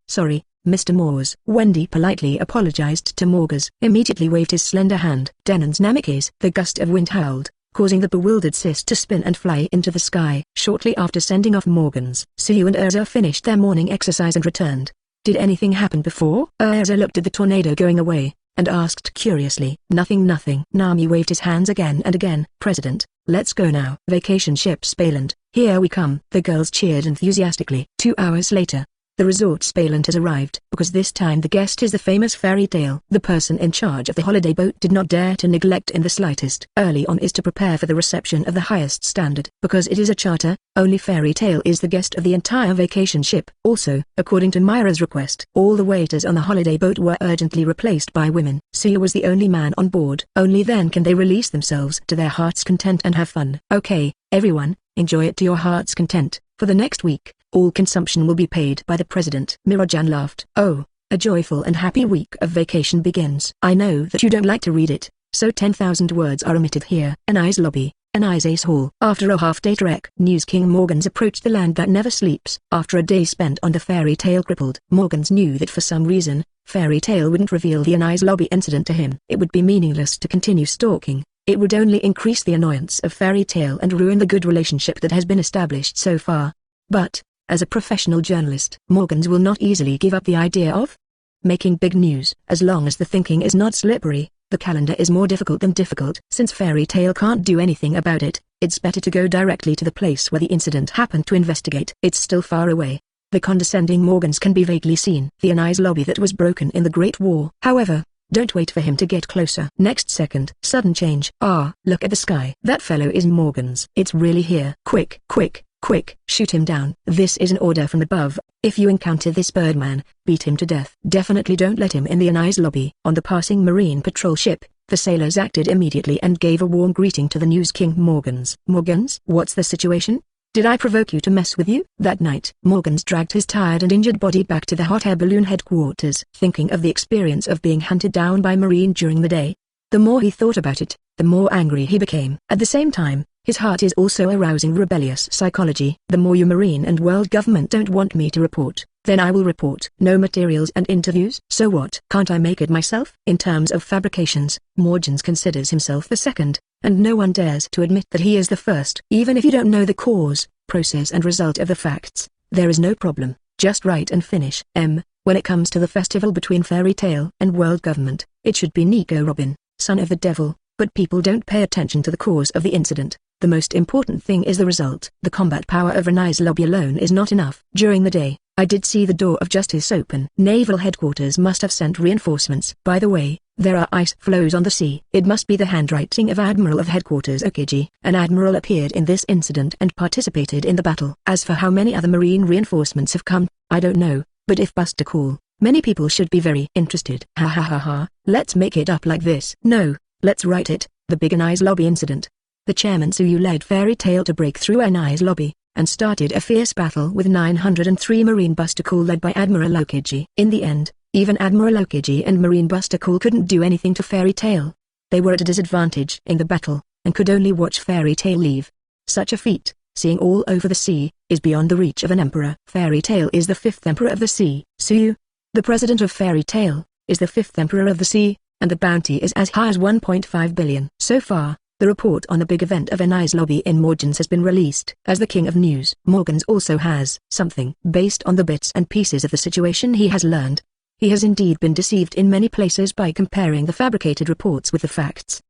sorry, Mr. Moores." Wendy politely apologized to Morgans. Immediately waved his slender hand. Denon's Namikes. The gust of wind howled, causing the bewildered cis to spin and fly into the sky. Shortly after sending off Morgans, Suyu and Urza finished their morning exercise and returned. "Did anything happen before?" Urza looked at the tornado going away, and asked curiously. Nothing. Nami waved his hands again and again. "President, let's go now." "Vacation ship Spaland, here we come." The girls cheered enthusiastically. 2 hours later, the resort Spaland has arrived. Because this time the guest is the famous Fairy Tale. The person in charge of the holiday boat did not dare to neglect in the slightest. Early on is to prepare for the reception of the highest standard. Because it is a charter, only Fairy Tale is the guest of the entire vacation ship. Also, according to Mira's request, all the waiters on the holiday boat were urgently replaced by women. Suyu was the only man on board. Only then can they release themselves to their heart's content and have fun. "Okay, everyone, enjoy it to your heart's content. For the next week, all consumption will be paid by the president." Mira-jan laughed. "Oh, a joyful and happy week of vacation begins." "I know that you don't like to read it, so 10,000 words are omitted here." Enies lobby, Enies Ace Hall. After a half-day trek, News King Morgans approached the land that never sleeps. After a day spent on the Fairy Tale crippled, Morgans knew that for some reason, Fairy Tale wouldn't reveal the Enies lobby incident to him. It would be meaningless to continue stalking. It would only increase the annoyance of Fairy Tale and ruin the good relationship that has been established so far. But, as a professional journalist, Morgans will not easily give up the idea of making big news. As long as the thinking is not slippery, the calendar is more difficult than difficult. Since Fairy Tale can't do anything about it, it's better to go directly to the place where the incident happened to investigate. It's still far away. The condescending Morgans can be vaguely seen. The Enies lobby that was broken in the Great War. However, don't wait for him to get closer. Next second, sudden change. Look at the sky. That fellow is Morgans. It's really here. Quick, shoot him down. This is an order from above. If you encounter this birdman, beat him to death. Definitely don't let him in the Enies lobby. On the passing marine patrol ship, the sailors acted immediately and gave a warm greeting to the News King Morgans. "Morgans, what's the situation? Did I provoke you to mess with you?" That night, Morgans dragged his tired and injured body back to the hot air balloon headquarters. Thinking of the experience of being hunted down by Marine during the day, the more he thought about it, the more angry he became. At the same time, his heart is also arousing rebellious psychology. "The more you Marine and world government don't want me to report, then I will report." "No materials and interviews? So what? Can't I make it myself?" In terms of fabrications, Morgans considers himself the second, and no one dares to admit that he is the first. Even if you don't know the cause, process and result of the facts, there is no problem. Just write and finish. When it comes to the festival between Fairy Tale and world government, it should be Nico Robin, son of the devil, but people don't pay attention to the cause of the incident. The most important thing is the result. The combat power of Enies lobby alone is not enough. During the day, I did see the door of justice open. Naval headquarters must have sent reinforcements. By the way, there are ice floes on the sea. It must be the handwriting of Admiral of headquarters Aokiji. An admiral appeared in this incident and participated in the battle. As for how many other marine reinforcements have come, I don't know, but if Buster call, many people should be very interested. Let's make it up like this. No, let's write it, the big Enies lobby incident. The chairman Suyu led Fairy Tale to break through Enies lobby, and started a fierce battle with 903 Marine Buster Call led by Admiral Aokiji. In the end, even Admiral Aokiji and Marine Buster Call couldn't do anything to Fairy Tale. They were at a disadvantage in the battle, and could only watch Fairy Tale leave. Such a feat, seeing all over the sea, is beyond the reach of an emperor. Fairy Tale is the 5th emperor of the sea. Suyu, the president of Fairy Tale, is the 5th emperor of the sea, and the bounty is as high as 1.5 billion. So far, the report on the big event of Enies lobby in Morgans has been released. As the king of news, Morgans also has something. Based on the bits and pieces of the situation he has learned, he has indeed been deceived in many places by comparing the fabricated reports with the facts.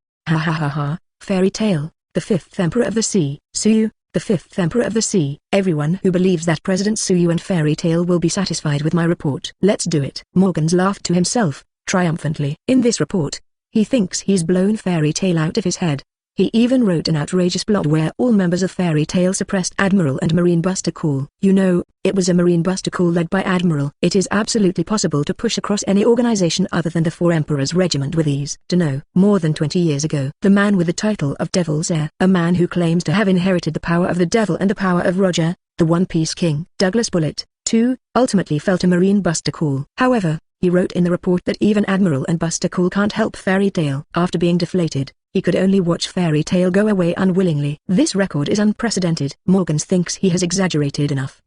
Fairy Tale, the 5th emperor of the sea. Suyu, the 5th emperor of the sea. Everyone who believes that President Suyu and Fairy Tale will be satisfied with my report. Let's do it. Morgans laughed to himself, triumphantly. In this report, he thinks he's blown Fairy Tale out of his head. He even wrote an outrageous plot where all members of Fairy Tale suppressed Admiral and Marine Buster Call. You know, it was a Marine Buster Call led by Admiral. It is absolutely possible to push across any organization other than the Four Emperors Regiment with ease. To know, more than 20 years ago, the man with the title of Devil's Heir, a man who claims to have inherited the power of the devil and the power of Roger, the One Piece King, Douglas Bullet, too, ultimately felt a Marine Buster Call. However, he wrote in the report that even Admiral and Buster Call can't help Fairy Tail. After being deflated, he could only watch Fairy Tail go away unwillingly. This record is unprecedented. Morgans thinks he has exaggerated enough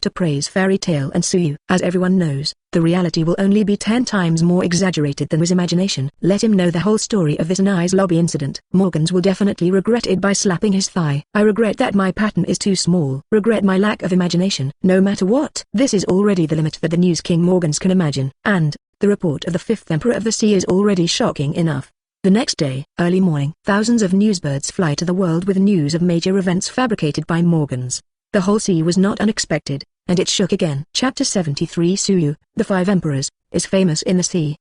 to praise Fairy Tail and sue you. As everyone knows, the reality will only be 10 times more exaggerated than his imagination. Let him know the whole story of this Enies lobby incident. Morgans will definitely regret it by slapping his thigh. I regret that my pattern is too small. Regret my lack of imagination. No matter what. This is already the limit that the News King Morgans can imagine. And, the report of the 5th Emperor of the Sea is already shocking enough. The next day, early morning, thousands of newsbirds fly to the world with news of major events fabricated by Morgans. The whole sea was not unexpected, and it shook again. Chapter 73 Suyu, the 5 Emperors, is famous in the sea!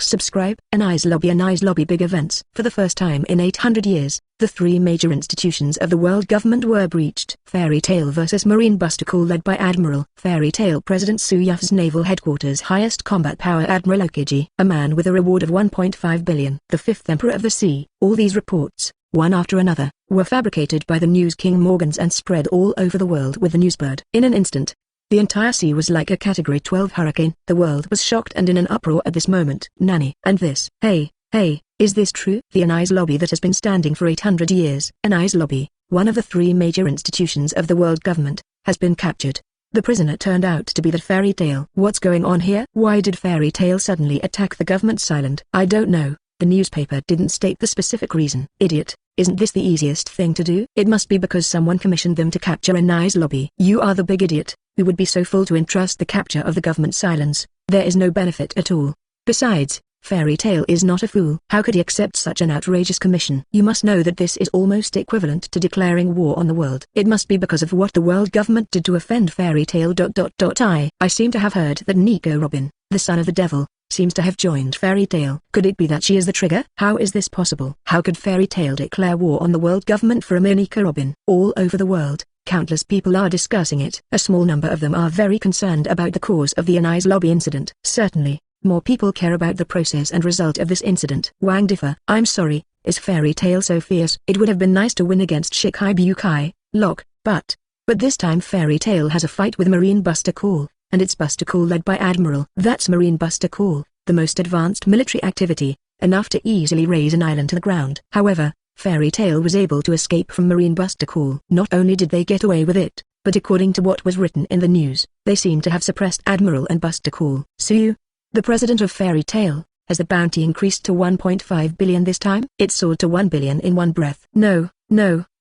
Subscribe. Enies Lobby big events. For the first time in 800 years, the 3 major institutions of the world government were breached. Fairy Tail vs Marine Buster Call led by Admiral. Fairy Tail President Suyu's naval headquarters highest combat power Admiral Aokiji, a man with a reward of 1.5 billion. The 5th Emperor of the Sea. All these reports, one after another, were fabricated by the News King Morgans and spread all over the world with the newsbird. In an instant, the entire sea was like a Category 12 hurricane. The world was shocked and in an uproar at this moment. Nanny. And this. Hey, is this true? The Enies lobby that has been standing for 800 years. Enies lobby, one of the 3 major institutions of the world government, has been captured. The prisoner turned out to be the Fairy Tail. What's going on here? Why did Fairy Tail suddenly attack the government's island? I don't know. The newspaper didn't state the specific reason. Idiot. Isn't this the easiest thing to do? It must be because someone commissioned them to capture Enies lobby. You are the big idiot, who would be so fool to entrust the capture of the government's islands. There is no benefit at all. Besides, Fairy Tail is not a fool. How could he accept such an outrageous commission? You must know that this is almost equivalent to declaring war on the world. It must be because of what the world government did to offend Fairy Tail. I seem to have heard that Nico Robin, the son of the devil, seems to have joined Fairy Tail. Could it be that she is the trigger? How is this possible? How could Fairy Tail declare war on the world government for a mere Nico Robin? All over the world, countless people are discussing it. A small number of them are very concerned about the cause of the Enies lobby incident. Certainly, more people care about the process and result of this incident. Wang differ. I'm sorry, is Fairy Tail so fierce? It would have been nice to win against Shikai Bukai, Lock, but this time Fairy Tail has a fight with Marine Buster Call. And it's Buster Call led by Admiral. That's Marine Buster Call, the most advanced military activity, enough to easily raise an island to the ground. However, Fairy Tail was able to escape from Marine Buster Call. Not only did they get away with it, but according to what was written in the news, they seem to have suppressed Admiral and Buster Call. Suyu, the president of Fairy Tail, has the bounty increased to 1.5 billion this time? It soared to 1 billion in one breath. No,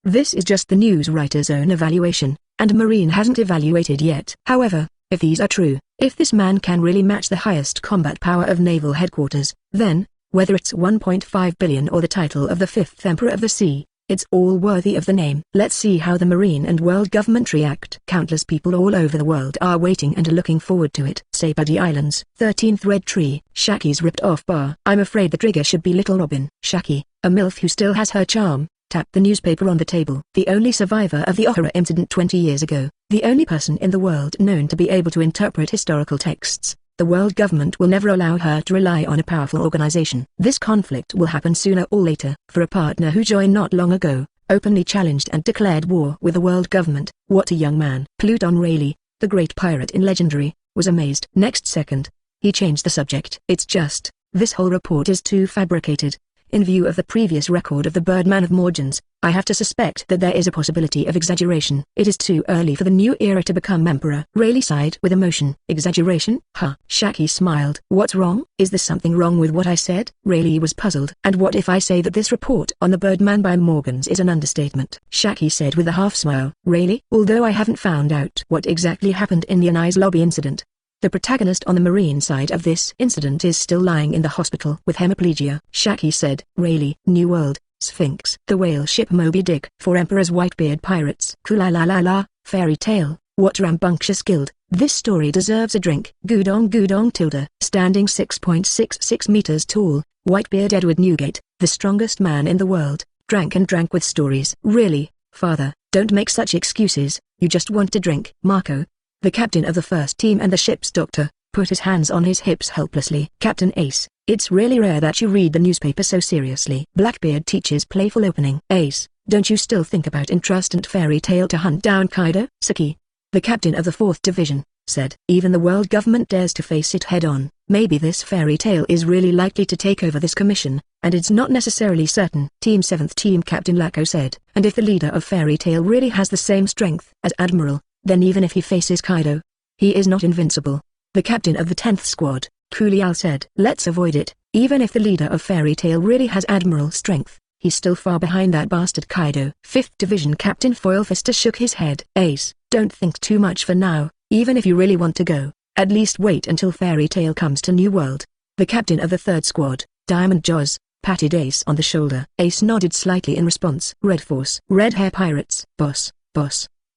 this is just the news writer's own evaluation, and Marine hasn't evaluated yet. However, if these are true, if this man can really match the highest combat power of naval headquarters, then, whether it's 1.5 billion or the title of the 5th Emperor of the Sea, it's all worthy of the name. Let's see how the Marine and world government react. Countless people all over the world are waiting and looking forward to it. Sapadi Islands. 13th Red Tree. Shaki's ripped off bar. I'm afraid the trigger should be Little Robin. Shaki, a MILF who still has her charm, tapped the newspaper on the table. The only survivor of the Ohara incident 20 years ago, the only person in the world known to be able to interpret historical texts. The world government will never allow her to rely on a powerful organization. This conflict will happen sooner or later. For a partner who joined not long ago, openly challenged and declared war with the world government, what a young man. Pluton Rayleigh, the great pirate in Legendary, was amazed. Next second, he changed the subject. It's just, this whole report is too fabricated. In view of the previous record of the Birdman of Morgans, I have to suspect that there is a possibility of exaggeration. It is too early for the new era to become emperor. Rayleigh sighed with emotion. Exaggeration? Huh. Shaki smiled. What's wrong? Is there something wrong with what I said? Rayleigh was puzzled. And what if I say that this report on the Birdman by Morgans is an understatement? Shaki said with a half smile. Rayleigh, although I haven't found out what exactly happened in the Enies lobby incident, the protagonist on the Marine side of this incident is still lying in the hospital with hemiplegia. Shaki said. Rayleigh, New World, Sphinx. The whale ship Moby Dick. 4 Emperor's Whitebeard Pirates. Kula-la-la-la, Fairy Tail, what rambunctious guild. This story deserves a drink. Gudong tilde. Standing 6.66 meters tall, Whitebeard Edward Newgate, the strongest man in the world, drank and drank with stories. Really, father, don't make such excuses, you just want to drink. Marco, the captain of the first team and the ship's doctor, put his hands on his hips helplessly. Captain Ace, it's really rare that you read the newspaper so seriously. Blackbeard teaches playful opening. Ace, don't you still think about entrusting Fairy Tail to hunt down Kaido? Saki, the captain of the 4th Division, said. Even the world government dares to face it head-on. Maybe this fairy tale is really likely to take over this commission, and it's not necessarily certain. Team 7th Team Captain Lacko said. And if the leader of fairy tale really has the same strength as Admiral, then even if he faces Kaido, he is not invincible. The captain of the 10th squad, Kulial said. Let's avoid it. Even if the leader of fairy tale really has Admiral strength, he's still far behind that bastard Kaido. 5th Division Captain Foilfister shook his head. Ace, don't think too much for now. Even if you really want to go, at least wait until fairy tale comes to New World. The captain of the 3rd squad, Diamond Jaws, patted Ace on the shoulder. Ace nodded slightly in response. Red Force. Red Hair Pirates. Boss.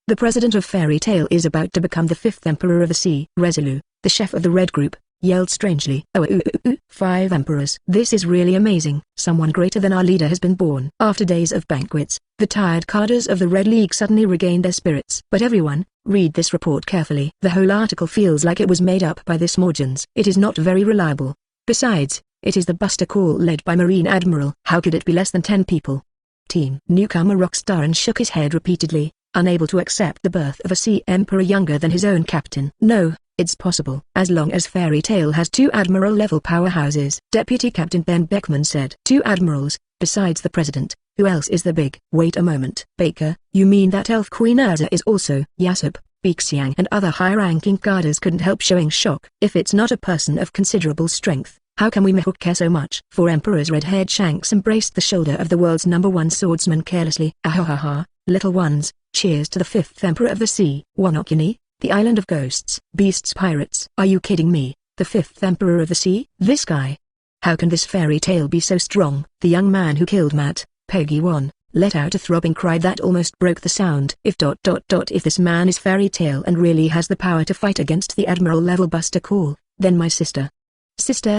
The president of fairy tale is about to become the 5th Emperor of the Sea. Resolu, the chef of the Red Group, yelled strangely. 5 emperors. This is really amazing. Someone greater than our leader has been born. After days of banquets, the tired cadres of the Red League suddenly regained their spirits. But everyone, read this report carefully. The whole article feels like it was made up by this Morgans. It is not very reliable. Besides, it is the Buster Call led by Marine Admiral. How could it be less than 10 people? Team Newcomer Rockstar shook his head repeatedly, unable to accept the birth of a sea emperor younger than his own captain. No, it's possible. As long as fairy tale has 2 admiral-level powerhouses. Deputy Captain Ben Beckman said. 2 admirals, besides the president. Who else is the big? Wait a moment. Baker, you mean that Elf Queen Urza is also? Yasop, Bixiang and other high-ranking cadres couldn't help showing shock. If it's not a person of considerable strength, how can we Mihawk care so much? 4 emperors. Red-haired Shanks embraced the shoulder of the world's #1 swordsman carelessly. Ahahaha, little ones, cheers to the 5th Emperor of the Sea. Wanokyani, the island of ghosts. Beasts pirates. Are you kidding me? The 5th Emperor of the Sea? This guy? How can this fairy tale be so strong? The young man who killed Matt, Peggy 1, let out a throbbing cry that almost broke the sound. If this man is fairy tale and really has the power to fight against the Admiral-level Buster Call, then my sister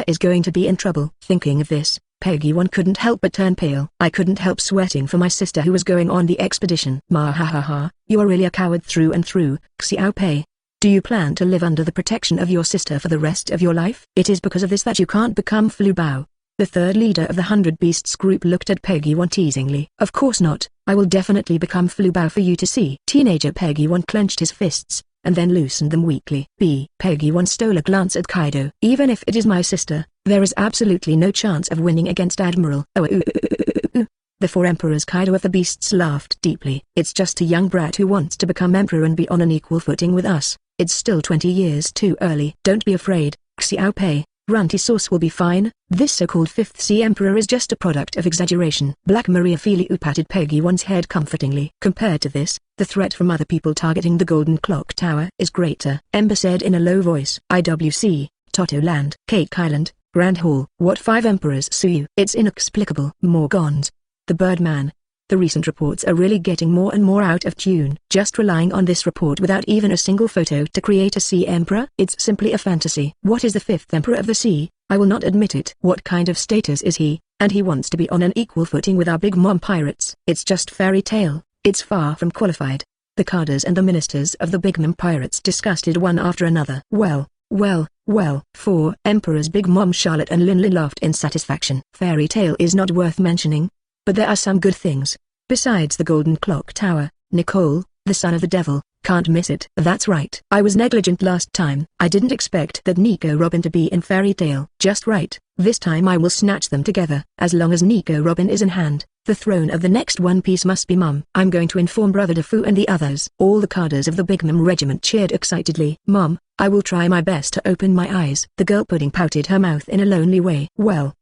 is going to be in trouble. Thinking of this, Peggy 1 couldn't help but turn pale. I couldn't help sweating for my sister who was going on the expedition. Mahahaha, you are really a coward through and through. Xiao Pei. Do you plan to live under the protection of your sister for the rest of your life? It is because of this that you can't become Flu Bao. The 3rd leader of the 100 Beasts group looked at Peggy 1 teasingly. Of course not. I will definitely become Flu Bao for you to see. Teenager Peggy 1 clenched his fists, and then loosened them weakly. Peggy 1 stole a glance at Kaido. Even if it is my sister, there is absolutely no chance of winning against Admiral. The 4 emperors. Kaido of the Beasts laughed deeply. It's just a young brat who wants to become emperor and be on an equal footing with us. It's still 20 years too early. Don't be afraid, Xiao Pei. Runty Sauce will be fine. This so-called 5th Sea Emperor is just a product of exaggeration. Black Maria Feliu patted Peggy 1's head comfortingly. Compared to this, the threat from other people targeting the Golden Clock Tower is greater. Ember said in a low voice. IWC, Toto Land, Cake Island, Grand Hall. What 5 emperors sue you? It's inexplicable. Morgans. The Birdman. The recent reports are really getting more and more out of tune. Just relying on this report without even a single photo to create a sea emperor? It's simply a fantasy. What is the 5th Emperor of the Sea? I will not admit it. What kind of status is he? And he wants to be on an equal footing with our Big Mom pirates. It's just fairy tale. It's far from qualified. The cadres and the ministers of the Big Mom pirates discussed it one after another. Well. 4 emperors. Big Mom Charlotte and Linley laughed in satisfaction. Fairy tale is not worth mentioning. But there are some good things. Besides the Golden Clock Tower, Nicole, the son of the devil, can't miss it. That's right. I was negligent last time. I didn't expect that Nico Robin to be in fairy tale. Just right. This time I will snatch them together. As long as Nico Robin is in hand, the throne of the next One Piece must be Mom. I'm going to inform Brother Defu and the others. All the cadres of the Big Mom regiment cheered excitedly. Mom, I will try my best to open my eyes. The girl pudding pouted her mouth in a lonely way. Well,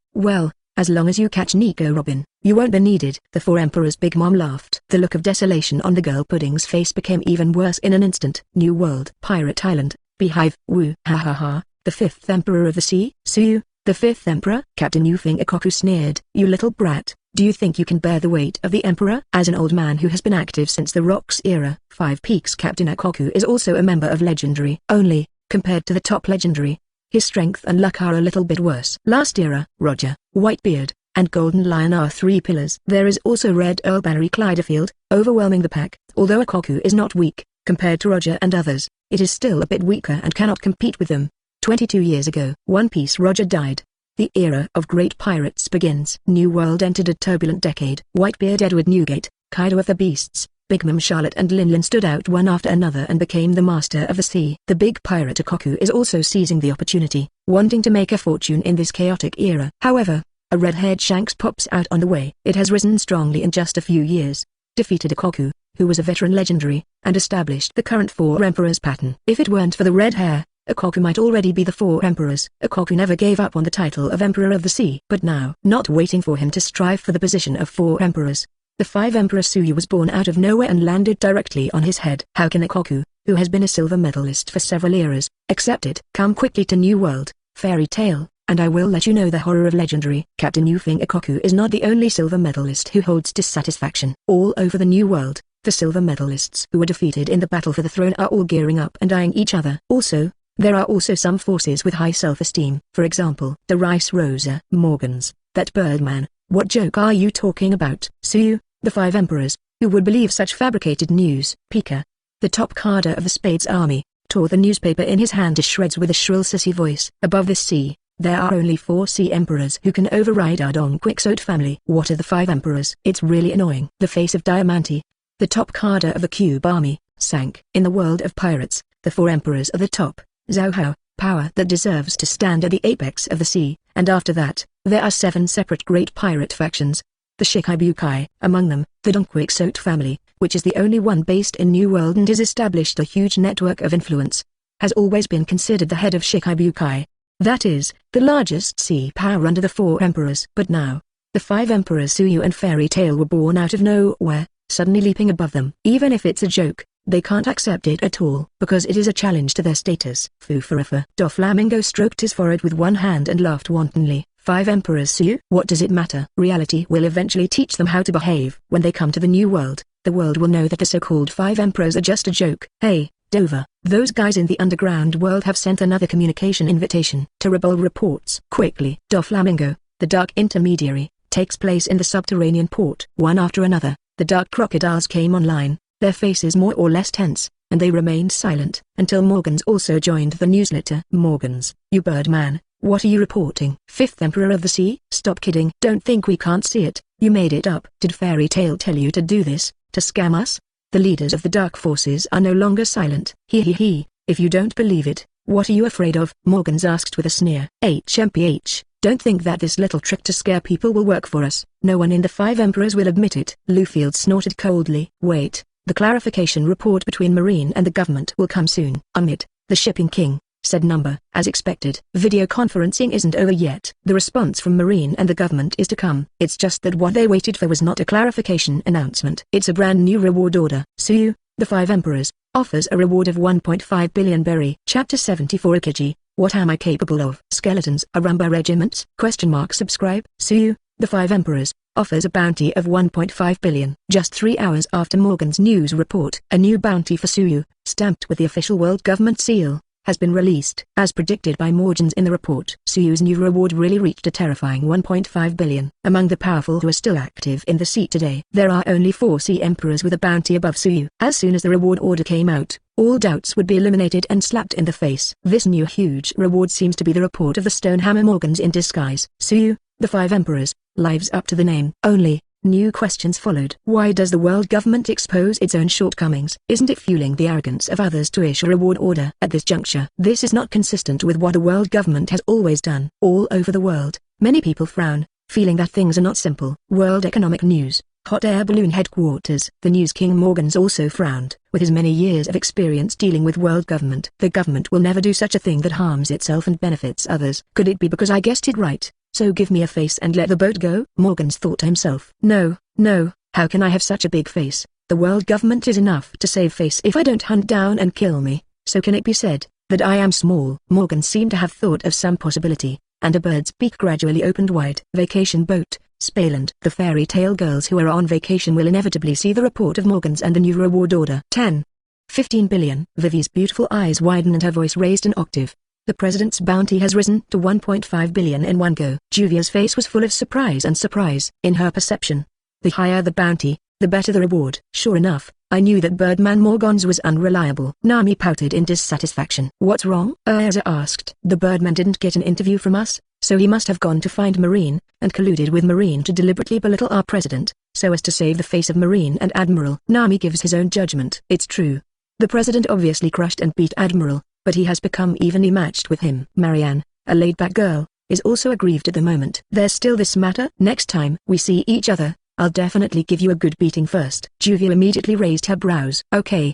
as long as you catch Nico Robin, you won't be needed. The 4 emperors. Big Mom laughed. The look of desolation on the girl pudding's face became even worse in an instant. New World. Pirate Island. Beehive. Woo. Ha. The 5th Emperor of the Sea? Suyu, the 5th Emperor? Captain Yufing Ikoku sneered. You little brat, do you think you can bear the weight of the Emperor? As an old man who has been active since the Rocks era, 5 Peaks Captain Ikoku is also a member of Legendary. Only, compared to the top Legendary, his strength and luck are a little bit worse. Last era, Roger, Whitebeard, and Golden Lion are 3 pillars. There is also Red Earl Barry Clydefield, overwhelming the pack. Although Ikoku is not weak, compared to Roger and others, it is still a bit weaker and cannot compete with them. 22 years ago, One Piece Roger died. The era of great pirates begins. New World entered a turbulent decade. Whitebeard Edward Newgate, Kaido of the Beasts, Big Mom Charlotte and Linlin stood out one after another and became the master of the sea. The big pirate Akoku is also seizing the opportunity, wanting to make a fortune in this chaotic era. However, a red-haired Shanks pops out on the way. It has risen strongly in just a few years, defeated Akoku, who was a veteran legendary, and established the current 4 emperors pattern. If it weren't for the red hair, Akoku might already be the 4 emperors. Akoku never gave up on the title of Emperor of the Sea. But now, not waiting for him to strive for the position of 4 emperors, the 5 Emperor Tsuyu was born out of nowhere and landed directly on his head. How can Akoku, who has been a silver medalist for several eras, accept it? Come quickly to New World, Fairy Tale, and I will let you know the horror of legendary. Captain Yufeng Akoku is not the only silver medalist who holds dissatisfaction. All over the New World, the silver medalists who were defeated in the battle for the throne are all gearing up and eyeing each other. Also, there are also some forces with high self-esteem. For example, the Rice Rosa Morgans, that Birdman. What joke are you talking about? Tsuyu, the 5 emperors, who would believe such fabricated news? Pika, the top cadre of the Spades army, tore the newspaper in his hand to shreds with a shrill sissy voice. Above this sea, there are only 4 sea emperors who can override our Dong Quixote family. What are the 5 emperors? It's really annoying. The face of Diamante, the top cadre of the Cube army, sank. In the world of pirates, the 4 emperors are the top. Zhao Hao, power that deserves to stand at the apex of the sea, and after that, there are 7 separate great pirate factions. The Shikibukai, among them, the Dong Quixote family, which is the only one based in New World and has established a huge network of influence, has always been considered the head of Shikibukai. That is, the largest sea power under the 4 emperors. But now, the 5 emperors Tsuyu and Fairy Tail were born out of nowhere, suddenly leaping above them. Even if it's a joke, they can't accept it at all, because it is a challenge to their status. Fufarafa. Doflamingo stroked his forehead with one hand and laughed wantonly. 5 emperors Tsuyu? What does it matter? Reality will eventually teach them how to behave. When they come to the New World, the world will know that the so-called 5 emperors are just a joke. Hey, Dover, those guys in the underground world have sent another communication invitation. Terrible reports. Quickly. Doflamingo, the dark intermediary, takes place in the subterranean port. One after another, the dark crocodiles came online, their faces more or less tense, and they remained silent, until Morgans also joined the newsletter. Morgans, you Birdman, what are you reporting? 5th Emperor of the Sea? Stop kidding. Don't think we can't see it, you made it up. Did Fairy Tail tell you to do this, to scam us? The leaders of the dark forces are no longer silent. He. If you don't believe it, what are you afraid of? Morgans asked with a sneer. HMPH, don't think that this little trick to scare people will work for us. No one in the 5 emperors will admit it. Lufield snorted coldly. Wait. The clarification report between Marine and the government will come soon. Amit, the shipping king, said Number. As expected, video conferencing isn't over yet. The response from Marine and the government is to come. It's just that what they waited for was not a clarification announcement. It's a brand new reward order. Tsuyu, the 5 emperors, offers a reward of 1.5 billion berry. Chapter 74 Aokiji, what am I capable of? Skeletons, Arumba regiments? Subscribe. Tsuyu, the 5 emperors, offers a bounty of 1.5 billion. Just 3 hours after Morgan's news report, a new bounty for Tsuyu, stamped with the official world government seal, has been released. As predicted by Morgans in the report, Tsuyu's new reward really reached a terrifying 1.5 billion. Among the powerful who are still active in the sea today, there are only 4 sea emperors with a bounty above Tsuyu. As soon as the reward order came out, all doubts would be eliminated and slapped in the face. This new huge reward seems to be the report of the Stonehammer Morgans in disguise. Tsuyu, the 5 emperors, lives up to the name. Only, new questions followed. Why does the world government expose its own shortcomings? Isn't it fueling the arrogance of others to issue a reward order at this juncture? This is not consistent with what the world government has always done. All over the world, many people frown, feeling that things are not simple. World Economic News, Hot Air Balloon Headquarters. The News King Morgans also frowned. With his many years of experience dealing with world government, the government will never do such a thing that harms itself and benefits others. Could it be because I guessed it right? So give me a face and let the boat go? Morgans thought to himself. No, how can I have such a big face? The world government is enough to save face if I don't hunt down and kill me. So can it be said that I am small? Morgan seemed to have thought of some possibility, and a bird's beak gradually opened wide. Vacation boat, Spaland. The fairy tale girls who are on vacation will inevitably see the report of Morgans and the new reward order. 15 billion. Vivi's beautiful eyes widened and her voice raised an octave. The president's bounty has risen to 1.5 billion in one go. Juvia's face was full of surprise and surprise. In her perception, the higher the bounty, the better the reward. Sure enough, I knew that Birdman Morgans was unreliable. Nami pouted in dissatisfaction. What's wrong? Urza asked. The Birdman didn't get an interview from us, so he must have gone to find Marine, and colluded with Marine to deliberately belittle our president. so as to save the face of Marine and Admiral. Nami gives his own judgment. It's true. The president obviously crushed and beat Admiral, but he has become evenly matched with him. Marianne, a laid-back girl, is also aggrieved at the moment. There's still this matter. Next time we see each other, I'll definitely give you a good beating first. Juvia immediately raised her brows. Okay,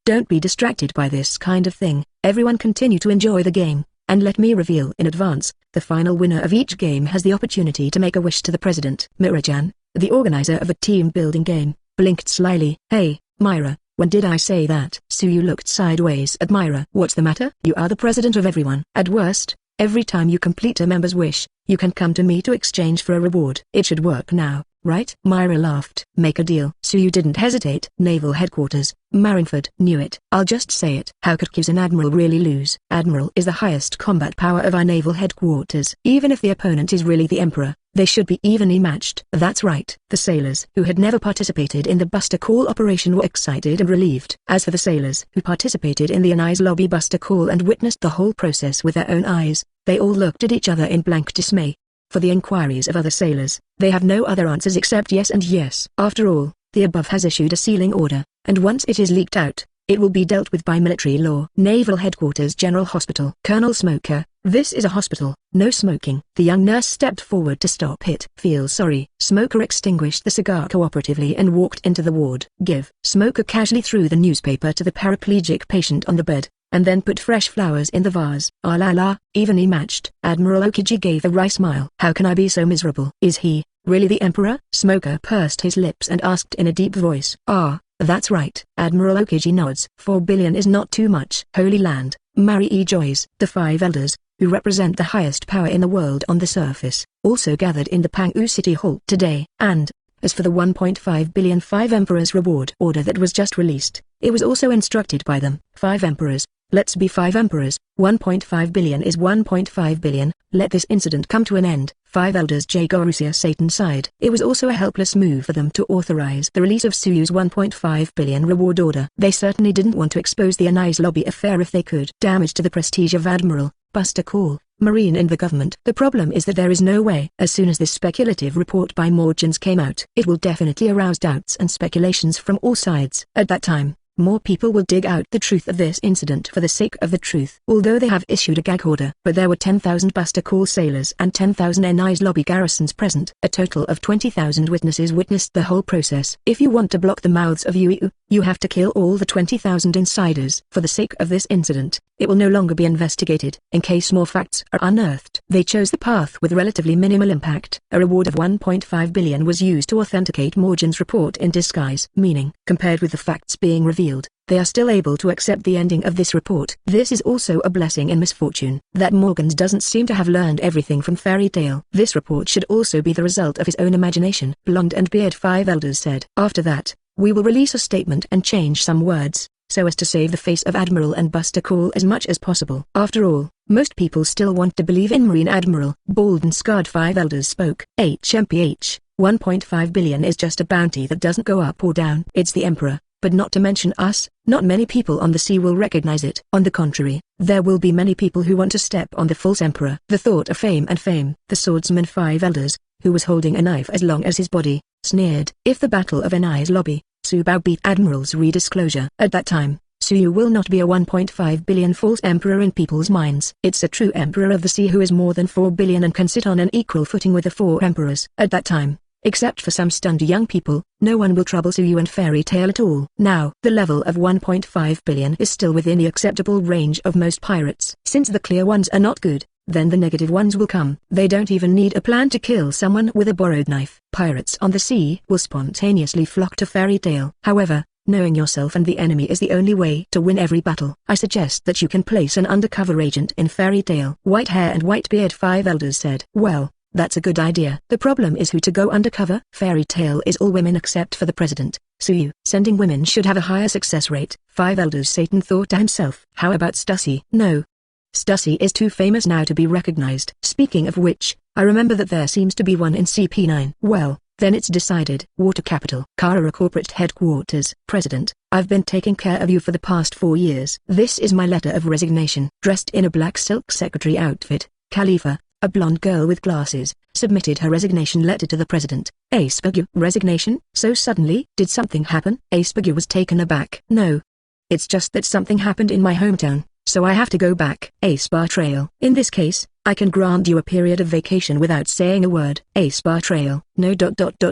don't be distracted by this kind of thing. Everyone continue to enjoy the game, and let me reveal in advance, the final winner of each game has the opportunity to make a wish to the president. Mira-chan, the organizer of a team-building game, blinked slyly. Hey, Mira, when did I say that? Suyu looked sideways at Mira. What's the matter? You are the president of everyone. At worst, every time you complete a member's wish, you can come to me to exchange for a reward. It should work now, right? Mira laughed. Make a deal. Suyu didn't hesitate. Naval Headquarters, Marineford. Knew it. I'll just say it. How could Kivs and Admiral really lose? Admiral is the highest combat power of our Naval Headquarters. Even if the opponent is really the Emperor, they should be evenly matched. That's right. The sailors who had never participated in the Buster Call operation were excited and relieved. As for the sailors who participated in the Enies lobby Buster Call and witnessed the whole process with their own eyes, they all looked at each other in blank dismay. For the inquiries of other sailors, they have no other answers except yes and yes. After all, the above has issued a sealing order, and once it is leaked out, it will be dealt with by military law. Naval Headquarters General Hospital. Colonel Smoker, this is a hospital, no smoking. The young nurse stepped forward to stop it. Feel sorry. Smoker extinguished the cigar cooperatively and walked into the ward. Give. Smoker casually threw the newspaper to the paraplegic patient on the bed, and then put fresh flowers in the vase. Ah la la, evenly matched. Admiral Aokiji gave a wry smile. How can I be so miserable? Is he really the Emperor? Smoker pursed his lips and asked in a deep voice. Ah, that's right. Admiral Aokiji nods. 4 billion is not too much. Holy Land, Marie Joys. The 5 elders, who represent the highest power in the world on the surface, also gathered in the Pang'u City Hall today. And, as for the 1.5 billion 5 Emperors reward order that was just released, it was also instructed by them. 5 Emperors. Let's be 5 Emperors. 1.5 billion is 1.5 billion. Let this incident come to an end. 5 elders J. Gorusia Satan sighed. It was also a helpless move for them to authorize the release of Suyu's 1.5 billion reward order. They certainly didn't want to expose the Enies lobby affair if they could. Damage to the prestige of Admiral, Buster Call, Marine and the government. The problem is that there is no way. As soon as this speculative report by Morgans came out, it will definitely arouse doubts and speculations from all sides. At that time, more people will dig out the truth of this incident for the sake of the truth. Although they have issued a gag order, but there were 10,000 Buster Call sailors and 10,000 Enies lobby garrisons present. A total of 20,000 witnesses witnessed the whole process. If you want to block the mouths of you have to kill all the 20,000 insiders. For the sake of this incident, it will no longer be investigated, in case more facts are unearthed. They chose the path with relatively minimal impact. A reward of 1.5 billion was used to authenticate Morgan's report in disguise, meaning, compared with the facts being revealed, they are still able to accept the ending of this report. This is also a blessing in misfortune, that Morgans doesn't seem to have learned everything from fairy tale. This report should also be the result of his own imagination. Blonde and Beard 5 elders said. After that, we will release a statement and change some words, so as to save the face of Admiral and Buster Call as much as possible. After all, most people still want to believe in Marine Admiral. Bald and scarred 5 elders spoke. HMPH, 1.5 billion is just a bounty that doesn't go up or down. It's the Emperor, but not to mention us. Not many people on the sea will recognize it. On the contrary, there will be many people who want to step on the false Emperor. The thought of fame. The swordsman 5 elders, who was holding a knife as long as his body, sneered. If the Battle of Enies lobby, Subao beat Admiral's redisclosure. At that time, Suyu will not be a 1.5 billion false emperor in people's minds. It's a true emperor of the sea who is more than 4 billion and can sit on an equal footing with the 4 emperors. At that time, except for some stunned young people, no one will trouble Suyu and Fairy Tail at all. Now, the level of 1.5 billion is still within the acceptable range of most pirates. Since the clear ones are not good, then the negative ones will come. They don't even need a plan to kill someone with a borrowed knife. Pirates on the sea will spontaneously flock to Fairy Tail. However, knowing yourself and the enemy is the only way to win every battle. I suggest that you can place an undercover agent in Fairy Tail. White hair and white beard 5 elders said. Well, that's a good idea. The problem is who to go undercover. Fairy Tail is all women except for the president, Suyu. Sending women should have a higher success rate. 5 elders Satan thought to himself. How about Stussy? No. Stussy is too famous now to be recognized. Speaking of which, I remember that there seems to be one in CP9. Well, then it's decided. Water Capital. Kara Corporate Headquarters. President, I've been taking care of you for the past 4 years. This is my letter of resignation. Dressed in a black silk secretary outfit, Khalifa, a blonde girl with glasses, submitted her resignation letter to the president. Bbook, resignation? So suddenly? Did something happen? Bbook was taken aback. No. It's just that something happened in my hometown, so I have to go back. Trail. In this case, I can grant you a period of vacation without saying a word. Trail. No.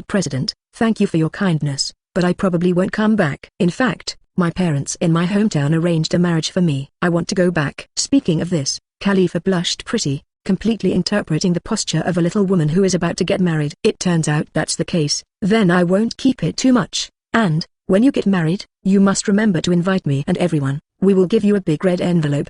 President, thank you for your kindness, but I probably won't come back. In fact, my parents in my hometown arranged a marriage for me. I want to go back. Speaking of this, Khalifa blushed pretty, completely interpreting the posture of a little woman who is about to get married. It turns out that's the case. Then I won't keep it too much. And, when you get married, you must remember to invite me and everyone. We will give you a big red envelope.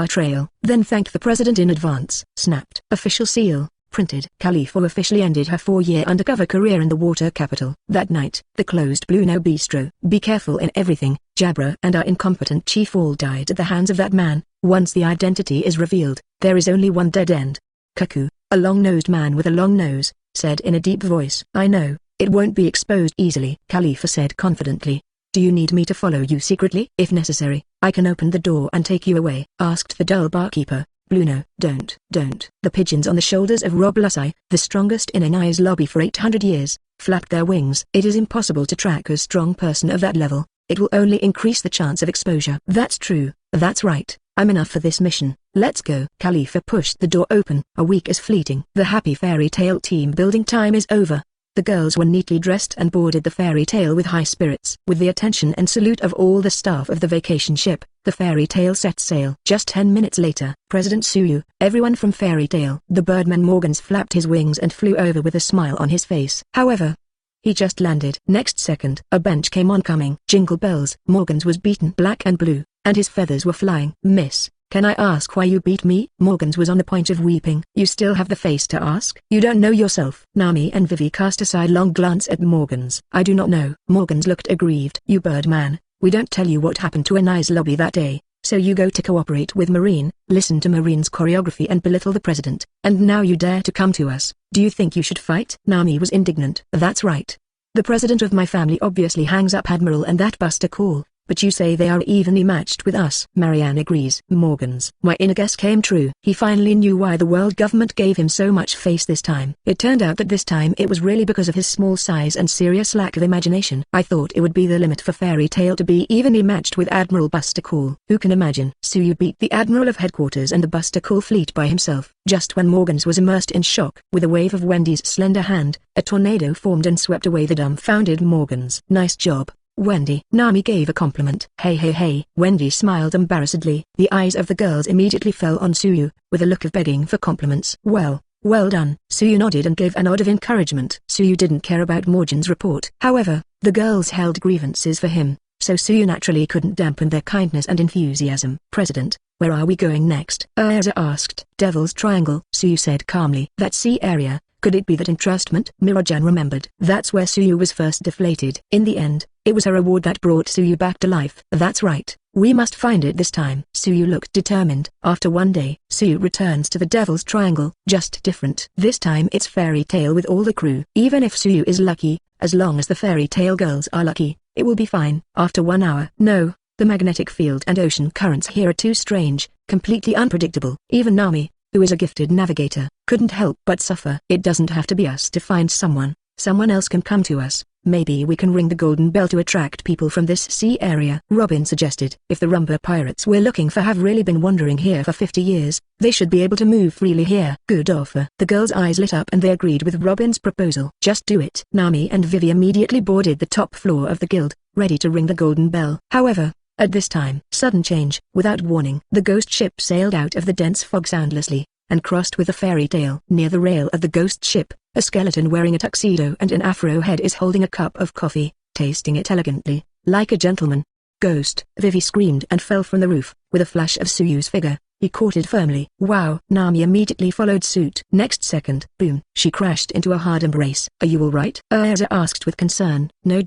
Trail. Then thank the president in advance. Snapped. Official seal. Printed. Khalifa officially ended her 4-year undercover career in the water capital. That night, the closed Blue No Bistro. Be careful in everything. Jabra and our incompetent chief all died at the hands of that man. Once the identity is revealed, there is only one dead end. Cuckoo, a long-nosed man with a long nose, said in a deep voice. I know, it won't be exposed easily. Khalifa said confidently. Do you need me to follow you secretly? If necessary, I can open the door and take you away. Asked the dull barkeeper. Bluno, don't. The pigeons on the shoulders of Rob Lusai, the strongest in Enies lobby for 800 years, flapped their wings. It is impossible to track a strong person of that level. It will only increase the chance of exposure. That's true. That's right. I'm enough for this mission. Let's go. Khalifa pushed the door open. A week is fleeting. The happy fairy tale team building time is over. The girls were neatly dressed and boarded the fairy tale with high spirits. With the attention and salute of all the staff of the vacation ship, the fairy tale set sail. Just 10 minutes later, President Suyu, everyone from fairy tale. The birdman Morgans flapped his wings and flew over with a smile on his face. However, he just landed. Next second, a bench came oncoming. Jingle bells. Morgans was beaten black and blue, and his feathers were flying. Miss, can I ask why you beat me? Morgans was on the point of weeping. You still have the face to ask? You don't know yourself. Nami and Vivi cast a sidelong glance at Morgans. I do not know. Morgans looked aggrieved. You birdman, we don't tell you what happened to Enies lobby that day, so you go to cooperate with Marine, listen to Marine's choreography and belittle the president, and now you dare to come to us. Do you think you should fight? Nami was indignant. That's right. The president of my family obviously hangs up Admiral and that Buster Call. But you say they are evenly matched with us. Marianne agrees. Morgans. My inner guess came true. He finally knew why the world government gave him so much face this time. It turned out that this time it was really because of his small size and serious lack of imagination. I thought it would be the limit for fairy tale to be evenly matched with Admiral Buster Call. Who can imagine? Suyu beat the Admiral of Headquarters and the Buster Call fleet by himself. Just when Morgans was immersed in shock, with a wave of Wendy's slender hand, a tornado formed and swept away the dumbfounded Morgans. Nice job, Wendy. Nami gave a compliment. Hey. Wendy smiled embarrassedly. The eyes of the girls immediately fell on Suyu, with a look of begging for compliments. Well done. Suyu nodded and gave a nod of encouragement. Suyu didn't care about Morgan's report. However, the girls held grievances for him, so Suyu naturally couldn't dampen their kindness and enthusiasm. President, where are we going next? Erza asked. Devil's Triangle. Suyu said calmly. That sea area, could it be that entrustment? Mira-jan remembered. That's where Suyu was first deflated. In the end, it was her reward that brought Suyu back to life. That's right. We must find it this time. Suyu looked determined. After one day, Suyu returns to the Devil's Triangle, just different. This time it's fairy tale with all the crew. Even if Suyu is lucky, as long as the fairy tale girls are lucky, it will be fine. After 1 hour. No, the magnetic field and ocean currents here are too strange, completely unpredictable. Even Nami, who is a gifted navigator, couldn't help but suffer. It doesn't have to be us to find someone. Someone else can come to us. Maybe we can ring the golden bell to attract people from this sea area. Robin suggested. If the Rumba pirates we're looking for have really been wandering here for 50 years, they should be able to move freely here. Good offer. The girls' eyes lit up and they agreed with Robin's proposal. Just do it. Nami and Vivi immediately boarded the top floor of the guild, ready to ring the golden bell. However, at this time, sudden change. Without warning, the ghost ship sailed out of the dense fog soundlessly, and crossed with a fairy tale. Near the rail of the ghost ship, a skeleton wearing a tuxedo and an afro head is holding a cup of coffee, tasting it elegantly, like a gentleman. Ghost! Vivi screamed and fell from the roof. With a flash of Suyu's figure, he caught it firmly. Wow! Nami immediately followed suit. Next second, boom! She crashed into a hard embrace. Are you alright? Erza asked with concern. No.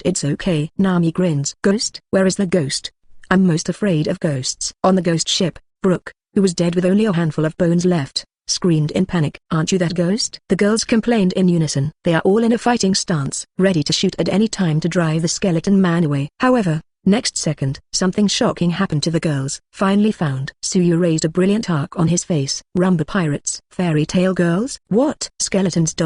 It's okay. Nami grins. Ghost? Where is the ghost? I'm most afraid of ghosts. On the ghost ship, Brook, who was dead with only a handful of bones left, screamed in panic. Aren't you that ghost? The girls complained in unison. They are all in a fighting stance, ready to shoot at any time to drive the skeleton man away. However, Next second, something shocking happened to the girls. Finally found. Suyu raised a brilliant arc on his face. Rumba pirates, fairy tale girls? What? Skeletons.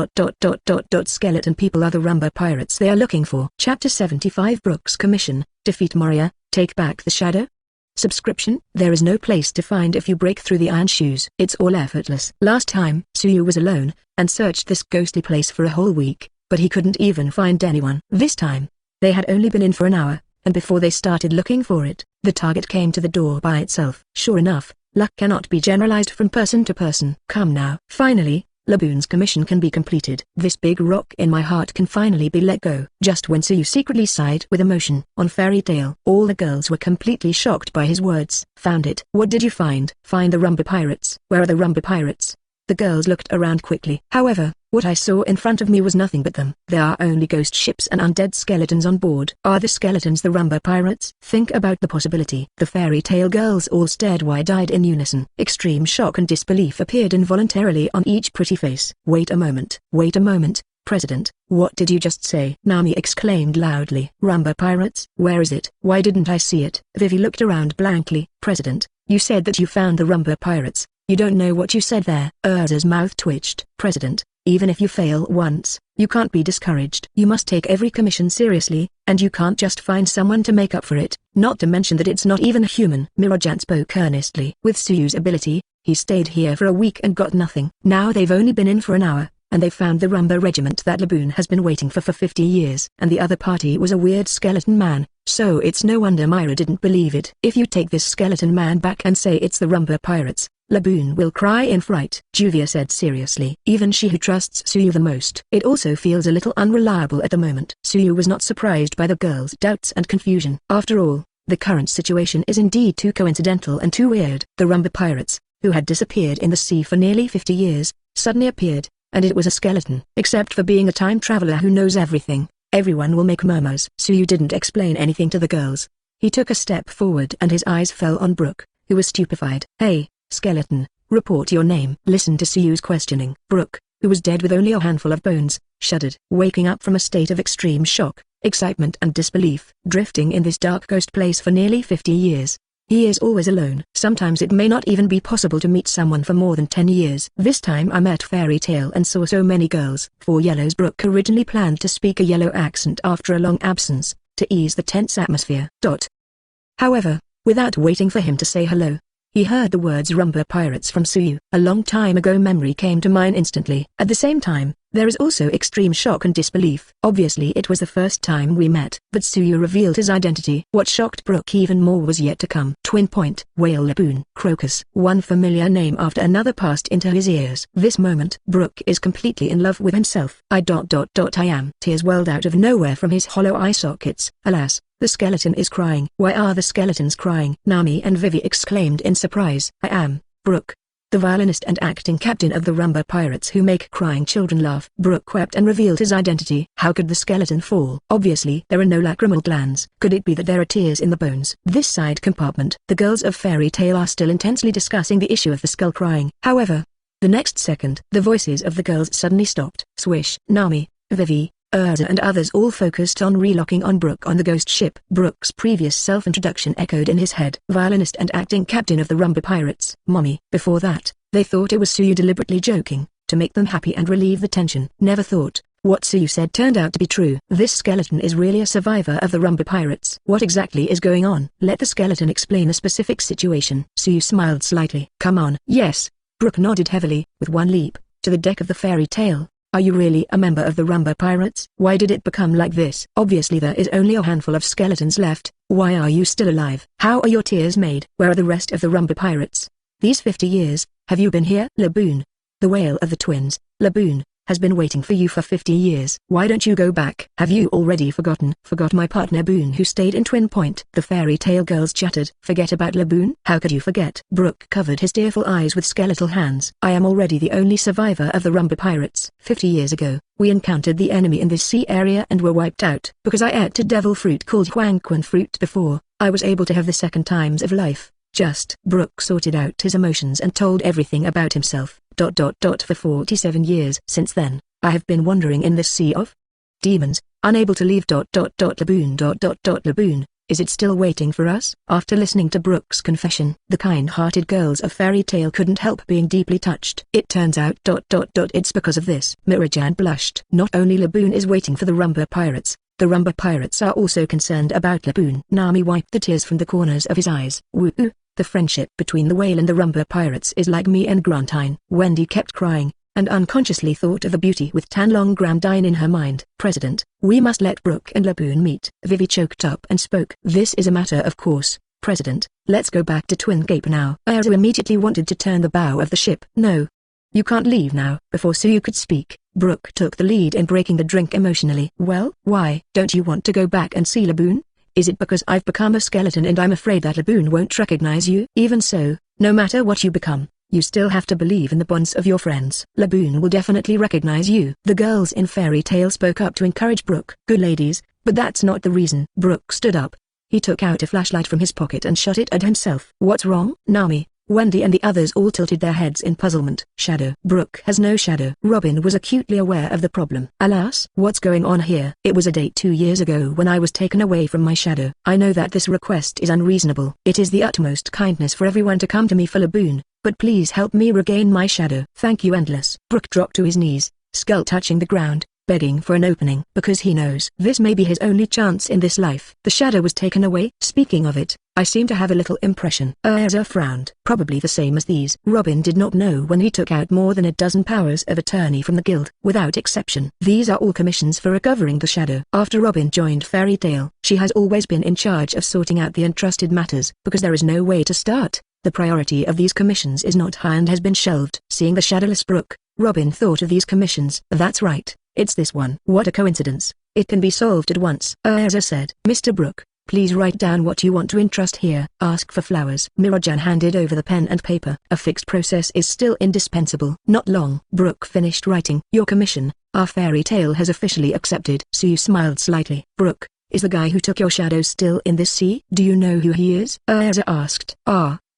Skeleton people are the rumba pirates they are looking for. Chapter 75 Brook's Commission, Defeat Moria, Take Back the Shadow? Subscription? There is no place to find if you break through the iron shoes. It's all effortless. Last time, Suyu was alone, and searched this ghostly place for a whole week, but he couldn't even find anyone. This time, they had only been in for an hour, and before they started looking for it, the target came to the door by itself. Sure enough, luck cannot be generalized from person to person. Come now. Finally, Laboon's commission can be completed. This big rock in my heart can finally be let go. Just when Suyu secretly sighed with emotion. On Fairy Tale, all the girls were completely shocked by his words. Found it. What did you find? Find the rumba pirates. Where are the rumba pirates? The girls looked around quickly. However, what I saw in front of me was nothing but them. There are only ghost ships and undead skeletons on board. Are the skeletons the rumba pirates? Think about the possibility. The Fairy Tale girls all stared wide-eyed in unison. Extreme shock and disbelief appeared involuntarily on each pretty face. Wait a moment. Wait a moment, President. What did you just say? Nami exclaimed loudly. Rumba pirates? Where is it? Why didn't I see it? Vivi looked around blankly. President, you said that you found the rumba pirates. You don't know what you said there. Urza's mouth twitched. President, even if you fail once, you can't be discouraged. You must take every commission seriously, and you can't just find someone to make up for it, not to mention that it's not even a human. Mira-jan spoke earnestly. With Suyu's ability, he stayed here for a week and got nothing. Now they've only been in for an hour, and they found the rumba regiment that Laboon has been waiting for 50 years. And the other party was a weird skeleton man, so it's no wonder Mira didn't believe it. If you take this skeleton man back and say it's the rumba pirates, Laboon will cry in fright, Juvia said seriously. Even she who trusts Suyu the most. It also feels a little unreliable at the moment. Suyu was not surprised by the girls' doubts and confusion. After all, the current situation is indeed too coincidental and too weird. The rumba pirates, who had disappeared in the sea for nearly 50 years, suddenly appeared, and it was a skeleton. Except for being a time traveler who knows everything, everyone will make murmurs. Suyu didn't explain anything to the girls. He took a step forward and his eyes fell on Brook, who was stupefied. Hey, skeleton, report your name. Listen to Suyu's questioning. Brook, who was dead with only a handful of bones, shuddered, waking up from a state of extreme shock, excitement and disbelief. Drifting in this dark ghost place for nearly 50 years. He is always alone. Sometimes it may not even be possible to meet someone for more than 10 years. This time I met Fairy Tale and saw so many girls. 4 yellows. Brook originally planned to speak a yellow accent after a long absence, to ease the tense atmosphere. However, without waiting for him to say hello, he heard the words rumba pirates from Suyu. A long time ago memory came to mind instantly. At the same time, there is also extreme shock and disbelief. Obviously it was the first time we met, but Suyu revealed his identity. What shocked Brook even more was yet to come. Twin Point, Whale Laboon, Crocus. One familiar name after another passed into his ears. This moment, Brook is completely in love with himself. I am. Tears welled out of nowhere from his hollow eye sockets. Alas, the skeleton is crying. Why are the skeletons crying? Nami and Vivi exclaimed in surprise. I am Brook, the violinist and acting captain of the rumba pirates who make crying children laugh. Brook wept and revealed his identity. How could the skeleton fall? Obviously there are no lacrimal glands. Could it be that there are tears in the bones? This side compartment. The girls of Fairy Tale are still intensely discussing the issue of the skull crying. However, the next second, the voices of the girls suddenly stopped. Swish. Nami, Vivi, Urza and others all focused on relocking on Brook on the ghost ship. Brook's previous self-introduction echoed in his head. Violinist and acting captain of the rumba pirates. Mommy. Before that, they thought it was Suyu deliberately joking, to make them happy and relieve the tension. Never thought, what Suyu said turned out to be true. This skeleton is really a survivor of the rumba pirates. What exactly is going on? Let the skeleton explain a specific situation. Suyu smiled slightly. Come on. Yes. Brook nodded heavily, with one leap, to the deck of the Fairy Tale. Are you really a member of the rumba pirates? Why did it become like this? Obviously there is only a handful of skeletons left. Why are you still alive? How are your tears made? Where are the rest of the rumba pirates? These 50 years, have you been here? Laboon, the whale of the twins, Laboon, has been waiting for you for 50 years. Why don't you go back? Have you already forgotten? Forgot my partner Boone who stayed in Twin Point? The Fairy Tale girls chattered. Forget about Laboon? How could you forget? Brook covered his tearful eyes with skeletal hands. I am already the only survivor of the rumba pirates. 50 years ago, we encountered the enemy in this sea area and were wiped out. Because I ate a devil fruit called Huangquan fruit before, I was able to have the second times of life. Brook sorted out his emotions and told everything about himself. For 47 years since then, I have been wandering in this sea of demons, unable to leave. Laboon. Is it still waiting for us? After listening to Brook's confession, the kind-hearted girls of Fairy Tail couldn't help being deeply touched. It turns out it's because of this. Mira blushed. Not only Laboon is waiting for the Rumba Pirates, the Rumba Pirates are also concerned about Laboon. Nami wiped the tears from the corners of his eyes. Woo! The friendship between the whale and the Rumba Pirates is like me and Grantine. Wendy kept crying, and unconsciously thought of the beauty with Tanlong Grandine in her mind. President, we must let Brook and Laboon meet. Vivi choked up and spoke. This is a matter of course, President. Let's go back to Twin Cape now. Aizu immediately wanted to turn the bow of the ship. No. You can't leave now. Before Suyu could speak, Brook took the lead in breaking the drink emotionally. Well, why? Don't you want to go back and see Laboon? Is it because I've become a skeleton and I'm afraid that Laboon won't recognize you? Even so, no matter what you become, you still have to believe in the bonds of your friends. Laboon will definitely recognize you. The girls in Fairy Tail spoke up to encourage Brook. Good ladies, but that's not the reason. Brook stood up. He took out a flashlight from his pocket and shot it at himself. What's wrong? Nami, Wendy and the others all tilted their heads in puzzlement. Shadow. Brook has no shadow. Robin was acutely aware of the problem. Alas, what's going on here? It was a date 2 years ago when I was taken away from my shadow. I know that this request is unreasonable. It is the utmost kindness for everyone to come to me for Laboon, but please help me regain my shadow. Thank you Endless. Brook dropped to his knees, skull touching the ground, begging for an opening. Because he knows this may be his only chance in this life. The shadow was taken away. Speaking of it, I seem to have a little impression. Erza frowned. Probably the same as these. Robin did not know when he took out more than a dozen powers of attorney from the guild. Without exception, these are all commissions for recovering the shadow. After Robin joined Fairy Tail, she has always been in charge of sorting out the entrusted matters. Because there is no way to start, the priority of these commissions is not high and has been shelved. Seeing the shadowless Brook, Robin thought of these commissions. That's right. It's this one. What a coincidence. It can be solved at once. Erza said. Mr. Brook, please write down what you want to entrust here. Ask for flowers. Mira handed over the pen and paper. A fixed process is still indispensable. Not long. Brook finished writing. Your commission, our Fairy Tail has officially accepted. Suyu smiled slightly. Brook, is the guy who took your shadow still in this sea? Do you know who he is? Erza asked.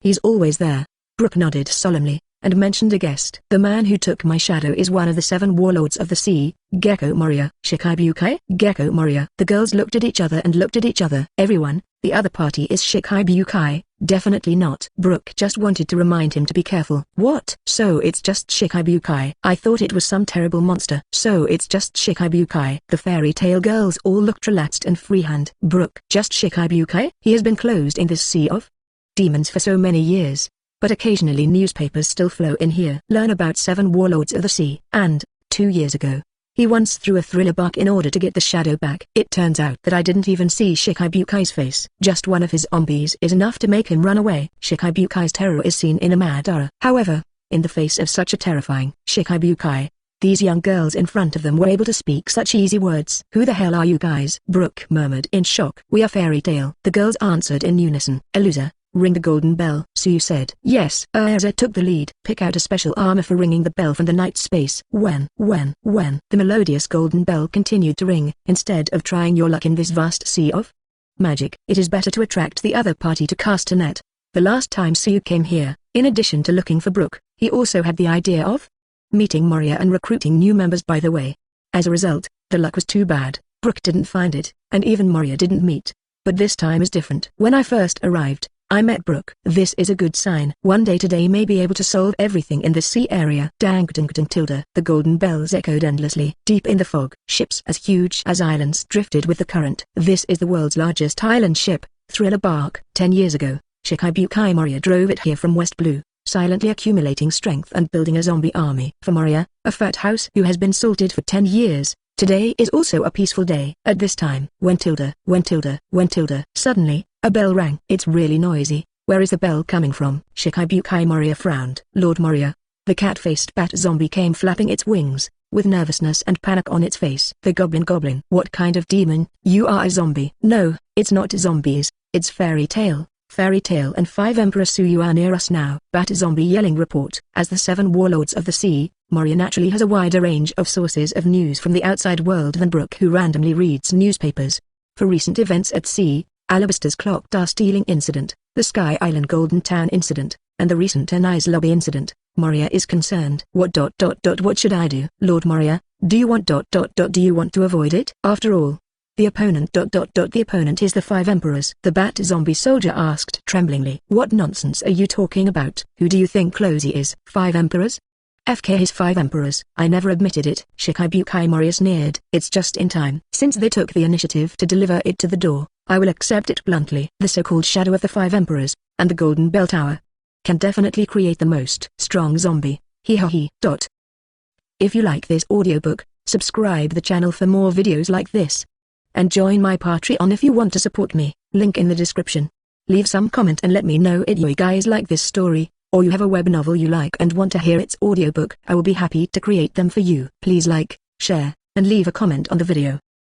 He's always there. Brook nodded solemnly, and mentioned a guest. The man who took my shadow is one of the 7 warlords of the sea, Gecko Moria. Shikibukai? Gecko Moria. The girls looked at each other and looked at each other. Everyone, the other party is Shikibukai. Definitely not. Brook just wanted to remind him to be careful. What? So it's just Shikibukai. I thought it was some terrible monster. So it's just Shikibukai. The Fairy Tail girls all looked relaxed and freehand. Brook. Just Shikibukai? He has been closed in this sea of demons for so many years. But occasionally newspapers still flow in here. Learn about 7 warlords of the sea. And, 2 years ago, he once threw a thriller bark in order to get the shadow back. It turns out that I didn't even see Shikibukai's face. Just one of his zombies is enough to make him run away. Shikibukai's terror is seen in a Madara. However, in the face of such a terrifying Shikibukai, these young girls in front of them were able to speak such easy words. Who the hell are you guys? Brook murmured in shock. We are Fairy Tail. The girls answered in unison. Elusa, ring the golden bell. Suyu said. Yes. Erza took the lead. Pick out a special armor for ringing the bell from the night space. When. The melodious golden bell continued to ring. Instead of trying your luck in this vast sea of magic, it is better to attract the other party to cast a net. The last time Suyu came here, in addition to looking for Brook, he also had the idea of meeting Moria and recruiting new members by the way. As a result, the luck was too bad. Brook didn't find it, and even Moria didn't meet. But this time is different. When I first arrived, I met Brook. This is a good sign. One day today may be able to solve everything in this sea area. Dang tilde. The golden bells echoed endlessly. Deep in the fog, ships as huge as islands drifted with the current. This is the world's largest island ship, Thriller Bark. 10 years ago, Shikibukai Moria drove it here from West Blue, silently accumulating strength and building a zombie army. For Moria, a fat house who has been salted for 10 years, today is also a peaceful day. At this time, when suddenly, a bell rang. It's really noisy. Where is the bell coming from? Shikibukai Moria frowned. Lord Moria. The cat-faced bat zombie came flapping its wings, with nervousness and panic on its face. The goblin. What kind of demon? You are a zombie. No, it's not zombies, it's Fairy Tail. Fairy Tail and 5 Emperor Suyu are near us now. Bat zombie yelling report. As the 7 warlords of the sea, Moria naturally has a wider range of sources of news from the outside world than Brook, who randomly reads newspapers. For recent events at sea, Alabaster's clock tower stealing incident, the Sky Island Golden Town incident, and the recent Enies lobby incident, Moria is concerned. What should I do? Lord Moria, do you want to avoid it? After all, The opponent. The opponent is the 5 emperors. The bat zombie soldier asked tremblingly. What nonsense are you talking about? Who do you think Closey is? 5 emperors? FK is 5 emperors. I never admitted it. Shikibukai Moria sneered. It's just in time. Since they took the initiative to deliver it to the door, I will accept it bluntly. The so-called shadow of the 5 emperors, and the Golden Bell Tower, can definitely create the most strong zombie. Hee. If you like this audiobook, subscribe the channel for more videos like this. And join my Patreon if you want to support me, link in the description. Leave some comment and let me know if you guys like this story, or you have a web novel you like and want to hear its audiobook. I will be happy to create them for you. Please like, share, and leave a comment on the video.